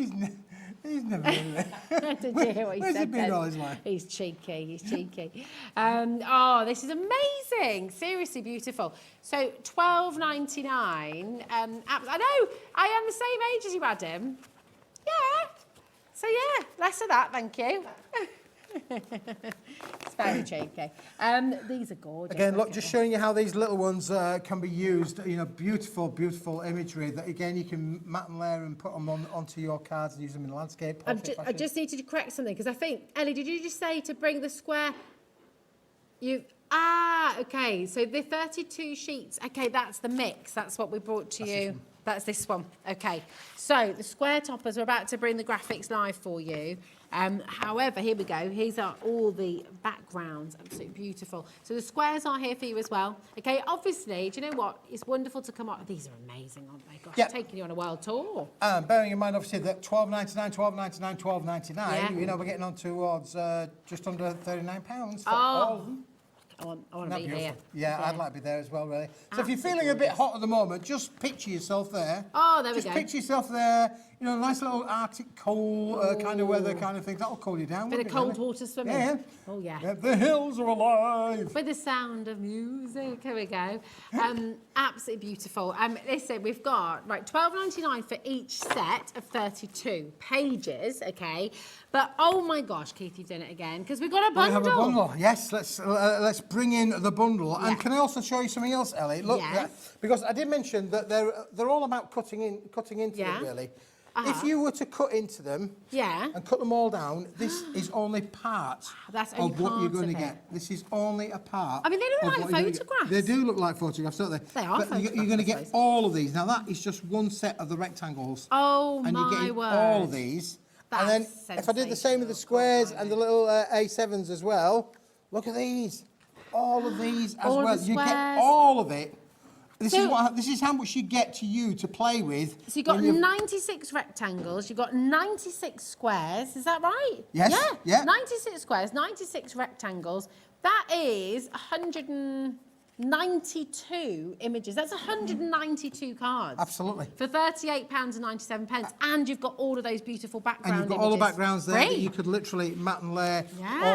He's never been there. Did you hear what he Where's said he been then? all his life? He's cheeky. Oh, this is amazing. Seriously beautiful. So $12.99. I know, I am the same age as you, Adam. Yeah. So yeah, less of that, thank you. It's very cheeky. These are gorgeous. Again, look, just showing you how these little ones can be used. You know, beautiful, beautiful imagery that, again, you can mat and layer and put them onto your cards and use them in landscape. I just need to correct something, because I think, Ellie, did you just say to bring the square... okay, so the 32 sheets, okay, that's the mix. That's what we brought to you. That's this one. Okay, so the square toppers, we're about to bring the graphics live for you. However, here we go. Here's all the backgrounds. Absolutely beautiful. So the squares are here for you as well. Okay, obviously, do you know what? It's wonderful to come up. These are amazing, aren't they? Gosh, taking you on a world tour. Bearing in mind, obviously, that $12.99, $12.99, $12.99, Yeah. you know, we're getting on towards just under £39 for Oh. all of them. I want to Isn't be that here. beautiful? Yeah, I'd like to be there as well, really. So if you're Absolutely feeling a bit hot at the moment, just picture yourself there. Oh, there we Just go. picture yourself there, you know, nice little Arctic cold kind of weather kind of thing. That'll cool you down. Bit of won't it, cold really? water swimming. Yeah. Oh, yeah. Yeah, the hills are alive. With the sound of music. Here we go. Absolutely beautiful. Listen, we've got, right, $12.99 for each set of 32 pages, okay? But, oh my gosh, Keith, you've done it again, because we've got a bundle. We have a bundle. Yes, let's bring in the bundle. Yeah. And can I also show you something else, Ellie? Look, Yes. because I did mention that they're all about cutting into them, really. If you were to cut into them and cut them all down, this is only part That's only of what you're part going to of it. get. This is only a part. I mean, they look of like what you're gonna get. photographs. They do look like photographs, don't they? They are But photographs, you're going to I get suppose. all of these. Now, that is just one set of the rectangles. Oh, and you're my getting word. all of these. And then, That's if I did the same with the squares and the little A7s as well, look at these. All of these as All of well. the You get squares. all of it This is how much you get to you to play with. So you've got 96 rectangles, you've got 96 squares, is that right? Yes. Yeah. 96 squares, 96 rectangles. That is 192 images. That's 192 cards. Absolutely. For £38.97. And you've got all of those beautiful background And you've got images. all the backgrounds there that Great. you could literally mat and layer Yeah.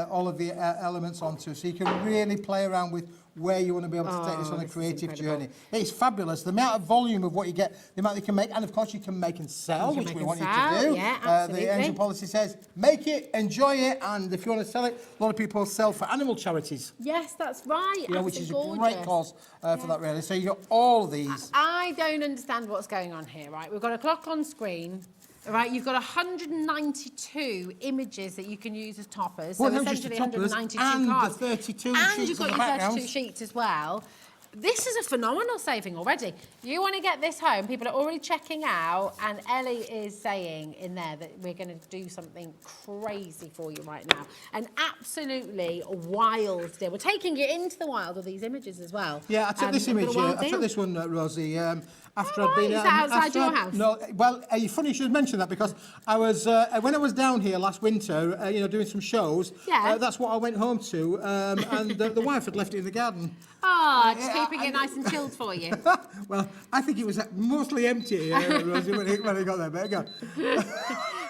all of the elements onto. So you can really play around with where you want to be able to take this on a creative journey. It's fabulous. The amount of volume of what you get, the amount you can make, and of course you can make and sell, which we want you to do. Yeah, absolutely. The Angel policy says, make it, enjoy it, and if you want to sell it, a lot of people sell for animal charities. Yes, that's right. Which is gorgeous. a great cause for that, really. So you've got all of these. I don't understand what's going on here, right? We've got a clock on screen. All right, you've got 192 images that you can use as toppers. Well, so not just the essentially toppers, 192 and cards. the 32 and sheets you've got of your the 32 backgrounds. sheets as well. This is a phenomenal saving already. You want to get this home, people are already checking out, and Ellie is saying in there that we're going to do something crazy for you right now. An absolutely wild deal. We're taking you into the wild with these images as well. Yeah, I took this we've got image, a wild I took deal. this one, Rosie, after Oh, I'd been... right, is that outside your house? No, well, funny you should mention that, because I was, when I was down here last winter, doing some shows, Yeah. that's what I went home to, and the wife had left it in the garden. Oh, just keeping it nice and chilled for you. Well, I think it was mostly empty, Rosie, when it got there. But go.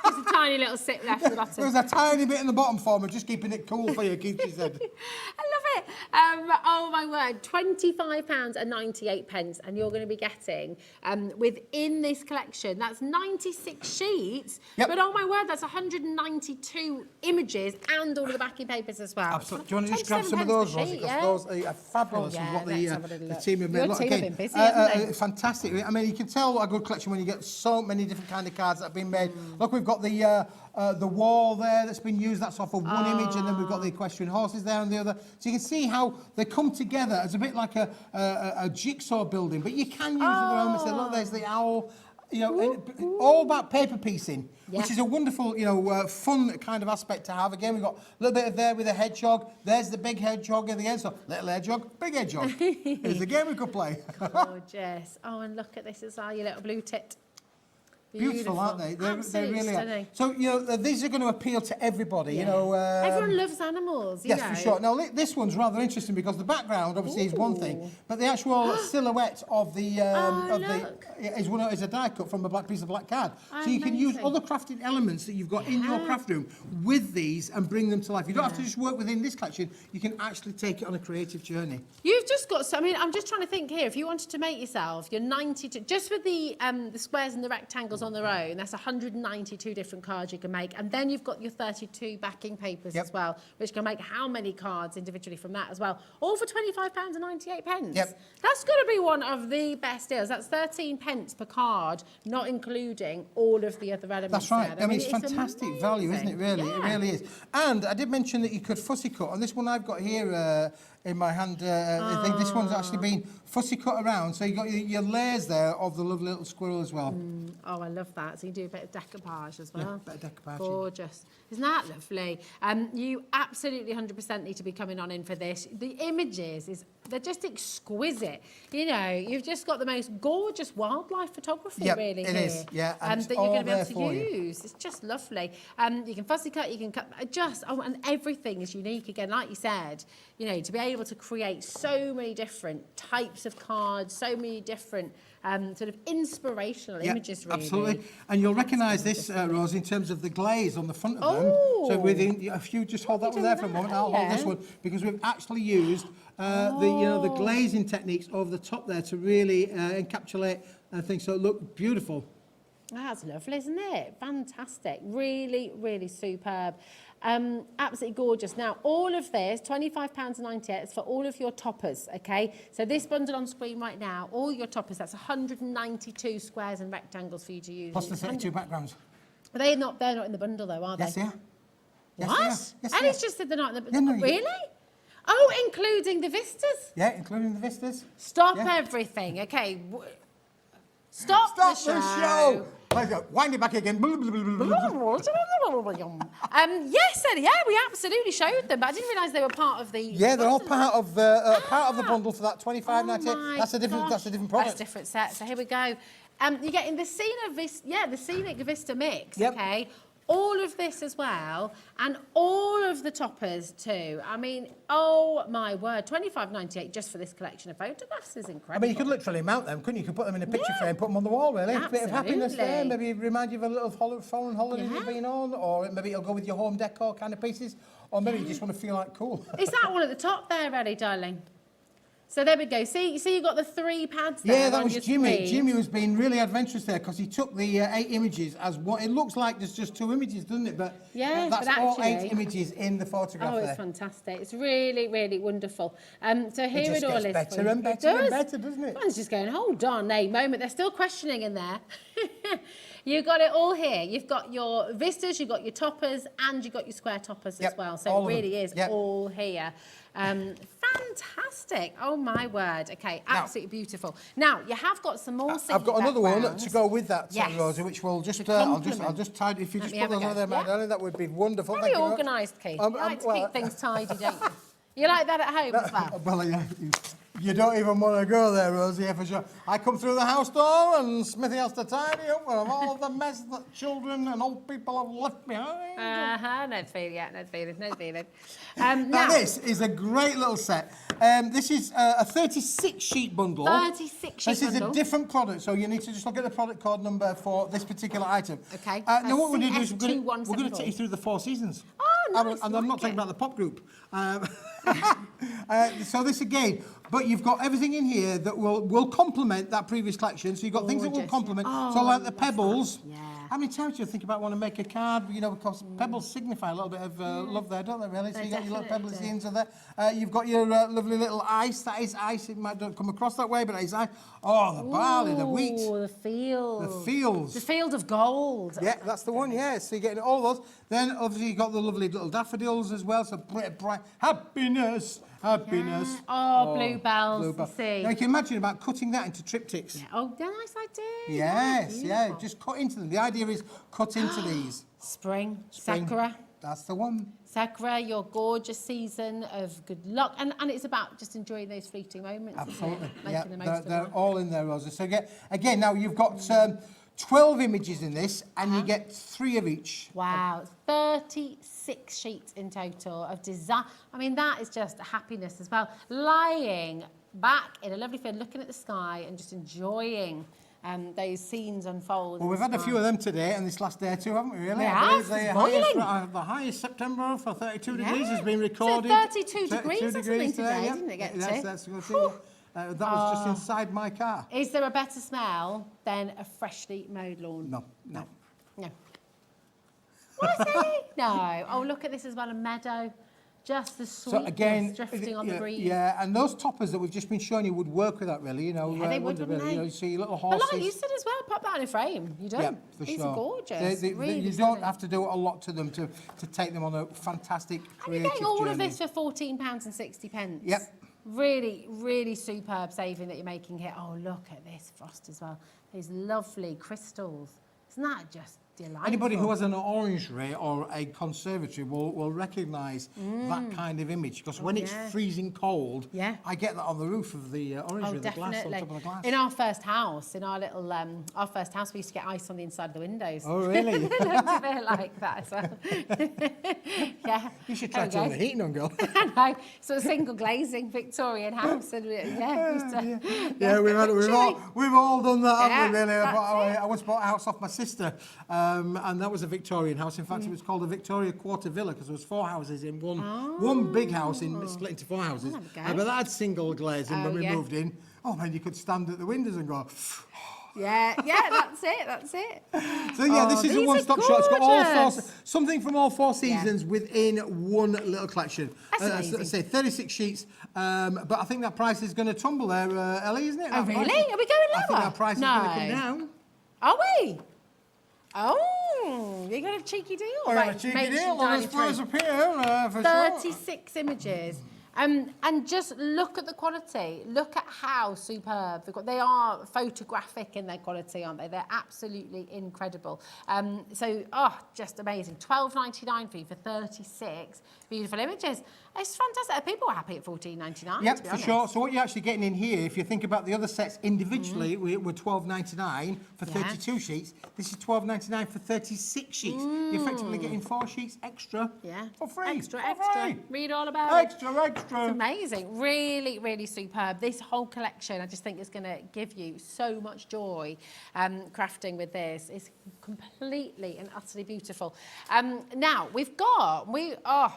Just a tiny little sip left at the bottom. There was a tiny bit in the bottom for me, just keeping it cool for you, Keith, she said. I love it. Oh my word, £25.98, and you're going to be getting within this collection. That's 96 sheets, Yep. but oh my word, that's 192 images and all of the backing papers as well. Absolutely. Do you want to just grab some of 27 those, per Rosie? sheet, Because yeah. those are fabulous. Oh, with yeah, what let's have a little the look. team have made. Your Look, team have again, been busy, haven't they? fantastic. I mean, you can tell a good collection when you get so many different kind of cards that have been made. Look, we've got the wall there that's been used. That's off of one image, and then we've got the equestrian horses there on the other. So you can see how they come together as a bit like a jigsaw building. But you can use other elements. Look, there's the owl. All about paper piecing, which is a wonderful, fun kind of aspect to have. Again, we've got a little bit of there with a hedgehog. There's the big hedgehog at the end. So little hedgehog, big hedgehog. It's a game we could play. Gorgeous. Oh, and look at this as well, your little blue tit. Beautiful, aren't they? They Absolutely really stunning. are. So, these are going to appeal to everybody, Everyone loves animals, you Yes, know. for sure. Now, this one's rather interesting because the background obviously is one thing, but the actual silhouette of the is a die cut from a piece of black card. So you can use other crafting elements that you've got in your craft room with these and bring them to life. You don't have to just work within this collection. You can actually take it on a creative journey. You've just got, I'm just trying to think here. If you wanted to make yourself your 92, just with the squares and the rectangles on their own, that's 192 different cards you can make. And then you've got your 32 backing papers as well, which can make how many cards individually from that as well. All for £25.98. Yep. That's got to be one of the best deals. That's 13 pence per card, not including all of the other elements. That's right. There. I mean, it's fantastic amazing. value, isn't it, really? Yeah. It really is. And I did mention that you could fussy cut. On this one I've got here in my hand, I think this one's actually been fussy cut around. So you've got your layers there of the lovely little squirrel as well. Oh, I love that. So you do a bit of decoupage as well. Yeah, bit of decoupage. Gorgeous. Isn't that lovely? You absolutely 100% need to be coming on in for this. The images, they're just exquisite. You've just got the most gorgeous wildlife photography, really, it here. is. Yeah, and it's that you're all going to be there able for to you. use. It's just lovely. You can fussy cut, you can cut, and everything is unique. Again, like you said, to be able to create so many different types of cards, so many different sort of inspirational images, really. Absolutely. And you'll recognise this, Rose, in terms of the glaze on the front of them. So if you just hold that one there for a moment, I'll hold this one, because we've actually used the glazing techniques over the top there to really encapsulate things so it look beautiful. That's lovely, isn't it? Fantastic. Really, really superb. Absolutely gorgeous. Now, all of this, £25.98, is for all of your toppers, okay? So this bundle on screen right now, all your toppers, that's 192 squares and rectangles for you to use. Plus the 32 backgrounds. They're not in the bundle, though, are they? Yes, they are. Yes, What? they are. Yes, they Ellie's are. just said they're not in the Yeah, bundle. no, Really? Oh, including the vistas? Yeah, including the vistas. Stop Yeah. everything, okay? Stop the show. Let's go. Wind it back again. Yes, Ellie, yeah, we absolutely showed them, but I didn't realise they were part of the. Yeah, they're all part of the bundle for that $25.98. Oh That's a different product. That's a different set. So here we go. You're getting the scenic Vista mix. Yep. Okay. All of this as well, and all of the toppers too. I mean, oh my word, $25.98 just for this collection of photographs is incredible. I mean, you could literally mount them, couldn't you? You could put them in a picture frame, put them on the wall, really. A bit of happiness there. Maybe remind you of a little foreign holiday you've been on, or maybe it'll go with your home decor kind of pieces, or maybe you just want to feel like cool. Is that one at the top there, Ellie, darling? So there we go. See, you've got the 3 pads there. Yeah, that was Jimmy. Screen. Jimmy was being really adventurous there because he took the 8 images as what it looks like. There's just 2 images, doesn't it? But yeah, that's but all actually, 8 images in the photograph. Oh, it's there. fantastic. It's really, really wonderful. So here it all is. Better and better and better, doesn't it? One's just going, hold on a moment. They're still questioning in there. You've got it all here. You've got your vistas, you've got your toppers, and you've got your square toppers as well. So it really is all here. Fantastic. Oh, my word. Okay, absolutely beautiful. Now, you have got some more I've got another one to go with that, yes. Rosie, which will just, I'll just tidy, if you just put those on there, Magdalene, that would be wonderful. Very organised, Keith. You like to keep things tidy, don't you? You like that at home as well? Well, yeah. You don't even want to go there, Rosie, for sure. I come through the house door and Smithy has to tidy up with all of the mess that children and old people have left behind. No feeling. Now, this is a great little set. This is a 36-sheet bundle. 36-sheet This is bundle. a different product, so you need to just look at the product code number for this particular item. Okay. Now, what we're going to do is we're going to CS2174. take you through the 4 seasons. Oh, nice. And I'm not talking about the pop group. So this again, but you've got everything in here that will complement that previous collection. So you've got things that will complement. So like the pebbles. Yeah. How many times do you think about want to make a card? You know, because pebbles signify a little bit of love there, don't they, really? So you've got your little pebbles in there. You've got your lovely little ice. That is ice. It might not come across that way, but it's ice. Oh, the barley, the wheat. Oh, the field. The fields. The field of gold. Yeah, that's the one, yeah. So you're getting all those. Then, obviously, you've got the lovely little daffodils as well. So bright happiness. Happiness. Yeah. Oh, bluebells. Bluebell. See. Now, you can imagine about cutting that into triptychs. Yeah. Oh, nice idea. Yes, yeah. Just cut into them. The idea is cut into these. Spring. Sakura. That's the one. Sakura, your gorgeous season of good luck. And it's about just enjoying those fleeting moments. Absolutely. Isn't it? Making the most of they're them. all in there, Rosa. So again, now you've got 12 images in this, and you get 3 of each. Wow, 36 sheets in total of design. I mean, that is just happiness as well. Lying back in a lovely field, looking at the sky and just enjoying those scenes unfold. Well, we've had a few of them today and this last day or two, haven't we, really? We have, it's The highest September for 32 degrees has been recorded. So 32 degrees or something today, yeah. didn't it get to? That's good. That was just inside my car. Is there a better smell than a freshly mowed lawn? No. Was it? No. Oh, look at this as well, a meadow. Just the sweetness drifting on the breeze. Yeah, and those toppers that we've just been showing you would work with that, really. You know, Yeah, they would, wouldn't they? You know, you see your little But horses. like you said as well, pop that in a frame. You don't. Yeah, for These sure. are gorgeous. Really you stunning. don't have to do a lot to them to take them on a fantastic And creative you're getting all journey. of this for £14.60. Yep. Really, really superb saving that you're making here. Oh, look at this frost as well. These lovely crystals. Isn't that just delightful? Anybody who has an orangery or a conservatory will recognise that kind of image, because when it's freezing cold, I get that on the roof of the orangery, the glass on top of the glass. In our first house, in our little, our first house, we used to get ice on the inside of the windows. Oh, really? It looked a bit like that as well. Yeah. You should try turning the heating on, girl. I know. So a single glazing Victorian house, and we've all done that, haven't we, really? that's I once bought a house off my sister, and that was a Victorian house. In fact, it was called a Victoria Quarter Villa because there was 4 houses in one big house split into 4 houses. But that had single glazing when we moved in. Oh man, you could stand at the windows and go. Yeah, that's it. So yeah, this is a one-stop shop. It's got all 4, something from all 4 seasons within one little collection. Let's say 36 sheets. But I think that price is going to tumble there, Ellie, isn't it? Oh, really? Are we going lower? I think that price is going to come down. Are we? Oh, you got a cheeky deal. I got a cheeky deal on as far as up here, for 36 images. And just look at the quality. Look at how superb they are. Photographic in their quality, aren't they? They're absolutely incredible. Just amazing. $12.99 for you for 36 beautiful images. It's fantastic. People are happy at $14.99. Yep, for sure. So what you're actually getting in here, if you think about the other sets individually, we're $12.99 for 32 sheets. This is $12.99 for 36 sheets. You're effectively getting 4 sheets extra for free. Extra. Free. Read all about it. Extra. It's amazing. Really, really superb. This whole collection, I just think is going to give you so much joy crafting with this. It's completely and utterly beautiful. Now, we are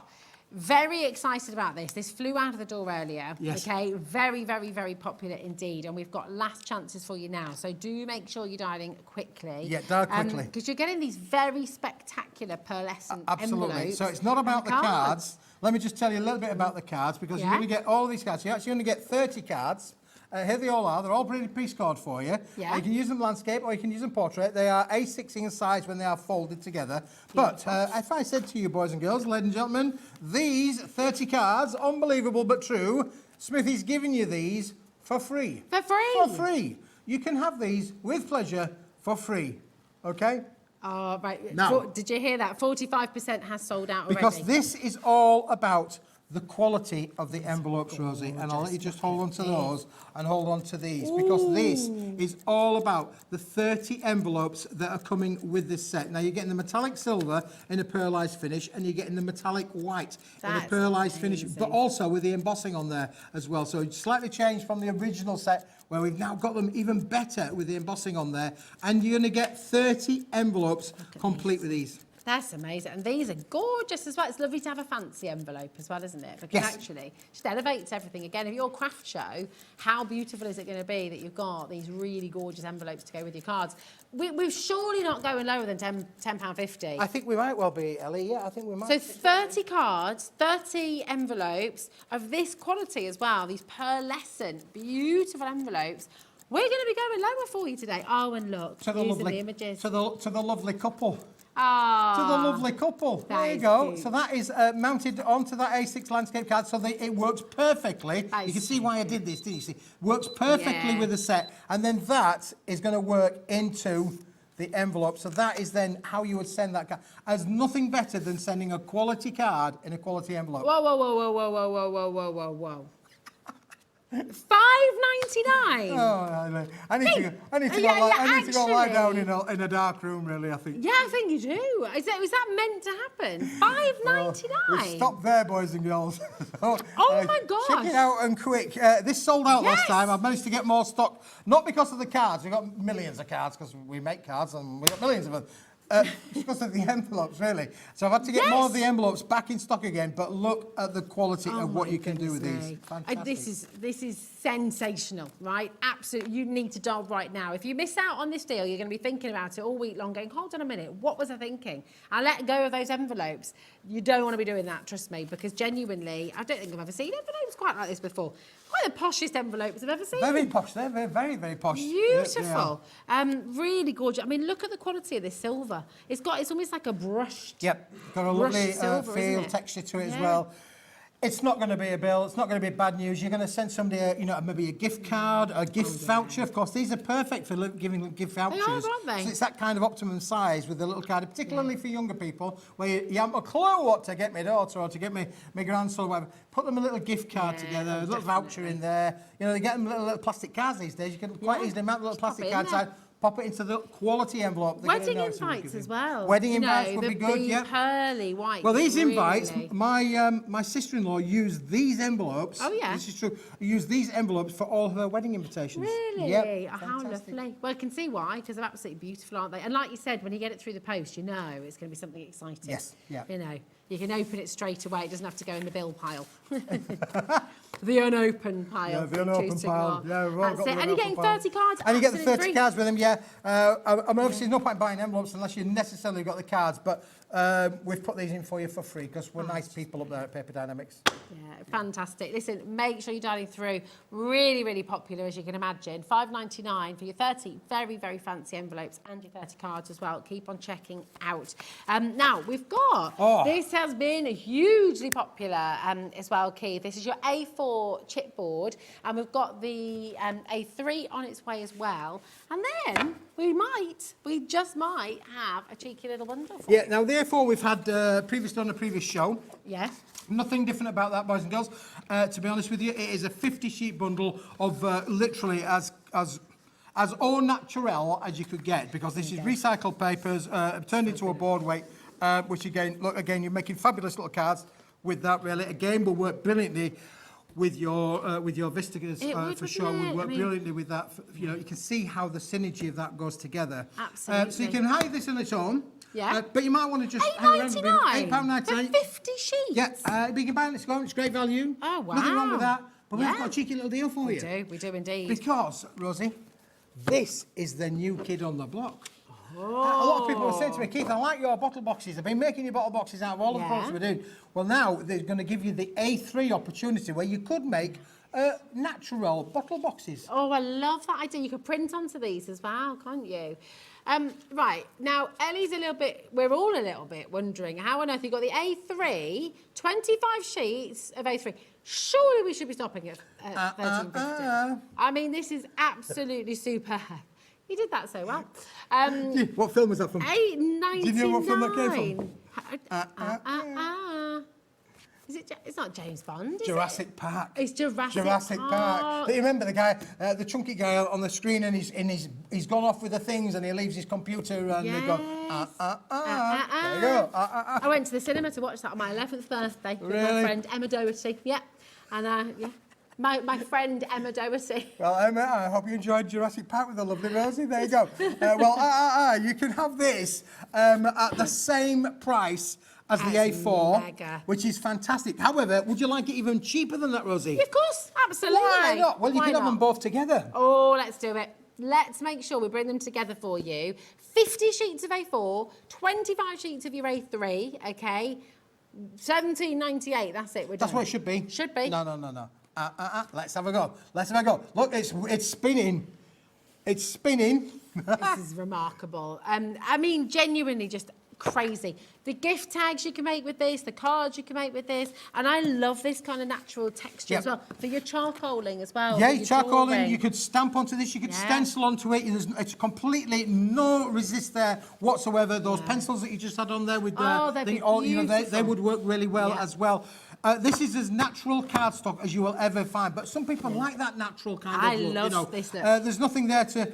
very excited about this. This flew out of the door earlier. Yes. Okay, very, very, very popular indeed. And we've got last chances for you now. So do make sure you're dialing quickly. Yeah, dial quickly. Because you're getting these very spectacular pearlescent Absolutely. envelopes. So it's not about the cards. Let me just tell you a little bit about the cards, because you're going to get all these cards. You're actually going to get 30 cards. Here they all are. They're all pretty pre-scored for you. Yeah. You can use them landscape or you can use them portrait. They are A6 in size when they are folded together. But if I said to you, boys and girls, ladies and gentlemen, these 30 cards, unbelievable but true, Smithy's giving you these for free. For free? For free. You can have these with pleasure for free. Okay? Oh, right. Now, did you hear that? 45% has sold out already. because this is all about the quality of the envelopes, Rosie, and I'll let you just hold on to those and hold on to these, because this is all about the 30 envelopes that are coming with this set. Now, you're getting the metallic silver in a pearlized finish, and you're getting the metallic white in a pearlized finish, but also with the embossing on there as well. So it's slightly changed from the original set, where we've now got them even better with the embossing on there, and you're going to get 30 envelopes complete with these. That's amazing. And these are gorgeous as well. It's lovely to have a fancy envelope as well, isn't it? Because actually, it just elevates everything. Again, if you're a craft show, how beautiful is it going to be that you've got these really gorgeous envelopes to go with your cards? We're surely not going lower than £10.50. I think we might well be, Ellie. Yeah, I think we might. So 30 cards, 30 envelopes of this quality as well. These pearlescent, beautiful envelopes. We're going to be going lower for you today. Oh, and look, to the these are lovely, the images. to the lovely couple. Ah, to the lovely couple. There you go. Cute. So that is mounted onto that A6 landscape card, so it works perfectly. You can see why I did this, didn't you? See, works perfectly with the set, and then that is going to work into the envelope. So that is then how you would send that card. There's nothing better than sending a quality card in a quality envelope. Whoa, whoa, whoa, whoa, whoa, whoa, whoa, whoa, whoa, whoa, whoa. $5.99. Oh, I need to go lie down in a dark room, really, I think. Yeah, I think you do. Is that meant to happen? $5.99. We stopped there, boys and girls. Oh my gosh. Check it out and quick. This sold out last time. I've managed to get more stock, not because of the cards. We've got millions of cards because we make cards and we've got millions of them. Because of the envelopes, really. So I've had to get more of the envelopes back in stock again, but look at the quality of what you can do with these. Fantastic. This is sensational, right? Absolutely. You need to dial right now. If you miss out on this deal, you're going to be thinking about it all week long, going, hold on a minute, what was I thinking? I let go of those envelopes. You don't want to be doing that, trust me, because genuinely, I don't think I've ever seen envelopes quite like this before. One of the poshest envelopes I've ever seen. Very posh. They're very, very posh. Beautiful. Really gorgeous. I mean, look at the quality of this silver. It's almost like a brushed. Yep. Got a lovely silver, feel, texture to it as well. It's not going to be a bill. It's not going to be bad news. You're going to send somebody, maybe a gift card, a gift voucher. Of course, these are perfect for giving gift vouchers. They are, aren't they? So it's that kind of optimum size with the little card, particularly for younger people, where you haven't a clue what to get my daughter or to get my grandson or whatever. Put them a little gift card together, a little voucher in there. They get them little plastic cards these days. You can quite easily mount the little plastic card inside. Pop it into the quality envelope. Wedding invites as well. Wedding invites would be good, the pearly white. Well, these invites, my sister-in-law used these envelopes. Oh, yeah. This is true. Used these envelopes for all her wedding invitations. Really? Yep. Oh, how lovely. Well, I can see why, because they're absolutely beautiful, aren't they? And like you said, when you get it through the post, it's going to be something exciting. Yes, yeah. You can open it straight away. It doesn't have to go in the bill pile. The unopened pile. Yeah, the unopened pile. Yeah, we've all That's got it. the And you're getting unopened pile. 30 cards. And you get the absolutely 30 free. cards with them, yeah. I mean, obviously, there's no point buying envelopes unless you necessarily got the cards, but we've put these in for you for free because we're nice people up there at Paper Dienamics. Yeah, fantastic. Listen, make sure you're dialing through. Really, really popular, as you can imagine. $5.99 for your 30 very, very fancy envelopes and your 30 cards as well. Keep on checking out. Now, we've got, this has been hugely popular as well, Keith. This is your A4 chipboard, and we've got the A3 on its way as well. And then we just might have a cheeky little bundle for you. Yeah, now the A4 we've had previously on a previous show. Yeah. Nothing different about that, boys and girls. To be honest with you, it is a 50-sheet bundle of literally as au naturel as you could get, because this is recycled papers turned into a board weight, which again, look, again, you're making fabulous little cards with that. Really, again, will work brilliantly with your vistas for sure. Would work brilliantly with that. You know, you can see how the synergy of that goes together. Absolutely. So you can hide this on its own. Yeah. But you might want to just £8.99 £8.99 for 50 sheets. Yeah, but you can buy it on its own. It's great value. Oh, wow. Nothing wrong with that. But we've got a cheeky little deal for you. We do indeed. Because, Rosie, this is the new kid on the block. A lot of people were saying to me, Keith, I like your bottle boxes. I've been making your bottle boxes out of all of the products we're doing. Well, now they're going to give you the A3 opportunity where you could make natural bottle boxes. Oh, I love that idea. You could print onto these as well, can't you? Right, now Ellie's we're all a little bit wondering how on earth you got the A3, 25 sheets of A3. Surely we should be stopping at 13.50. I mean, this is absolutely superb. You did that so well. What film was that from? $8.99. Do you know what film that came from? It's not James Bond, is Jurassic Park. It's Jurassic Park. Do you remember the guy, the chunky guy on the screen, and he's gone off with the things, and he leaves his computer, and they go, There you go. I went to the cinema to watch that on my 11th birthday with my friend Emma Doherty. Yeah, and my friend Emma Doherty. Well, Emma, I hope you enjoyed Jurassic Park with the lovely Rosie. There you go. You can have this at the same price as the A4, mega. Which is fantastic. However, would you like it even cheaper than that, Rosie? Of course, absolutely. Why not? Well, you can have them both together. Oh, let's do it. Let's make sure we bring them together for you. 50 sheets of A4, 25 sheets of your A3, okay? $17.98, that's it, we're done. That's what it should be. Should be. No. Let's have a go. Look, it's spinning. It's spinning. This is remarkable. I mean, genuinely just crazy. The gift tags you can make with this, the cards you can make with this, and I love this kind of natural texture as well. For your charcoaling as well. Yeah, charcoaling, you could stamp onto this, you could stencil onto it. It's completely no resist there whatsoever. Those pencils that you just had on there with they would work really well as well. This is as natural cardstock as you will ever find, but some people like that natural kind of look. I love this look. There's nothing there to,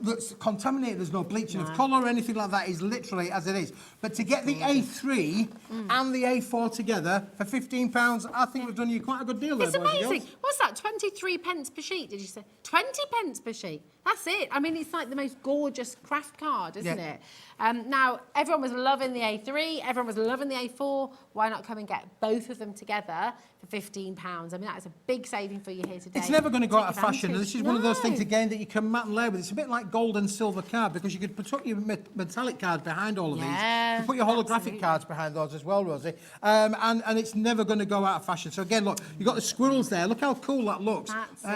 that's contaminated. There's no bleaching of colour or anything like that. It's literally as it is. But to get the A3 and the A4 together for £15, I think we've done you quite a good deal there. It's amazing. What's that? 23 pence per sheet, did you say? 20 pence per sheet. That's it. I mean, it's like the most gorgeous craft card, isn't it? Now, everyone was loving the A3. Everyone was loving the A4. Why not come and get both of them together for £15? I mean, that is a big saving for you here today. It's never going to go out of fashion. And this is one of those things, again, that you can mat and layer with. It's a bit like gold and silver card, because you could put your metallic cards behind all of these. You can put your holographic cards behind those as well, Rosie. And it's never going to go out of fashion. So again, look, you've got the squirrels there. Look how cool that looks.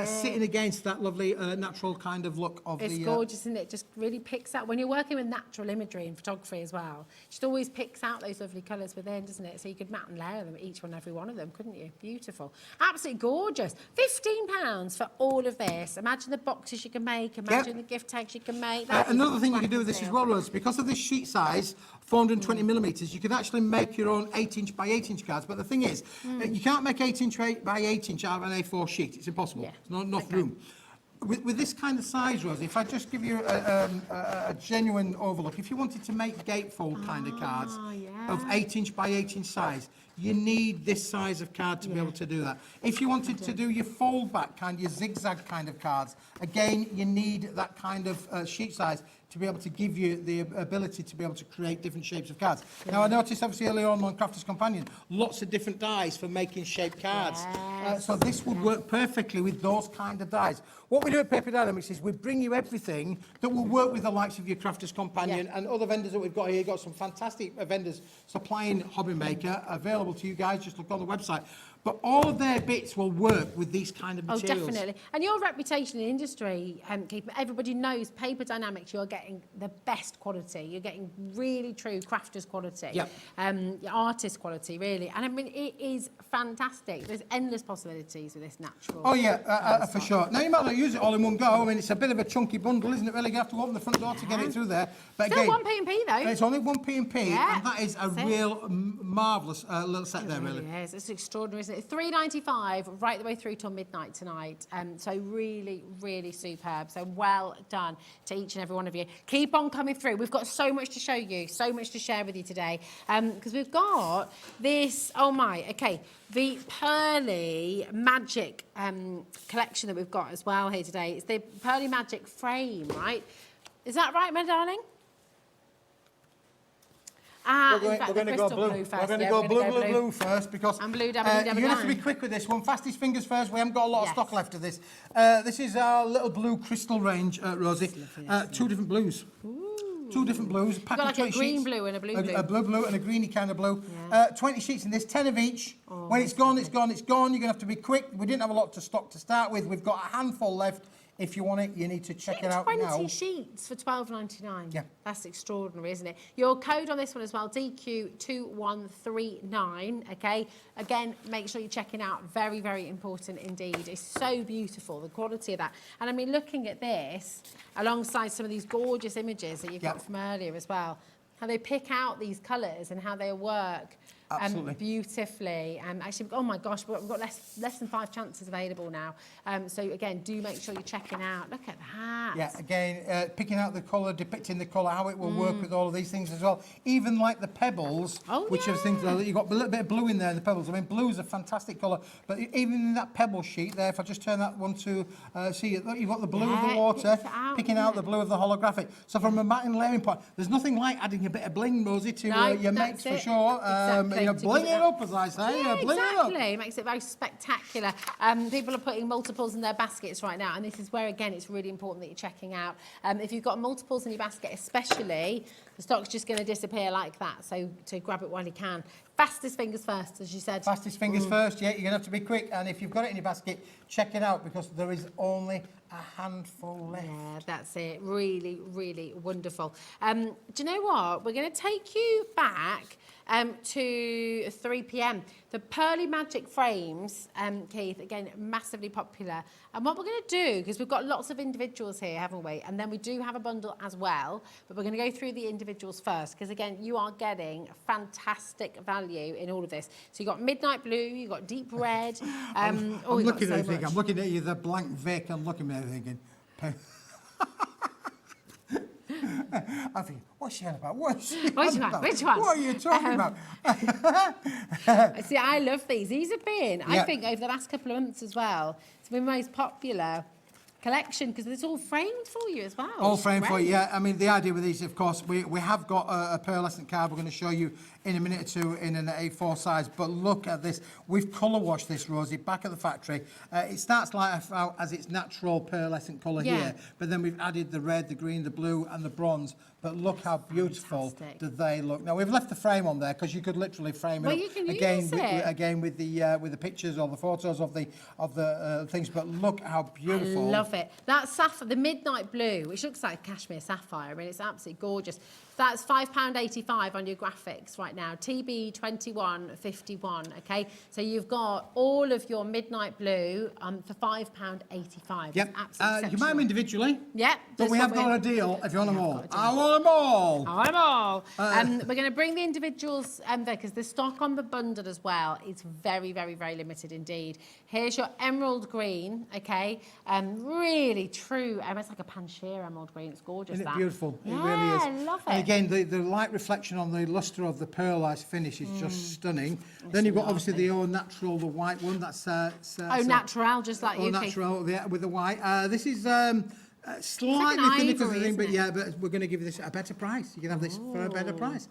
Sitting against that lovely natural kind of look of it's gorgeous, isn't it? It just really picks out, when you're working with natural imagery and photography as well, it just always picks out those lovely colours within, doesn't it? So you could mat and layer them, each one, every one of them, couldn't you? Beautiful. Absolutely gorgeous. £15 for all of this. Imagine the boxes you can make, imagine the gift tags you can make. Another thing you can do with this as well, Rose, because of this sheet size, 420 millimetres, you could actually make your own 8-inch by 8-inch cards. But the thing is, you can't make 8-inch by 8-inch out of an A4 sheet. It's impossible. There's not enough room. With this kind of size, Rosie, if I just give you a genuine overlook, if you wanted to make gatefold kind of cards of 8-inch by 8-inch size, you need this size of card to be able to do that. If you wanted to do your fold back kind, your zigzag kind of cards, again, you need that kind of sheet size to be able to give you the ability to be able to create different shapes of cards. Now, I noticed obviously earlier on Crafters Companion, lots of different dies for making shaped cards. So this would work perfectly with those kind of dies. What we do at Paper Dienamics is we bring you everything that will work with the likes of your Crafters Companion and other vendors that we've got here. You've got some fantastic vendors supplying Hobby Maker available to you guys. Just look on the website. But all of their bits will work with these kind of materials. Oh, definitely. And your reputation in the industry, Keith, everybody knows Paper Dienamics, you're getting the best quality. You're getting really true crafters quality. Yep. Artist quality, really. And I mean, it is fantastic. There's endless possibilities with this natural. Oh, yeah, for sure. Now, you might not use it all in one go. I mean, it's a bit of a chunky bundle, isn't it, really? You have to open the front door to get it through there. But Still again, 1p&p, though. It's only 1p&p, Yeah, and that is a real marvellous little set there, really. Yes, it's extraordinary, isn't it? $3.95 right the way through till midnight tonight. So really, really superb. So well done to each and every one of you. Keep on coming through. We've got so much to show you, so much to share with you today. Because we've got this, the Pearly Magic collection that we've got as well here today. It's the Pearly Magic frame, right? Is that right, my darling? We're going to go blue. We're going to go blue first because blue, you're going to have to be quick with this one. Fastest fingers first. We haven't got a lot of stock left of this. This is our little blue crystal range, Rosie. Two different blues. Two different blues. You've got like a green blue and a blue blue. A blue blue and a greeny kind of blue. 20 sheets in this, 10 of each. When it's gone, it's gone, it's gone. You're going to have to be quick. We didn't have a lot to stock to start with. We've got a handful left. If you want it, you need to check it out now. 20 sheets for $12.99. Yeah. That's extraordinary, isn't it? Your code on this one as well, DQ2139, okay? Again, make sure you're checking out. Very, very important indeed. It's so beautiful, the quality of that. And I mean, looking at this, alongside some of these gorgeous images that you've got from earlier as well, how they pick out these colours and how they work beautifully. Actually, oh my gosh, we've got less than 5 chances available now. So again, do make sure you're checking out. Look at that. Yeah, again, picking out the colour, depicting the colour, how it will work with all of these things as well. Even like the pebbles, which are things that you've got a little bit of blue in there in the pebbles. I mean, blue is a fantastic colour, but even in that pebble sheet there, if I just turn that one to see it, you've got the blue of the water, picking out the blue of the holographic. So from a matte and layering point, there's nothing like adding a bit of bling, Rosie, to your mates for sure. You know, bling it up, as I say. Bling it up. It makes it very spectacular. People are putting multiples in their baskets right now, and this is where, again, it's really important that you're checking out. If you've got multiples in your basket, especially, the stock's just going to disappear like that, so to grab it while you can. Fastest fingers first, as you said. Fastest fingers first, yeah, you're going to have to be quick, and if you've got it in your basket, check it out, because there is only a handful left. Yeah, that's it. Really, really wonderful. Do you know what? We're going to take you back to 3 p.m. The Pearly Magic frames, Keith, again, massively popular. And what we're going to do, because we've got lots of individuals here, haven't we? And then we do have a bundle as well, but we're going to go through the individuals first, because again, you are getting fantastic value in all of this. So you've got midnight blue, you've got deep red. I'm looking at you, I'm looking at you, the blank Vic, I'm looking at you thinking, I'm thinking, what's she on about? What's she on about? Which one? What are you talking about? See, I love these. These have been, I think, over the last couple of months as well, it's been the most popular collection, because it's all framed for you as well. All framed for you, yeah. I mean, the idea with these, of course, we have got a pearlescent card we're going to show you in a minute or two in an A4 size, but look at this. We've colour washed this, Rosie, back at the factory. It starts like out as its natural pearlescent colour here, but then we've added the red, the green, the blue and the bronze. But look how beautiful do they look. Now, we've left the frame on there because you could literally frame it you can again, use it. again with the pictures or the photos of the things. But look how beautiful. I love it. That sapphire, the midnight blue, which looks like cashmere sapphire. I mean, it's absolutely gorgeous. That's £5.85 on your graphics right now. TB 21.51. Okay, so you've got all of your midnight blue for £5.85. Yep. You buy them individually. Yep. But we have got a deal if you want them all. I want them all. I want them all. We're going to bring the individuals there, because the stock on the bundle as well is very, very, very limited indeed. Here's your emerald green. Okay, really true. It's like a Panchir emerald green. It's gorgeous. Isn't it beautiful? Yeah, It really is. I love it. And again, the light reflection on the lustre of the pearlized finish is just stunning. Then you've got obviously the Au Natural, the white one. That's Au Natural, just like Au you. Natural, with the white. This is slightly thinner because of the thing, but yeah, but we're going to give this a better price. You can have this for a better price.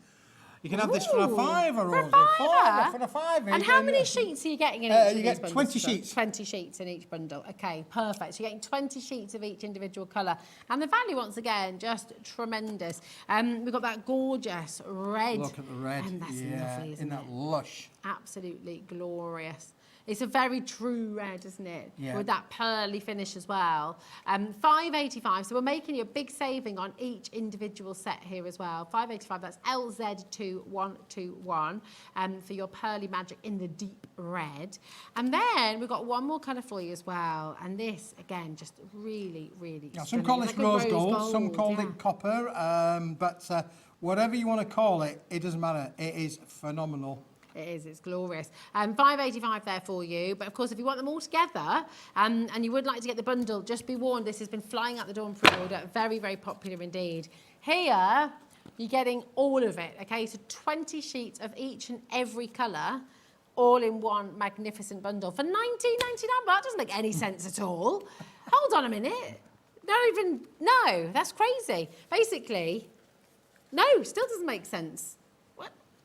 You can have this for a fiver, Rosie. For a fiver. And how many sheets are you getting in each of you these get bundles? 20 sheets. 20 sheets in each bundle. Okay, perfect. So you're getting 20 sheets of each individual colour. And the value, once again, just tremendous. We've got that gorgeous red. Look at the red. And that's lovely, isn't that lush. Absolutely glorious. It's a very true red, isn't it? Yeah. With that pearly finish as well. $5.85. So we're making you a big saving on each individual set here as well. $5.85. That's LZ2121 for your pearly magic in the deep red. And then we've got one more colour for you as well. And this, again, just really, really. Now, some call this rose gold, some call it copper, but whatever you want to call it, it doesn't matter. It is phenomenal. It is, it's glorious. $5.85 there for you. But of course, if you want them all together and you would like to get the bundle, just be warned, this has been flying out the door in pre-order. Very, very popular indeed. Here, you're getting all of it, okay? So 20 sheets of each and every colour, all in one magnificent bundle for $19.99. That doesn't make any sense at all. Hold on a minute. No, that's crazy. Basically, no, still doesn't make sense.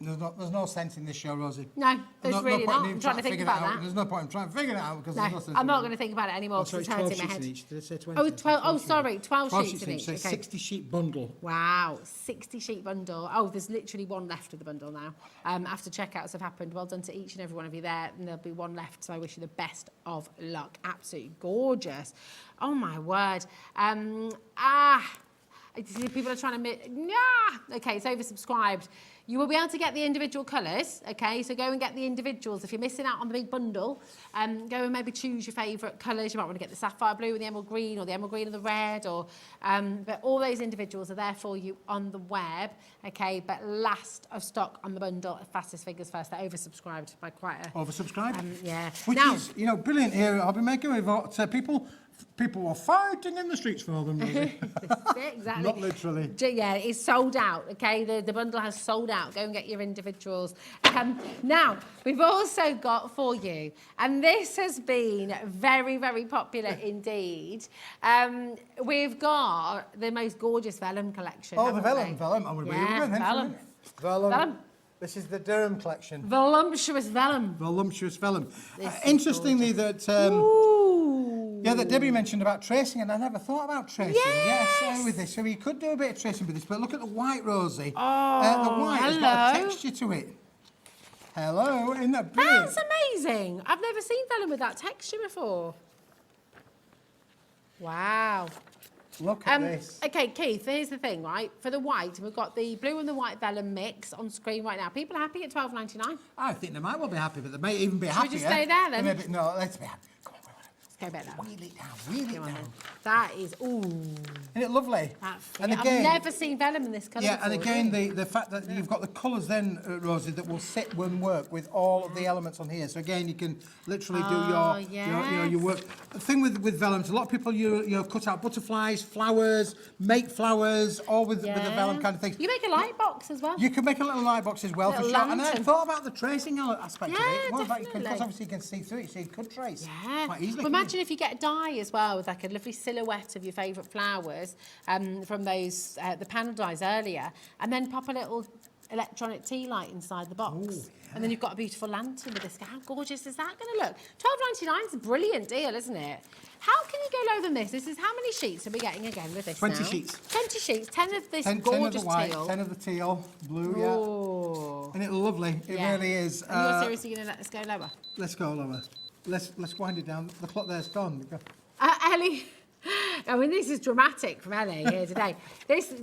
There's no sense in this show, Rosie. No, there's really not. I'm trying to think about that. There's no point in trying to figure it out because no, I'm not going to think about it anymore because it's hurting my head. Did it say 20? 12 sheets in each. So Okay. 60 sheet bundle. Wow, 60 sheet bundle. Oh, there's literally one left of the bundle now. After checkouts have happened. Well done to each and every one of you there. And there'll be one left. So I wish you the best of luck. Absolutely gorgeous. Oh my word. People are trying to... Okay, it's oversubscribed. You will be able to get the individual colours, okay? So go and get the individuals. If you're missing out on the big bundle, go and maybe choose your favourite colours. You might want to get the sapphire blue and the emerald green, or the emerald green and the red, or but all those individuals are there for you on the web, okay? But last of stock on the bundle, fastest fingers first. They're oversubscribed by quite a... Oversubscribed? Yeah. Which is, brilliant here at Hobbymaker. We've got people are fighting in the streets for them, Rosie. Exactly. Not literally. Yeah, it's sold out, okay? The bundle has sold out. Go and get your individuals. Now, we've also got for you, and this has been very, very popular indeed. We've got the most gorgeous vellum collection. Oh, the vellum. I'm going to Yeah, be vellum. Vellum. This is the Durham collection. Voluptuous vellum. Voluptuous vellum. Interestingly, that that Debbie mentioned about tracing, and I never thought about tracing. Yes, with this. So you could do a bit of tracing with this, but look at the white, Rosie. Oh, the white has got a texture to it. Hello, isn't that brilliant? That's amazing. I've never seen vellum with that texture before. Wow. Look at this. Okay, Keith, here's the thing, right? For the white, we've got the blue and the white vellum mix on screen right now. People are happy at $12.99. I think they might well be happy, but they may even be happier. Should we just stay there then? No, let's be happy. Come on, let's go back there. Wheel it down. That is, ooh. Isn't it lovely? And again, I've never seen vellum in this colour before, and again, the fact that you've got the colours then, Rosie, that will sit when work with all of the elements on here. So again, you can literally do your work. The thing with vellums, a lot of people cut out butterflies, flowers, make flowers, all with the vellum kind of thing. You make a light box as well. You can make a little light box as well, for sure. And I thought about the tracing aspect of it. What about because obviously you can see through it, so you could trace quite easily. Well, imagine if you get a die as well with like a lovely silhouette of your favourite flowers from those the panel dies earlier, and then pop a little electronic tea light inside the box. And then you've got a beautiful lantern with this. How gorgeous is that going to look? $12.99 is a brilliant deal, isn't it? How can you go lower than this? This is how many sheets are we getting again with this 20 now? sheets. 20 sheets, 10 of this 10 gorgeous of the white, teal. 10 of the teal, blue, And it's lovely. It really is. And you're seriously going to let us go lower? Let's go lower. Let's wind it down. The clock there's gone. Ellie, I mean, this is dramatic from Ellie here today. This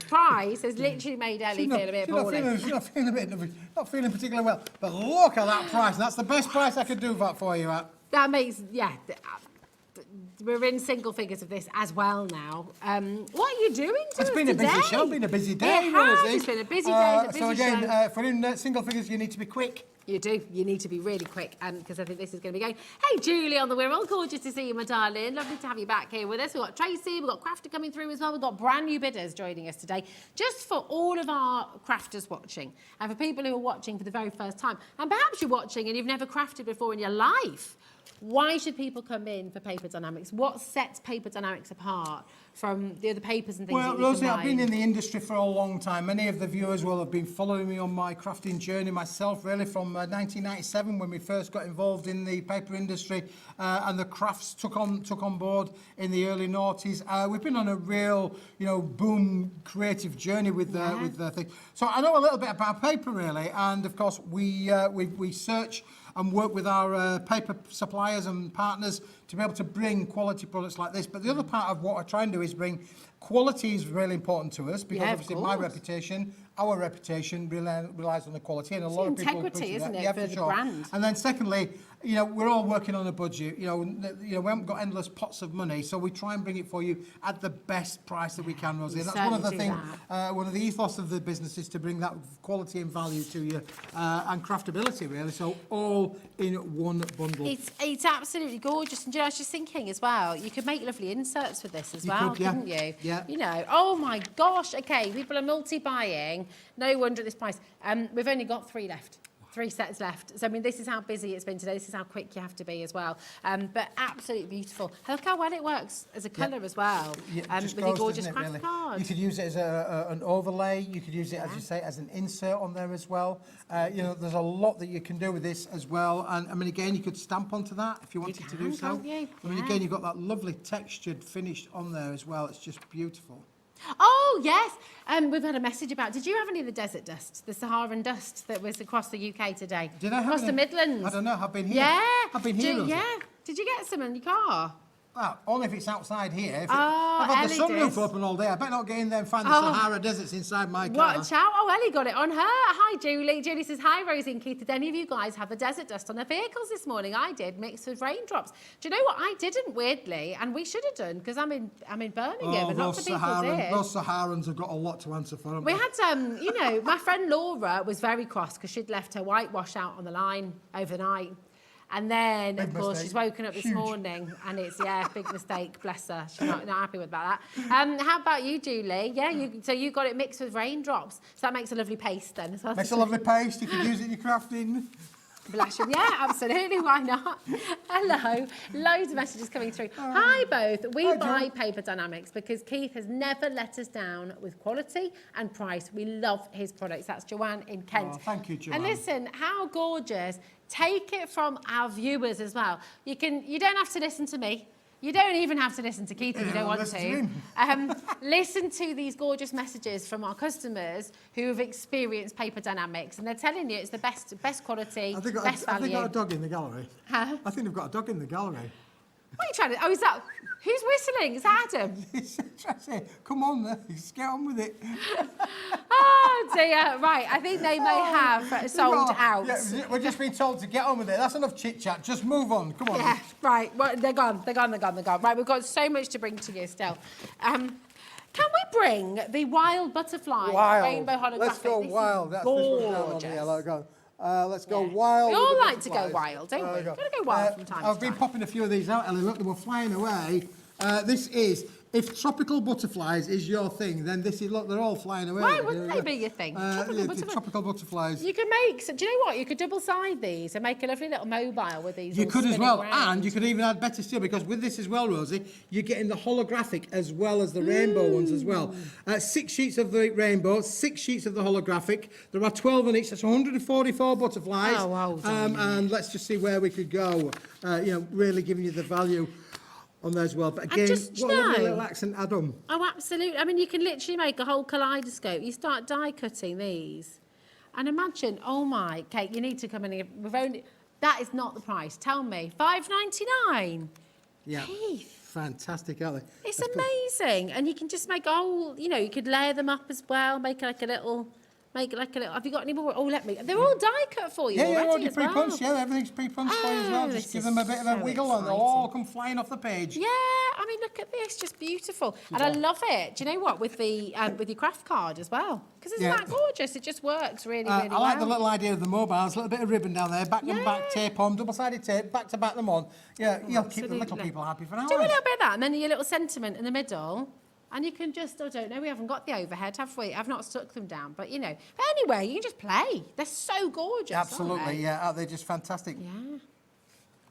prize has literally made Ellie feel a bit poorly. She's not feeling particularly well. But look at that price. That's the best price I could do that for you at. That makes, We're in single figures of this as well now. What are you doing to us It's been a busy show, been a busy day, It has. Rosie. It's been a busy day, a busy So again, show. for in single figures, you need to be quick. You do. You need to be really quick because I think this is going to be going. Hey, Julie on the Wirral. Gorgeous to see you, my darling. Lovely to have you back here with us. We've got Tracy. We've got Crafter coming through as well. We've got brand new bidders joining us today. Just for all of our crafters watching and for people who are watching for the very first time. And perhaps you're watching and you've never crafted before in your life. Why should people come in for Paper Dienamics? What sets Paper Dienamics apart from the other papers and things Well, that you Rosie, I've combine? been in the industry for a long time. Many of the viewers will have been following me on my crafting journey myself, really, from 1997 when we first got involved in the paper industry and the crafts took on board in the early noughties. We've been on a real, boom creative journey with the thing. So I know a little bit about paper, really, and of course we search and work with our paper suppliers and partners to be able to bring quality products like this. But the other part of what I try and do is bring quality is really important to us because obviously my reputation, our reputation relies on the quality, and a lot of people integrity, isn't it, yeah, for the sure. brand? And then secondly, we're all working on a budget. We haven't got endless pots of money, so we try and bring it for you at the best price that we can, Rosie. That's one of the things. One of the ethos of the business is to bring that quality and value to you, and craftability, really. So all in one bundle. It's absolutely gorgeous. And I was just thinking as well, you could make lovely inserts with this as well, couldn't you? Yeah. Oh my gosh. Okay, people are multi-buying. No wonder at this price. We've only got 3 left. 3 sets left. So, I mean, this is how busy it's been today. This is how quick you have to be as well. But absolutely beautiful. Look how well it works as a colour as well. With your gorgeous craft card. You could use it as an overlay. You could use it, as you say, as an insert on there as well. There's a lot that you can do with this as well. And, I mean, again, you could stamp onto that if you wanted to do so. I mean, again, you've got that lovely textured finish on there as well. It's just beautiful. Oh, yes. We've had a message about, did you have any of the desert dust, the Saharan dust that was across the UK today? Did I have Across the Midlands? I don't know. I've been here. Yeah. I've been here. Yeah. Did you get some in your car? Well, only if it's outside here. Oh, I've had the Ellie sunroof did. open all day. I better not get in there and find the Sahara deserts inside my car. Watch out. Oh, Ellie got it on her. Hi, Julie. Julie says, hi, Rosie and Keith. Did any of you guys have the desert dust on their vehicles this morning? I did, mixed with raindrops. Do you know what? I didn't, weirdly, and we should have done, because I'm in Birmingham, and lots of people did. Those Saharans have got a lot to answer for. We had, my friend Laura was very cross because she'd left her whitewash out on the line overnight. And then, of course, she's woken up this morning and it's, big mistake, bless her. She's not happy with that. How about you, Julie? Yeah, so you got it mixed with raindrops. So that makes a lovely paste then. So makes a lovely paste. You can use it in your crafting. Bless you. Yeah, absolutely. Why not? Hello. Loads of messages coming through. Hi, both. We buy Paper Dienamics because Keith has never let us down with quality and price. We love his products. That's Joanne in Kent. Oh, thank you, Joanne. And listen, how gorgeous. Take it from our viewers as well. You don't have to listen to me. You don't even have to listen to Keith if you don't want to. Listen to these gorgeous messages from our customers who have experienced Paper Dienamics, and they're telling you it's the best quality, best value. Have they got a dog in the gallery? Huh? I think they've got a dog in the gallery. What are you trying to... Oh, is that... Who's whistling? Is that Adam? He's trying to say, come on, let's get on with it. Oh, dear. Right, I think they may have sold out. Yeah, we're just being told to get on with it. That's enough chit-chat. Just move on. Come on. Yeah, right. Well, they're gone. Right, we've got so much to bring to you still. Can we bring the wild butterfly rainbow holographic? Let's go wild. That's gorgeous. Let's go wild. We all like to go wild, don't we? Got to go wild from time to time. I've been popping a few of these out, Ellie. Look, they were flying away. This is, if tropical butterflies is your thing, then this is, look, they're all flying away. Why wouldn't they be your thing? Tropical butterflies. You can make, do you know what? You could double side these and make a lovely little mobile with these. You could as well, around. and you could even add better still, because with this as well, Rosie, you're getting the holographic as well as the rainbow ones as well. 6 sheets of the rainbow, 6 sheets of the holographic. There are 12 on each, that's 144 butterflies. Oh, wow. And let's just see where we could go. Really giving you the value on there as well. But again, what a lovely little accent add-on. Oh, absolutely. I mean, you can literally make a whole kaleidoscope. You start die cutting these. And imagine, oh my, Kate, you need to come in here. That is not the price. Tell me. $5.99. Yeah. Keith. Fantastic, aren't they? It's amazing. And you can just make a whole, you could layer them up as well, make like a little Make like a little... Have you got any more? Oh, let me... They're all die cut for you Yeah, already already as well. pre-punched. Yeah, everything's pre-punched for you as well. Oh, Just this give is them a bit of a so wiggle and they'll all come flying off the page. Yeah, I mean, look at this, just beautiful. And I love it. Do you know what? With your craft card as well. Because isn't that gorgeous? It just works really, really well. I like the little idea of the mobiles, a little bit of ribbon down there, back them back, tape on, double-sided tape, back to back them on. Yeah, you'll keep the little people happy for hours. Do a little bit of that, and then your little sentiment in the middle. And you can just, I don't know, we haven't got the overhead, have we? I've not stuck them down, but you know. But anyway, you can just play. They're so gorgeous. Absolutely, aren't they? yeah. They're just fantastic. Yeah.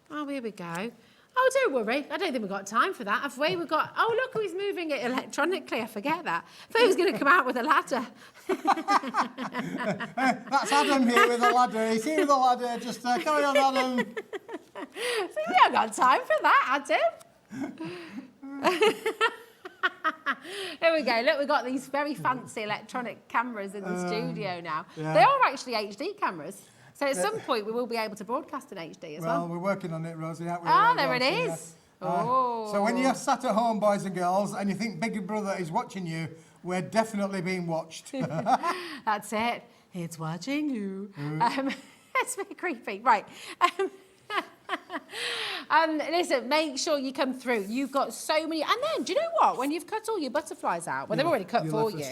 Oh, here we go. Oh, don't worry. I don't think we've got time for that, have we? We've got, oh, look who's moving it electronically. I forget that. I thought he was going to come out with a ladder. That's Adam here with a ladder. He's here with a ladder. Just carry on, Adam. So we haven't got time for that, Adam. Here we go. Look, we've got these very fancy electronic cameras in the studio now. Yeah. They are actually HD cameras. So at some point we will be able to broadcast in HD as well. Well, we're working on it, Rosie, aren't we? Ah, there it is. So when you're sat at home, boys and girls, and you think Big Brother is watching you, we're definitely being watched. That's it. It's watching you. It's a bit creepy. Right. Listen, make sure you come through. You've got so many. And then, do you know what? When you've cut all your butterflies out, well, they're already cut for you.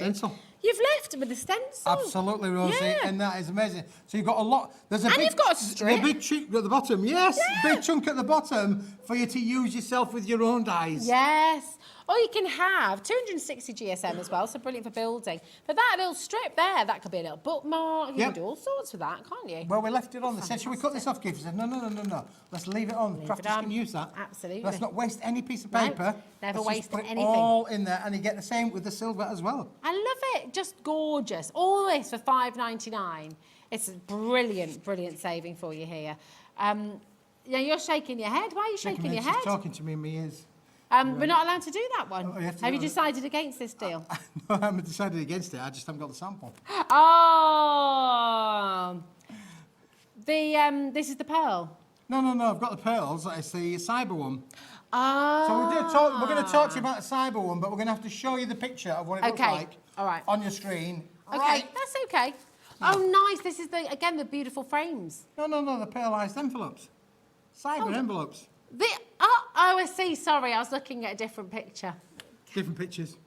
You've left with the stencil. Absolutely, Rosie, and that is amazing. So you've got a lot. There's a big, you've got a strip. A big chunk at the bottom. Yes, big chunk at the bottom for you to use yourself with your own dies. Yes. Or you can have 260 GSM as well, so brilliant for building. But that little strip there, that could be a little bookmark. You can do all sorts with that, can't you? Well, we left it on. They said, should we cut this off, Keith? I said, no. Let's leave it on. Crafters can use that. Absolutely. Let's not waste any piece of paper. Never Let's waste just put anything. It all in there, and you get the same with the silver as well. I love it. Just gorgeous. All this for $5.99. It's a brilliant, brilliant saving for you here. Yeah, you're shaking your head. Why are you shaking your head? She's talking to me in my ears. We're not allowed to do that one. Oh, have you decided against this deal? No, I haven't decided against it. I just haven't got the sample. Oh, this is the pearl. No. I've got the pearls. It's the cyber one. Oh. So we're going to talk to you about the cyber one, but we're going to have to show you the picture of what it looks like. All right. On your screen. Okay, Right. that's okay. Oh, nice. This is the beautiful frames. No, the pearlized envelopes. Cyber envelopes. I see. Sorry, I was looking at a different picture. Different pictures.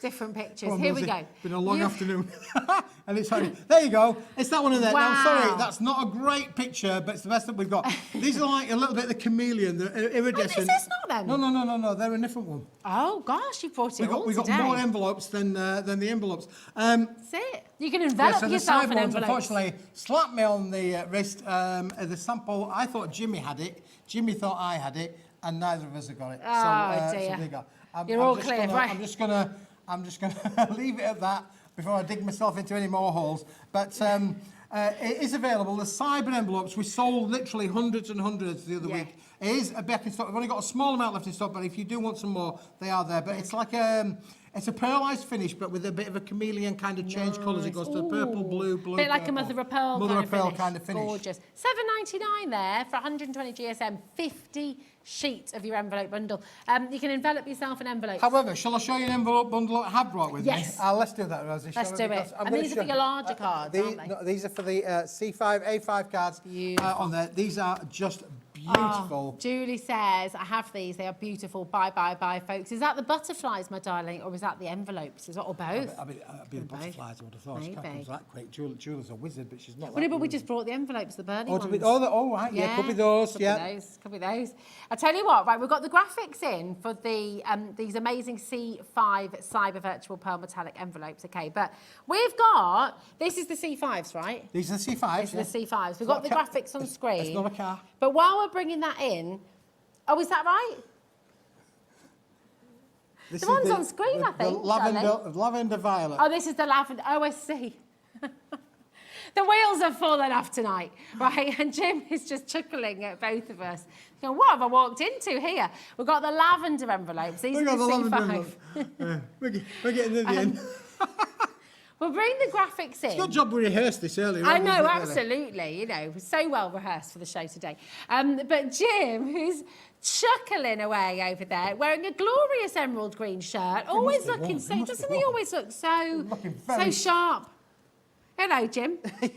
Different pictures. On, Here we Rosie. go. It's been a long afternoon. And it's hard. There you go. It's that one in there. Wow. Now, I'm sorry, that's not a great picture, but it's the best that we've got. These are like a little bit of the chameleon, the iridescent. Oh, is this not them? No. They're a different one. Oh, gosh, you brought it all We've got today. more envelopes than the envelopes. That's it. You can envelop so yourself the in side ones, envelopes. unfortunately, slapped me on the wrist. The sample, I thought Jimmy had it. Jimmy thought I had it, and neither of us have got it. Oh, dear. So there you go. You're all clear, right? I'm just gonna leave it at that before I dig myself into any more holes. But it is available. The cyber envelopes, we sold literally hundreds and hundreds the other week. It is a back in stock. We've only got a small amount left in stock, but if you do want some more, they are there. But it's like it's a pearlized finish, but with a bit of a chameleon kind of change colours. It goes to purple, blue, A bit like a purple. mother of pearl, kind of finish. Gorgeous. $7.99 there for 120 GSM, 50 sheets of your envelope bundle. You can envelop yourself in envelopes. However, shall I show you an envelope bundle I have brought with Yes. me? Let's do that, Rosie. Let's do it. Because I'm And gonna these are show for your you. larger cards, aren't they? No, these are for the C5, A5 cards on there. These are just beautiful. Oh, Julie says, I have these. They are beautiful. Bye, folks. Is that the butterflies, my darling, or is that the envelopes? Is it or both? I'll be the butterflies, I would have thought. She can't Maybe. come that quick. Julie's a wizard, but she's not. Well, no, but we just brought the envelopes, the burning ones. Right. Yeah, could be those. Could be those. I tell you what, right, we've got the graphics in for the these amazing C5 Cyber Virtual Pearl Metallic envelopes, okay? But we've got, this is the C5s, right? These are the C5s. These are the C5s. We've got the graphics on screen. It's not a car. But while we're bringing that in, oh, is that right? This The is one's on screen, I think, lavender violet. Oh, this is the lavender. Oh, I see. The wheels have fallen off tonight, right? And Jim is just chuckling at both of us. Going, what have I walked into here? We've got the lavender envelopes. These are the C5. We're getting to the end. We'll bring the graphics in. It's a good job we rehearsed this earlier. I know, absolutely. You know, so well rehearsed for the show today. But Jim, who's chuckling away over there, wearing a glorious emerald green shirt, always looking so. Doesn't he always look so sharp? Hello, Jim. You're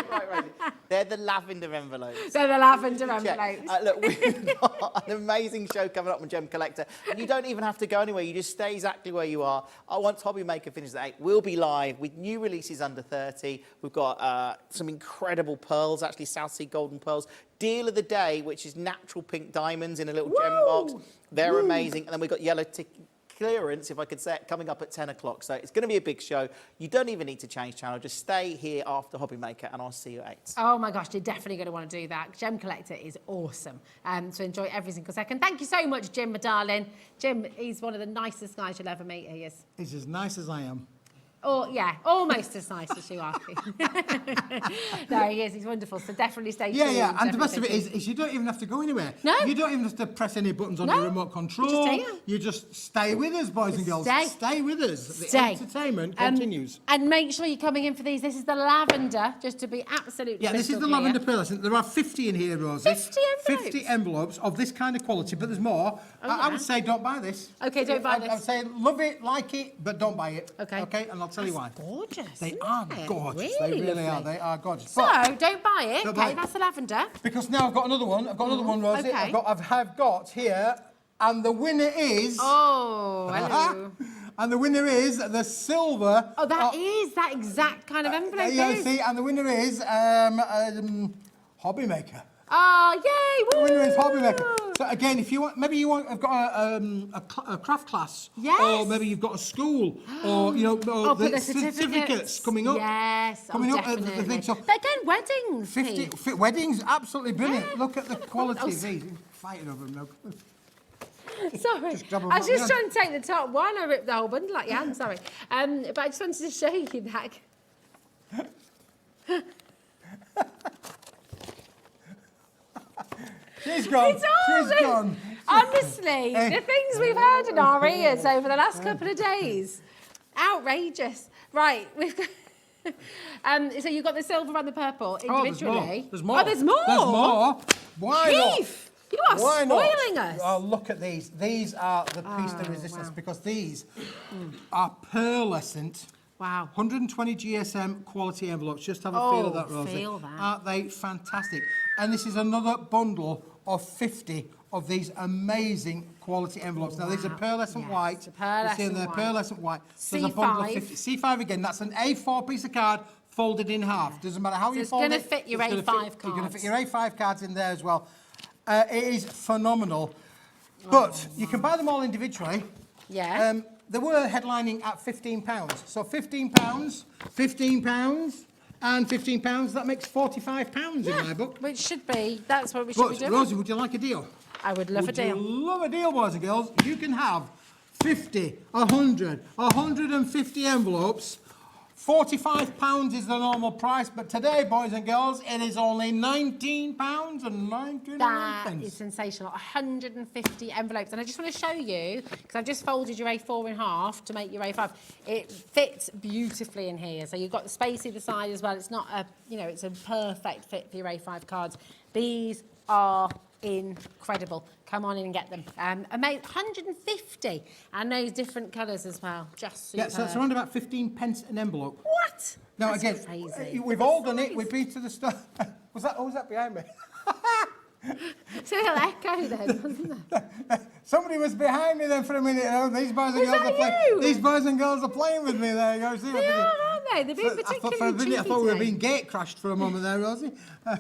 right, Rosie. They're the lavender envelopes. They're the lavender Check. envelopes. Look, we've got an amazing show coming up on Gem Collector. And you don't even have to go anywhere. You just stay exactly where you are. Once Hobby Maker finishes at 8, we'll be live with new releases under 30. We've got some incredible pearls, actually South Sea Golden Pearls. Deal of the day, which is natural pink diamonds in a little gem box. They're amazing. And then we've got yellow clearance, if I could say it, coming up at 10 o'clock. So it's going to be a big show. You don't even need to change channel. Just stay here after Hobby Maker and I'll see you at 8. Oh my gosh, you're definitely going to want to do that. Gem Collector is awesome. So enjoy every single second. Thank you so much, Jim, my darling. Jim, he's one of the nicest guys you'll ever meet. He is. He's as nice as I am. Oh, yeah, almost as nice as you are. No, he is. He's wonderful. So definitely stay tuned. Yeah. And the best of it is you don't even have to go anywhere. No. You don't even have to press any buttons on your remote control. You just stay with us, boys and girls. Stay with us. The entertainment continues. And make sure you're coming in for these. This is the lavender, just to be absolutely this is the lavender pearlescent. There are 50 in here, Rosie. 50 envelopes? 50 envelopes of this kind of quality, but there's more. I would say don't buy this. Okay, don't buy this. I would say love it, like it, but don't buy it. Okay. Okay, and I'll tell you why. Gorgeous. They are gorgeous. Really They really are. lovely. They are gorgeous. So, don't buy it. Don't buy it. That's the lavender. Because now I've got another one. Rosie. Okay. I've got here, and the winner is. Oh, hello. And the winner is the silver. Oh, that is that exact kind of envelope. See, and the winner is Hobby Maker. Oh, yay! Woo! The winner is Hobby Maker. So again, if you want, maybe you want, I've got a craft class, yes, or maybe you've got a school, or the certificates coming up. Yes, coming up. Definitely. The thing, so but again, weddings. 50 weddings, absolutely brilliant. Yeah. Look at the quality of these. Fighting over them now. Sorry, I was just trying to take the top one. I ripped the whole bundle out your hand. Sorry, but I just wanted to show you that. She's gone. She's gone. Honestly, the things we've heard in our ears over the last couple of days, outrageous. Right, we've got. So you've got the silver and the purple individually. There's more. Oh, there's more. There's more. Why not? Keith, you are spoiling us. Oh, look at these. These are the piece de resistance because these are pearlescent. Wow. 120 GSM quality envelopes. Just have a feel of that, Rosie. Feel that. Aren't they fantastic? And this is another bundle of 50 of these amazing quality envelopes. Now, these are pearlescent white. Pearlescent you see, they're white. Pearlescent white. C5. There's a bundle of 50. C5 again. That's an A4 piece of card folded in half. Doesn't matter how you fold it. It's going to fit your A5 cards. You're going to fit your A5 cards in there as well. It is phenomenal. But you can buy them all individually. Yeah. They were headlining at £15. So £15, £15, and £15, that makes £45 in my book. Which should be, that's what we should be doing. Rosie, would you like a deal? I would love a deal. Would you love a deal, boys and girls? You can have 50, 100, 150 envelopes. £45 is the normal price, but today, boys and girls, it is only £19.99. That is sensational. 150 envelopes. And I just want to show you, because I've just folded your A4 in half to make your A5. It fits beautifully in here. So you've got the space either side as well. It's not a, it's a perfect fit for your A5 cards. These are incredible. Come on in and get them. Amazing. 150. And those different colours as well. Just superb. Yeah, so it's around about 15 pence an envelope. What? Now, That's again, crazy. we've all done it. We've been to the store. Was that behind me? It's a little echo then, wasn't there? Somebody was behind me then for a minute. These boys and girls are playing. These boys and girls are playing with me there. You know, see, they are, aren't they? They're being particularly for a minute, I thought we were cheeky. being gate crashed for a moment there, Rosie.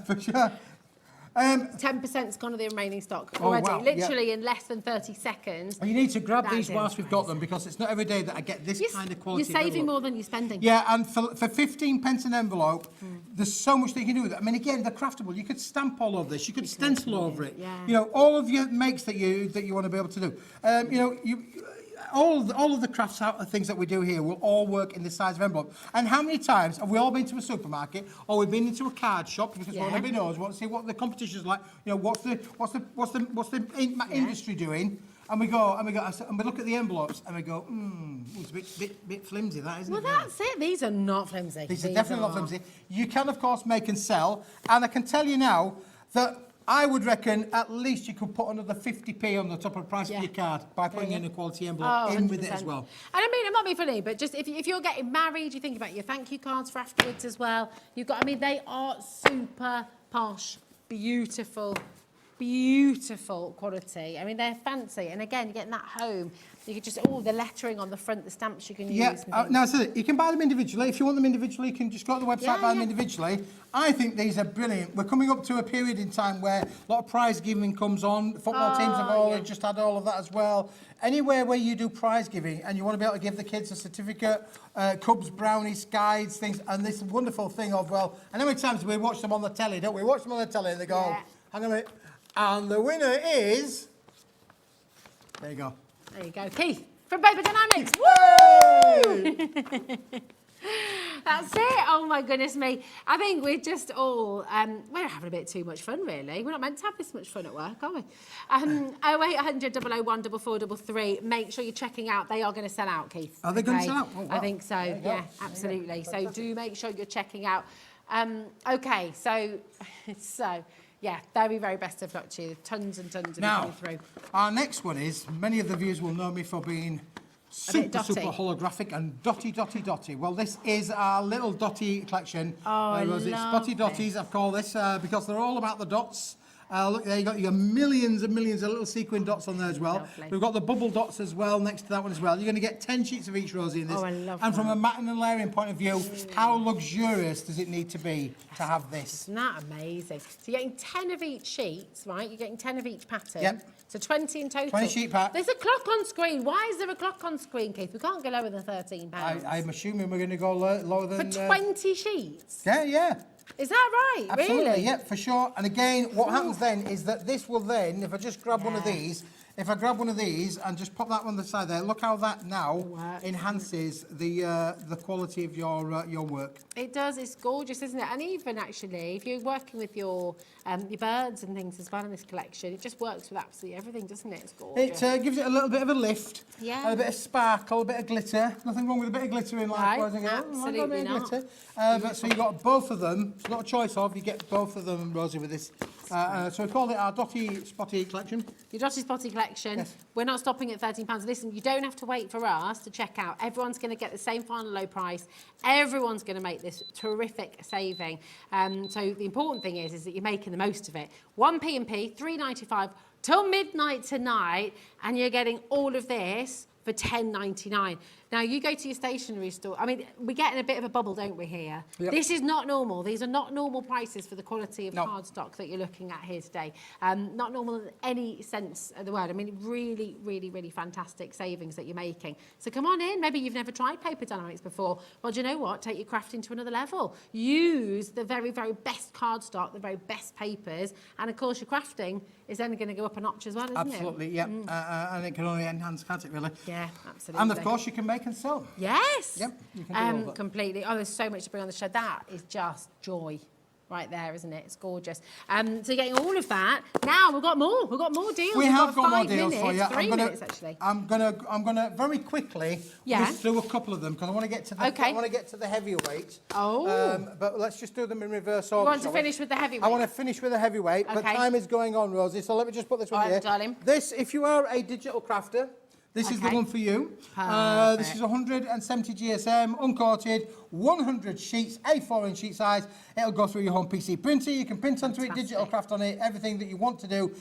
For sure. 10%'s gone of the remaining stock already. Wow, Literally in less than 30 seconds. You need to grab That these is whilst we've got them because it's not every day that I get this kind of quality. You're saving envelope. more than you're spending. Yeah, and for 15 pence an envelope, there's so much that you can do with it. I mean, again, they're craftable. You could stamp all over this. You could stencil over it. Yeah. All of your makes that you want to be able to do. All of the crafts things that we do here will all work in this size of envelope. And how many times have we all been to a supermarket or we've been into a card shop because everybody knows, want to see what the competition's like, what's the industry doing? And we go and we look at the envelopes and we go, it's a bit flimsy, that, isn't it? Well, that's it. These are not flimsy. These are definitely not flimsy. You can, of course, make and sell. And I can tell you now that I would reckon at least you could put another 50p on the top of the price of your card by putting in a quality envelope in with it as well. And I mean, I'm not being funny, but just if you're getting married, you think about your thank you cards for afterwards as well. You've got, I mean, they are super posh, beautiful quality. I mean, they're fancy. And again, you're getting that home. You could just, the lettering on the front, the stamps you can use. Now, so you can buy them individually. If you want them individually, you can just go to the website, buy them individually. I think these are brilliant. We're coming up to a period in time where a lot of prize giving comes on. Football teams have all just had all of that as well. Anywhere where you do prize giving and you want to be able to give the kids a certificate, cubs, brownies, guides, things, and this wonderful thing of, well, and how many times we watch them on the telly, don't we? Watch them on the telly and they go, hang on a minute, and the winner is, there you go. There you go, Keith from Paper Dienamics. Woo! That's it. Oh my goodness me. I think we're just all, we're having a bit too much fun, really. We're not meant to have this much fun at work, are we? 0800 001 4433. Make sure you're checking out. They are going to sell out, Keith. Are they going to sell out? Oh, wow. I think so. Yeah, absolutely. So do make sure you're checking out. Okay, so yeah, very, very best of luck to you. Tons and tons of coming through. Our next one is, many of the viewers will know me for being super holographic and dotty. Well, this is our little dotty collection. Rosie, spotty dotties, I've called this, because they're all about the dots. Look there, you got your millions and millions of little sequin dots on there as well. Lovely. We've got the bubble dots as well next to that one as well. You're going to get 10 sheets of each, Rosie, in this. I love and from a matting and layering point of view, how luxurious does it need to be to have this? Isn't that amazing? So you're getting 10 of each sheet, right? You're getting 10 of each pattern. Yep. So 20 in total. 20 sheet pack. There's a clock on screen. Why is there a clock on screen, Keith? We can't go lower than £13. I'm assuming we're going to go lower than... For 20 sheets? Yeah. Is that right? Absolutely, really? yeah, for sure. And again, what happens then is that this will then, if I just grab one of these, if I grab one of these and just pop that one on the side there, look how that now enhances the quality of your work. It does. It's gorgeous, isn't it? And even actually, if you're working with your birds and things as well in this collection, it just works with absolutely everything, doesn't it? It's gorgeous. It gives it a little bit of a lift, yeah, a bit of sparkle, a bit of glitter. Nothing wrong with a bit of glitter in life. Right, absolutely not. Glitter. But so you've got both of them. It's not a choice of. You get both of them, Rosie, with this. So we call it our Dotty Spotty collection. Your Dotty Spotty collection. Yes. We're not stopping at £13. Listen, you don't have to wait for us to check out. Everyone's going to get the same final low price. Everyone's going to make this terrific saving. So the important thing is that you're making the most of it. 1p&p, £3.95 till midnight tonight, and you're getting all of this for £10.99. Now, you go to your stationery store. I mean, we're getting a bit of a bubble, don't we, here? Yep. This is not normal. These are not normal prices for the quality of cardstock that you're looking at here today. Not normal in any sense of the word. I mean, really, really, really fantastic savings that you're making. So come on in. Maybe you've never tried Paper Dienamics before. Well, do you know what? Take your crafting to another level. Use the very, very best cardstock, the very best papers, and of course, your crafting is only going to go up a notch as well, isn't it? Absolutely, yeah. And it can only enhance, can't it, really? Yeah, absolutely. And of course, you can make and sell. Yes. Yep. You can do all that. Completely. Oh, there's so much to bring on the show. That is just joy right there, isn't it? It's gorgeous. So you're getting all of that. Now we've got more. We've got more deals. We have got more deals minutes, for you. 3 minutes actually. I'm gonna very quickly whisk through a couple of them because I want to get to the I want to get to the heavyweight. Oh. But let's just do them in reverse order. You want to finish with the heavyweight? I want to finish with the heavyweight, but time is going on, Rosie. So let me just put this one here. Darling. This, if you are a digital crafter, this is the one for you. This is 170 GSM, uncoated, 100 sheets, A4 in sheet size. It'll go through your home PC printer. You can print onto it, digital craft on it, everything that you want to do.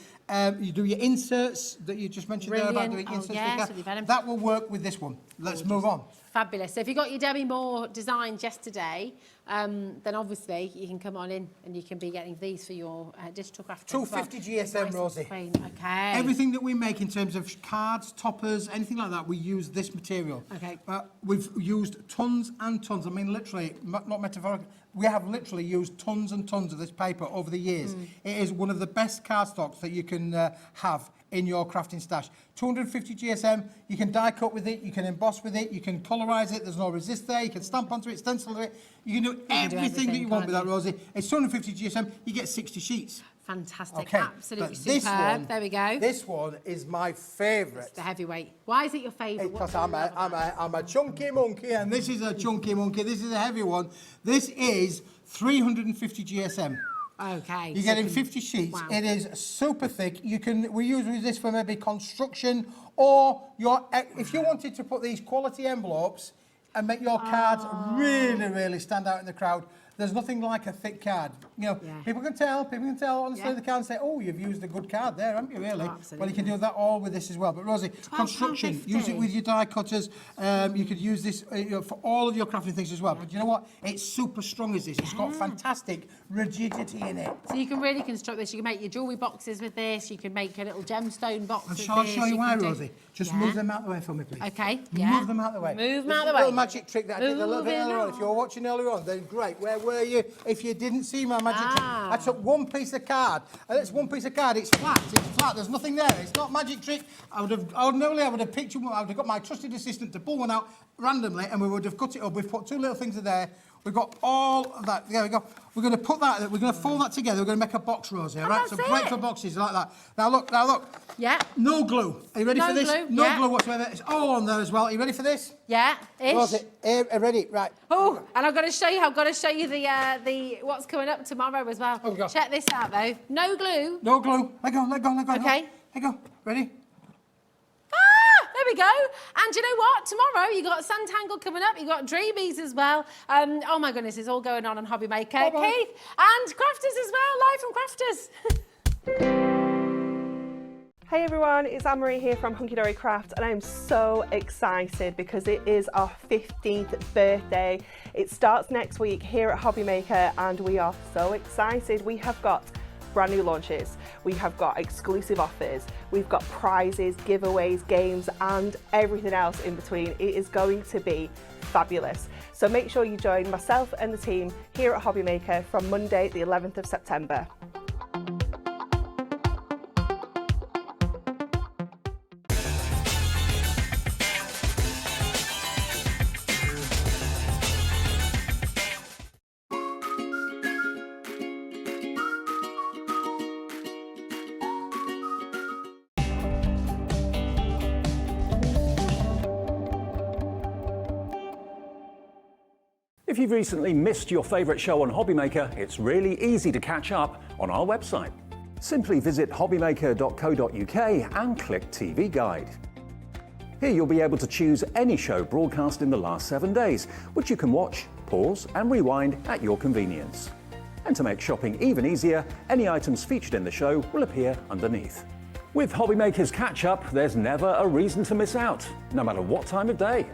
You do your inserts that you just mentioned there about doing inserts. That will work with this one. Let's move on. Fabulous. So if you got your Debbie Moore designs yesterday, then obviously you can come on in and you can be getting these for your digital craft. 250 GSM, Rosie. Okay. Everything that we make in terms of cards, toppers, anything like that, we use this material. Okay. We've used tons and tons. I mean, literally, not metaphorically. We have literally used tons and tons of this paper over the years. It is one of the best cardstocks that you can have in your crafting stash. 250 GSM, you can die cut with it, you can emboss with it, you can colorise it, there's no resist there, you can stamp onto it, stencil it, you can do everything that you want with that, Rosie. It's 250 GSM, you get 60 sheets. Fantastic, okay. Absolutely but superb. This one, there we go. This one is my favourite. It's the heavyweight. Why is it your favourite? Because I'm a chunky monkey, and this is a chunky monkey. This is a heavy one. This is 350 GSM. Okay. You're getting 50 sheets. Wow. It is super thick. We use this for maybe construction, or if you wanted to put these quality envelopes and make your cards really, really stand out in the crowd. There's nothing like a thick card. You know, people can tell, honestly, they can't say, oh, you've used a good card there, haven't you, really? Absolutely. Well, you can do that all with this as well. But Rosie, construction, use it with your die cutters. You could use this for all of your crafting things as well. But you know what? It's super strong as this. It's got fantastic rigidity in it. So you can really construct this. You can make your jewellery boxes with this. You can make a little gemstone box with this. Shall I show you why, can do- Rosie? Just move them out the way for me, please. Okay, Move them out the way. Move them This out is the a little way. magic trick that I did a little bit earlier on. If you were watching earlier on, then great. Where were you? If you didn't see my magic trick, I took one piece of card, and it's one piece of card. It's flat. There's nothing there. It's not a magic trick. Ordinarily, I would have picked one. I would have got my trusted assistant to pull one out randomly, and we would have cut it up. We've put two little things in there. We've got all of that. There we go. We're going to put that. We're going to fold that together. We're going to make a box, Rosie. All right. So great for boxes like that. Now look. Yeah. No glue. Are you ready for this? Glue, No glue whatsoever. It's all on there as well. Are you ready for this? Yeah. Rosie, ready? Right. Oh, and I've got to show you the what's coming up tomorrow as well. Oh, God. Check this out though. No glue. No glue. Let go. Okay. Let go. Ready? There we go. And you know what? Tomorrow you got Suntangle coming up. You got Dreamies as well. Oh my goodness, it's all going on Hobby Maker. Bye-bye. Keith and Crafters as well, live from Crafters. Hey everyone, it's Anne-Marie here from Hunky Dory Craft, and I'm so excited because it is our 15th birthday. It starts next week here at Hobby Maker, and we are so excited. We have got brand new launches, we have got exclusive offers, we've got prizes, giveaways, games, and everything else in between. It is going to be fabulous. So make sure you join myself and the team here at Hobby Maker from Monday the 11th of September. If you've recently missed your favourite show on Hobby Maker, it's really easy to catch up on our website. Simply visit hobbymaker.co.uk and click TV Guide. Here you'll be able to choose any show broadcast in the last 7 days, which you can watch, pause and rewind at your convenience. And to make shopping even easier, any items featured in the show will appear underneath. With Hobby Maker's Catch Up, there's never a reason to miss out, no matter what time of day.